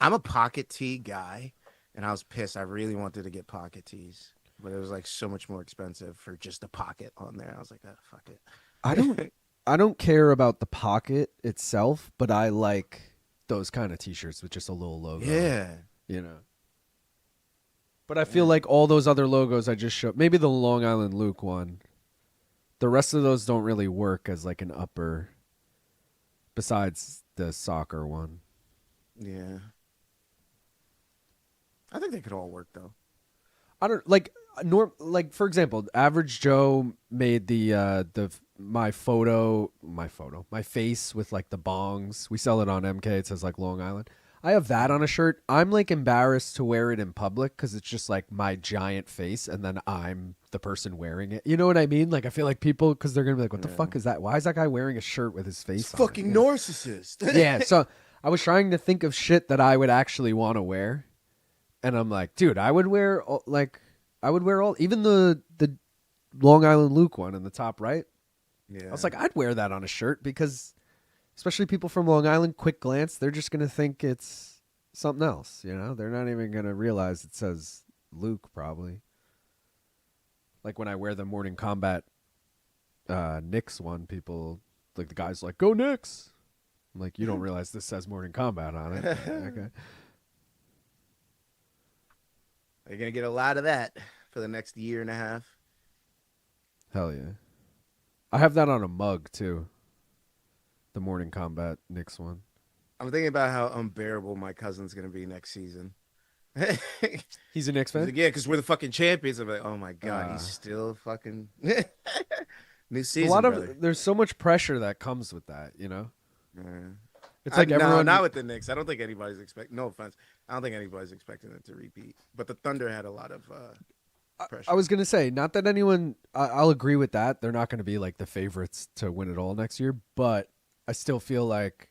I'm a pocket tee guy, and I was pissed. I really wanted to get pocket tees, but it was so much more expensive for just a pocket on there. I was like, oh, fuck it. I don't care about the pocket itself, but I like those kind of t-shirts with just a little logo. Yeah. But I feel like all those other logos I just showed, maybe the Long Island Luke one, the rest of those don't really work as an upper besides the soccer one. Yeah. I think they could all work though. I don't for example, Average Joe made my face with the bongs. We sell it on MK. It says Long Island. I have that on a shirt. I'm embarrassed to wear it in public because it's just my giant face, and then I'm the person wearing it. You know what I mean? I feel like people, because they're gonna be like, "What the fuck is that? Why is that guy wearing a shirt with his face?" It's fucking narcissist. Yeah. So I was trying to think of shit that I would actually want to wear, and I'm like, dude, I would wear all, even the Long Island Luke one in the top right. Yeah. I was like, I'd wear that on a shirt because, especially people from Long Island, quick glance, they're just going to think it's something else, They're not even going to realize it says Luke, probably. Like when I wear the Morning Combat Knicks one, people like the guys like go Knicks. I'm like, you don't realize this says Morning Combat on it. Okay. You're gonna get a lot of that for the next year and a half. Hell yeah. I have that on a mug too. The Morning Combat Knicks one. I'm thinking about how unbearable my cousin's gonna be next season. He's a Knicks fan? Like, yeah, because we're the fucking champions. I'm like, oh my god, he's still fucking new season. There's so much pressure that comes with that, you know. Yeah. It's like everyone. Not with the Knicks. I don't think anybody's expecting. No offense, I don't think anybody's expecting it to repeat. But the Thunder had a lot of pressure. I was gonna say, not that anyone. I'll agree with that. They're not going to be like the favorites to win it all next year, but I still feel like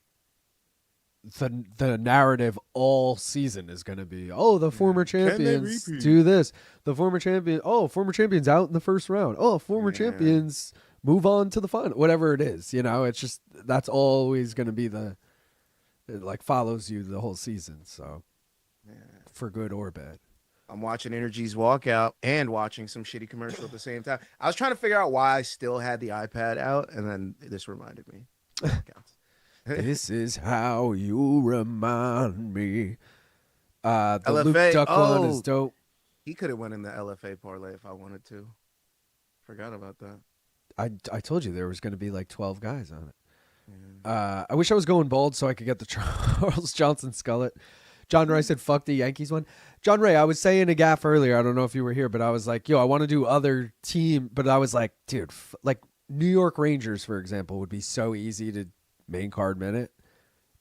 the narrative all season is going to be, oh, the former champions do this. The former champions out in the first round. Oh, former champions move on to the final. Whatever it is, you know, it's just that's always going to be it like follows you the whole season. So for good or bad. I'm watching Energy's walkout and watching some shitty commercial at the same time. I was trying to figure out why I still had the iPad out, and then this reminded me. This is how you remind me. The LFA, Luke Duck one is dope. He could have went in the LFA parlay if I wanted to. Forgot about that. I told you there was going to be like 12 guys on it. Yeah. I wish I was going bold so I could get the Charles Johnson Skullet. John Ray said, fuck the Yankees one. John Ray, I was saying a gaff earlier. I don't know if you were here, but I was like, yo, I want to do other team. But I was like, dude, like New York Rangers, for example, would be so easy to main card minute.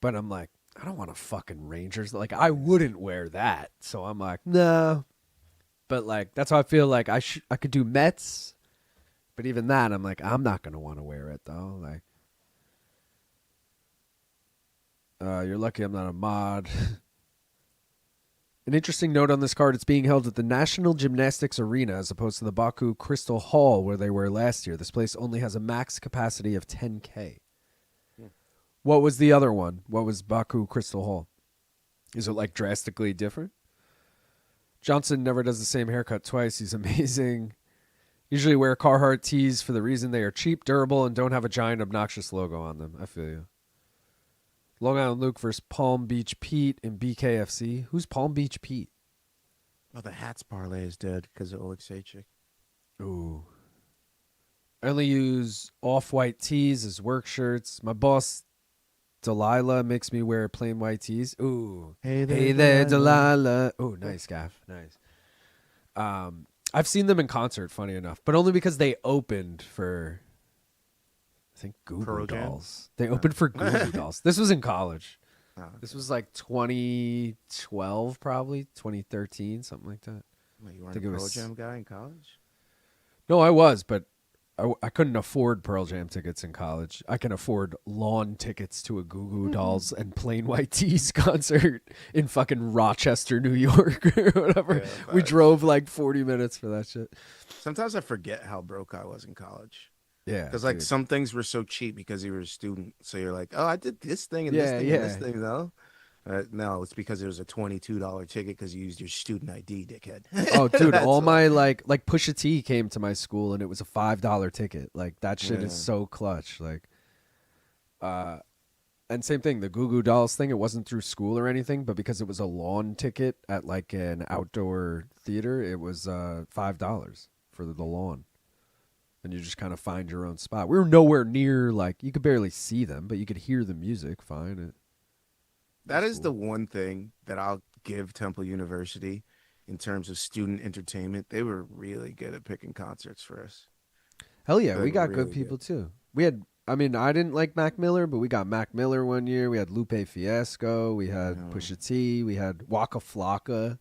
But I'm like, I don't want a fucking Rangers. Like, I wouldn't wear that. So I'm like, no. But like, that's how I feel like I could do Mets. But even that, I'm like, I'm not going to want to wear it, though. Like, you're lucky I'm not a mod. An interesting note on this card, it's being held at the National Gymnastics Arena as opposed to the Baku Crystal Hall where they were last year. This place only has a max capacity of 10K. What was the other one? What was Baku Crystal Hall? Is it like drastically different? Johnson never does the same haircut twice. He's amazing. Usually wear Carhartt tees for the reason they are cheap, durable, and don't have a giant obnoxious logo on them. I feel you. Long Island Luke versus Palm Beach Pete in BKFC. Who's Palm Beach Pete? Oh, the hats parlay is dead because of Oleksiejczyk. Ooh. I only use off-white tees as work shirts. My boss, Delilah, makes me wear plain white tees. Ooh. Hey there, Delilah. Ooh, nice, Gaff. Nice. I've seen them in concert, funny enough, but only because they opened for... I think Goo Goo Dolls. They opened for Goo Goo Dolls. This was in college. Oh, okay. This was like 2012, probably 2013, something like that. Wait, you weren't a Pearl Jam guy in college? No, I was, but I couldn't afford Pearl Jam tickets in college. I can afford lawn tickets to a Goo Goo Dolls and Plain White Tees concert in fucking Rochester, New York, or whatever. Yeah, we drove like 40 minutes for that shit. Sometimes I forget how broke I was in college. Yeah, because like some things were so cheap because you were a student. So you're like, oh, I did this thing and this thing and this thing, though. No, it's because it was a $22 ticket because you used your student ID, dickhead. Oh, dude, all my like Pusha T came to my school and it was a $5 ticket. Like that shit is so clutch. Like, and same thing, the Goo Goo Dolls thing. It wasn't through school or anything, but because it was a lawn ticket at like an outdoor theater, it was $5 for the lawn. And you just kind of find your own spot. We were nowhere near, like, you could barely see them, but you could hear the music fine. That is cool. The one thing that I'll give Temple University in terms of student entertainment. They were really good at picking concerts for us. Hell yeah, we got really good people too. We had, I mean, I didn't like Mac Miller, but we got Mac Miller one year. We had Lupe Fiasco. We had Pusha T. We had Waka Flocka.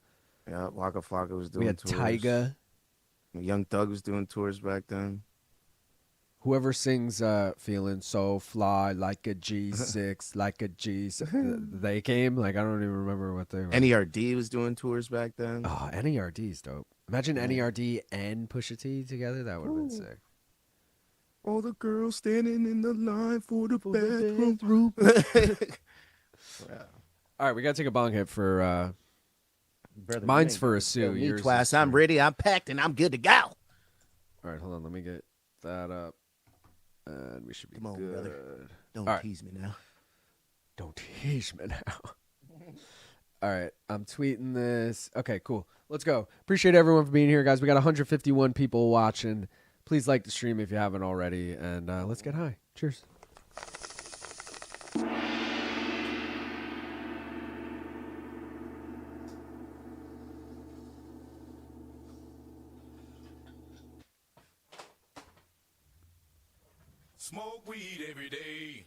Yeah, Waka Flocka was doing tours. We had Tyga. Young Thug was doing tours back then. Whoever sings Feeling So Fly Like a G6, like a G6, they came. Like, I don't even remember what they were. NERD was doing tours back then. Oh, NERD's dope. Imagine NERD and Pusha T together. That would have been sick. All the girls standing in the line for the bathroom. Yeah. All right, we got to take a bong hit for... mine's for a Sue. Twice. I'm ready, I'm packed, and I'm good to go. All right, hold on. Let me get that up. And we should be Come on, good. brother. Don't All right. tease me now. Don't tease me now. All right, I'm tweeting this. Okay, cool. Let's go. Appreciate everyone for being here, guys. We got 151 people watching. Please like the stream if you haven't already, and let's get high. Cheers. Smoke weed every day.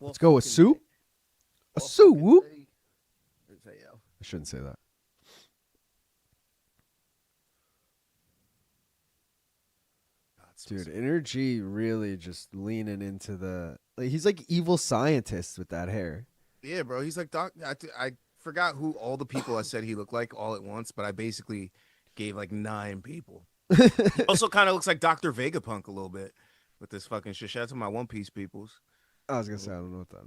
Let's go with Sue. A Sue, whoop. I shouldn't say that. Dude, Energy really just leaning into the... Like, he's like evil scientist with that hair. Yeah, bro. He's like Doc. I forgot who all the people I said he looked like all at once, but I basically gave like 9 people. He also kind of looks like Dr. Vegapunk a little bit with this fucking shit. Shout out to my One Piece peoples. I was going to say, I don't know what that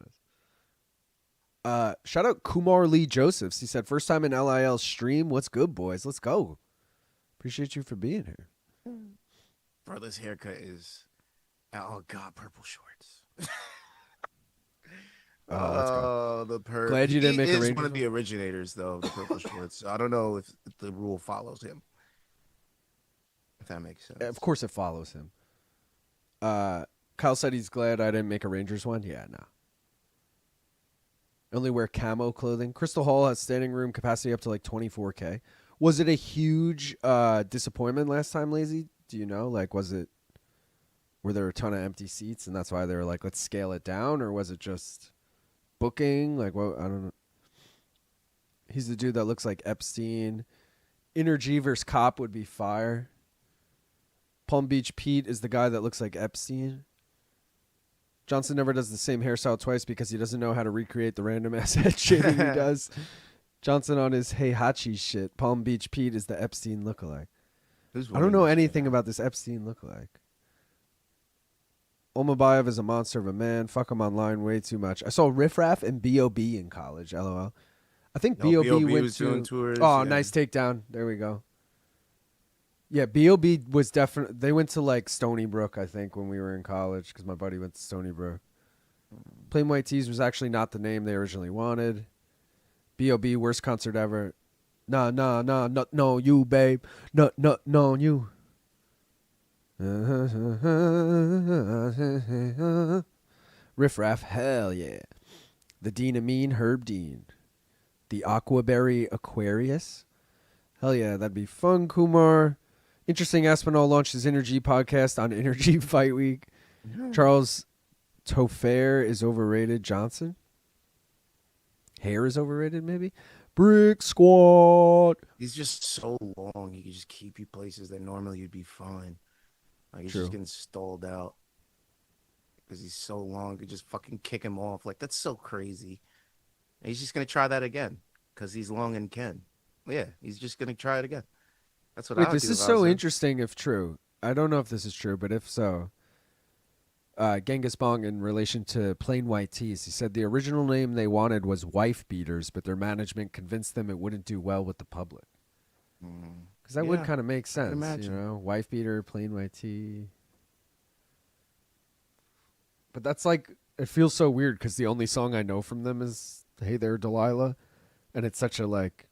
is. Shout out Kumar Lee Josephs. He said, first time in LIL stream. What's good, boys? Let's go. Appreciate you for being here. Bro, this haircut is... Oh, God, purple shorts. Let's go. The purple. Glad you didn't make a He is Rangers one of one? the originators, though, the purple shorts. So I don't know if the rule follows him. If that makes sense. Of course it follows him. Kyle said he's glad I didn't make a Rangers one. Yeah, no. Only wear camo clothing. Crystal Hall has standing room capacity up to like 24K. Was it a huge disappointment last time, Lazy? Do you know? Like, were there a ton of empty seats and that's why they were like, let's scale it down? Or was it just booking? Like, what? I don't know. He's the dude that looks like Epstein. Energy versus Cop would be fire. Palm Beach Pete is the guy that looks like Epstein. Johnson never does the same hairstyle twice because he doesn't know how to recreate the random ass head shaving he does. Johnson on his Heihachi shit. Palm Beach Pete is the Epstein lookalike. I don't know anything about this Epstein lookalike. Almakhan is a monster of a man. Fuck him online way too much. I saw Riff Raff and B.O.B. in college. LOL. I think B.O.B. went was to... doing tours. Oh, yeah. nice takedown. There we go. Yeah, B.O.B. was definitely... They went to, like, Stony Brook, I think, when we were in college, because my buddy went to Stony Brook. Plain White Tees was actually not the name they originally wanted. B.O.B., worst concert ever. Nah, no, you, babe. No, you. Riff Raff, hell yeah. The Dean Amin, Herb Dean. The Aquaberry Aquarius. Hell yeah, that'd be fun, Kumar. Interesting, Aspinall launched his Energy podcast on Energy Fight Week. Charles Tofair is overrated. Johnson? Hair is overrated, maybe? Brick Squad. He's just so long. He can just keep you places that normally you'd be fine. Like, he's True. just getting stalled out. Because he's so long. You could just fucking kick him off. Like, that's so crazy. And he's just going to try that again. Because he's long and can. Yeah, he's just going to try it again. That's what I Wait, would this do is if I was so him. interesting if true. I don't know if this is true, but if so, Genghis Bong in relation to Plain White Tees, he said the original name they wanted was Wife Beaters, but their management convinced them it wouldn't do well with the public. Because that would Yeah, kind of make sense, you imagine. know? Wife Beater, Plain White Tee. But that's like, it feels so weird because the only song I know from them is Hey There, Delilah. And it's such a like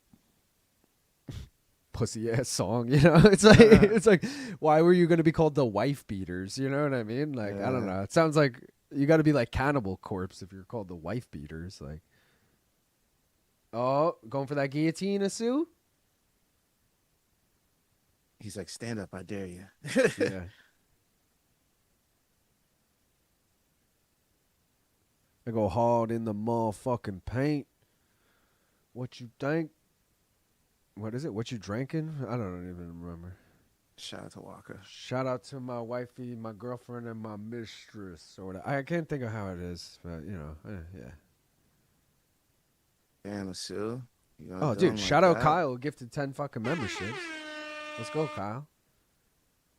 pussy ass song, you know? It's like, why were you going to be called the Wife Beaters? You know what I mean? Like, I don't know. It sounds like you got to be like Cannibal Corpse if you're called the Wife Beaters. Like, oh, going for that guillotine, Sue? He's like, stand up, I dare you. Yeah. I go hard in the motherfucking paint. What you think? What is it? What you drinking? I don't even remember. Shout out to Walker. Shout out to my wifey, my girlfriend, and my mistress. Or whatever. I can't think of how it is, but you know, yeah. Damn, Sue. Oh, dude, shout out Kyle who gifted 10 fucking memberships. Let's go, Kyle.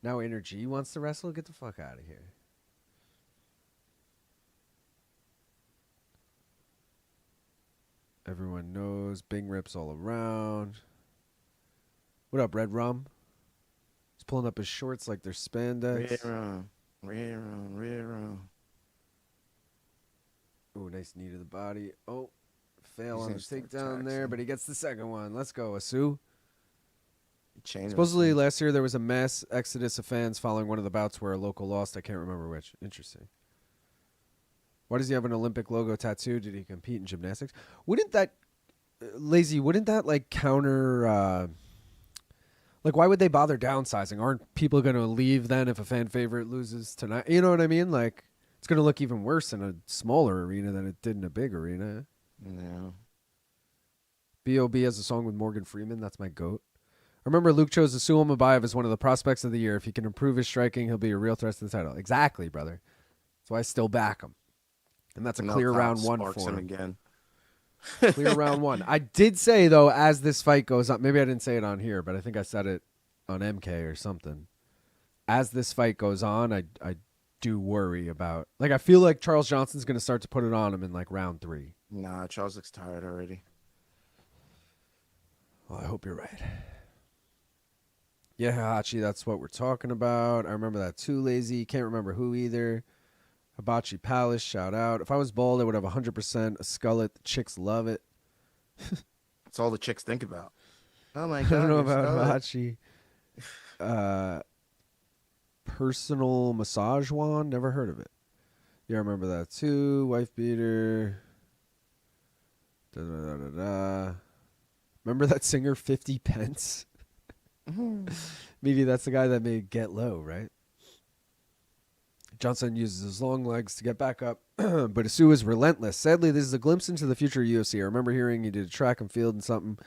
Now Energy wants to wrestle. Get the fuck out of here. Everyone knows Bing rips all around. What up, Red Rum? He's pulling up his shorts like they're spandex. Rear round. Ooh, nice knee to the body. Oh, fail He's on the gonna start takedown there, taxing. but he gets the second one. Let's go, Asu. Chain Supposedly wrestling. last year there was a mass exodus of fans following one of the bouts where a local lost. I can't remember which. Interesting. Why does he have an Olympic logo tattoo? Did he compete in gymnastics? Wouldn't that, Lazy, wouldn't that like counter, like why would they bother downsizing? Aren't people going to leave then if a fan favorite loses tonight? You know what I mean? Like it's going to look even worse in a smaller arena than it did in a big arena. Yeah. B.O.B. has a song with Morgan Freeman. That's my goat. I remember Luke chose Asu Mabayev as one of the prospects of the year. If he can improve his striking, he'll be a real threat to the title. Exactly, brother. That's why I still back him. And that's a clear round one for him. Again. Clear round one. I did say, though, as this fight goes on, maybe I didn't say it on here, but I think I said it on MK or something. As this fight goes on, I do worry about, like, I feel like Charles Johnson's going to start to put it on him in, like, round 3. Nah, Charles looks tired already. Well, I hope you're right. Yeah, Hachi, that's what we're talking about. I remember that too, Lazy. Can't remember who either. Hibachi Palace, shout out. If I was bald, I would have 100% a skullet. The chicks love it. That's all the chicks think about. Oh my I god. don't know you're about scarlet. Hibachi. Personal massage wand, never heard of it. Yeah, I remember that too. Wife beater. Da, da, da, da, da. Remember that singer 50 Pence? Maybe that's the guy that made Get Low, right? Johnson uses his long legs to get back up, but Asu is relentless. Sadly, this is a glimpse into the future of UFC. I remember hearing he did a track and field and something.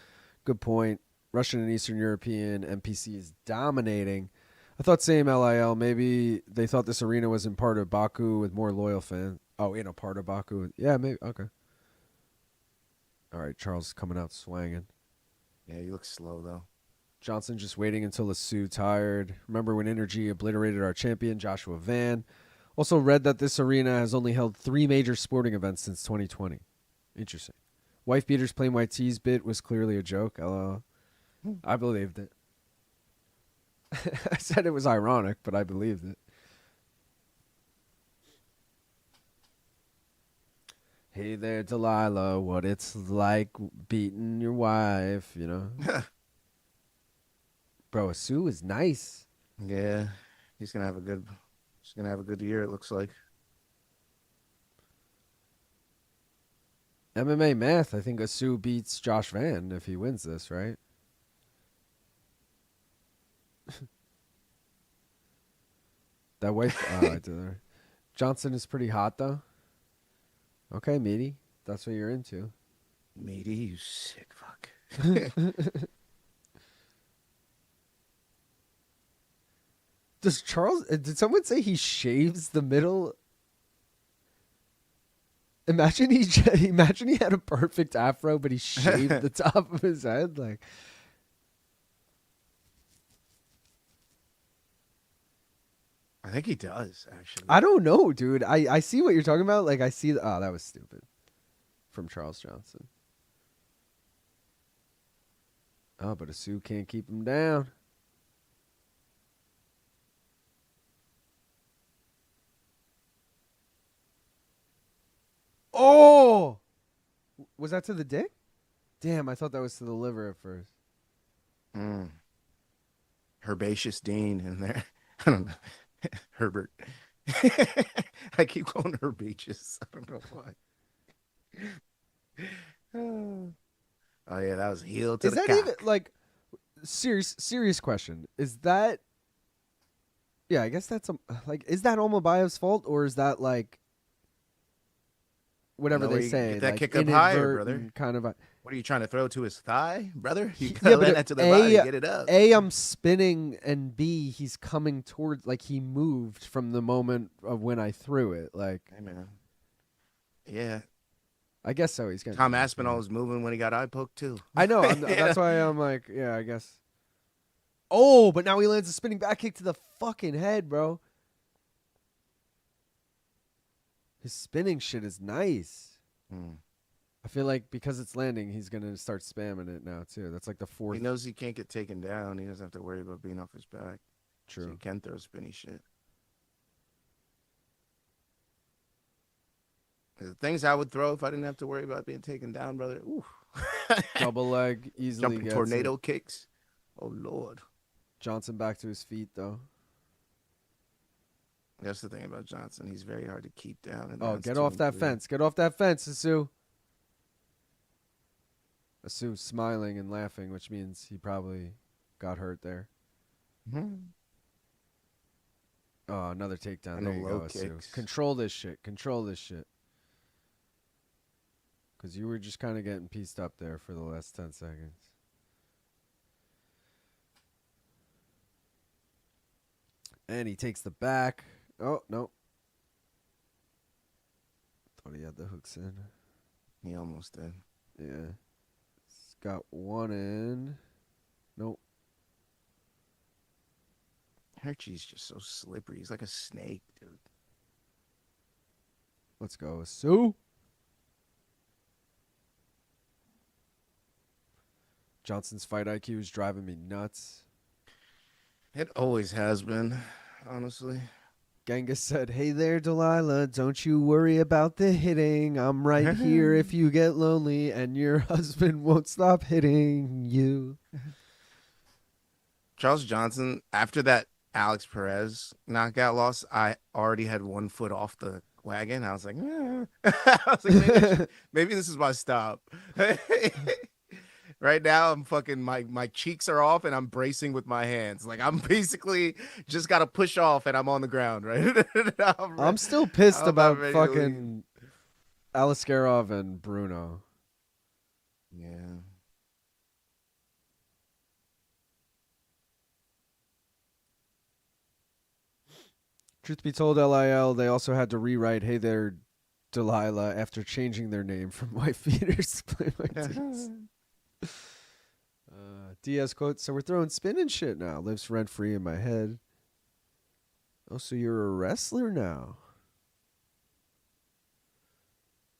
Good point. Russian and Eastern European NPC is dominating. I thought same LIL. Maybe they thought this arena was in part of Baku with more loyal fans. Oh, in a part of Baku. Yeah, maybe. Okay. All right, Charles coming out swanging. Yeah, you look slow though. Johnson just waiting until Asu tired. Remember when Energy obliterated our champion, Joshua Van? Also read that this arena has only held 3 major sporting events since 2020. Interesting. Wife beaters plain white tees bit was clearly a joke. LOL. I believed it. I said it was ironic, but I believed it. Hey there, Delilah. What it's like beating your wife, you know? Bro, Asu is nice. Yeah, he's gonna have a good year. It looks like. MMA math, I think Asu beats Josh Van if he wins this, right? That wife, I did there. Johnson is pretty hot though. Okay, meaty. That's what you're into. Meaty, you sick fuck. Does Charles? Did someone say he shaves the middle? Imagine he had a perfect afro, but he shaved the top of his head. Like, I think he does actually. I don't know, dude. I see what you're talking about. Like, I see. Oh, that was stupid. From Charles Johnson. Oh, but Asu can't keep him down. Oh! Was that to the dick? Damn, I thought that was to the liver at first. Herbaceous Dean in there. I don't know. Herbert. I keep calling herbaceous. I don't know why. Oh yeah, that was heel to Is the that cock. even like serious question? Is that? Yeah, I guess that's like. Is that Almabayev's fault or is that like? Whatever No way they you can say, get that like kick up higher, brother. inadvertent kind of. What are you trying to throw to his thigh, brother? You Yeah, gotta but land that to the body, get it up. A, I'm spinning, and B, he's coming towards, like he moved from the moment of when I threw it. Like, Hey man. Yeah. I guess so. He's gonna. Tom Aspinall was moving when he got eye poked too. I know. That's why I'm like, yeah, I guess. Oh, but now he lands a spinning back kick to the fucking head, bro. His spinning shit is nice. I feel like because it's landing, he's gonna start spamming it now too. That's like the fourth. He knows he can't get taken down. He doesn't have to worry about being off his back. So True. he can throw spinny shit. The things I would throw if I didn't have to worry about being taken down, brother. Ooh. Double leg easily Jumping gets tornado it. kicks. Oh Lord. Johnson back to his feet though. That's the thing about Johnson. He's very hard to keep down. In Oh, rounds get 2 off and that 3. fence. Get off that fence, Asu. Asu smiling and laughing, which means he probably got hurt there. Mhm. Oh, another takedown. And There the you low go, Asu. kicks. Control this shit. Control this shit. Because you were just kind of getting pieced up there for the last 10 seconds. And he takes the back. Oh, no. Thought he had the hooks in. He almost did. Yeah. He's got one in. Nope. Hershey's just so slippery. He's like a snake, dude. Let's go, Asu. Johnson's fight IQ is driving me nuts. It always has been, honestly. Genghis said, "Hey there, Delilah. Don't you worry about the hitting. I'm right here if you get lonely, and your husband won't stop hitting you." Charles Johnson, after that Alex Perez knockout loss, I already had 1 foot off the wagon. I was like, I was like, maybe this is my stop. Right now, I'm fucking my cheeks are off and I'm bracing with my hands. Like I'm basically just got to push off and I'm on the ground. Right. I'm still pissed I'm about about ready to fucking Aliskerov and Bruno. Yeah. Truth be told, LIL, they also had to rewrite "Hey there, Delilah" after changing their name from White Feeders to Play My Tits. Diaz quote, "So we're throwing spin and shit now. Lives rent free in my head." Oh, so you're a wrestler now.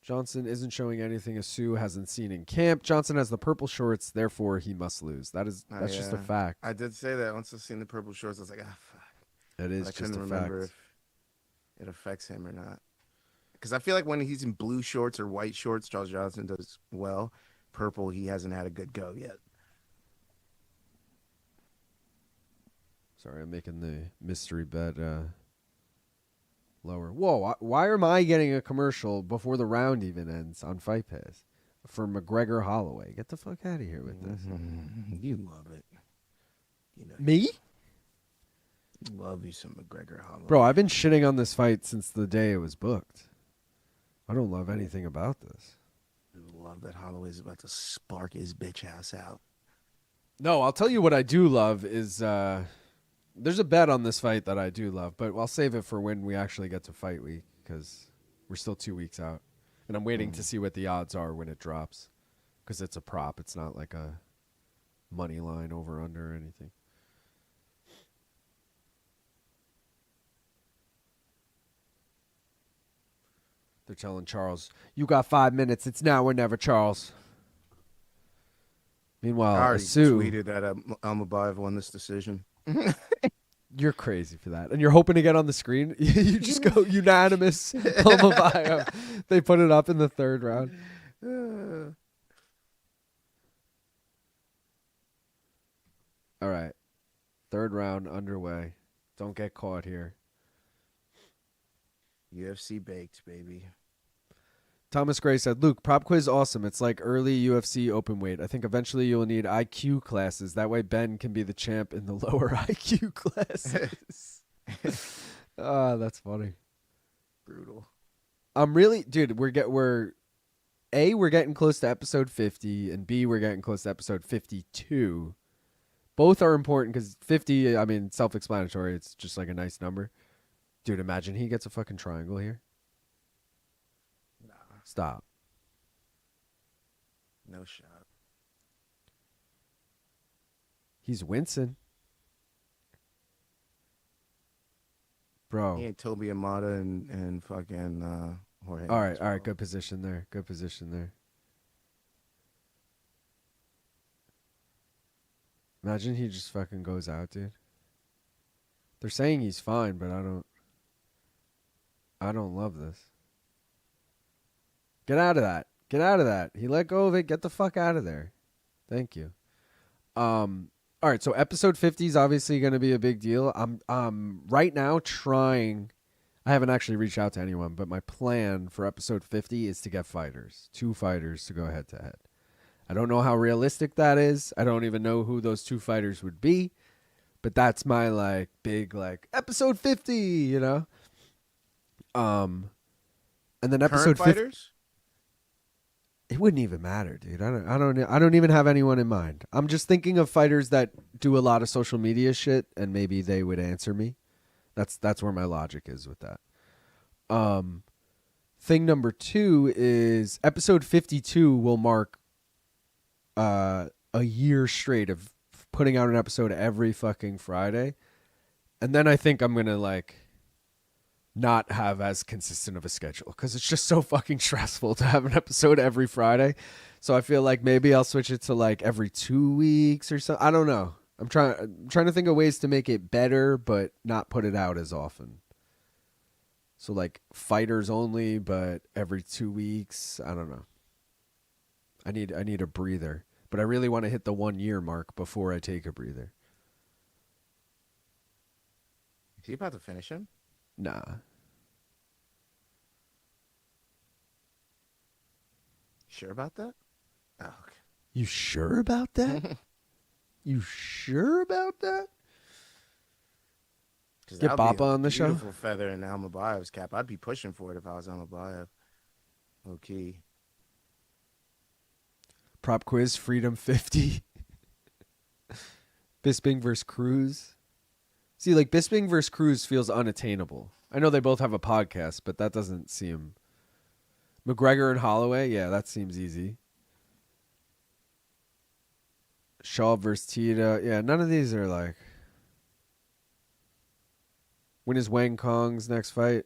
Johnson isn't showing anything Asu hasn't seen in camp. Johnson has the purple shorts, therefore he must lose. That's just a Yeah. fact. I did say that once I seen the purple shorts. I was like, ah, fuck. It is I just couldn't a remember fact. if it affects him or not. Because I feel like when he's in blue shorts or white shorts, Charles Johnson does well. Purple, he hasn't had a good go yet. Sorry, I'm making the mystery bet lower. Whoa, why am I getting a commercial before the round even ends on Fight Pass for McGregor Holloway? Get the fuck out of here with this. You love it. You know, Me? you love you some McGregor Holloway. Bro, I've been shitting on this fight since the day it was booked. I don't love anything about this. You love that Holloway's about to spark his bitch ass out. No, I'll tell you what I do love is there's a bet on this fight that I do love, but I'll save it for when we actually get to fight week because we're still 2 weeks out. And I'm waiting to see what the odds are when it drops because it's a prop. It's not like a money line over under or anything. They're telling Charles, "You got 5 minutes. It's now or never, Charles." Meanwhile, I already Asu, tweeted that Almakhan won this decision. you're crazy for that. And you're hoping to get on the screen? You just go unanimous. Almakhan. They put it up in the 3rd round. All right. 3rd round underway. Don't get caught here. UFC baked, baby. Thomas Gray said, "Luke, prop quiz awesome. It's like early UFC open weight. I think eventually you'll need IQ classes. That way Ben can be the champ in the lower IQ classes." That's funny. Brutal. I'm really, dude, we're getting close to episode 50, and B, we're getting close to episode 52. Both are important because 50, I mean, self-explanatory. It's just like a nice number. Dude, imagine he gets a fucking triangle here. Nah, Stop. no shot. He's wincing. Bro. He ain't Toby Amata and fucking Jorge. All right. Good position there. Imagine he just fucking goes out, dude. They're saying he's fine, but I don't love this. Get out of that. Get out of that. He let go of it. Get the fuck out of there. Thank you. All right, so episode 50 is obviously going to be a big deal. I'm right now trying. I haven't actually reached out to anyone, but my plan for episode 50 is to get fighters, 2 fighters to go head to head. I don't know how realistic that is. I don't even know who those 2 fighters would be, but that's my like big like episode 50, you know. And then episode 50. Fighters? It wouldn't even matter, dude. I don't even have anyone in mind. I'm just thinking of fighters that do a lot of social media shit, and maybe they would answer me. That's where my logic is with that. Thing number 2 is episode 52 will mark a year straight of putting out an episode every fucking Friday, and then I think I'm gonna like not have as consistent of a schedule because it's just so fucking stressful to have an episode every Friday. So I feel like maybe I'll switch it to like every 2 weeks or so. I don't know. I'm trying to think of ways to make it better, but not put it out as often. So like fighters only, but every 2 weeks. I don't know. I need a breather, but I really want to hit the 1 year mark before I take a breather. Is he about to finish him? Nah. Sure about that? Oh, okay. You sure about that? You sure about that? 'Cause Get that'd be Bappa a on the show? Beautiful feather in Almabayev's cap. I'd be pushing for it if I was Almabayev. Okay. Prop quiz, Freedom 50. Bisping versus Cruz. See, like Bisping versus Cruz feels unattainable. I know they both have a podcast, but that doesn't seem. McGregor and Holloway, yeah, that seems easy. Shaw versus Tita, yeah, none of these are like. When is Wang Kong's next fight?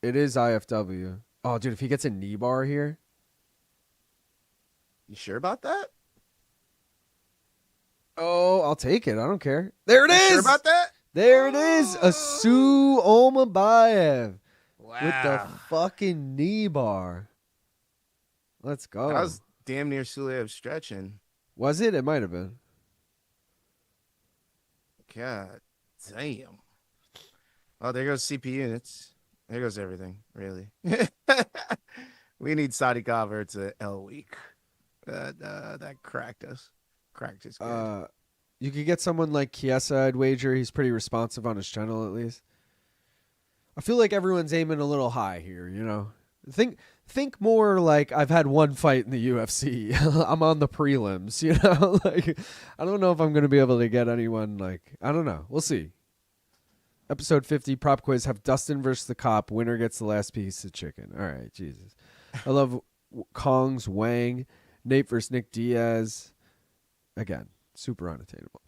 It is IFW. Oh, dude, if he gets a knee bar here. You sure about that? Oh, I'll take it. I don't care. There it You is. sure about that? There it is. Asu Omabayev Wow. with the fucking knee bar. Let's go. That was damn near Pulyaev stretching. Was it? It might have been. God damn. Oh, there goes CP units. There goes everything, really. We need Saudi Cover to L week. That cracked us. Cracked his good. You could get someone like Chiesa, I'd wager. He's pretty responsive on his channel, at least. I feel like everyone's aiming a little high here, you know? Think more like I've had one fight in the UFC. I'm on the prelims, you know? Like, I don't know if I'm going to be able to get anyone, like, I don't know. We'll see. Episode 50, prop quiz, have Dustin versus the cop. Winner gets the last piece of chicken. All right, Jesus. I love Kong's Wang. Nate versus Nick Diaz. Again, super unattainable.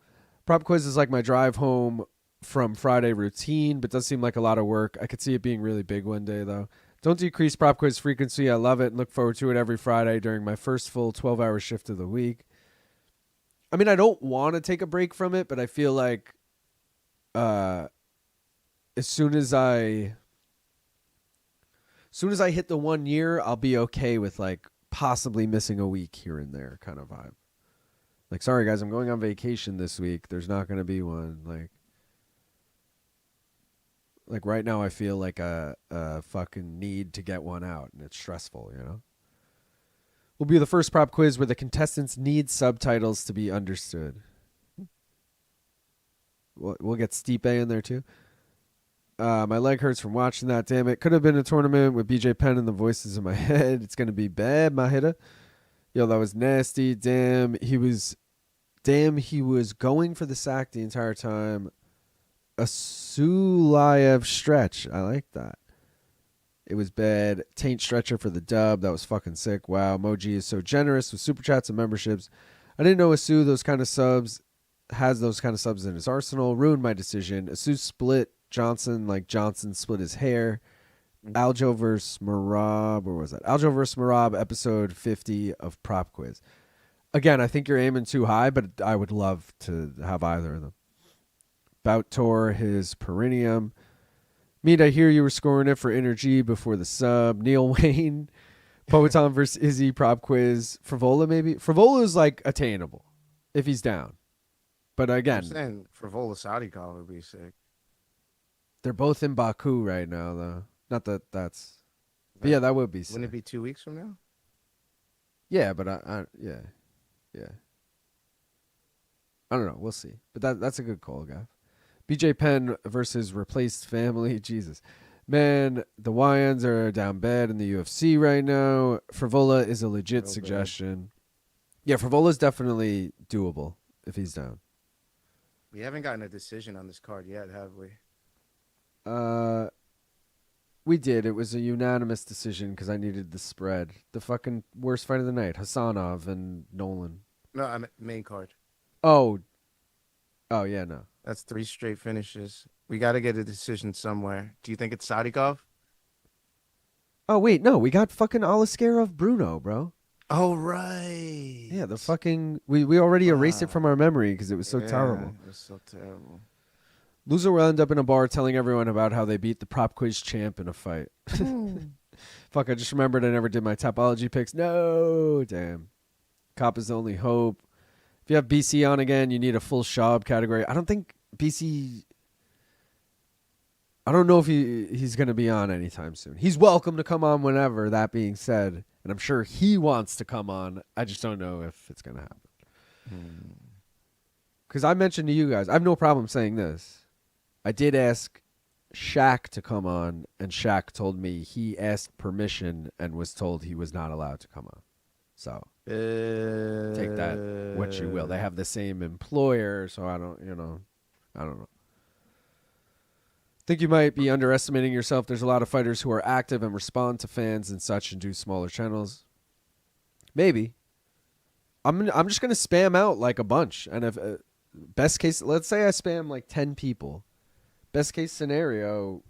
Prop quiz is like my drive home from Friday routine, but does seem like a lot of work. I could see it being really big one day, though. Don't decrease prop quiz frequency. I love it and look forward to it every Friday during my first full 12-hour shift of the week. I mean, I don't want to take a break from it, but I feel like as soon as I hit the 1 year, I'll be okay with like possibly missing a week here and there kind of vibe. Like, sorry guys, I'm going on vacation this week. There's not going to be one. Like right now I feel like a fucking need to get one out, and it's stressful, you know? Will be the first prop quiz where the contestants need subtitles to be understood. We'll get Stipe in there too. My leg hurts from watching that. Damn it. Could have been a tournament with BJ Penn and the voices in my head. It's going to be bad, Mahida. Yo, that was nasty. Damn, he was going for the sack the entire time. A Sulayev stretch. I like that. It was bad. Taint stretcher for the dub. That was fucking sick. Wow, Moji is so generous with super chats and memberships. I didn't know Asu has those kind of subs in his arsenal. Ruined my decision. Asu split Johnson like Johnson split his hair. Aljo versus Marab, or was that? Aljo versus Marab, episode 50 of Prop Quiz. Again, I think you're aiming too high, but I would love to have either of them. Bout tore his perineum. Mead, I hear you were scoring it for Energy before the sub. Neil Wayne, Poeton versus Izzy, prop quiz. Frivola, maybe? Frivola is like attainable if he's down. But I'm again, saying Frivola Saudi call would be sick. they're both in Baku right now, though. Not that that's. But yeah, that would be sick. Wouldn't it be 2 weeks from now? Yeah, but yeah. I don't know. We'll see. But that's a good call, guy. BJ Penn versus replaced family. Jesus. Man, the Wyans are down bad in the UFC right now. Frivola is a legit Real suggestion. Yeah, Frivola's definitely doable if he's down. We haven't gotten a decision on this card yet, have we? We did. It was a unanimous decision because I needed the spread. The fucking worst fight of the night. Hasanov and Nolan. No, I mean main card. Oh, yeah, no. That's 3 straight finishes. We got to get a decision somewhere. Do you think it's Sadikov? Oh, wait, no. We got fucking Alaskarov Bruno, bro. Oh, right. Yeah, the fucking... We already erased it from our memory because it was so terrible. It was so terrible. Loser will end up in a bar telling everyone about how they beat the prop quiz champ in a fight. Fuck, I just remembered I never did my Topology picks. No, damn. Cop is the only hope. If you have BC on again, you need a full Schaub category. I don't think BC... I don't know if he's going to be on anytime soon. He's welcome to come on whenever, that being said. And I'm sure he wants to come on. I just don't know if it's going to happen. Because I mentioned to you guys, I have no problem saying this. I did ask Shaq to come on, and Shaq told me he asked permission and was told he was not allowed to come on. So take that what you will. They have the same employer, so I don't know. Think you might be underestimating yourself. There's a lot of fighters who are active and respond to fans and such and do smaller channels. Maybe. I'm just gonna spam out like a bunch, and if best case, let's say I spam like 10 people. Best case scenario,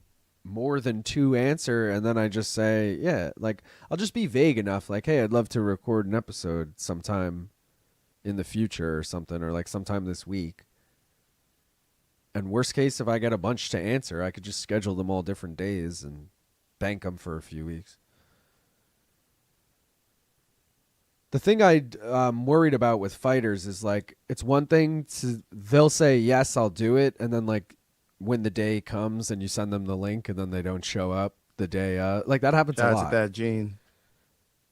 more than 2 answer, and then I just say, yeah, like I'll just be vague enough, like, hey, I'd love to record an episode sometime in the future or something, or like sometime this week. And worst case, if I get a bunch to answer, I could just schedule them all different days and bank them for a few weeks. The thing I'm worried about with fighters is like, it's one thing they'll say, yes, I'll do it. And then like when the day comes and you send them the link and then they don't show up the day, like that happens a lot. That Gene.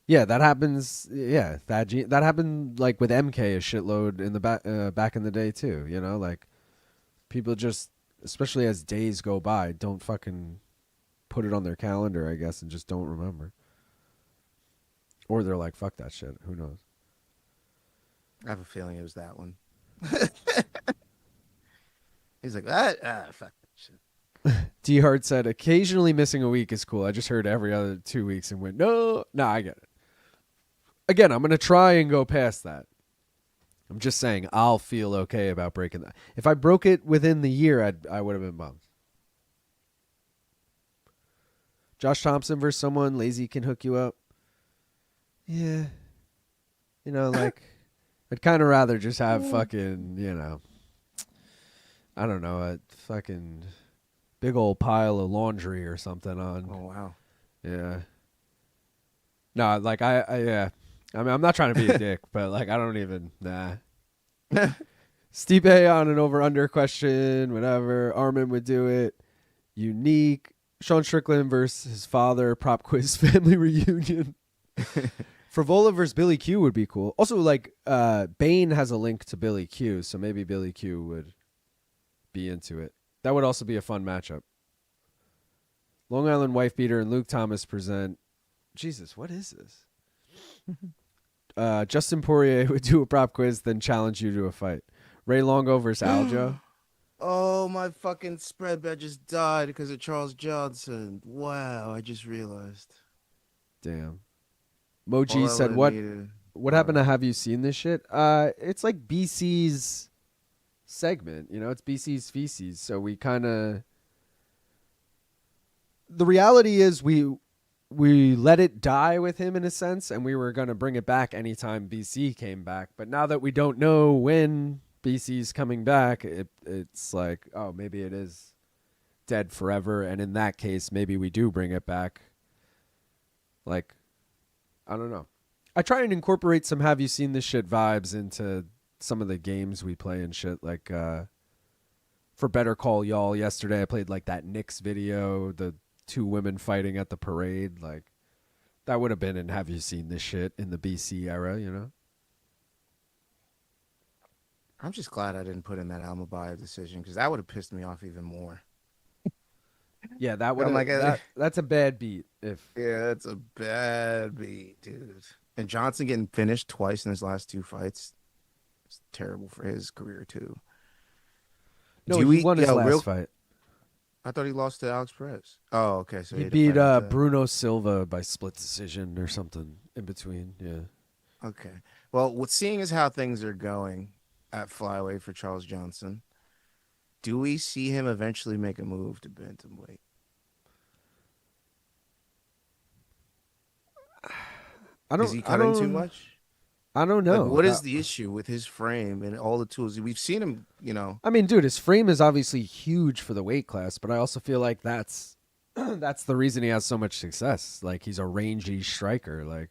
Yeah, that happens. Yeah, that happened like with MK a shitload in the back in the day too, you know, like people just, especially as days go by, don't fucking put it on their calendar, I guess, and just don't remember. Or they're like, fuck that shit. Who knows? I have a feeling it was that one. He's like, fuck that shit. D Hart said, occasionally missing a week is cool. I just heard every other 2 weeks and went, no, I get it. Again, I'm going to try and go past that. I'm just saying I'll feel okay about breaking that. If I broke it within the year, I would have been bummed. Josh Thompson versus someone lazy can hook you up. Yeah. You know, like, I'd kind of rather just have fucking, you know, I don't know, a fucking big old pile of laundry or something on. Oh, wow. Yeah. No, like, yeah. I mean, I'm not trying to be a dick, but, like, I don't even, nah. Stipe on an over-under question, whatever. Armin would do it. Unique. Sean Strickland versus his father, prop quiz family reunion. Frivola versus Billy Q would be cool. Also, like, Bane has a link to Billy Q, so maybe Billy Q would be into it. That would also be a fun matchup. Long Island Wife Beater and Luke Thomas present. Jesus, what is this? Justin Poirier would do a prop quiz, then challenge you to a fight. Ray Longo versus Aljo. Oh, my fucking spread bet just died because of Charles Johnson. Wow, I just realized. Damn. Moji said, what happened to Have You Seen This Shit? It's like BC's segment. You know, it's BC's feces. So we kind of... The reality is we let it die with him in a sense, and we were going to bring it back anytime BC came back. But now that we don't know when BC's coming back, it's like, oh, maybe it is dead forever. And in that case, maybe we do bring it back. Like, I don't know. I try and incorporate some have you seen this shit vibes into some of the games we play and shit. Like, for Better Call Y'all yesterday, I played like that Knicks video, the 2 women fighting at the parade. Like, that would have been in have you seen this shit in the BC era, you know? I'm just glad I didn't put in that Almakhan decision because that would have pissed me off even more. Yeah, that would like, that's a bad beat. If Yeah, that's a bad beat, dude. And Johnson getting finished twice in his last 2 fights. It's terrible for his career too. no, he won his last fight. I thought he lost to Alex Perez. Oh, okay. So He had to beat fight into- Bruno Silva by split decision or something in between. Yeah. Okay. Well, with seeing as how things are going at flyweight for Charles Johnson, do we see him eventually make a move to bantamweight? Is he cutting too much? I don't know. Like, what is the issue with his frame and all the tools? We've seen him, you know. I mean, dude, his frame is obviously huge for the weight class, but I also feel like that's the reason he has so much success. Like, he's a rangy striker. Like,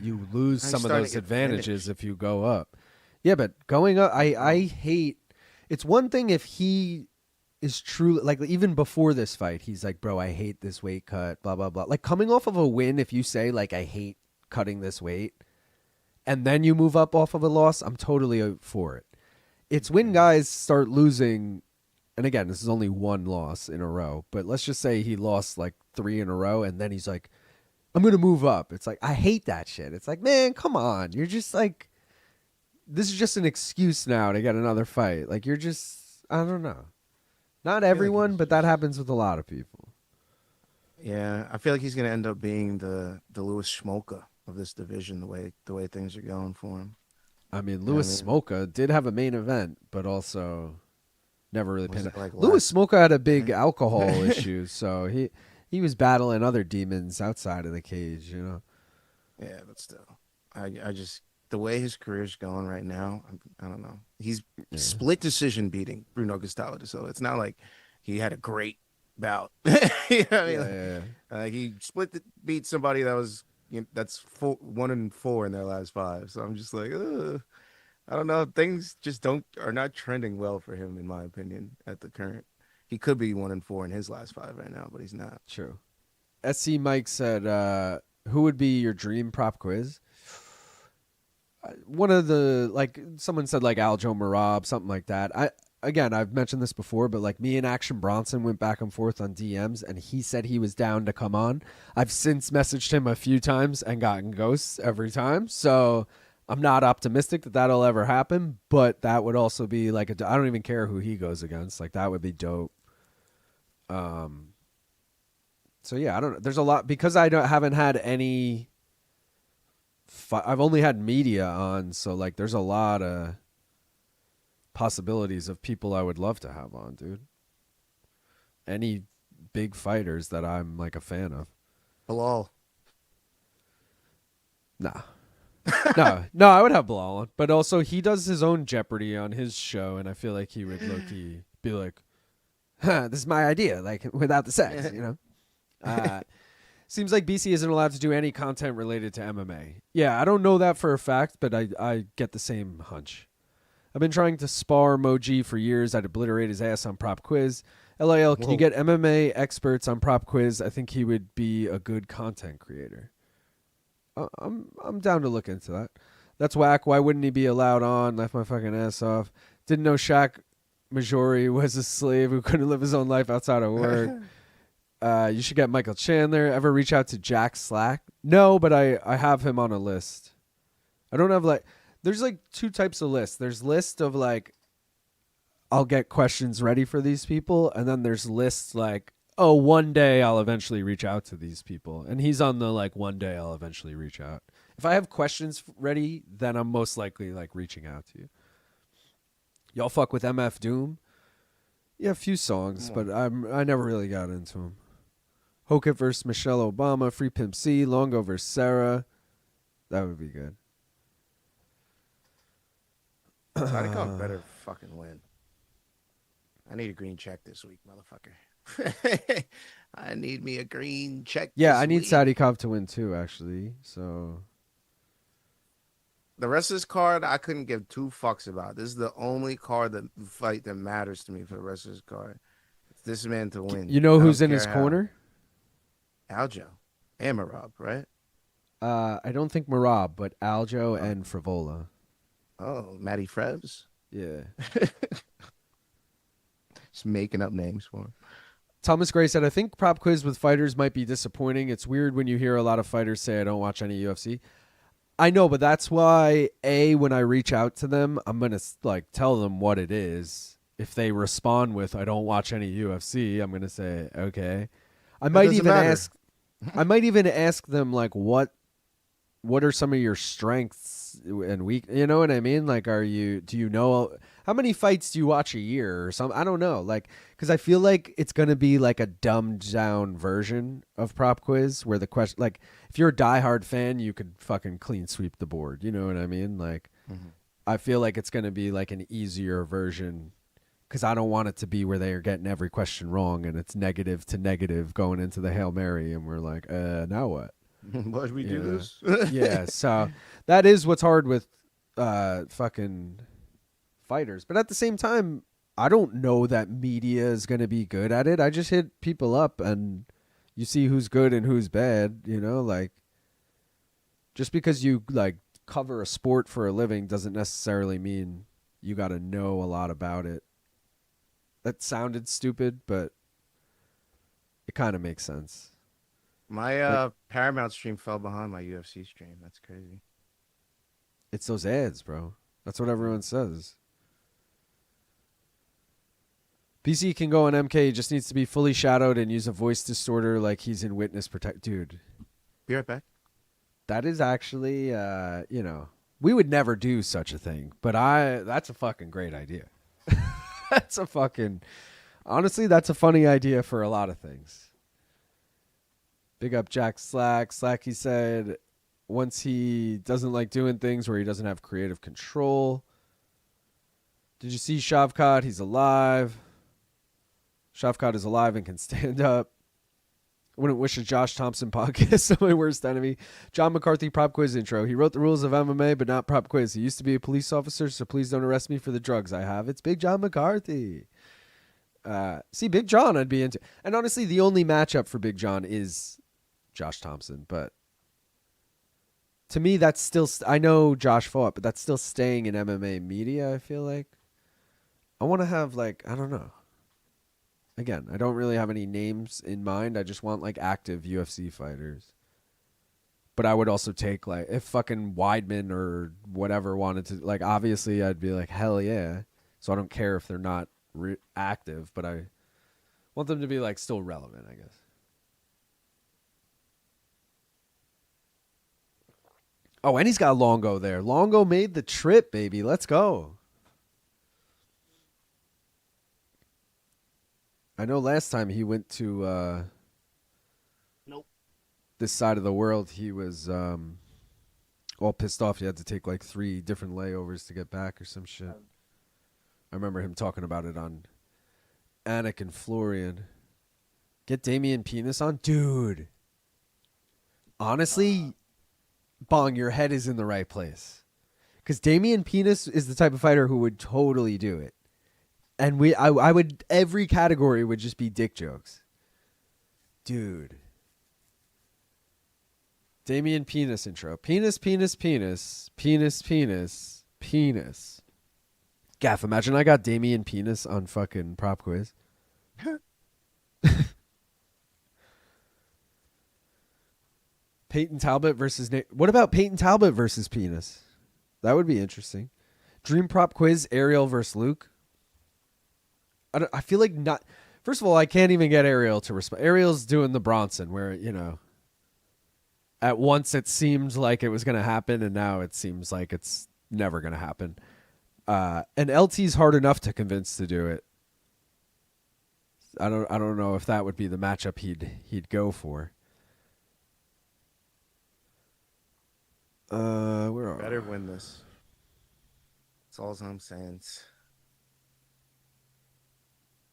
you lose He's some of starting those to get advantages finished. if you go up. Yeah, but going up, I hate. It's one thing if he is truly, like, even before this fight, he's like, bro, I hate this weight cut, blah blah blah. Like, coming off of a win, if you say like, I hate cutting this weight, and then you move up off of a loss, I'm totally for it. It's when guys start losing, and again, this is only one loss in a row, but let's just say he lost like 3 in a row, and then he's like, I'm gonna move up. It's like, I hate that shit. It's like, man, come on. You're just like, this is just an excuse now to get another fight. Like, you're just, I don't know. Not everyone, but that happens with a lot of people. Yeah, I feel like he's gonna end up being the Louis Smolka of this division, the way things are going for him. I mean, Louis Smolka did have a main event, but also never really panned out. Like Louis Smolka had a big alcohol issue, so he was battling other demons outside of the cage, you know. Yeah, but still, I just the way his career's going right now, I don't know. He's split decision beating Bruno Gustavo, so it's not like he had a great bout. You know what I mean? He beat somebody that was that's 1-4 in their last 5. So I'm just like, ugh. I don't know. Things just are not trending well for him, in my opinion, at the current. He could be 1-4 in his last 5 right now, but he's not. True. SC Mike said, who would be your dream prop quiz? One of the, like, someone said like Aljo Marab, something like that. I've mentioned this before, but like me and Action Bronson went back and forth on DMs, and he said he was down to come on. I've since messaged him a few times and gotten ghosts every time, so I'm not optimistic that that'll ever happen. But that would also be like I don't even care who he goes against. Like, that would be dope. So yeah, I don't know. There's a lot because haven't had any. I've only had media on, so like there's a lot of possibilities of people I would love to have on, dude. Any big fighters that I'm like a fan of. Bilal. Nah. No, I would have Bilal on. But also he does his own Jeopardy on his show, and I feel like he would low-key be like, this is my idea, like without the sex, you know? Seems like BC isn't allowed to do any content related to MMA. Yeah, I don't know that for a fact, but I get the same hunch. I've been trying to spar Moji for years. I'd obliterate his ass on Prop Quiz. LAL, can you get MMA experts on Prop Quiz? I think he would be a good content creator. I'm down to look into that. That's whack. Why wouldn't he be allowed on? Left my fucking ass off. Didn't know Shaq Majori was a slave who couldn't live his own life outside of work. You should get Michael Chandler. Ever reach out to Jack Slack? No, but I have him on a list. I don't have like... There's like 2 types of lists. There's list of like, I'll get questions ready for these people. And then there's lists like, oh, one day I'll eventually reach out to these people. And he's on the like, one day I'll eventually reach out. If I have questions ready, then I'm most likely like reaching out to you. Y'all fuck with MF Doom? Yeah, a few songs, but I never really got into him. Hokit versus Michelle Obama. Free Pimp C. Longo versus Sarah. That would be good. Sadikov better fucking win. I need a green check this week, motherfucker. I need me a green check. Yeah, this I need week. Sadikov to win too, actually. So The rest of this card, I couldn't give two fucks about. This is the only fight that matters to me for the rest of this card. It's this man to win. you know I who's don't in his care how. corner? Aljo. And Marab, right? I don't think Marab, but Aljo and Frivola. Oh, Matty Frebs. Yeah. Just making up names for him. Thomas Gray said, I think prop quiz with fighters might be disappointing. It's weird when you hear a lot of fighters say, I don't watch any UFC. I know, but that's why, when I reach out to them, I'm going to tell them what it is. If they respond with, I don't watch any UFC, I'm going to say, okay. I might even ask them, what are some of your strengths and weak? You know what I mean? Do you know how many fights do you watch a year or something? I don't know. Because I feel like it's going to be like a dumbed down version of prop quiz where the question, if you're a diehard fan, you could fucking clean sweep the board. You know what I mean? I feel like it's going to be like an easier version because I don't want it to be where they are getting every question wrong and it's negative to negative going into the Hail Mary and we're like, now what? Why should we do this? Yeah, so that is what's hard with fucking fighters. But at the same time, I don't know that media is going to be good at it. I just hit people up and you see who's good and who's bad, just because you cover a sport for a living doesn't necessarily mean you got to know a lot about it. That sounded stupid, but it kind of makes sense. My Paramount stream fell behind my UFC stream. That's crazy. It's those ads, bro. That's what everyone says. PC can go on MK. He just needs to be fully shadowed and use a voice distorter like he's in Witness Protect. Dude. Be right back. That is actually, we would never do such a thing. But that's a fucking great idea. Honestly, that's a funny idea for a lot of things. Big up Jack Slack. Slack, he said, once he doesn't like doing things where he doesn't have creative control. Did you see Shavkat? He's alive. Shavkat is alive and can stand up. I wouldn't wish a Josh Thompson podcast on my worst enemy. John McCarthy prop quiz intro. He wrote the rules of MMA, but not prop quiz. He used to be a police officer, so please don't arrest me for the drugs I have. It's Big John McCarthy. See, Big John I'd be into. And honestly, the only matchup for Big John is Josh Thompson, but to me, that's still, I know Josh fought, but that's still staying in MMA media, I feel like. I want to have, I don't know. Again, I don't really have any names in mind. I just want, active UFC fighters. But I would also take, if fucking Weidman or whatever wanted to, obviously I'd be like, hell yeah. So I don't care if they're not active, but I want them to be, still relevant, I guess. Oh, and he's got Longo there. Longo made the trip, baby. Let's go. I know last time he went to this side of the world, he was all pissed off. He had to take 3 different layovers to get back or some shit. I remember him talking about it on Anik and Florian. Get Damian Penis on? Dude. Honestly, Bong, your head is in the right place. Because Damian Penis is the type of fighter who would totally do it. And I would, every category would just be dick jokes. Dude. Damian Penis intro. Penis, penis, penis. Penis, penis, penis. Gaff, imagine I got Damian Penis on fucking prop quiz. Peyton Talbot versus Nate. What about Peyton Talbot versus Penis? That would be interesting. Dream prop quiz, Ariel versus Luke. I feel like not. First of all, I can't even get Ariel to respond. Ariel's doing the Bronson where, at once it seemed like it was going to happen, and now it seems like it's never going to happen. And LT's hard enough to convince to do it. I don't know if that would be the matchup he'd go for. Where are Better win this. That's all I'm saying.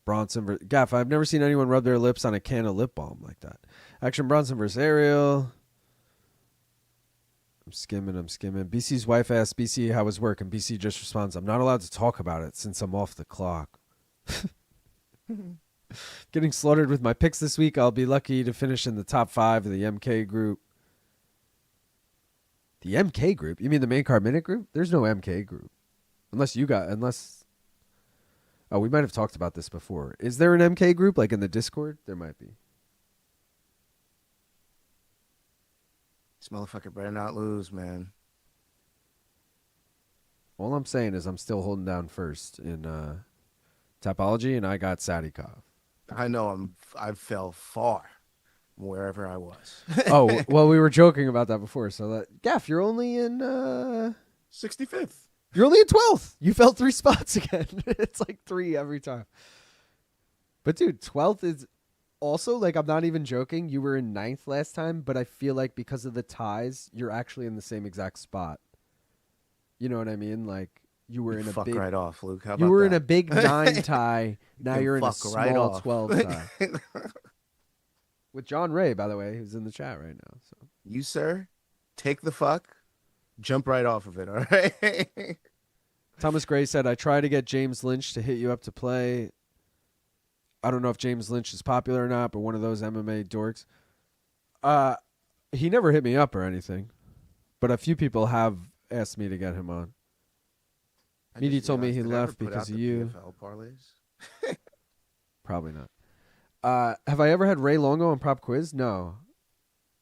Bronson Gaff, I've never seen anyone rub their lips on a can of lip balm like that. Action Bronson versus Ariel. I'm skimming. BC's wife asks BC how his work, and BC just responds, I'm not allowed to talk about it since I'm off the clock. Getting slaughtered with my picks this week. I'll be lucky to finish in the top 5 of the MK group. The MK group? You mean the main card minute group? There's no MK group. Unless... Oh, we might have talked about this before. Is there an MK group, like in the Discord? There might be. This motherfucker better not lose, man. All I'm saying is I'm still holding down first in Topology, and I got Sadikov. I know I fell far from wherever I was. Oh, well, we were joking about that before. So, Gaff, you're only in... 65th. You're only in 12th. You fell 3 spots again. It's like 3 every time. But, dude, 12th is also, like, I'm not even joking. You were in 9th last time, but I feel like because of the ties, you're actually in the same exact spot. You know what I mean? Like, you were in a big... right off, Luke. How about you were that? in a big 9 tie. Now you're in a fuck right small off. 12 tie. With John Ray, by the way, who's in the chat right now. So You, sir, take the fuck, jump right off of it, all right? Thomas Gray said, I try to get James Lynch to hit you up to play. I don't know if James Lynch is popular or not, but one of those MMA dorks. He never hit me up or anything, but a few people have asked me to get him on. Meaty told me he left because of you. PFL parlays? Probably not. Have I ever had Ray Longo on Prop Quiz? No.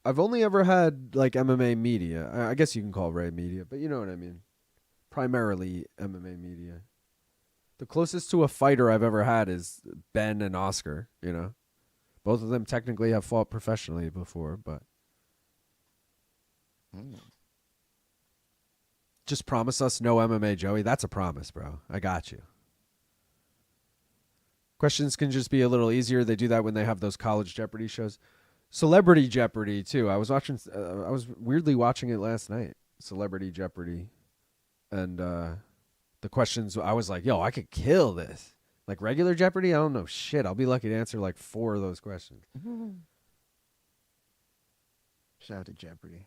I've only ever had like MMA media. I guess you can call Ray media, but you know what I mean. Primarily MMA media. The closest to a fighter I've ever had is Ben and Oscar, you know. Both of them technically have fought professionally before, but just promise us no MMA, Joey. That's a promise, bro. I got you. Questions can just be a little easier. They do that when they have those college Jeopardy shows. Celebrity Jeopardy, too. I was weirdly watching it last night. Celebrity Jeopardy. And the questions, I was like, yo, I could kill this. Like regular Jeopardy, I don't know shit. I'll be lucky to answer like 4 of those questions. Shout out to Jeopardy.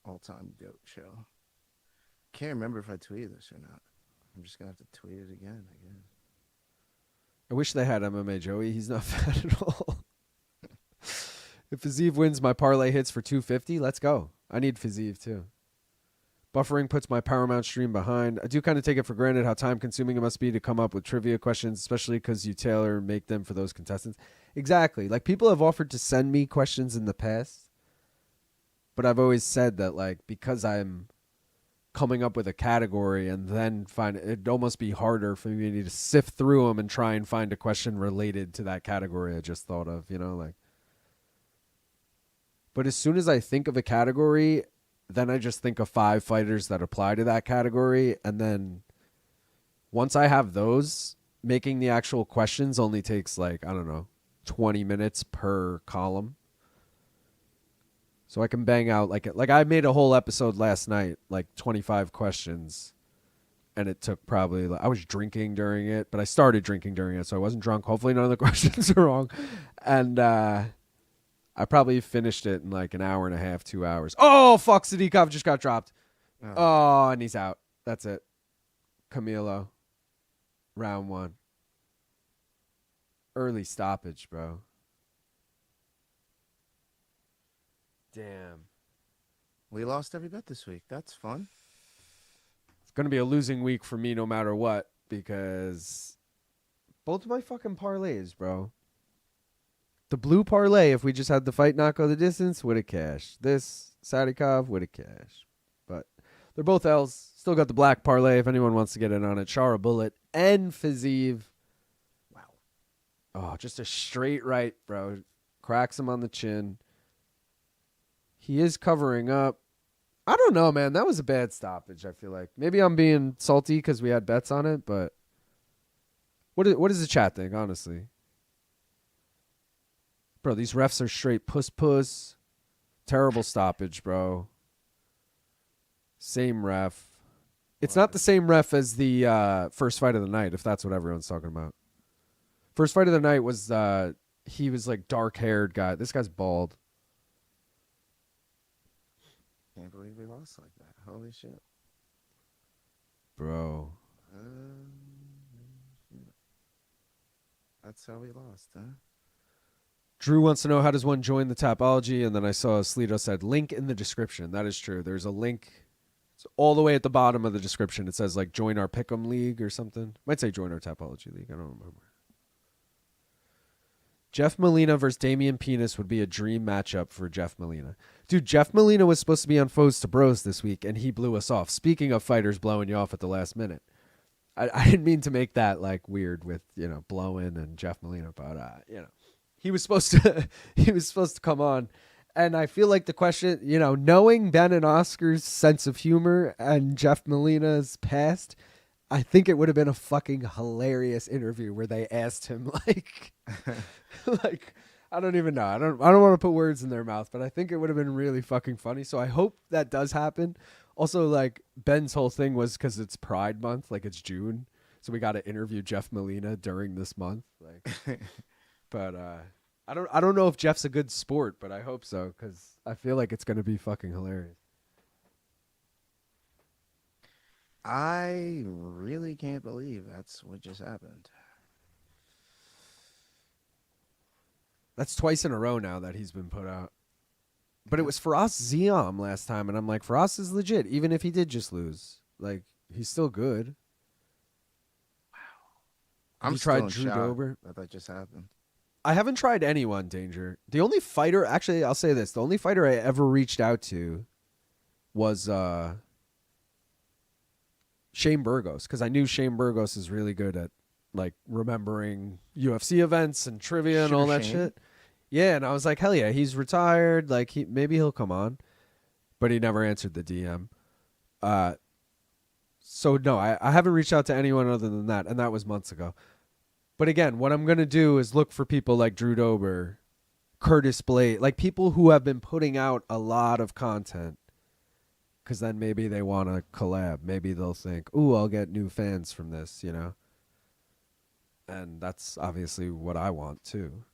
All-time GOAT show. Can't remember if I tweeted this or not. I'm just going to have to tweet it again, I guess. I wish they had MMA, Joey. He's not fat at all. If Fiziev wins, my parlay hits for 250. Let's go. I need Fiziev, too. Buffering puts my Paramount stream behind. I do kind of take it for granted how time-consuming it must be to come up with trivia questions, especially because you tailor and make them for those contestants. Exactly. Like, people have offered to send me questions in the past, but I've always said that, like, because I'm coming up with a category and then it'd almost be harder for me to sift through them and try and find a question related to that category I just thought of, you know, like. But as soon as I think of a category, then I just think of 5 fighters that apply to that category. And then once I have those, making the actual questions only takes like, I don't know, 20 minutes per column. So I can bang out like I made a whole episode last night, like 25 questions. And it took probably, I was drinking during it, but I started drinking during it. So I wasn't drunk. Hopefully none of the questions are wrong. And, I probably finished it in like an hour and a half, 2 hours. Oh, fuck, Sadikov just got dropped. Oh, and he's out. That's it. Camilo. Round 1. Early stoppage, bro. Damn. We lost every bet this week. That's fun. It's going to be a losing week for me no matter what because both of my fucking parlays, bro. The blue parlay, if we just had the fight not go the distance, would have cashed. This, Sadikov, would have cashed. But they're both L's. Still got the black parlay if anyone wants to get in on it. Shara Bullet and Fiziev. Wow. Oh, just a straight right, bro. Cracks him on the chin. He is covering up. I don't know, man. That was a bad stoppage, I feel like. Maybe I'm being salty because we had bets on it, but what does the chat think, honestly? Bro, these refs are straight puss. Terrible stoppage, bro. Same ref. It's not the same ref as the first fight of the night, if that's what everyone's talking about. First fight of the night was, he was like dark-haired guy. This guy's bald. Can't believe we lost like that. Holy shit. Bro. That's how we lost, huh? Drew wants to know, how does one join the Tapology? And then I saw Sleeto said, link in the description. That is true. There's a link. It's all the way at the bottom of the description. It says, like, join our Pick'em League or something. Might say join our Tapology League. I don't remember. Jeff Molina versus Damian Penis would be a dream matchup for Jeff Molina. Dude, Jeff Molina was supposed to be on Foes to Bros this week, and he blew us off. Speaking of fighters blowing you off at the last minute. I didn't mean to make that, like, weird with, blowing and Jeff Molina, but, he was supposed to come on. And I feel like the question, knowing Ben and Oscar's sense of humor and Jeff Molina's past, I think it would have been a fucking hilarious interview where they asked him like I don't even know. I don't want to put words in their mouth, but I think it would have been really fucking funny. So I hope that does happen. Also, like, Ben's whole thing was because it's Pride Month, like it's June, so we got to interview Jeff Molina during this month. Like, but I don't know if Jeff's a good sport, but I hope so because I feel like it's gonna be fucking hilarious. I really can't believe that's what just happened. That's twice in a row now that he's been put out. But it was Firas Ziam last time, and I'm like, Firas is legit, even if he did just lose. Like, he's still good. I'm you still tried in Drew shock Dober? that just happened. I haven't tried anyone, Danger. The only fighter, actually, I'll say this. The only fighter I ever reached out to was Shane Burgos, because I knew Shane Burgos is really good at, like, remembering UFC events and trivia and all that shit. Yeah, and I was like, hell yeah, he's retired. Like, maybe he'll come on. But he never answered the DM. So, no, I haven't reached out to anyone other than that, and that was months ago. But again, what I'm going to do is look for people like Drew Dober, Curtis Blade, like people who have been putting out a lot of content, because then maybe they want to collab. Maybe they'll think, ooh, I'll get new fans from this, And that's obviously what I want, too.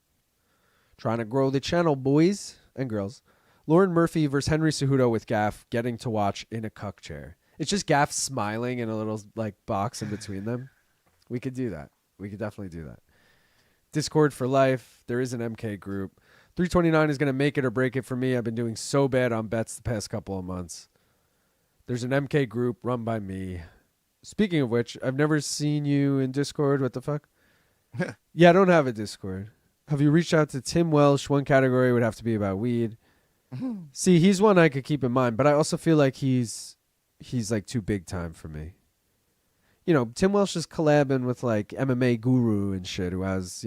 Trying to grow the channel, boys and girls. Lauren Murphy versus Henry Cejudo with Gaff getting to watch in a cuck chair. It's just Gaff smiling in a little, like, box in between them. We could do that. We could definitely do that. Discord for life. There is an MK group. 329 is going to make it or break it for me. I've been doing so bad on bets the past couple of months. There's an MK group run by me. Speaking of which, I've never seen you in Discord. What the fuck? Yeah, I don't have a Discord. Have you reached out to Tim Welsh? One category would have to be about weed. See, he's one I could keep in mind, but I also feel like he's like too big time for me. Tim Welsh is collabing with like MMA Guru and shit who has,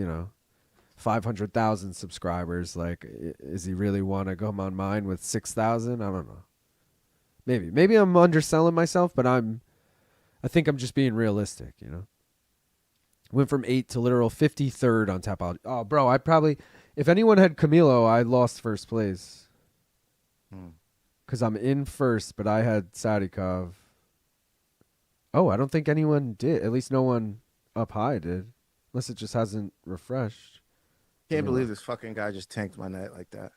500,000 subscribers. Like, is he really want to come on mine with 6,000? I don't know. Maybe I'm underselling myself, but I think I'm just being realistic, Went from 8th to literal 53rd on Tapology. Oh, bro, if anyone had Camilo, I lost first place. Because I'm in first, but I had Sadikov. Oh, I don't think anyone did. At least no one up high did. Unless it just hasn't refreshed. Can't believe this fucking guy just tanked my night like that.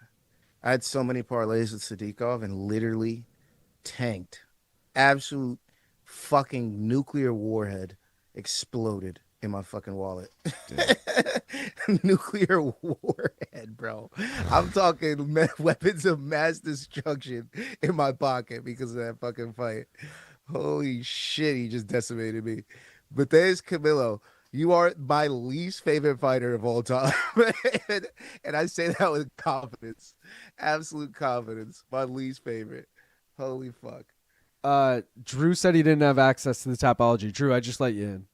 I had so many parlays with Sadikov and literally tanked. Absolute fucking nuclear warhead exploded in my fucking wallet. Nuclear warhead, bro. I'm talking weapons of mass destruction in my pocket because of that fucking fight. Holy shit, he just decimated me. But there's Camilo. You are my least favorite fighter of all time. and I say that with confidence. Absolute confidence. My least favorite. Holy fuck. Drew said he didn't have access to the Tapology. Drew, I just let you in.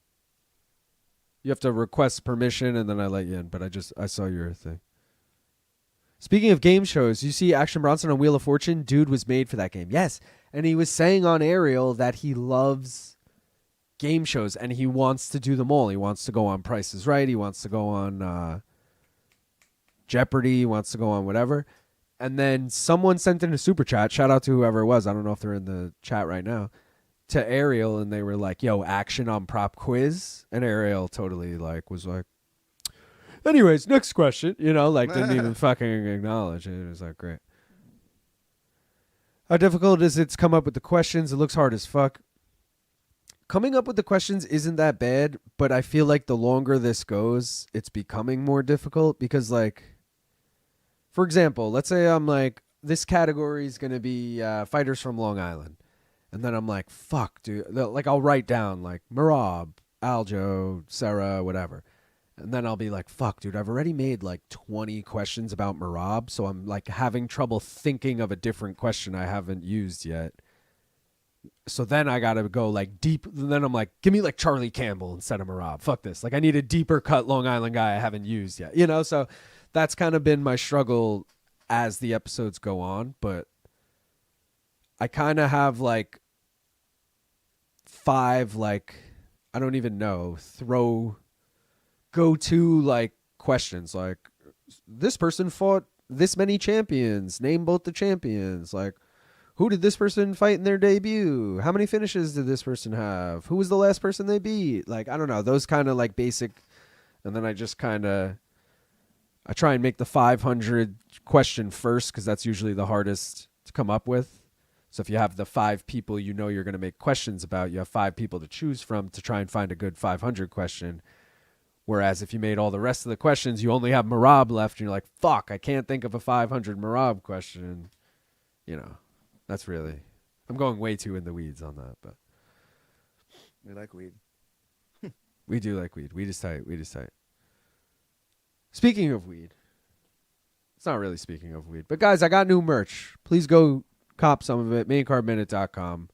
You have to request permission, and then I let you in. But I saw your thing. Speaking of game shows, you see Action Bronson on Wheel of Fortune? Dude was made for that game. Yes. And he was saying on Ariel that he loves game shows, and he wants to do them all. He wants to go on Price is Right. He wants to go on Jeopardy, wants to go on whatever. And then someone sent in a super chat. Shout out to whoever it was. I don't know if they're in the chat right now. To Ariel, and they were like, "Yo, action on prop quiz." And Ariel totally was like, "Anyways, next question." Didn't even fucking acknowledge it. It was like, great. How difficult is it to come up with the questions? It looks hard as fuck. Coming up with the questions isn't that bad, but I feel like the longer this goes, it's becoming more difficult because, for example, let's say I'm like, this category is going to be fighters from Long Island. And then I'm like, fuck, dude. I'll write down Merab, Aljo, Sarah, whatever. And then I'll be like, fuck, dude, I've already made 20 questions about Merab. So I'm having trouble thinking of a different question I haven't used yet. So then I got to go deep. And then I'm like, give me Charlie Campbell instead of Merab. Fuck this. I need a deeper cut Long Island guy I haven't used yet. So that's kind of been my struggle as the episodes go on. But I kind of have 5 I don't even know, go-to questions this person fought this many champions, name both the champions, who did this person fight in their debut, how many finishes did this person have, who was the last person they beat, I don't know, those kind of basic. And then I just I try and make the 500 question first because that's usually the hardest to come up with. So if you have the 5 people you're going to make questions about, you have 5 people to choose from to try and find a good 500 question. Whereas if you made all the rest of the questions, you only have Merab left, and you're like, fuck, I can't think of a 500 Merab question. That's really... I'm going way too in the weeds on that, but... We like weed. We do like weed. Weed is tight. Speaking of weed... It's not really speaking of weed. But guys, I got new merch. Please go... cop some of it, maincardminute.com.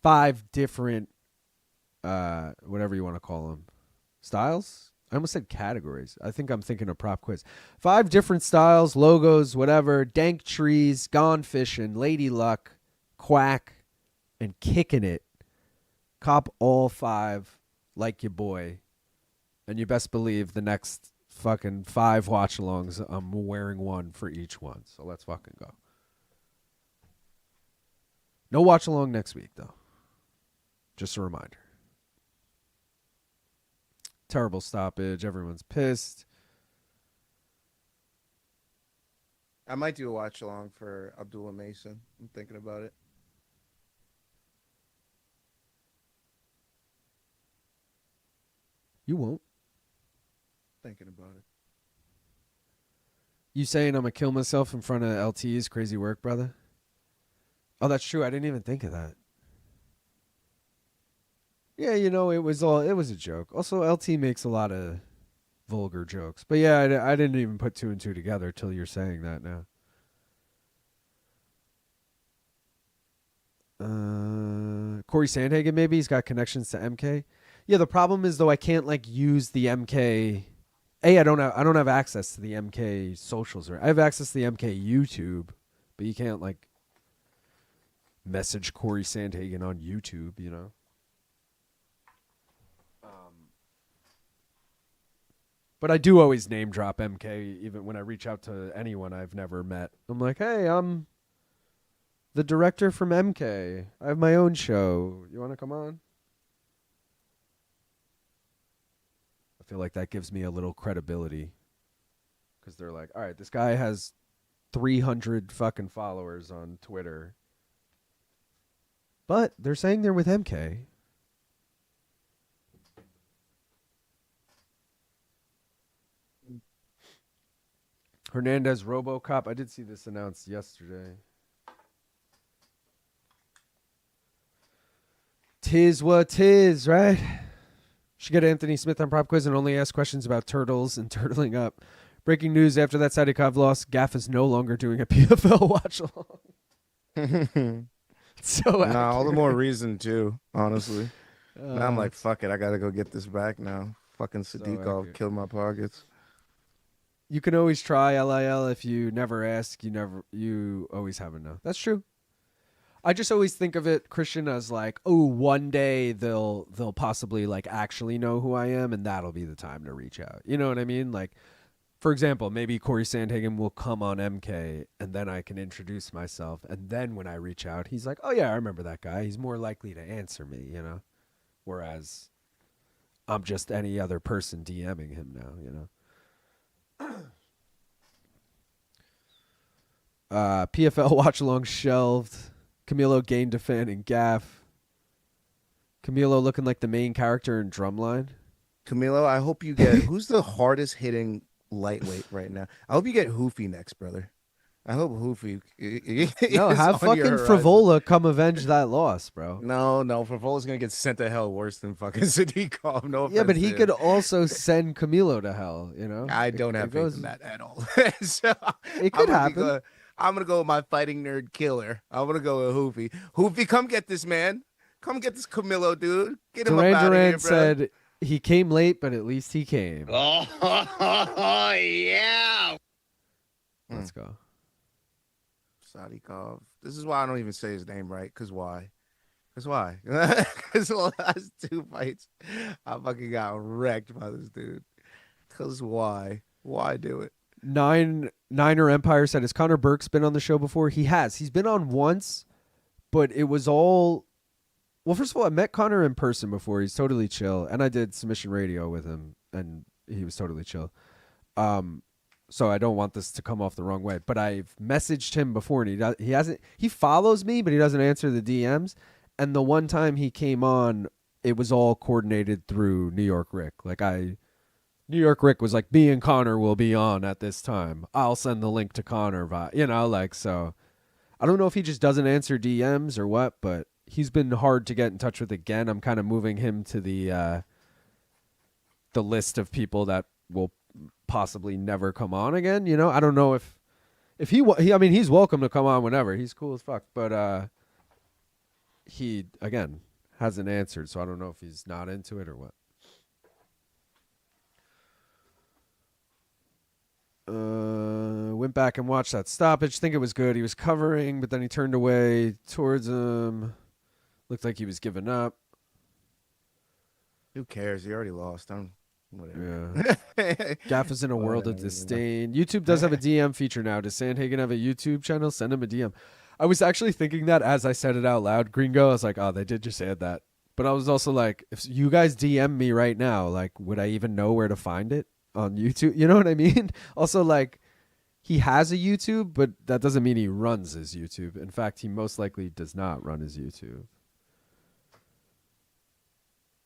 5 different, whatever you want to call them, styles? I almost said categories. I think I'm thinking of prop quiz. 5 different styles, logos, whatever. Dank Trees, Gone Fishing, Lady Luck, Quack, and Kicking It. Cop all 5 like your boy. And you best believe the next fucking 5 watch-alongs, I'm wearing one for each one. So let's fucking go. No watch along next week, though. Just a reminder. Terrible stoppage. Everyone's pissed. I might do a watch along for Abdul Mason. I'm thinking about it. You won't. Thinking about it. You saying I'm going to kill myself in front of LT's crazy work, brother? Oh, that's true. I didn't even think of that. Yeah, it was a joke. Also, LT makes a lot of vulgar jokes. But yeah, I didn't even put 2 and 2 together till you're saying that now. Corey Sandhagen, maybe he's got connections to MK. Yeah, the problem is though I can't use the MK. I don't have access to the MK socials, or I have access to the MK YouTube, but you can't message Corey Sandhagen on YouTube, But I do always name drop MK even when I reach out to anyone I've never met. I'm like, hey, I'm the director from MK. I have my own show. You want to come on? I feel like that gives me a little credibility because they're like, all right, this guy has 300 fucking followers on Twitter. But they're saying they're with MK. Hernandez RoboCop. I did see this announced yesterday. Tis what tis, right? Should get Anthony Smith on prop quiz and only ask questions about turtles and turtling up. Breaking news after that Sadikov loss, Gaff is no longer doing a PFL watch along. So nah, all the more reason too, honestly. Now I'm like, fuck it, I gotta go get this back now. Fucking Sadikov killed my pockets. You can always try LIL. If you never ask, you always have a no. That's true. I just always think of it, Christian, as one day they'll possibly actually know who I am, and that'll be the time to reach out. You know what I mean? for example, maybe Corey Sandhagen will come on MK, and then I can introduce myself, and then when I reach out, he's like, "Oh yeah, I remember that guy." He's more likely to answer me, you know. Whereas I'm just any other person DMing him now, you know. PFL watch along shelved. Camilo gained a fan in Gaff. Camilo looking like the main character in Drumline. Camilo, I hope you get who's the hardest hitting lightweight right now. I hope you get Hoofy next, brother. I hope Hoofy. No, have fucking Frivola come avenge that loss, bro. No, Frivola's gonna get sent to hell worse than fucking Siddiqov. No, Yeah, but he offense, could also send Camilo to hell, you know? I don't have faith in that at all. So It could happen. I'm gonna go with my fighting nerd killer. I'm gonna go with Hoofy. Hoofy, come get this man. Come get this Camilo, dude. Get him up out of here, bro. Said he came late, but at least he came. Oh, yeah. Let's go. Sadikov. This is why I don't even say his name right. Because why? Because the last 2 fights, I fucking got wrecked by this dude. Because why? Why do it? Niner Empire said, has Connor Burke's been on the show before? He has. He's been on once, but it was all... Well, first of all, I met Connor in person before. He's totally chill. And I did submission radio with him, and he was totally chill. So I don't want this to come off the wrong way. But I've messaged him before, and he follows me, but he doesn't answer the DMs. And the one time he came on, it was all coordinated through New York Rick. New York Rick was like, me and Connor will be on at this time. I'll send the link to Connor. So I don't know if he just doesn't answer DMs or what, but he's been hard to get in touch with again. I'm kind of moving him to the list of people that will possibly never come on again. You know, I don't know if I mean, he's welcome to come on whenever. He's cool as fuck, but he again hasn't answered, so I don't know if he's not into it or what. Went back and watched that stoppage. Think it was good. He was covering, but then he turned away towards him. Looked like he was giving up. Who cares? He already lost. Whatever. Yeah. Gaff is in a world of disdain. YouTube does have a DM feature now. Does Sandhagen have a YouTube channel? Send him a DM. I was actually thinking that as I said it out loud, Gringo. I was like, oh, they did just add that. But I was also like, if you guys DM me right now, like, would I even know where to find it on YouTube? You know what I mean? Also, like, he has a YouTube, but that doesn't mean he runs his YouTube. In fact, he most likely does not run his YouTube.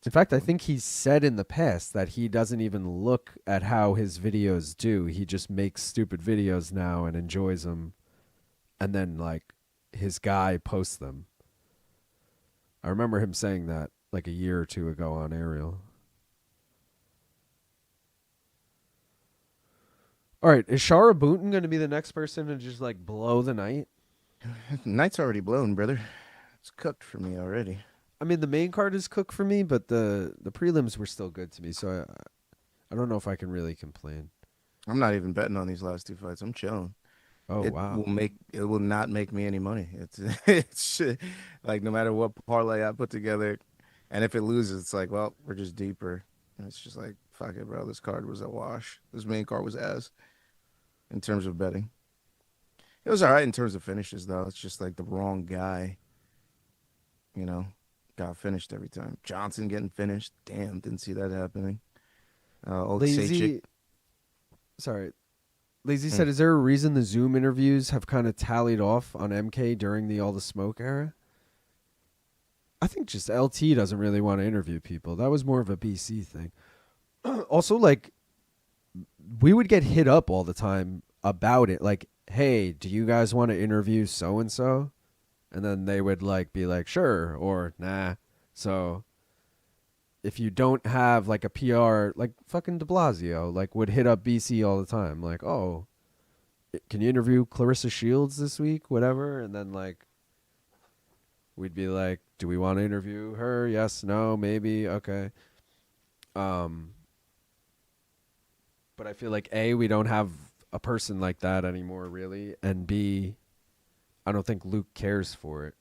In fact, I think he's said in the past that he doesn't even look at how his videos do. He just makes stupid videos now and enjoys them. And then, like, his guy posts them. I remember him saying that like a year or two ago on Ariel. All right, is Shara Booten going to be the next person to just, like, blow the night? Night's already blown, brother. It's cooked for me already. I mean, the main card is cooked for me, but the prelims were still good to me, so I don't know if I can really complain. I'm not even betting on these last 2 fights. I'm chilling. Oh, wow. It will not make me any money. It's like no matter what parlay I put together, and if it loses, it's like, well, we're just deeper. And it's just like, fuck it, bro. This card was a wash. This main card was ass in terms of betting. It was all right in terms of finishes, though. It's just like the wrong guy, you know, got finished every time. Johnson getting finished. Damn, didn't see that happening. Lazy said, is there a reason the Zoom interviews have kind of tallied off on MK during the All the Smoke era? I think just LT doesn't really want to interview people. That was more of a BC thing. Also, like, we would get hit up all the time about it. Like, hey, do you guys want to interview so-and-so? And then they would, like, be like, sure, or nah. So if you don't have, like, a PR, like fucking de Blasio, like, would hit up BC all the time. Like, oh, can you interview Clarissa Shields this week? Whatever. And then, like, we'd be like, do we want to interview her? Yes, no, maybe, okay. But I feel like, A, we don't have a person like that anymore, really. And B, I don't think Luke cares for it.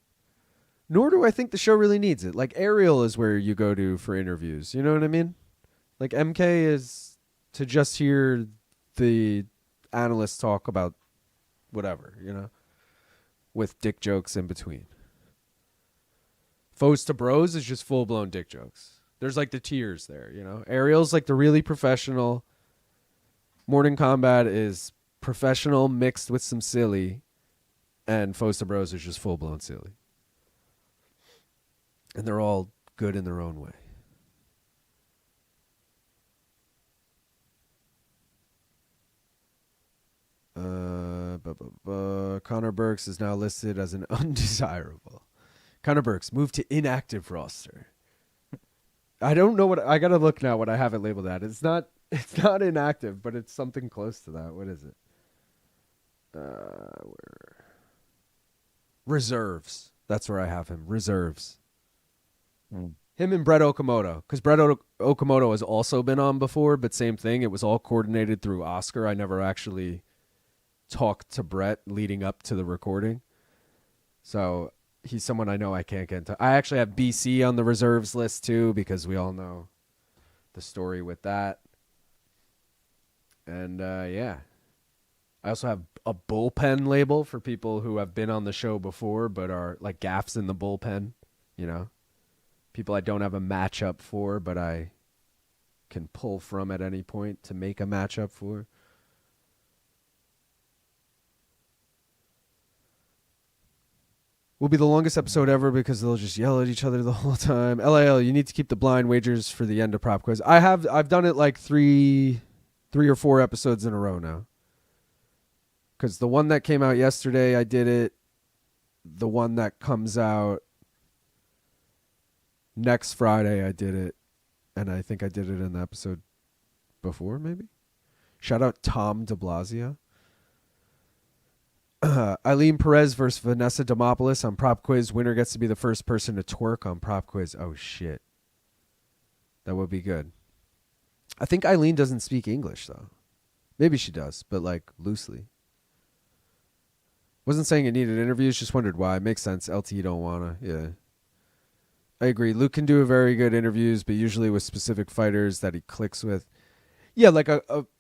Nor do I think the show really needs it. Like, Ariel is where you go to for interviews. You know what I mean? Like, MK is to just hear the analysts talk about whatever, with dick jokes in between. Foes to bros is just full-blown dick jokes. There's like the tiers there, Ariel's like the really professional. Morning Combat is professional mixed with some silly. And Foes to bros is just full-blown silly. And they're all good in their own way. Connor Burks is now listed as an undesirable. Connor Burks moved to inactive roster. I don't know what I gotta look now. What I have it labeled at. It's not inactive, but it's something close to that. What is it? Where? Reserves. That's where I have him. Reserves. Him and Brett Okamoto, because Brett Okamoto has also been on before, but same thing. It was all coordinated through Oscar. I never actually talked to Brett leading up to the recording. So he's someone I know I can't get into. I actually have BC on the reserves list too, because we all know the story with that. And yeah. I also have a bullpen label for people who have been on the show before but are like gaffes in the bullpen, People I don't have a matchup for, but I can pull from at any point to make a matchup for. Will be the longest episode ever because they'll just yell at each other the whole time. LAL, you need to keep the blind wagers for the end of prop quiz. I've done it like three or four episodes in a row now. Because the one that came out yesterday, I did it. The one that comes out next Friday, I did it. And I think I did it in the episode before, maybe? Shout out Tom de Blasio. Eileen Perez versus Vanessa Demopoulos on prop quiz. Winner gets to be the first person to twerk on prop quiz. Oh, shit. That would be good. I think Eileen doesn't speak English, though. Maybe she does, but like loosely. Wasn't saying it needed interviews, just wondered why. Makes sense. LT don't wanna. Yeah. I agree. Luke can do a very good interviews, but usually with specific fighters that he clicks with. Yeah, like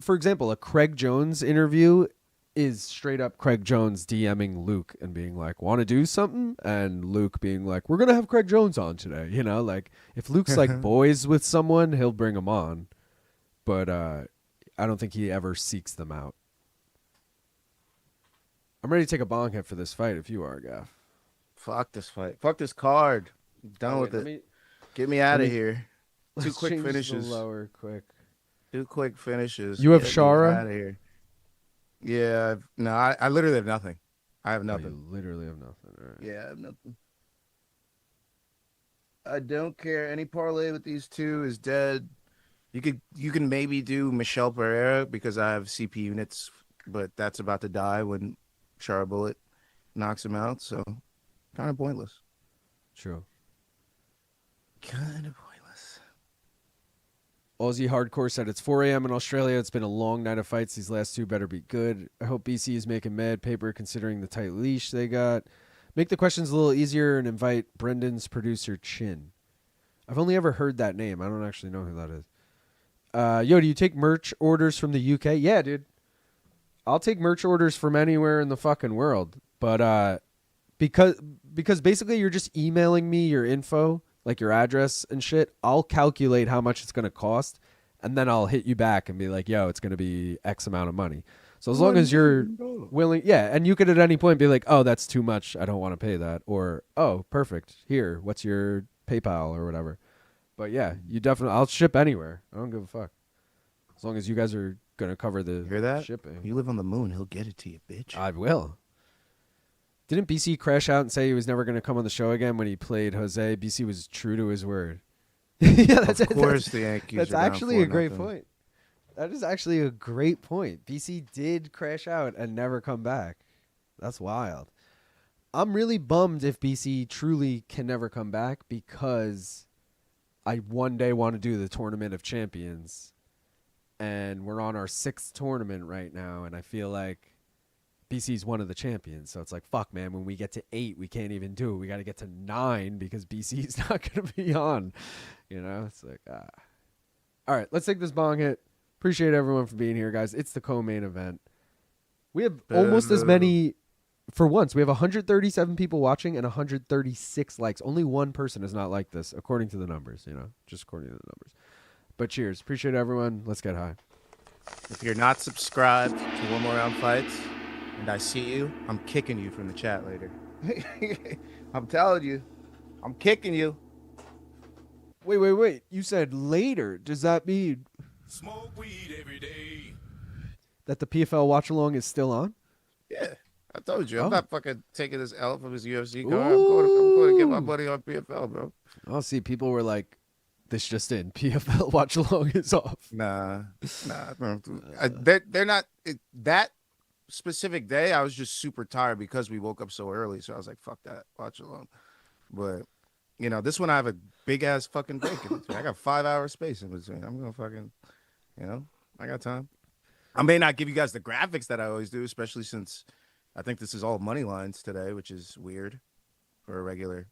for example, a Craig Jones interview is straight up Craig Jones DMing Luke and being like, want to do something? And Luke being like, we're going to have Craig Jones on today. Like if Luke's like boys with someone, he'll bring them on. But I don't think he ever seeks them out. I'm ready to take a bong hit for this fight if you are, Gaff. Fuck this fight. Fuck this card. I'm done with it. Get me out of here. Two quick finishes. Lower quick. Two quick finishes. You have Shara? Out of here. Yeah. I literally have nothing. I have nothing. You literally have nothing. All right. Yeah, I have nothing. I don't care. Any parlay with these two is dead. You can maybe do Michel Pereira because I have CP units, but that's about to die when Shara Bullet knocks him out, so kind of pointless. True. Kind of pointless. Aussie Hardcore said it's 4 a.m. in Australia. It's been a long night of fights. These last two better be good. I hope BC is making mad paper considering the tight leash they got. Make the questions a little easier and invite Brendan's producer Chin. I've only ever heard that name. I don't actually know who that is. Yo, do you take merch orders from the UK? Yeah, dude. I'll take merch orders from anywhere in the fucking world. But because basically you're just emailing me your info, like your address and shit. I'll calculate how much it's going to cost, and then I'll hit you back and be like, yo, it's going to be X amount of money. So as long as you're willing, yeah, and you could at any point be like, oh, that's too much. I don't want to pay that. Or, oh, perfect. Here, what's your PayPal or whatever. But yeah, I'll ship anywhere. I don't give a fuck. As long as you guys are going to cover the Hear that? shipping. You live on the moon. He'll get it to you, bitch. I will. Didn't BC crash out and say he was never going to come on the show again when he played Jose? BC was true to his word. Yeah, of course the Yankees That's are down actually a 4-0. great point. That is actually a great point. BC did crash out and never come back. That's wild. I'm really bummed if BC truly can never come back because I one day want to do the Tournament of Champions. And we're on our 6th tournament right now, and I feel like BC's one of the champions. So it's like, fuck, man, when we get to 8, we can't even do it. We got to get to 9 because BC's not going to be on. It's like, All right, let's take this bong hit. Appreciate everyone for being here, guys. It's the co-main event. We have almost as many. For once, we have 137 people watching and 136 likes. Only one person is not like this, according to the numbers. Just according to the numbers. But cheers. Appreciate everyone. Let's get high. If you're not subscribed to One More Round Fights, and I see you, I'm kicking you from the chat later. I'm telling you, I'm kicking you. Wait. You said later. Does that mean Smoke weed every day. that the PFL watch along is still on? Yeah, I told you. Oh. I'm not fucking taking this L from his UFC card. I'm going to get my money on PFL, bro. I'll see. People were like, this just in. PFL watch along is off. Nah. Bro. They're not. That specific day, I was just super tired because we woke up so early. So I was like, fuck that. Watch along. But, this one I have a big ass fucking break in between. I got 5 hours space in between. I'm going to fucking, I got time. I may not give you guys the graphics that I always do, especially since I think this is all money lines today, which is weird for a regular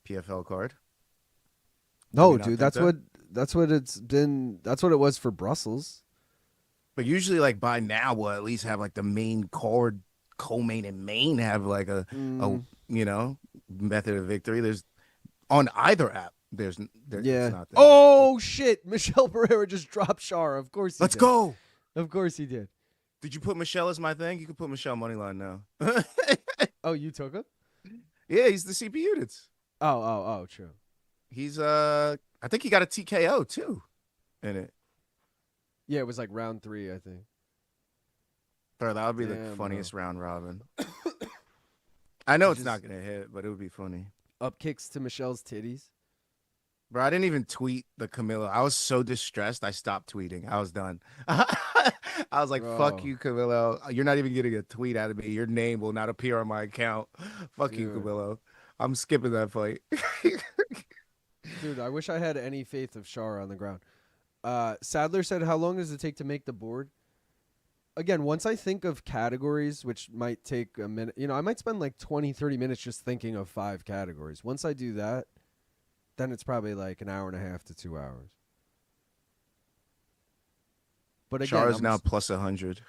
PFL card. No, you not dude, think that's what it's been. That's what it was for Brussels. But usually, like by now, we'll at least have like the main card, co-main and main have like a method of victory. There's on either app. It's not there. Oh shit! Michel Pereira just dropped Shara. Of course he Let's did. go. Of course he did. Did you put Michelle as my thing? You can put Michelle moneyline now. Oh, you took him? Yeah, he's the CP units. Oh, true. He's I think he got a TKO too in it. Yeah, it was like round 3, I think. Bro, that would be the Damn, funniest round robin. I know it's Just- not gonna hit, but it would be funny. Up kicks to Michelle's titties. Bro, I didn't even tweet the Camilla. I was so distressed, I stopped tweeting. I was done. I was like, fuck Bro. you, Camilo. You're not even getting a tweet out of me. Your name will not appear on my account. Fuck you, Dude. Camilo. I'm skipping that fight. Dude, I wish I had any faith of Shara on the ground. Sadler said, how long does it take to make the board? Again, once I think of categories, which might take a minute, I might spend like 20, 30 minutes just thinking of 5 categories. Once I do that, then it's probably like an hour and a half to 2 hours. But again, Chara's now plus 100.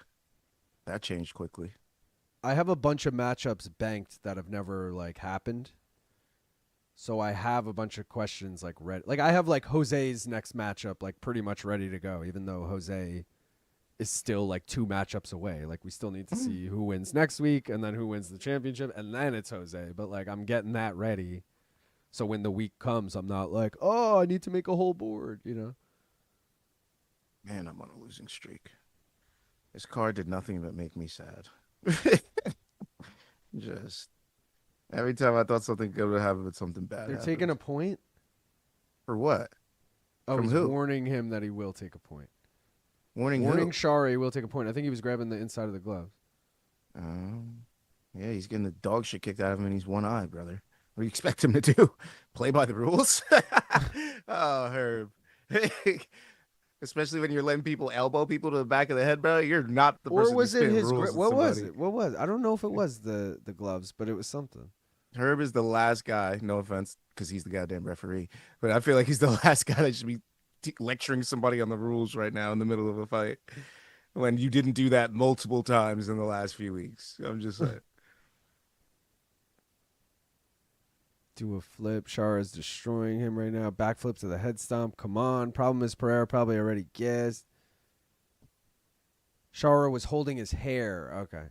That changed quickly. I have a bunch of matchups banked that have never like happened. So I have a bunch of questions like ready. Like I have like Jose's next matchup like pretty much ready to go, even though Jose is still like 2 matchups away. Like we still need to see who wins next week and then who wins the championship and then it's Jose. But like I'm getting that ready. So when the week comes, I'm not like, oh, I need to make a whole board, Man, I'm on a losing streak. This card did nothing but make me sad. Just every time I thought something good would happen, but something bad. They're happened. taking a point. For what? Oh, From he's who? warning him that he will take a point. Warning Warning who? Shara he will take a point. I think he was grabbing the inside of the glove. Yeah, he's getting the dog shit kicked out of him, and he's one eye, brother. What do you expect him to do? Play by the rules? Oh, Herb. Especially when you're letting people elbow people to the back of the head, bro. You're not the person. Or was to it spin his? rules with What was somebody. it? What was? I don't know if it was the gloves, but it was something. Herb is the last guy. No offense, because he's the goddamn referee, but I feel like he's the last guy that should be lecturing somebody on the rules right now in the middle of a fight. When you didn't do that multiple times in the last few weeks, I'm just saying. Do a flip. Shara's destroying him right now. Backflip to the head stomp. Come on. Problem is Pereira probably already guessed. Shara was holding his hair. Okay.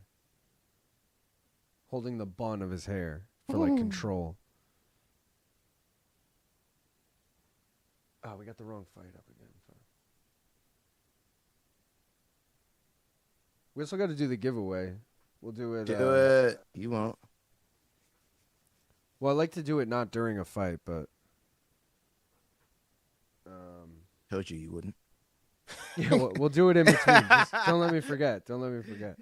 Holding the bun of his hair for like control. Oh, we got the wrong fight up again. We also got to do the giveaway. We'll do it. Do it. You won't. Well, I like to do it not during a fight, but Told you you wouldn't. yeah, we'll do it in between. Just don't let me forget. Don't let me forget.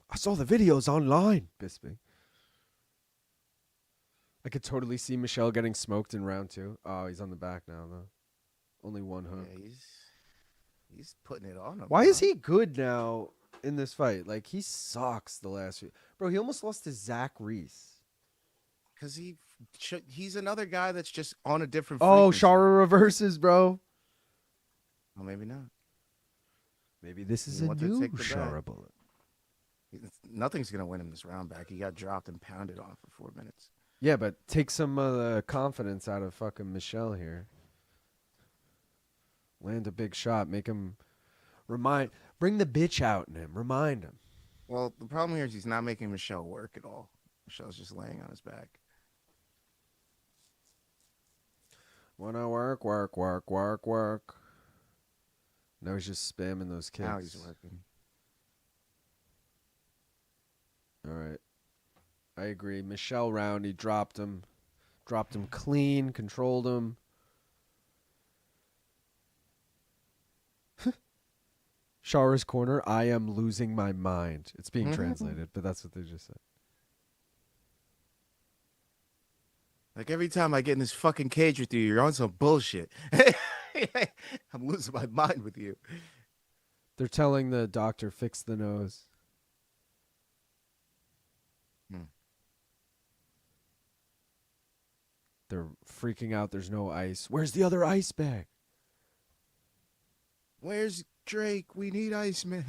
I saw the videos online, Bisping. I could totally see Michelle getting smoked in round 2. Oh, he's on the back now, though. Only one hook. Yeah, he's putting it on him. Why bro. is he good now? in this fight. Like, he sucks the last few. Bro, he almost lost to Zach Reese. Because he's another guy that's just on a different Oh, frequency. Shara reverses, bro. Well, maybe not. Maybe this is You a want to new take the Shara bag. bullet. Nothing's going to win him this round back. He got dropped and pounded on for 4 minutes. Yeah, but take some of the confidence out of fucking Michal here. Land a big shot. Make him bring the bitch out in him. Remind him. Well, the problem here is he's not making Michal work at all. Michel's just laying on his back. Wanna work, work, work, work, work. Now he's just spamming those kicks. Now he's working. All right. I agree. Michal round, he dropped him. Dropped him clean, controlled him. Shara's corner, I am losing my mind. It's being translated, but that's what they just said. Like, every time I get in this fucking cage with you, you're on some bullshit. I'm losing my mind with you. They're telling the doctor, fix the nose. They're freaking out. There's no ice. Where's the other ice bag? Where's Drake? We need Iceman.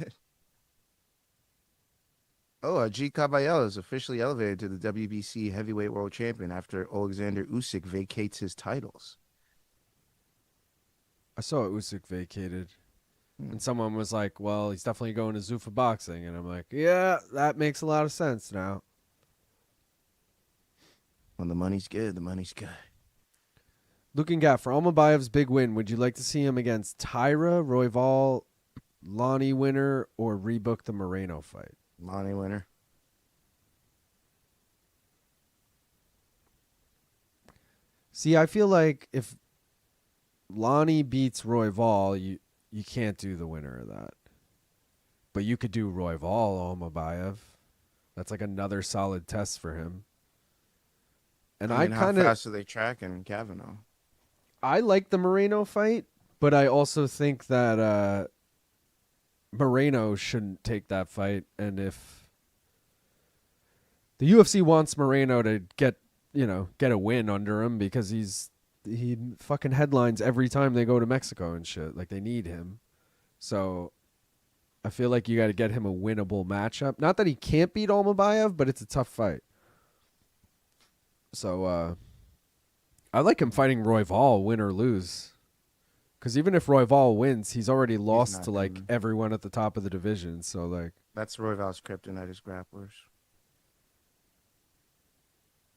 Oh, G. Caballero is officially elevated to the WBC heavyweight world champion after Alexander Usyk vacates his titles. I saw Usyk vacated. And someone was like, well, he's definitely going to Zuffa Boxing. And I'm like, yeah, that makes a lot of sense now. When the money's good, the money's good. Looking at for Almabayev's big win, would you like to see him against Tyra, Royval, Lonnie winner, or rebook the Moreno fight? Lonnie winner. See, I feel like if Lonnie beats Royval, you can't do the winner of that. But you could do Royval, Almabayev. That's like another solid test for him. And I how kind of fast are they tracking Kavanaugh? I like the Moreno fight, but I also think that Moreno shouldn't take that fight. And if the UFC wants Moreno to get a win under him because he fucking headlines every time they go to Mexico and shit. Like, they need him. So I feel like you got to get him a winnable matchup. Not that he can't beat Almabayev, but it's a tough fight. So I like him fighting Royval, win or lose. Because even if Royval wins, he's already lost to like everyone at the top of the division. So like, That's Royval's kryptonite is grapplers.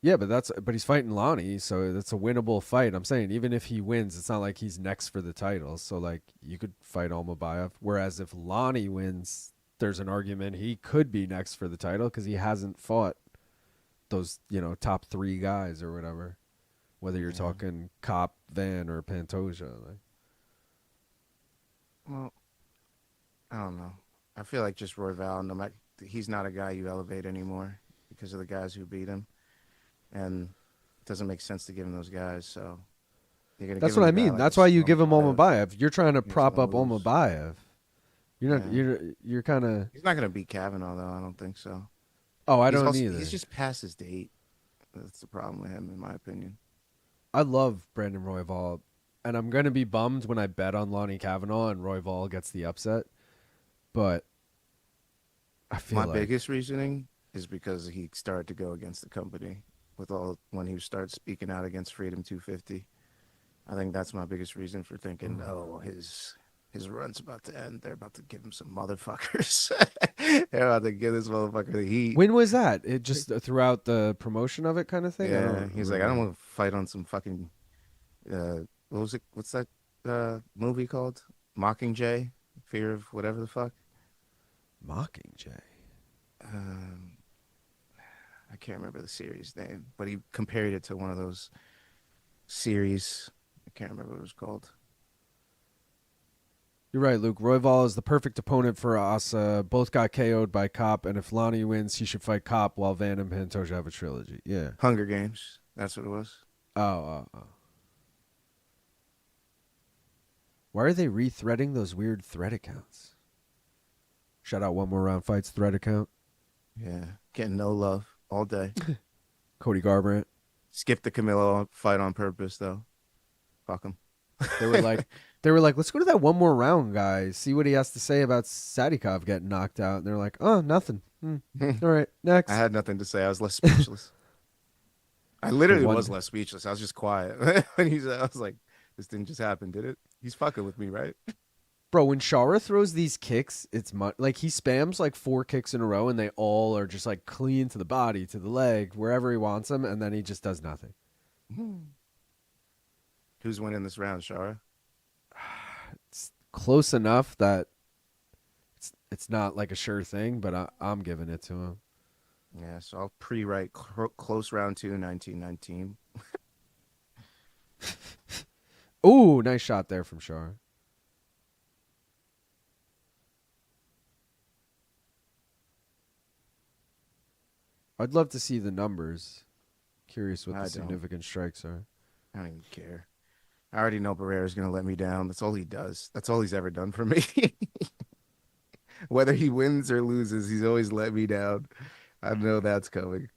yeah, but he's fighting Lonnie, so that's a winnable fight. I'm saying even if he wins, it's not like he's next for the title. So like, you could fight Almabayev. Whereas if Lonnie wins, there's an argument he could be next for the title because he hasn't fought those top 3 guys or whatever. Whether you're talking Kopp, Van, or Pantoja. Like. Well, I don't know. I feel like just Royval, he's not a guy you elevate anymore because of the guys who beat him. And it doesn't make sense to give him those guys, so you're gonna. That's give what him I a guy mean. like That's a why you give him Almabayev. Almabayev. You're trying to He's prop gonna up lose. Almabayev. You're not. Yeah. You're kind of. He's not gonna beat Kavanaugh though. I don't think so. Oh, I He's don't also- either. He's just past his date. That's the problem with him, in my opinion. I love Brandon Royval, and I'm gonna be bummed when I bet on Lonnie Kavanaugh and Royval gets the upset. But I feel My like biggest reasoning is because he started to go against the company when he started speaking out against Freedom 250. I think that's my biggest reason for thinking, oh, his run's about to end. They're about to give him some motherfuckers. They're about to give this motherfucker the heat. when was that? It just throughout the promotion of it, kind of thing. Yeah, he's like, I don't want to fight on some fucking. What was it? What's that movie called? Mockingjay, Fear of whatever the fuck. Mockingjay. I can't remember the series name, but he compared it to one of those series. I can't remember what it was called. You're right, Luke. Royval is the perfect opponent for Asa. Both got KO'd by Kopp, and if Lonnie wins, he should fight Kopp while Van and Pantoja have a trilogy. Yeah. Hunger Games. That's what it was. Oh. Why are they rethreading those weird thread accounts? Shout out One More Round Fights thread account. Yeah, getting no love all day. Cody Garbrandt. Skip the Camilo fight on purpose though. Fuck him. They were like, let's go to that One More Round guy, see what he has to say about Sadikov getting knocked out. And they're like, oh, nothing. All right, next. I had nothing to say. I was less speechless. I literally One- was less speechless. I was just quiet when he said. I was like, "This didn't just happen, did it?" He's fucking with me, right? Bro, when Shara throws these kicks, it's like he spams like 4 kicks in a row, and they all are just like clean to the body, to the leg, wherever he wants them, and then he just does nothing. Who's winning this round, Shara? It's close enough that it's not like a sure thing, but I'm giving it to him. Yeah, so I'll pre-write close round 2, 19-19. Ooh, nice shot there from Shara. I'd love to see the numbers. Curious what I the don't. significant strikes are. I don't even care. I already know Barrera's gonna let me down. That's all he does. That's all he's ever done for me. Whether he wins or loses, he's always let me down. I know that's coming.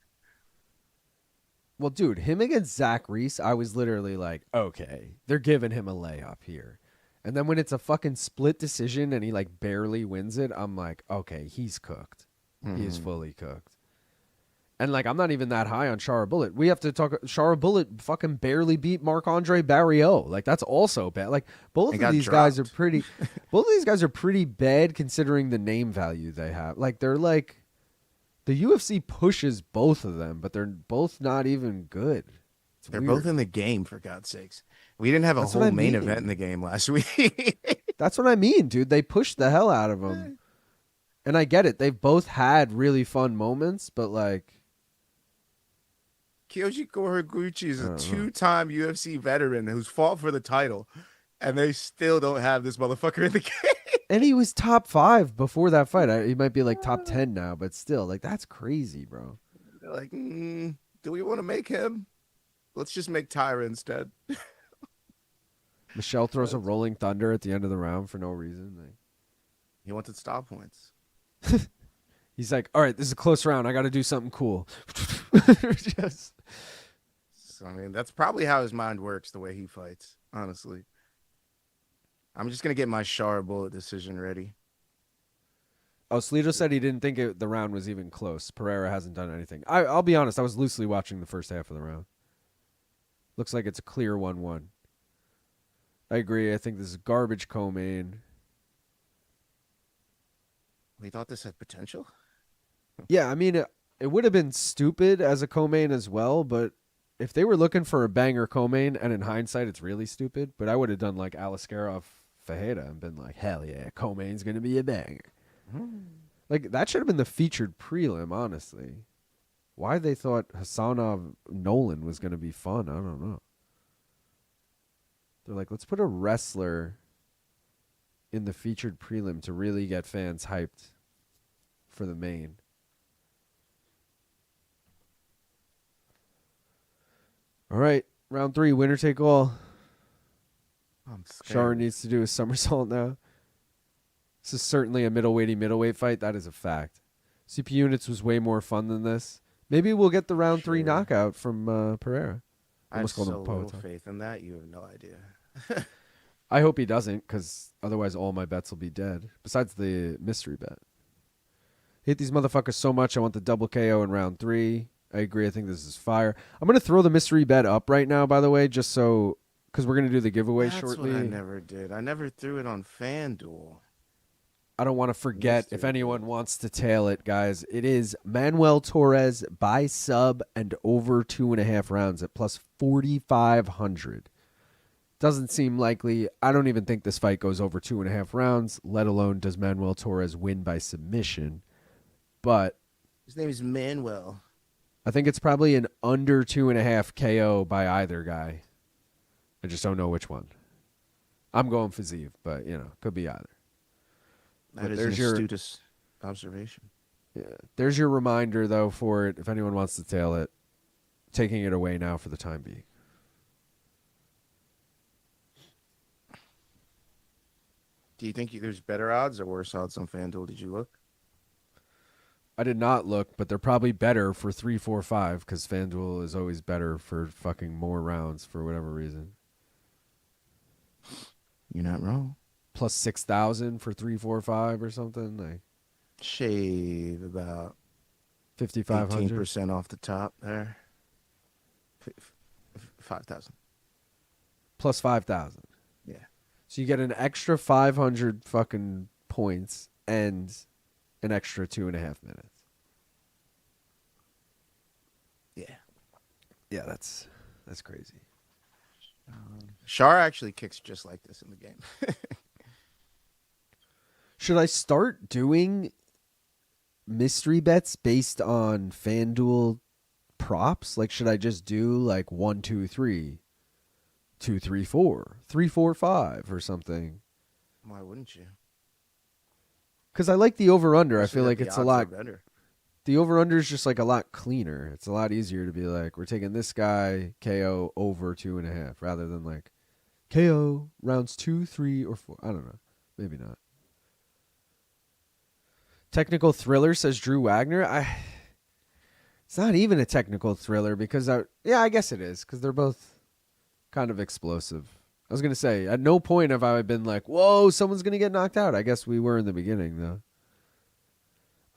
Well, dude, him against Zach Reese, I was literally like, okay, they're giving him a layup here. And then when it's a fucking split decision and he like barely wins it, I'm like, okay, he's cooked. He is fully cooked. And like, I'm not even that high on Shara Bullet. We have to talk. Shara Bullet fucking barely beat Marc-Andre Barriault. Like, that's also bad. Like, both And of got these guys are dropped. pretty. Both of these guys are pretty bad considering the name value they have. Like, they're like, the UFC pushes both of them, but they're both not even good. It's They're weird. both in the game, for God's sakes. We didn't have a That's what whole I main mean. event in the game last week. That's what I mean, dude. They pushed the hell out of them. And I get it. They've both had really fun moments, but like, Kyoji Horiguchi is I a don't know. 2-time UFC veteran who's fought for the title, and they still don't have this motherfucker in the game. and he was top 5 before that fight. He might be like top 10 now, but still, like, that's crazy, bro. They're like, do we want to make him? Let's just make Tyra instead. Michel throws a rolling thunder at the end of the round for no reason. Like, He wanted stop points. he's like, all right, this is a close round. I got to do something cool. Just, So, I mean, that's probably how his mind works, the way he fights, honestly. I'm just going to get my Shara Bullet decision ready. oh, Slido said he didn't think the round was even close. Pereira hasn't done anything. I'll be honest. I was loosely watching the first half of the round. Looks like it's a clear 1-1. I agree. I think this is garbage co-main. We thought this had potential? Yeah, I mean, it would have been stupid as a co-main as well, but if they were looking for a banger co-main, and in hindsight, it's really stupid, but I would have done like Aliskerov Fajeda and been like, hell yeah, co-main's going to be a banger. Like, that should have been the featured prelim, honestly. Why they thought Hasanov Nolan was going to be fun, I don't know. They're like, let's put a wrestler in the featured prelim to really get fans hyped for the main. All right, round 3, winner take all. I'm scared. Shara needs to do a somersault now. This is certainly a middleweight fight. That is a fact. CP Units was way more fun than this. Maybe we'll get the round 3 Sure. knockout from Pereira. I have Almost called so him little Poeta. faith in that. You have no idea. I hope he doesn't, because otherwise all my bets will be dead. Besides the mystery bet. Hate these motherfuckers so much. I want the double KO in round 3. I agree. I think this is fire. I'm going to throw the mystery bet up right now, by the way, just so, because we're going to do the giveaway That's shortly. what I never did. I never threw it on FanDuel. I don't want to forget, if Mystery anyone wants to tail it, guys, it is Manuel Torres by sub and over 2.5 rounds at plus 4,500. Doesn't seem likely. I don't even think this fight goes over 2.5 rounds, let alone does Manuel Torres win by submission. But His name is Manuel. I think it's probably an under 2.5 KO by either guy. I just don't know which one. I'm going Fiziev, but, could be either. That But is there's an your- astute observation. Yeah. There's your reminder, though, for it. If anyone wants to tail it, taking it away now for the time being. Do you think there's better odds or worse odds on FanDuel? Did you look? I did not look, but they're probably better for 3, 4, 5 because FanDuel is always better for fucking more rounds for whatever reason. You're not wrong. Plus 6,000 for 3, 4, 5 or something like Shave about 5,500. 18% off the top there. 5,000. Plus 5,000. Yeah. So you get an extra 500 fucking points and an extra 2.5 minutes. Yeah. Yeah, that's crazy. Shara actually kicks just like this in the game. Should I start doing mystery bets based on FanDuel props? Like, should I just do like 1, 2, 3, 2, 3, 4, 3, 4, 5 or something? Why wouldn't you? Because I like the over-under. I Especially feel that like the it's a odds lot. are better. The over-under is just like a lot cleaner. It's a lot easier to be like, we're taking this guy KO over 2.5 rather than like KO rounds 2, 3, or 4. I don't know. Maybe not. Technical thriller, says Drew Wagner. It's not even a technical thriller because I guess it is because they're both kind of explosive. I was gonna say at no point have I been like, whoa, someone's gonna get knocked out. I guess we were in the beginning though.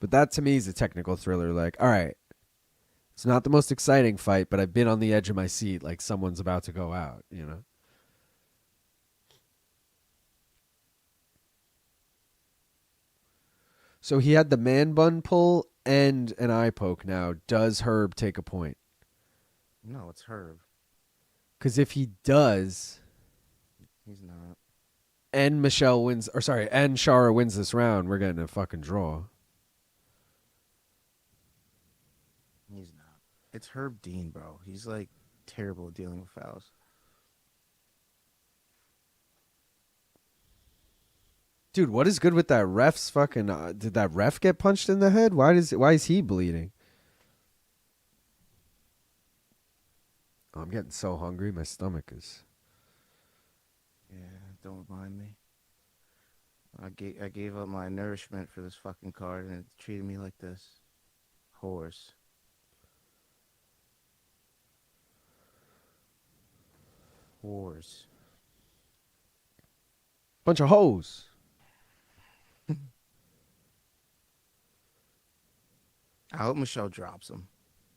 But that to me is a technical thriller. Like, all right, it's not the most exciting fight, but I've been on the edge of my seat, like someone's about to go out. You know. So he had the man bun pull and an eye poke now. Does Herb take a point? No, it's Herb. Because if he does, He's not. and Michelle wins, or sorry, and Shara wins this round, we're getting a fucking draw. He's not. It's Herb Dean, bro. He's like terrible at dealing with fouls. Dude, what is good with that ref's fucking... did that ref get punched in the head? Why is he bleeding? Oh, I'm getting so hungry. My stomach is... Yeah, don't remind me. I gave up my nourishment for this fucking card, and it treated me like this. Horse. Horse. Bunch of hoes. I hope Michelle drops him.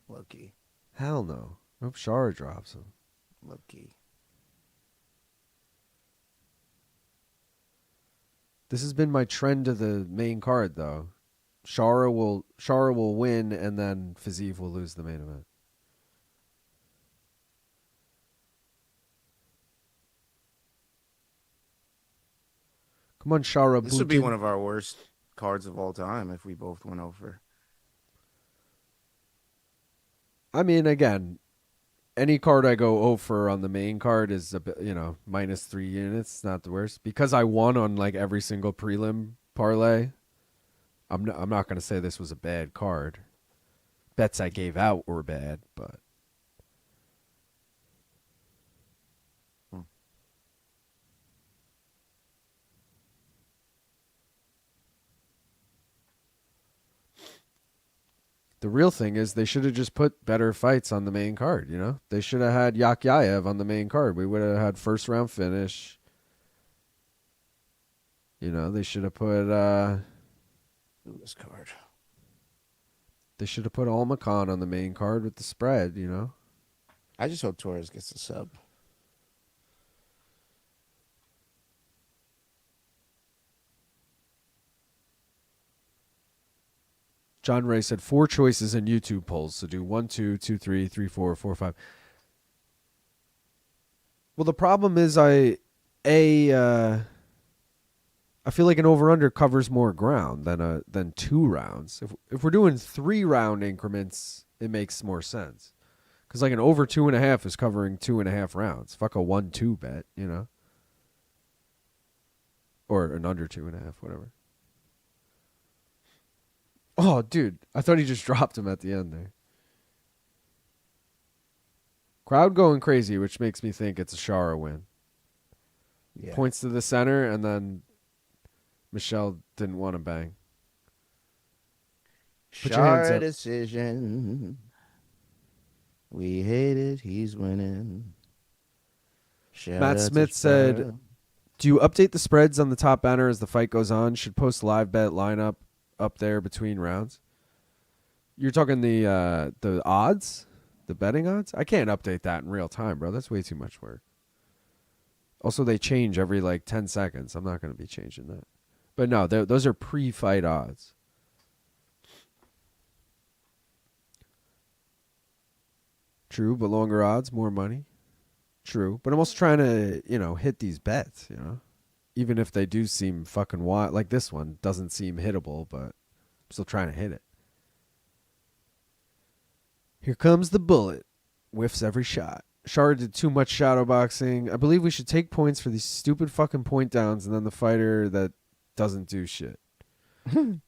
Low-key. Hell no. I hope Shara drops him. Low-key. This has been my trend to the main card, though. Shara will win, and then Fiziev will lose the main event. Come on, Shara. This would be one of our worst cards of all time if we both went over. I mean, again, any card I go over on the main card is a bit, minus 3 units. Not the worst because I won on like every single prelim parlay. I'm not gonna say this was a bad card. Bets I gave out were bad, but the real thing is they should have just put better fights on the main card, They should have had Yakhyaev on the main card. We would have had first round finish. They should have put This card. they should have put Almakhan on the main card with the spread, I just hope Torres gets a sub. John Ray said 4 choices in YouTube polls. So do 1, 2, 2, 3, 3, 4, 4, 5. Well, the problem is I feel like an over-under covers more ground than 2 rounds. If we're doing 3 round increments, it makes more sense. Because like an over 2.5 is covering 2.5 rounds. Fuck a 1-2 bet, or an under 2.5, whatever. Oh, dude, I thought he just dropped him at the end there. Crowd going crazy, which makes me think it's a Shara win. Yeah. Points to the center, and then Michelle didn't want to bang. Put your hands Shara up. decision. We hate it. He's winning. Shout Matt out to Smith said, Shara. do you update the spreads on the top banner as the fight goes on? Should post live bet lineup up there between rounds. You're talking the odds? The betting odds? I can't update that in real time, bro. That's way too much work. Also, they change every like 10 seconds. I'm not going to be changing that. But no, those are pre-fight odds. True, but longer odds, more money. True, but I'm also trying to, hit these bets, Even if they do seem fucking wild. Like this one doesn't seem hittable, but I'm still trying to hit it. Here comes the bullet. Whiffs every shot. Shara did too much shadow boxing. I believe we should take points for these stupid fucking point downs and then the fighter that doesn't do shit.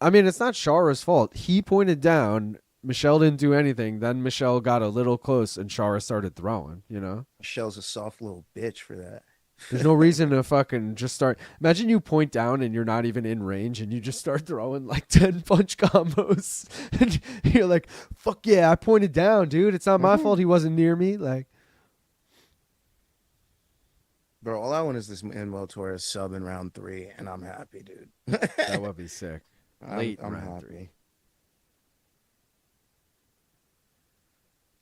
I mean, it's not Shara's fault. He pointed down. Michal didn't do anything. Then Michal got a little close and Shara started throwing, Michelle's a soft little bitch for that. There's no reason to fucking just start. Imagine you point down and you're not even in range and you just start throwing like 10 punch combos. And you're like, fuck yeah, I pointed down, dude. It's not my fault he wasn't near me. Like, Bro, all I want is this Manuel Torres sub in round 3, and I'm happy, dude. that would be sick. Late I'm round happy. 3.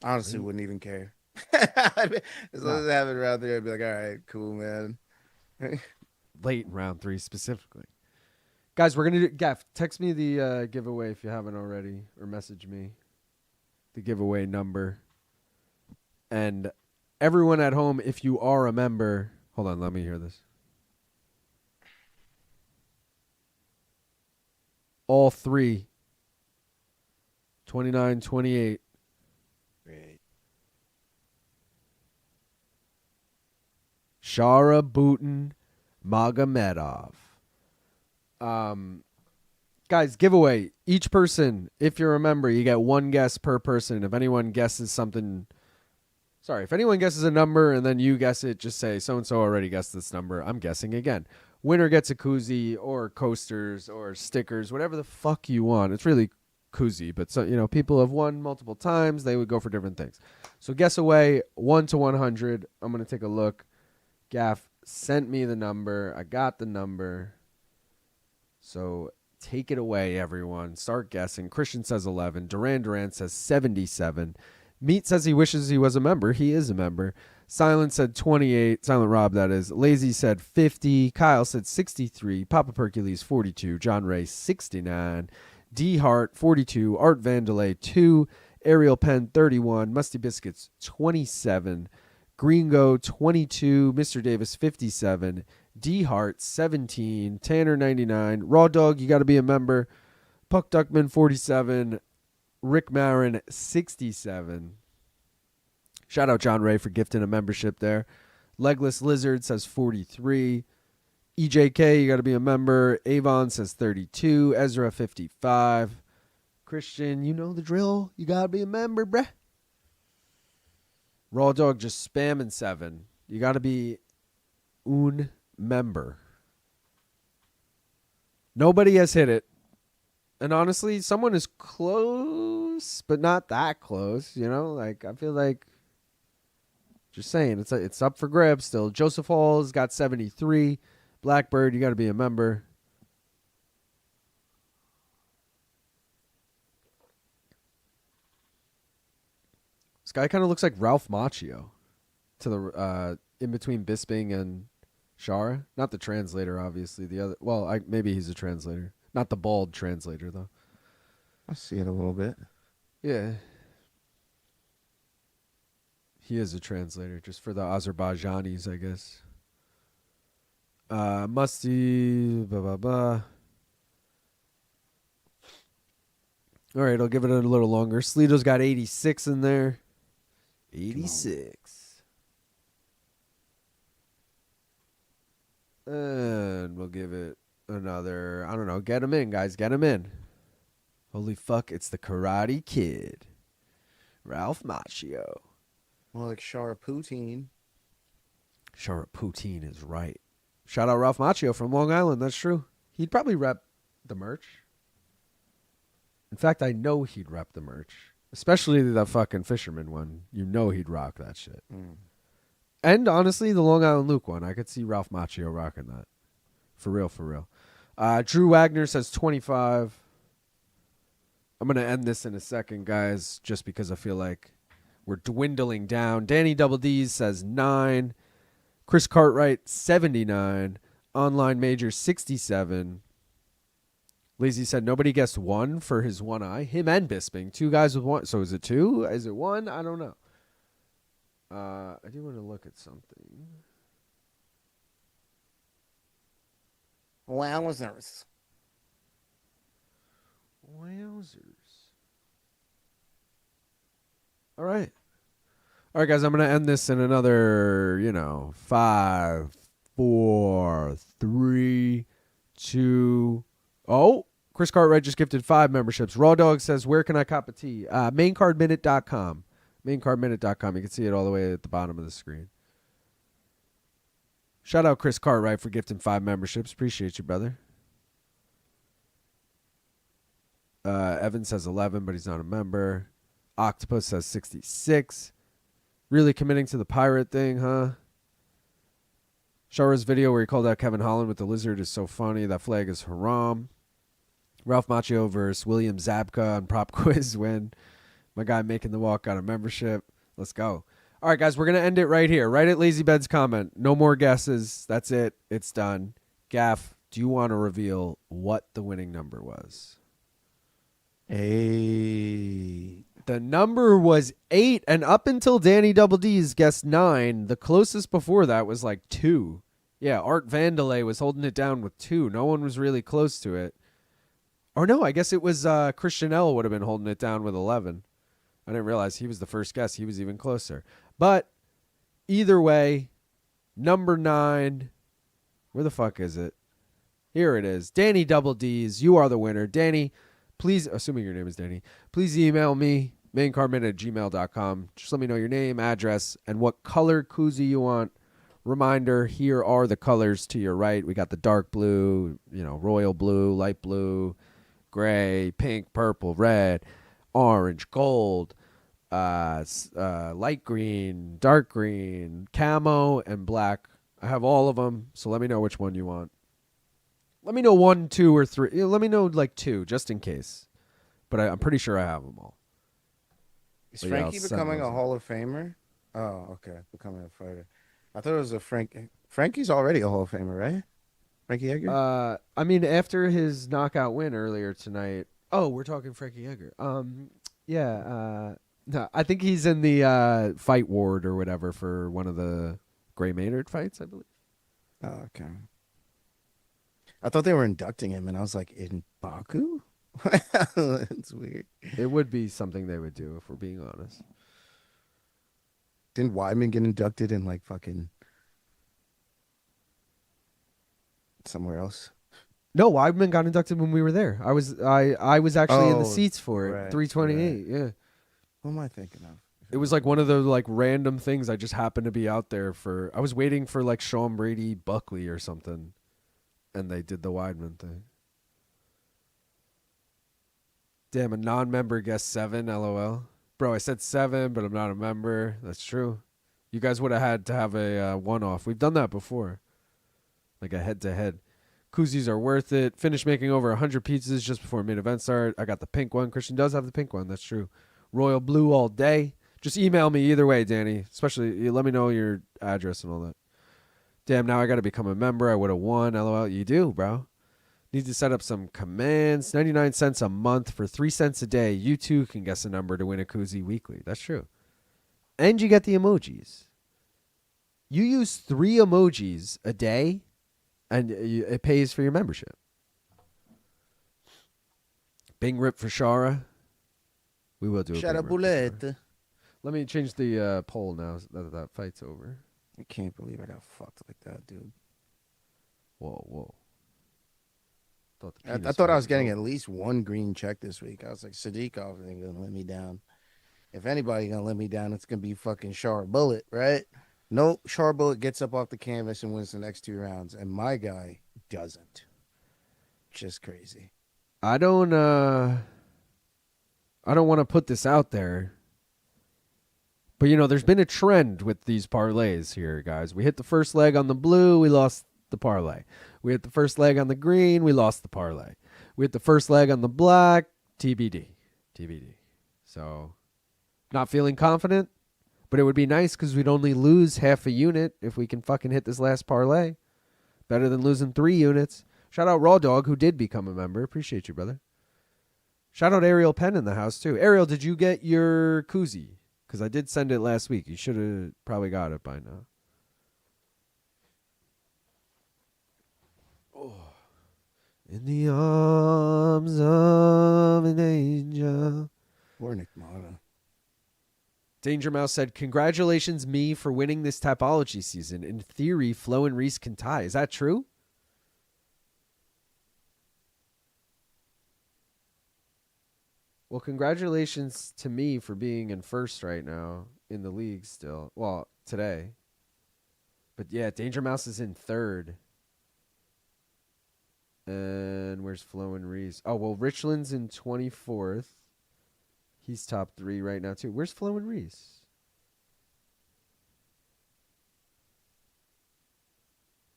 Honestly, wouldn't even care. As long as I have it around 3, I'd be like, all right, cool, man. Late in round 3 specifically. Guys, we're going to do... Gaff, text me the giveaway if you haven't already, or message me the giveaway number. And everyone at home, if you are a member... Hold on, let me hear this. All 3. 29, 28. Great. Shara Booten Magomedov. Guys, giveaway. Each person, if you're a member, you get one guess per person. If anyone guesses something... Sorry, if anyone guesses a number and then you guess it, just say, so-and-so already guessed this number. I'm guessing again. Winner gets a koozie or coasters or stickers, whatever the fuck you want. It's really koozie, but so people have won multiple times. They would go for different things. So guess away, 1 to 100. I'm going to take a look. Gaff sent me the number. I got the number. So take it away, everyone. Start guessing. Christian says 11. Duran says 77. Meat says he wishes he was a member. He is a member. Silent said 28. Silent Rob, that is. Lazy said 50. Kyle said 63. Papa Percules, 42. John Ray, 69. D Hart, 42. Art Vandelay, 2. Ariel Penn, 31. Musty Biscuits, 27. Gringo, 22. Mr. Davis, 57. D Hart, 17. Tanner, 99. Raw Dog, you got to be a member. Puck Duckman, 47. Rick Marin, 67. Shout out John Ray for gifting a membership there. Legless Lizard says 43. EJK, you got to be a member. Avon says 32. Ezra, 55. Christian, you know the drill. You got to be a member, bruh. Raw Dog just spamming 7. You got to be un member. Nobody has hit it. And honestly, someone is close, but not that close. Like I feel like, just saying, it's up for grabs still. Joseph Hall's got 73. Blackbird, you got to be a member. This guy kind of looks like Ralph Macchio to the in between Bisping and Shara. Not the translator, obviously. The other, well, maybe he's a translator. Not the bald translator, though. I see it a little bit. Yeah. He is a translator, just for the Azerbaijanis, I guess. Musty, blah, blah, blah. All right, I'll give it a little longer. Slito's got 86 in there. 86. And we'll give it another, I don't know, get him in, guys. Get him in. Holy fuck, it's the Karate Kid. Ralph Macchio. More like Shara Poutine. Shara Poutine is right. Shout out Ralph Macchio from Long Island. That's true. He'd probably rep the merch. In fact, I know he'd rep the merch, especially the fucking Fisherman one. You know he'd rock that shit. And honestly, the Long Island Luke one, I could see Ralph Macchio rocking that. For real, for real. Drew Wagner says 25. I'm going to end this in a second, guys, just because I feel like we're dwindling down. Danny Double D's says 9. Chris Cartwright, 79. Online Major, 67. Lazy said nobody guessed 1 for his one eye. Him and Bisping. 2 guys with 1. So is it 2? Is it 1? I don't know. I do want to look at something. Wowzers. Wowzers. All right. All right, guys, I'm going to end this in another, 5, 4, 3, 2. Oh, Chris Cartwright just gifted 5 memberships. Raw Dog says, where can I cop a tea? Maincardminute.com. Maincardminute.com. You can see it all the way at the bottom of the screen. Shout out Chris Cartwright for gifting 5 memberships. Appreciate you, brother. Evan says 11, but he's not a member. Octopus says 66. Really committing to the pirate thing, huh? Shara's video where he called out Kevin Holland with the lizard is so funny. That flag is haram. Ralph Macchio versus William Zabka on Prop Quiz win. My guy making the walk got a membership. Let's go. All right, guys, we're going to end it right here. Right at Lazy Bed's comment. No more guesses. That's it. It's done. Gaff, do you want to reveal what the winning number was? 8. The number was 8, and up until Danny Double D's guessed 9, the closest before that was like 2. Yeah, Art Vandelay was holding it down with 2. No one was really close to it. Or no, I guess it was Christian L would have been holding it down with 11. I didn't realize he was the first guess. He was even closer. But either way, number 9, where the fuck is it? Here it is. Danny Double D's, you are the winner. Danny, please, assuming your name is Danny, please email me, maincardman@gmail.com. Just let me know your name, address, and what color koozie you want. Reminder, here are the colors to your right. We got the dark blue, royal blue, light blue, gray, pink, purple, red, orange, gold, light green, dark green, camo, and black. I have all of them, so let me know which one you want. Let me know 1, 2, or 3. Let me know like 2, just in case. But I'm pretty sure I have them all. Is But yeah, Frankie I'll send becoming those a in. Hall of Famer? Oh, okay. Becoming a fighter. I thought it was a Frankie. Frankie's already a Hall of Famer, right? Frankie Edgar? I mean, after his knockout win earlier tonight. Oh, we're talking Frankie Edgar. Yeah. No, I think he's in the fight ward or whatever for one of the Gray Maynard fights, I believe. Oh, okay. I thought they were inducting him, and I was like, in Baku? It's weird. It would be something they would do if we're being honest. Didn't Weidman get inducted in like fucking somewhere else? No, Weidman got inducted when we were there. I was actually in the Oh, seats for it. right, 328. Yeah. Who am I thinking of? It was like one of those like random things. I just happened to be out there for. I was waiting for like Sean Brady Buckley or something, and they did the Weidman thing. Damn, a non-member guessed 7. LOL, bro. I said 7, but I'm not a member. That's true. You guys would have had to have a one-off. We've done that before, like a head-to-head. Koozies are worth it. Finished making over 100 pizzas just before main event start. I got the pink one. Christian does have the pink one. That's true. Royal blue all day. Just email me either way, Danny. Especially, you let me know your address and all that. Damn, now I got to become a member. I would have won. LOL. You do, bro. Need to set up some commands. 99 cents a month for 3 cents a day. You too can guess a number to win a koozie weekly. That's true. And you get the emojis. You use 3 emojis a day, and it pays for your membership. Bing rip for Shara. We will do a Shara Bing rip for Bullet. Shara. Let me change the poll now that fight's over. I can't believe I got fucked like that, dude. Whoa. I thought I was getting at least 1 green check this week. I was like, Sadiqov ain't gonna let me down. If anybody gonna let me down, it's gonna be fucking Shar Bullet, right? No, Shar Bullet gets up off the canvas and wins the next 2 rounds, and my guy doesn't. Just crazy. I don't I don't want to put this out there. But, you know, there's been a trend with these parlays here, guys. We hit the first leg on the blue, we lost the parlay. We hit the first leg on the green, we lost the parlay. We hit the first leg on the black, TBD. TBD. So, not feeling confident, but it would be nice because we'd only lose half a unit if we can fucking hit this last parlay. Better than losing 3 units. Shout out Raw Dog, who did become a member. Appreciate you, brother. Shout out Ariel Penn in the house, too. Ariel, did you get your koozie? Because I did send it last week. You should have probably got it by now. Oh. In the arms of an angel. Poor Nick Mata. Danger Mouse said, congratulations me for winning this Tapology season. In theory, Flo and Reese can tie. Is that true? Well, congratulations to me for being in first right now in the league still. Well, today. But yeah, Danger Mouse is in third. And where's Flo and Reese? Oh, well, Richland's in 24th. He's top 3 right now, too. Where's Flo and Reese?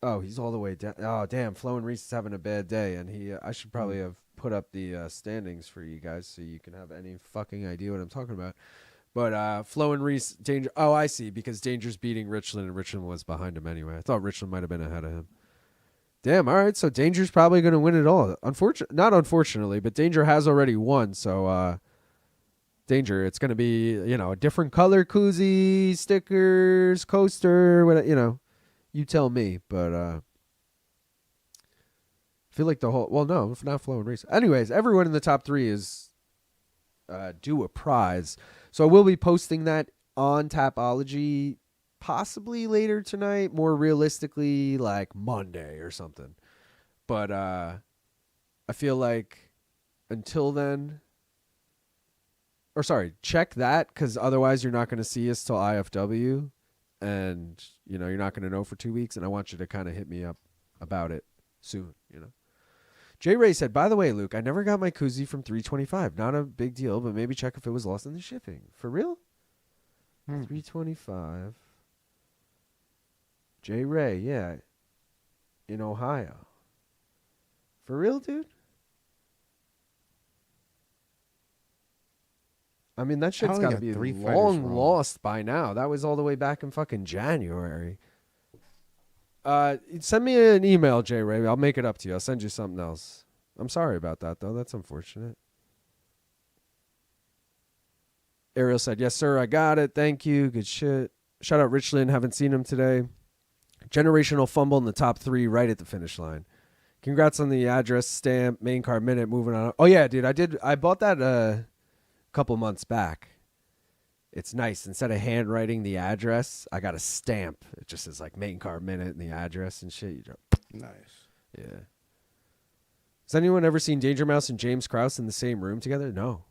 Oh, he's all the way down. Oh, damn. Flo and Reese is having a bad day. And I should probably have put up the standings for you guys so you can have any fucking idea what I'm talking about. But Flo and Reese, Danger. Oh, I see. Because Danger's beating Richland, and Richland was behind him anyway. I thought Richland might have been ahead of him. Damn, all right. So Danger's probably going to win it all. Not unfortunately, but Danger has already won. So, Danger, it's going to be, you know, a different color koozie, stickers, coaster, whatever, you know. You tell me, but I feel like the whole... Well, no, if not Flo and Reese. Anyways, everyone in the top 3 is due a prize. So I will be posting that on Tapology possibly later tonight, more realistically like Monday or something. But I feel like until then... Or sorry, check that, because otherwise you're not going to see us till IFW. And, you know, you're not going to know for 2 weeks, and I want you to kind of hit me up about it soon, you know. J. Ray said, by the way, Luke, I never got my koozie from 325. Not a big deal, but maybe check if it was lost in the shipping. For real? 325. J. Ray, yeah. In Ohio. For real, dude? I mean, that shit's got to be long lost by now. That was all the way back in fucking January. Send me an email, J. Ray. I'll make it up to you. I'll send you something else. I'm sorry about that, though. That's unfortunate. Ariel said, yes, sir, I got it. Thank you. Good shit. Shout out Richland. Haven't seen him today. Generational fumble in the top 3 right at the finish line. Congrats on the address, stamp, main card minute, moving on. Oh, yeah, dude. I bought that couple months back. It's nice. Instead of handwriting the address, I got a stamp. It just says like main card minute and the address and shit. Nice. Yeah. Has anyone ever seen Danger Mouse and James Krause in the same room together? No.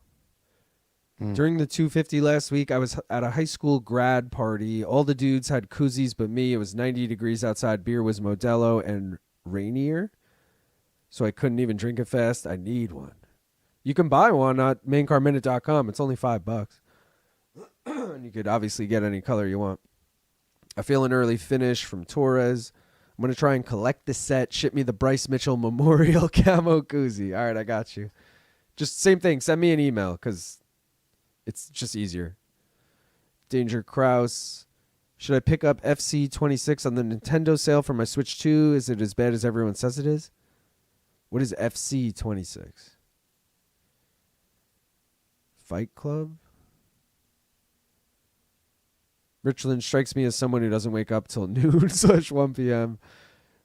During the 250 last week, I was at a high school grad party. All the dudes had koozies but me. It was 90 degrees outside. Beer was Modelo and Rainier. So I couldn't even drink it fast. I need one. You can buy one at maincarminute.com. It's only $5. And you could obviously get any color you want. I feel an early finish from Torres. I'm going to try and collect the set. Ship me the Bryce Mitchell Memorial Camo Koozie. All right, I got you. Just same thing. Send me an email because it's just easier. Danger Kraus. Should I pick up FC26 on the Nintendo sale for my Switch 2? Is it as bad as everyone says it is? What is FC26? Fight Club? Richland strikes me as someone who doesn't wake up till noon/1 p.m.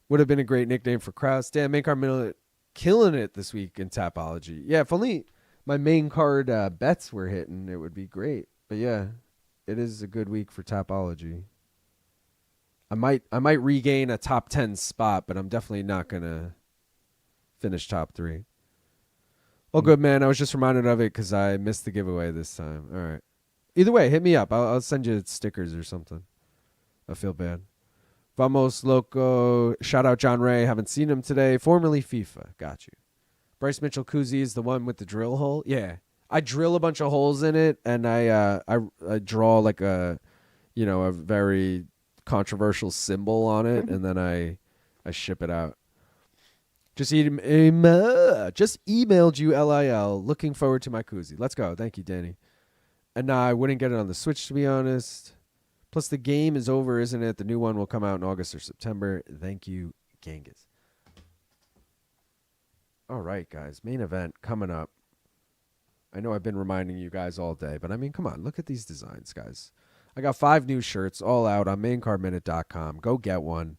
Would have been a great nickname for Kraus. Damn, main card minute killing it this week in Tapology. Yeah, if only my main card bets were hitting, it would be great. But yeah, it is a good week for Tapology. I might regain a top 10 spot, but I'm definitely not gonna finish top 3. Well, good, man. I was just reminded of it because I missed the giveaway this time. All right. Either way, hit me up. I'll send you stickers or something. I feel bad. Vamos Loco. Shout out John Ray. Haven't seen him today. Formerly FIFA. Got you. Bryce Mitchell Koozie is the one with the drill hole. Yeah. I drill a bunch of holes in it, and I draw like a very controversial symbol on it, and then I ship it out. Just emailed you LIL. Looking forward to my koozie. Let's go. Thank you, Danny. And I wouldn't get it on the Switch, to be honest. Plus, the game is over, isn't it? The new one will come out in August or September. Thank you, Genghis. All right, guys. Main event coming up. I know I've been reminding you guys all day, but I mean, come on. Look at these designs, guys. I got 5 new shirts all out on maincardminute.com. Go get one.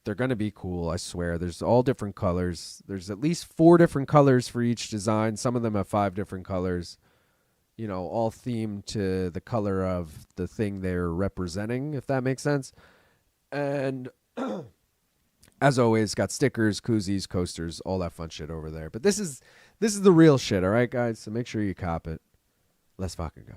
They're going to be cool, I swear. There's all different colors. There's at least 4 different colors for each design. Some of them have 5 different colors. All themed to the color of the thing they're representing, if that makes sense. And as always, got stickers, koozies, coasters, all that fun shit over there. But this is the real shit, all right, guys? So make sure you cop it. Let's fucking go.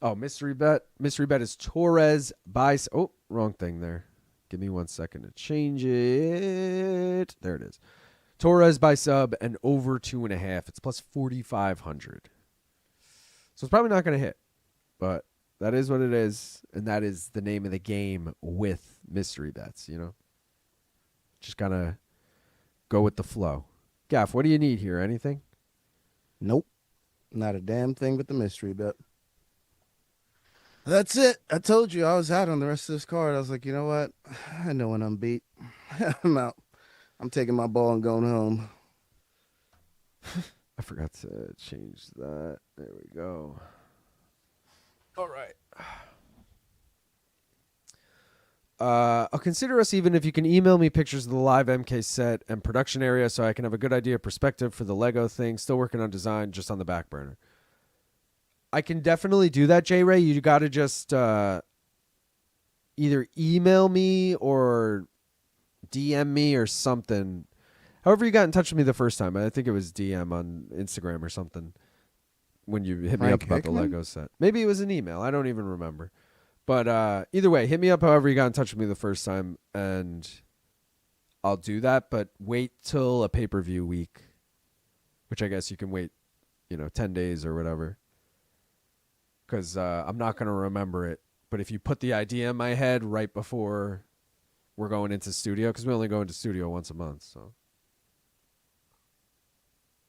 Oh, mystery bet. Mystery bet is Torres buys. Oh, wrong thing there. Give me 1 second to change it. There it is. Torres by sub and over 2.5. It's plus 4,500. So it's probably not going to hit, but that is what it is, and that is the name of the game with mystery bets. Just gotta go with the flow. Gaff, what do you need here? Anything? Nope. Not a damn thing but the mystery bet. That's it. I told you I was out on the rest of this card. I was like, you know what? I know when I'm beat. I'm out. I'm taking my ball and going home. I forgot to change that. There we go. All right. I'll consider us even if you can email me pictures of the live MK set and production area so I can have a good idea of perspective for the Lego thing. Still working on design, just on the back burner. I can definitely do that, J-Ray. You got to just either email me or DM me or something. However you got in touch with me the first time. I think it was DM on Instagram or something when you hit me up about the Lego set. Maybe it was an email. I don't even remember. But either way, hit me up however you got in touch with me the first time, and I'll do that. But wait till a pay-per-view week, which I guess you can wait, 10 days or whatever. Because I'm not going to remember it. But if you put the idea in my head right before we're going into studio, because we only go into studio once a month. So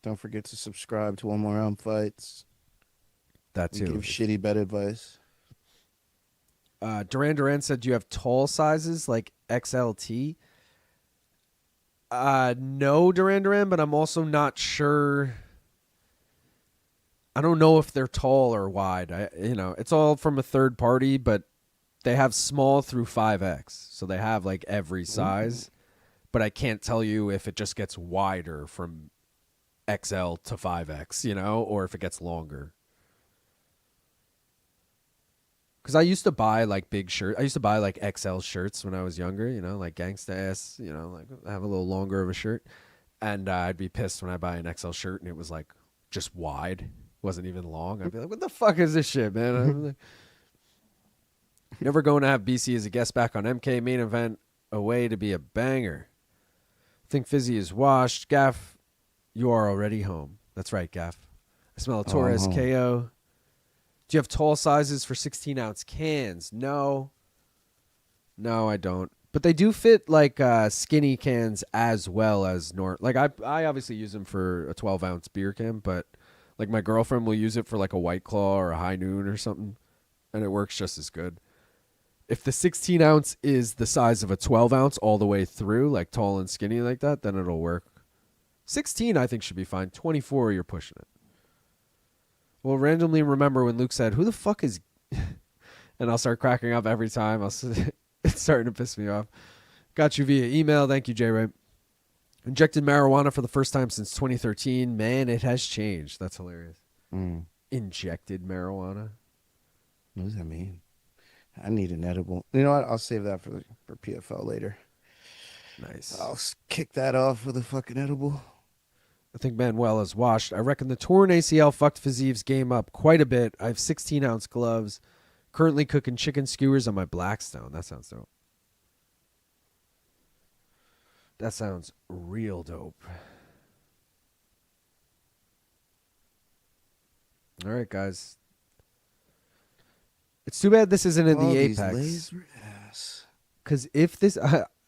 don't forget to subscribe to One More Round Fights. That too. Give shitty bet advice. Duran said, do you have tall sizes like XLT? No, Duran, but I'm also not sure. I don't know if they're tall or wide. It's all from a third party, but they have small through 5X. So they have like every size, but I can't tell you if it just gets wider from XL to 5X, or if it gets longer. Because I used to buy like big shirts. I used to buy like XL shirts when I was younger, like gangsta ass, like have a little longer of a shirt. And I'd be pissed when I buy an XL shirt and it was like just wide. Wasn't even long. I'd be like, what the fuck is this shit, man? I'm like, never going to have BC as a guest back on MK main event. A way to be a banger. Think Fizzy is washed. Gaff, you are already home. That's right, Gaff. I smell a Torres KO. Do you have tall sizes for 16-ounce cans? No, I don't. But they do fit like skinny cans as well as Like I obviously use them for a 12-ounce beer can, but like my girlfriend will use it for like a White Claw or a High Noon or something, and it works just as good. If the 16-ounce is the size of a 12-ounce all the way through, like tall and skinny like that, then it'll work. 16, I think, should be fine. 24, you're pushing it. Well, randomly remember when Luke said, who the fuck is... and I'll start cracking up every time. It's starting to piss me off. Got you via email. Thank you, J-Ray. Injected marijuana for the first time since 2013. Man, it has changed. That's hilarious. Injected marijuana? What does that mean? I need an edible. You know what? I'll save that for PFL later. Nice. I'll kick that off with a fucking edible. I think Manuel is washed. I reckon the torn ACL fucked Fiziev's game up quite a bit. I have 16-ounce gloves. Currently cooking chicken skewers on my Blackstone. That sounds dope. That sounds real dope. All right, guys. It's too bad this isn't in All the these Apex. laser ass. Because if this,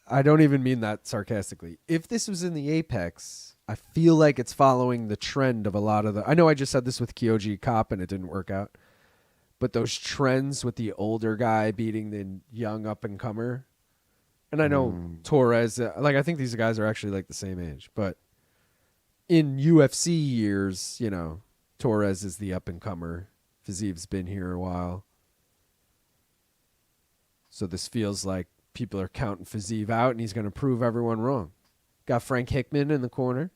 I don't even mean that sarcastically. If this was in the Apex, I feel like it's following the trend of a lot of the. I know I just said this with Kyoji Cop and it didn't work out, but those trends with the older guy beating the young up and comer, and I know Torres. Like I think these guys are actually like the same age, but in UFC years, you know, Torres is the up and comer. Fiziev's been here a while. So this feels like people are counting Fiziev out, and he's going to prove everyone wrong. Got Frank Hickman in the corner.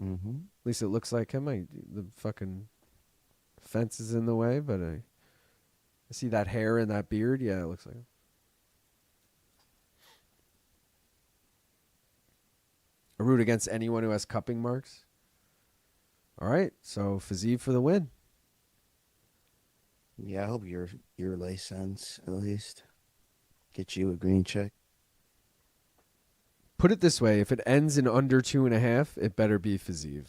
Mm-hmm. At least it looks like him. The fucking fence is in the way, but I see that hair and that beard. Yeah, it looks like him. I root against anyone who has cupping marks. All right, so Fiziev for the win. Yeah, I hope your license at least get you a green check. Put it this way, if it ends in under 2.5, it better be Fiziev.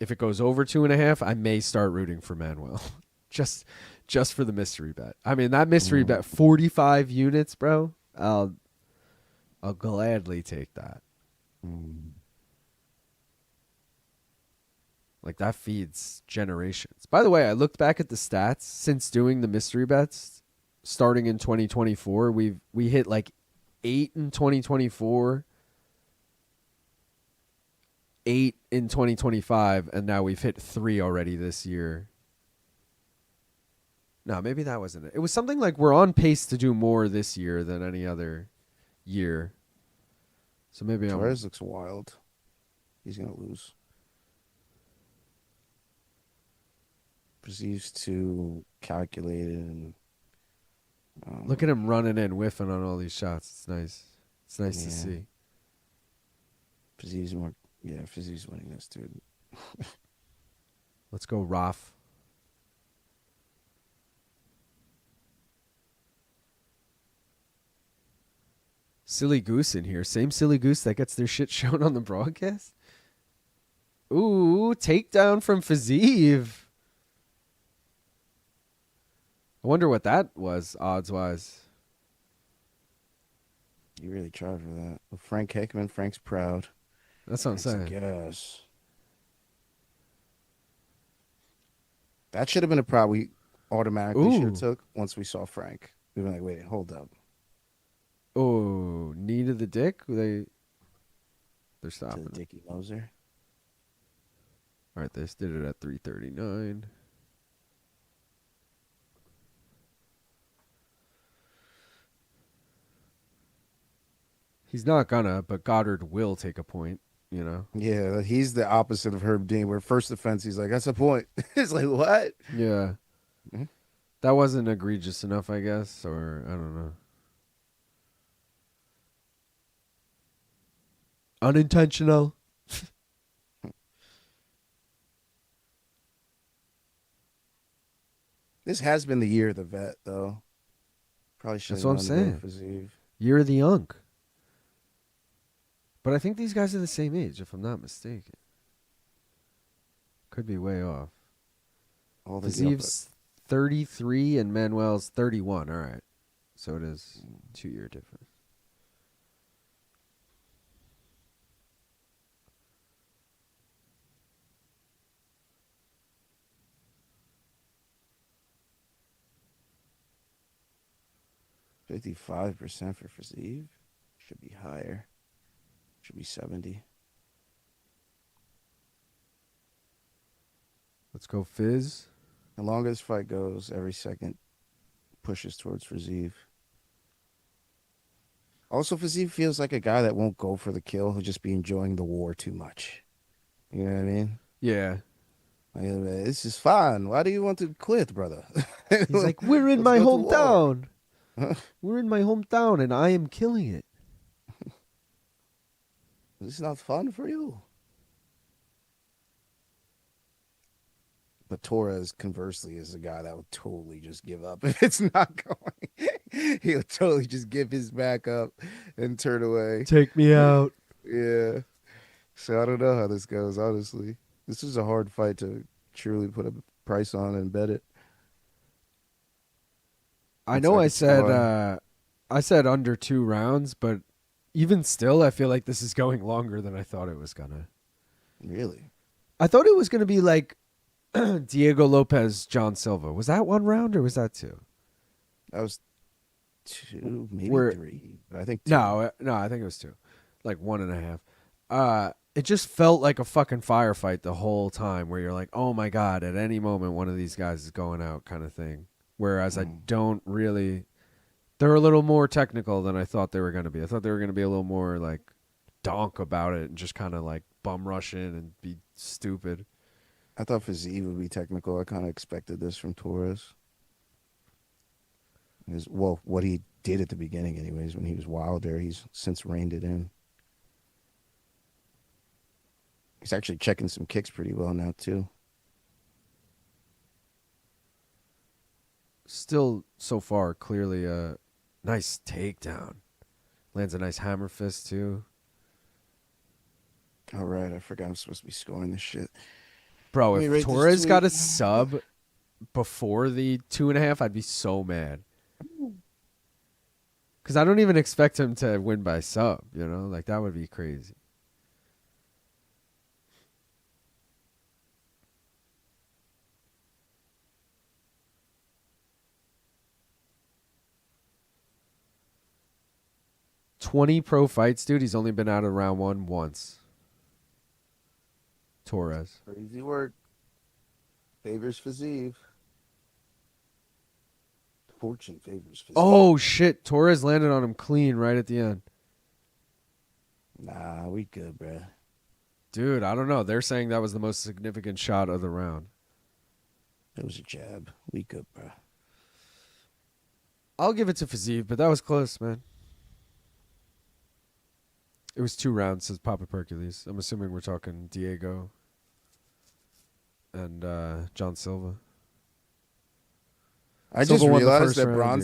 If it goes over 2.5, I may start rooting for Manuel. just for the mystery bet. I mean, that mystery bet, 45 units, bro. I'll gladly take that. Like, that feeds generations. By the way, I looked back at the stats since doing the mystery bets. Starting in 2024, we hit like 8 in 2024, 8 in 2025, and now we've hit 3 already this year. No, maybe that wasn't it. It was something like we're on pace to do more this year than any other year. So maybe Torres looks wild. He's gonna lose. Perceives too calculated and. Look at him running in, whiffing on all these shots. It's nice. It's nice to see. Fiziev's more. Yeah, Fiziev's winning this, dude. Let's go, Raf. Silly Goose in here. Same Silly Goose that gets their shit shown on the broadcast. Ooh, takedown from Fiziev. I wonder what that was, odds-wise. You really tried for that. Well, Frank Hickman, Frank's proud. That's what I'm saying. Yes. That should have been a prod we automatically should have took once we saw Frank. We were like, wait, hold up. Oh, knee to the dick? They're stopping. To Dickie Moser. All right, this did it at 339. He's not gonna, but Goddard will take a point, you know? Yeah, he's the opposite of Herb Dean, where first offense, he's like, that's a point. It's like, what? Yeah. Mm-hmm. That wasn't egregious enough, I guess, or I don't know. Unintentional. This has been the year of the vet, though. Probably should. That's what I'm saying. Fiziev. Year of the Unk. But I think these guys are the same age, if I'm not mistaken. Could be way off. Fiziev's 33 and Manuel's 31. All right. So it is 2-year difference. %55% for Fiziev. Should be higher. Should be 70. Let's go Fizz. The longer this fight goes, every second pushes towards Fiziev. Also, Fiziev feels like a guy that won't go for the kill. He'll just be enjoying the war too much. You know what I mean? Yeah. Like, this is fun. Why do you want to quit, brother? He's like, we're in my hometown. We're in my hometown, and I am killing it. This is not fun for you. But Torres, conversely, is a guy that would totally just give up if it's not going. He'll totally just give his back up and turn away. Take me out. Yeah. So I don't know how this goes, honestly. This is a hard fight to truly put price on and bet it. I It's know like I a said I said under 2 rounds, but even still, I feel like this is going longer than I thought it was gonna. Really? I thought it was gonna be like Diego Lopez, John Silva. Was that 1 round or was that 2? That was 2, maybe We're- 3. But I think 2. No, I think it was 2, like 1.5. It just felt like a fucking firefight the whole time, where you're like, oh my god, at any moment one of these guys is going out, kind of thing. Whereas I don't really. They're a little more technical than I thought they were going to be. I thought they were going to be a little more like donk about it and just kind of like bum rush in and be stupid. I thought Fiziev would be technical. I kind of expected this from Torres. Well, what he did at the beginning, anyways, when he was wild there, he's since reined it in. He's actually checking some kicks pretty well now, too. Still, so far, clearly a nice takedown. Lands a nice hammer fist, too. All right, I forgot I'm supposed to be scoring this shit. Bro, Let me if rate this Torres got a tweet. sub before the 2.5, I'd be so mad. Because I don't even expect him to win by sub, you know? Like, that would be crazy. "20 pro fights, dude. He's only been out of round 1 once." Torres. Crazy work. Favors Fiziev. Fortune favors Fiziev. Oh, shit. Torres landed on him clean right at the end. Nah, we good, bruh. Dude, I don't know. They're saying that was the most significant shot of the round. It was a jab. We good, bruh. I'll give it to Fiziev, but that was close, man. It was 2 rounds, says Papa Percules. I'm assuming we're talking Diego and John Silva. I Silva just won the realized first that round,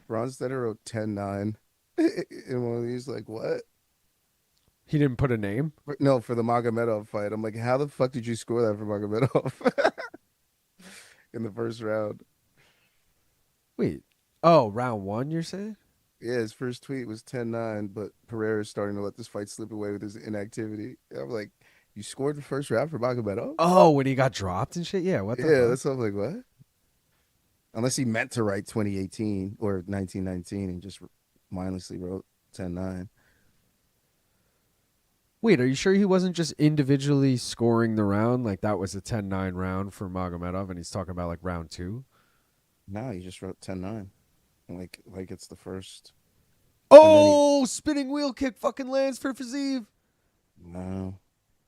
Bronstetter wrote 10-9 in one of these. Like, what? He didn't put a name? No, for the Magomedov fight. I'm like, how the fuck did you score that for Magomedov in the first round? Wait. Oh, round 1, you're saying? Yeah, his first tweet was 10-9, but Pereira's starting to let this fight slip away with his inactivity. I'm like, you scored the first round for Magomedov? Oh, when he got dropped and shit? Yeah, what the Yeah, fuck? that's what I'm like, what? Unless he meant to write 2018 or 1919 and just mindlessly wrote 10-9. Wait, are you sure he wasn't just individually scoring the round? Like that was a 10-9 round for Magomedov and he's talking about like round 2? No, he just wrote 10-9. Like it's the first. Oh, spinning wheel kick fucking lands for Fiziev. No.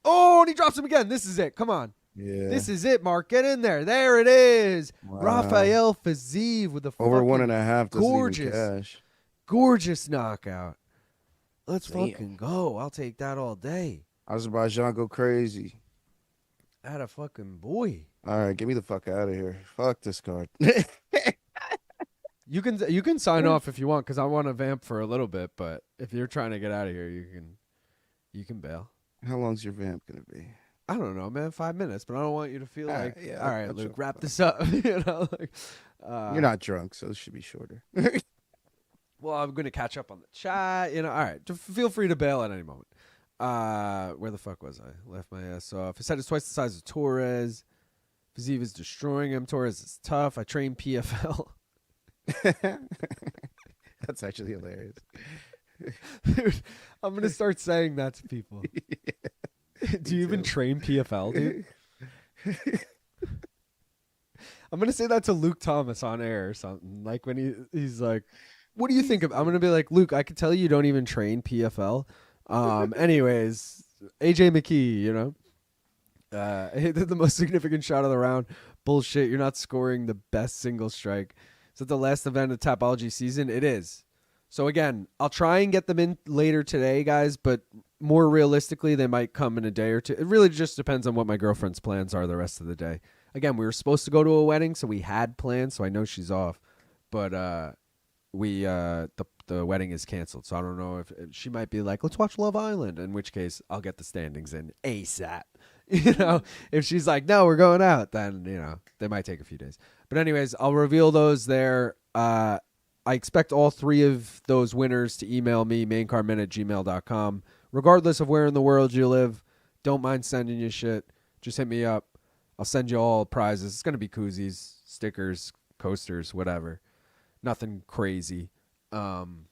Oh, and he drops him again. This is it. Come on. Yeah. This is it, Mark. Get in there. There it is. Wow. Rafael Fiziev with the Over fucking 1.5 doesn't gorgeous, even cash. gorgeous knockout. Let's Damn. fucking go. I'll take that all day. Azerbaijan go crazy. That a fucking boy. All right, get me the fuck out of here. Fuck this card. You can sign off if you want because I want to vamp for a little bit. But if you're trying to get out of here, you can bail. How long's your vamp gonna be? I don't know, man. 5 minutes, but I don't want you to feel All like, right, yeah, all right, that's Luke, fine. wrap this up. You know, like, You're not drunk, so it should be shorter. well, I'm going to catch up on the chat. You know, all right. Feel free to bail at any moment. Where the fuck was I? Left my ass off. His head is twice the size of Torres. Fiziev is destroying him. Torres is tough. I train PFL. That's actually hilarious. Dude, I'm going to start saying that to people. Do you even train PFL, dude? I'm going to say that to Luke Thomas on air or something. Like when he's like, what do you think of? I'm going to be like, Luke, I can tell you don't even train PFL. Anyways, AJ McKee, you know, hit the most significant shot of the round. Bullshit. You're not scoring the best single strike. Is it the last event of Tapology season? It is. So again, I'll try and get them in later today, guys, but more realistically, they might come in a day or two. It really just depends on what my girlfriend's plans are the rest of the day. Again, we were supposed to go to a wedding, so we had plans, so I know she's off. But the wedding is canceled, so I don't know if she might be like, let's watch Love Island, in which case I'll get the standings in ASAP. If she's like, no, we're going out, then, they might take a few days. But anyways, I'll reveal those there. I expect all 3 of those winners to email me, maincardmen@gmail.com. Regardless of where in the world you live, don't mind sending you shit. Just hit me up. I'll send you all prizes. It's going to be koozies, stickers, coasters, whatever. Nothing crazy. And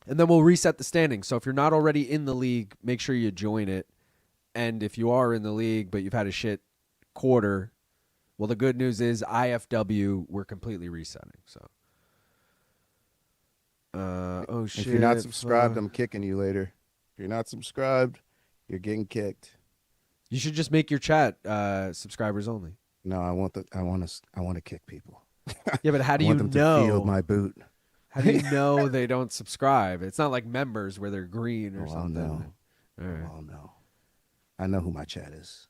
then we'll reset the standings. So if you're not already in the league, make sure you join it. And if you are in the league, but you've had a shit quarter, well, the good news is IFW, we're completely resetting. So, oh shit! If you're not subscribed, I'm kicking you later. If you're not subscribed, you're getting kicked. You should just make your chat subscribers only. No, I want to kick people. Yeah, but how do I you want them know? to feel my boot. How do you know they don't subscribe? It's not like members where they're green or something. No. All right. Oh no, I know who my chat is.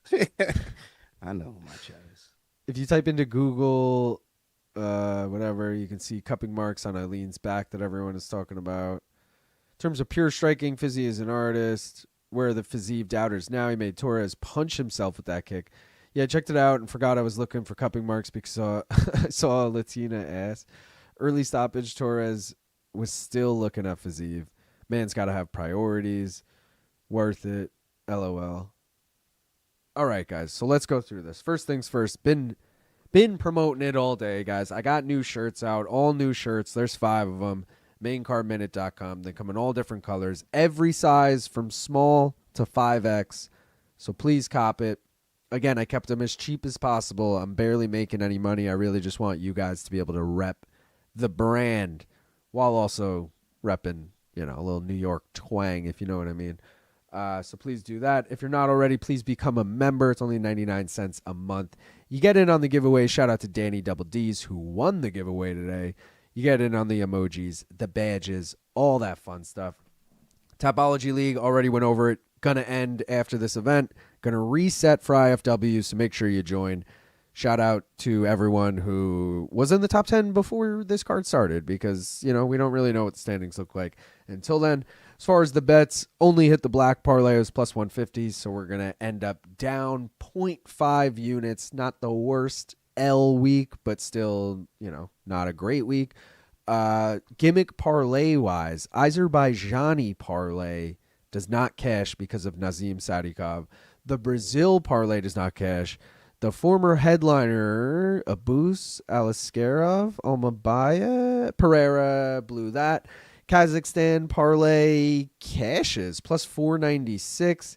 I know who my chat is. If you type into Google, whatever, you can see cupping marks on Eileen's back that everyone is talking about. In terms of pure striking, Fizzy is an artist. Where are the Fiziev doubters now? He made Torres punch himself with that kick. Yeah, I checked it out and forgot I was looking for cupping marks because I saw a Latina ass. Early stoppage, Torres was still looking at Fiziev. Man's got to have priorities. Worth it. LOL. All right, guys. So let's go through this. First things first. Been promoting it all day, guys. I got new shirts out. All new shirts. There's 5 of them. Maincardminute.com. They come in all different colors. Every size from small to 5X. So please cop it. Again, I kept them as cheap as possible. I'm barely making any money. I really just want you guys to be able to rep the brand while also repping, a little New York twang, if you know what I mean. So please do that. If you're not already, please become a member. It's only 99 cents a month. You get in on the giveaway. Shout out to Danny Double D's who won the giveaway today. You get in on the emojis, the badges, all that fun stuff. Tapology League, already went over it. Gonna end after this event. Gonna reset for IFW, so make sure you join. Shout out to everyone who was in the top 10 before this card started because, we don't really know what the standings look like until then. As far as the bets, only hit the black parlay. It was plus 150, so we're going to end up down 0.5 units. Not the worst L week, but still, not a great week. Gimmick parlay-wise, Azerbaijani parlay does not cash because of Nazim Sadikov. The Brazil parlay does not cash. The former headliner, Abus Aliskerov, Almabaya, Pereira blew that. Kazakhstan parlay cashes, plus 496.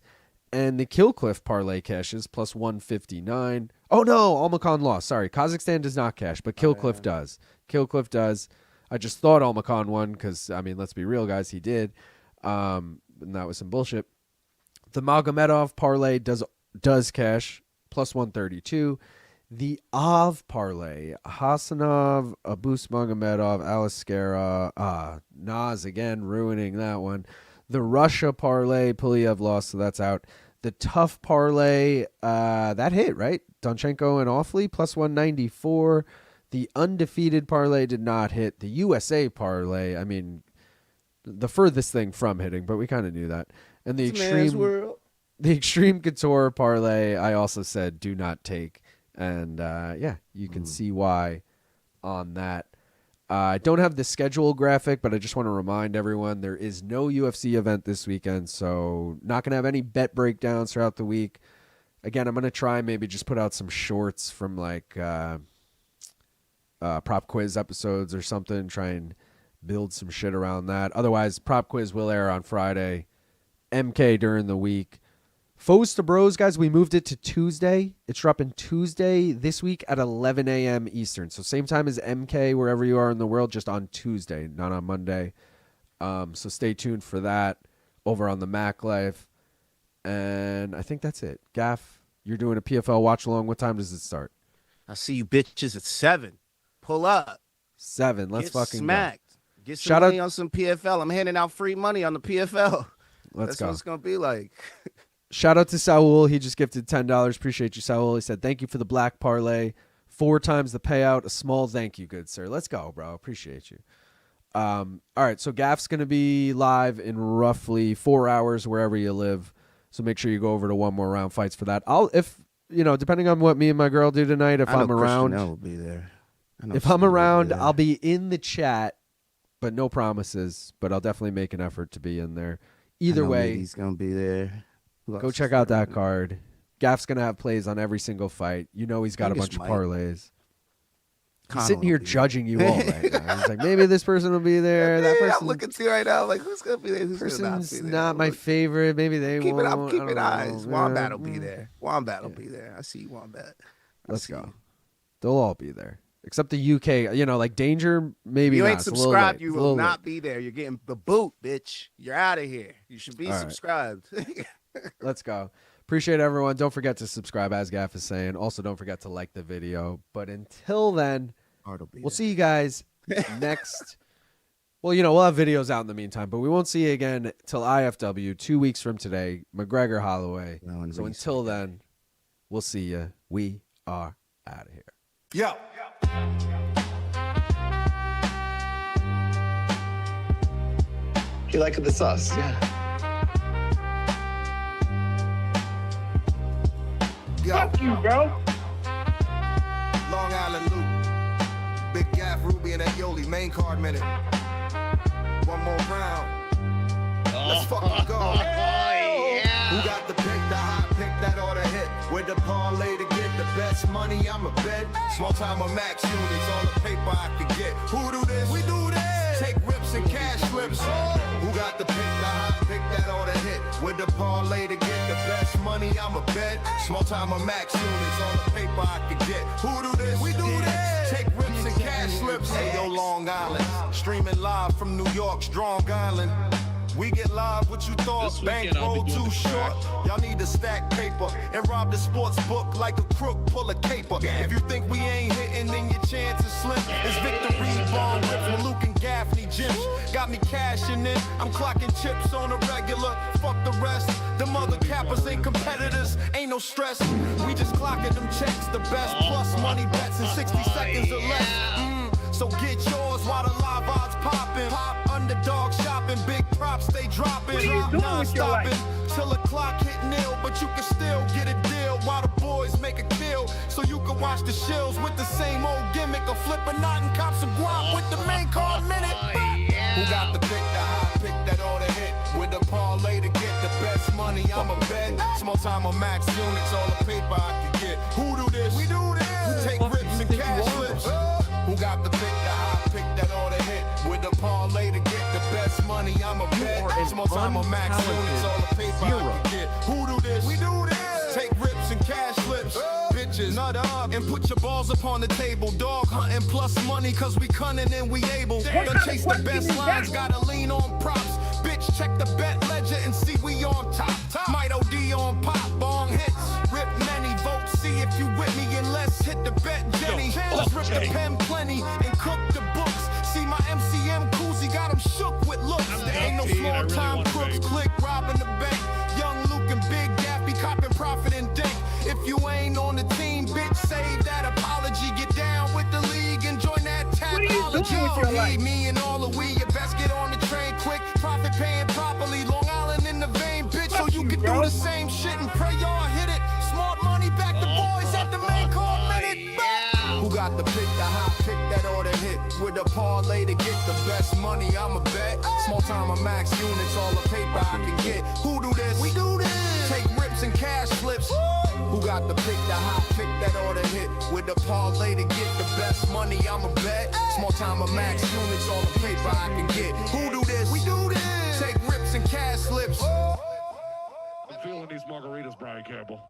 And the Killcliff parlay cashes, plus 159. Oh, no, Almakhan lost. Sorry, Kazakhstan does not cash, but Killcliff does. Killcliff does. I just thought Almakhan won because, let's be real, guys, he did. And that was some bullshit. The Magomedov parlay does cash. Plus 132. The Av parlay, Hasanov, Abus Magomedov, Aliskerov, Nas again, ruining that one. The Russia parlay, Pulyaev lost, so that's out. The tough parlay, that hit, right? Donchenko and Ofli, plus 194. The undefeated parlay did not hit. The USA parlay, the furthest thing from hitting, but we kind of knew that. And the Extreme Couture parlay, I also said do not take. And, you can see why on that. I don't have the schedule graphic, but I just want to remind everyone there is no UFC event this weekend, so not going to have any bet breakdowns throughout the week. Again, I'm going to try maybe just put out some shorts from, prop quiz episodes or something, try and build some shit around that. Otherwise, prop quiz will air on Friday, MK during the week. Foes to Bros, guys, we moved it to Tuesday. It's dropping Tuesday this week at 11 a.m. Eastern. So same time as MK, wherever you are in the world, just on Tuesday, not on Monday. So stay tuned for that over on the Mac Life. And I think that's it. Gaff, you're doing a PFL watch along. What time does it start? I see you bitches at 7. Pull up. 7. Let's Get fucking smacked. go. Get some Shout money out- on some PFL. I'm handing out free money on the PFL. Let's That's go. what it's going to be like. Shout out to Saul. He just gifted $10. Appreciate you, Saul. He said, thank you for the black parlay. 4 times the payout. A small thank you, good sir. Let's go, bro. Appreciate you. All right, so Gaff's going to be live in roughly 4 hours wherever you live. So make sure you go over to One More Round Fights for that. Depending on what me and my girl do tonight, if I know I'm around, Christian L will be there. I know if I'm Steve will be around, there. I'll be in the chat, but no promises. But I'll definitely make an effort to be in there. Either way, he's gonna be there. Who go else check is out there? that card. Gaff's gonna have plays on every single fight. You know he's got a think bunch it's of Mike. parlays. He's Connell sitting here will be there. judging you all right now. He's like, maybe this person will be there. That Yeah, person, I'm looking to you right now. Like, who's gonna be there? Who's gonna not person's be there? not my Look, favorite. Maybe they Keep it. I'm won't. keeping I don't eyes. know. Wombat will be Yeah. there. Wombat will be there. I see you, Wombat. I Let's see go. you. They'll all be there. Except the UK, like Danger, maybe You not. ain't It's a little subscribed, late. you It's a will little not late. be there. You're getting the boot, bitch. You're out of here. You should be All right. subscribed. Let's go. Appreciate everyone. Don't forget to subscribe, as Gaff is saying. Also, don't forget to like the video. But until then, Art will be we'll there. see you guys next. Well, we'll have videos out in the meantime, but we won't see you again till IFW 2 weeks from today. McGregor Holloway. No, and So Reese until again. then, we'll see you. We are out of here. Yo. You like the sauce? Yeah. Yo. Fuck you, bro. Long Island Loop. Big Gaff, Ruby, and that Yoli. Main card minute. One more round. Let's fucking go. Oh, yeah. Who got the pick, the hot pick, that ought to hit? With the parlay to get the best money, I'm a bet. Small time of max units, all the paper I can get. Who do this? We do this. Take rips and cash flips. Who got the pick, the hot pick, that ought to hit? With the parlay to get the best money, I'm a bet. Small time of max units, all the paper I can get. Who do this? We do this. Take rips and cash flips. Hey, yo, Long Island. Streaming live from New York, Strong Island. We get live, what you thought? This weekend I'll Bankroll be doing too the short. Y'all need to stack paper and rob the sports book like a crook, pull a caper. If you think we ain't hitting, then your chance is slim. It's victory ball rips with Luke and Gaffney gyms. Got me cashing in, I'm clocking chips on a regular. Fuck the rest, them other cappers ain't competitors, ain't no stress. We just clocking them checks, the best plus money bets in 60 seconds or less. So get yours while the live odds popping. Pop underdog shopping, big props they dropping. What are you doing with your life? Non-stopping till the clock hit nil, but you can still get a deal while the boys make a kill. So you can watch the shills with the same old gimmick of flip a knot and cop some guap with the main card minute. Who got the pick, the hot pick that ought to hit? With the parlay to get the best money, I'm a bet. Small time of max units, all the paper I can get. Who do this? We do this. Who take rips and cash flips? Who got the pick, the hot pick that ought to hit? With the parlay to get the best money, I'm a bet. Small time of max units, all the paper I can get. Who do this? We do this. Take rips and cash flips. Bitches, nut up and put your balls upon the table. Dog hunting plus money, cause we cunning and we able. Done chase the best lines, gotta lean on props. Bitch, check the bet ledger and see we on top. Might OD on pop, bong hits. Rip many votes, see if you with me and let's hit the bet, Jenny. Let's rip the pen plenty and cook the books. See my MCM koozie got him shook with looks. There ain't no small time crooks, click robbing the bank. Young Luke and Big Gappy copping profit and dank. If you ain't on the team, bitch, save that apology. Get down with the league and join that tapology. Me and all of we, you best get on the train quick. Profit paying properly, Long Island in the vein, bitch. So you can do the same shit and pray y'all hit it. Smart money back the boys at the main card minute. Who got the pick, the hot pick that ought to hit? With a parlay to get the best money, I'm a bet. Small time of max units, all the paper I can get. Who do this? We do this. Take rips and cash flips. Who got the pick, the hot pick that ought to hit? With a parlay to get the best money, I'm a bet. Small time of max units, all the paper I can get. Who do this? We do this. Take rips and cash flips. I'm feeling these margaritas, Brian Campbell.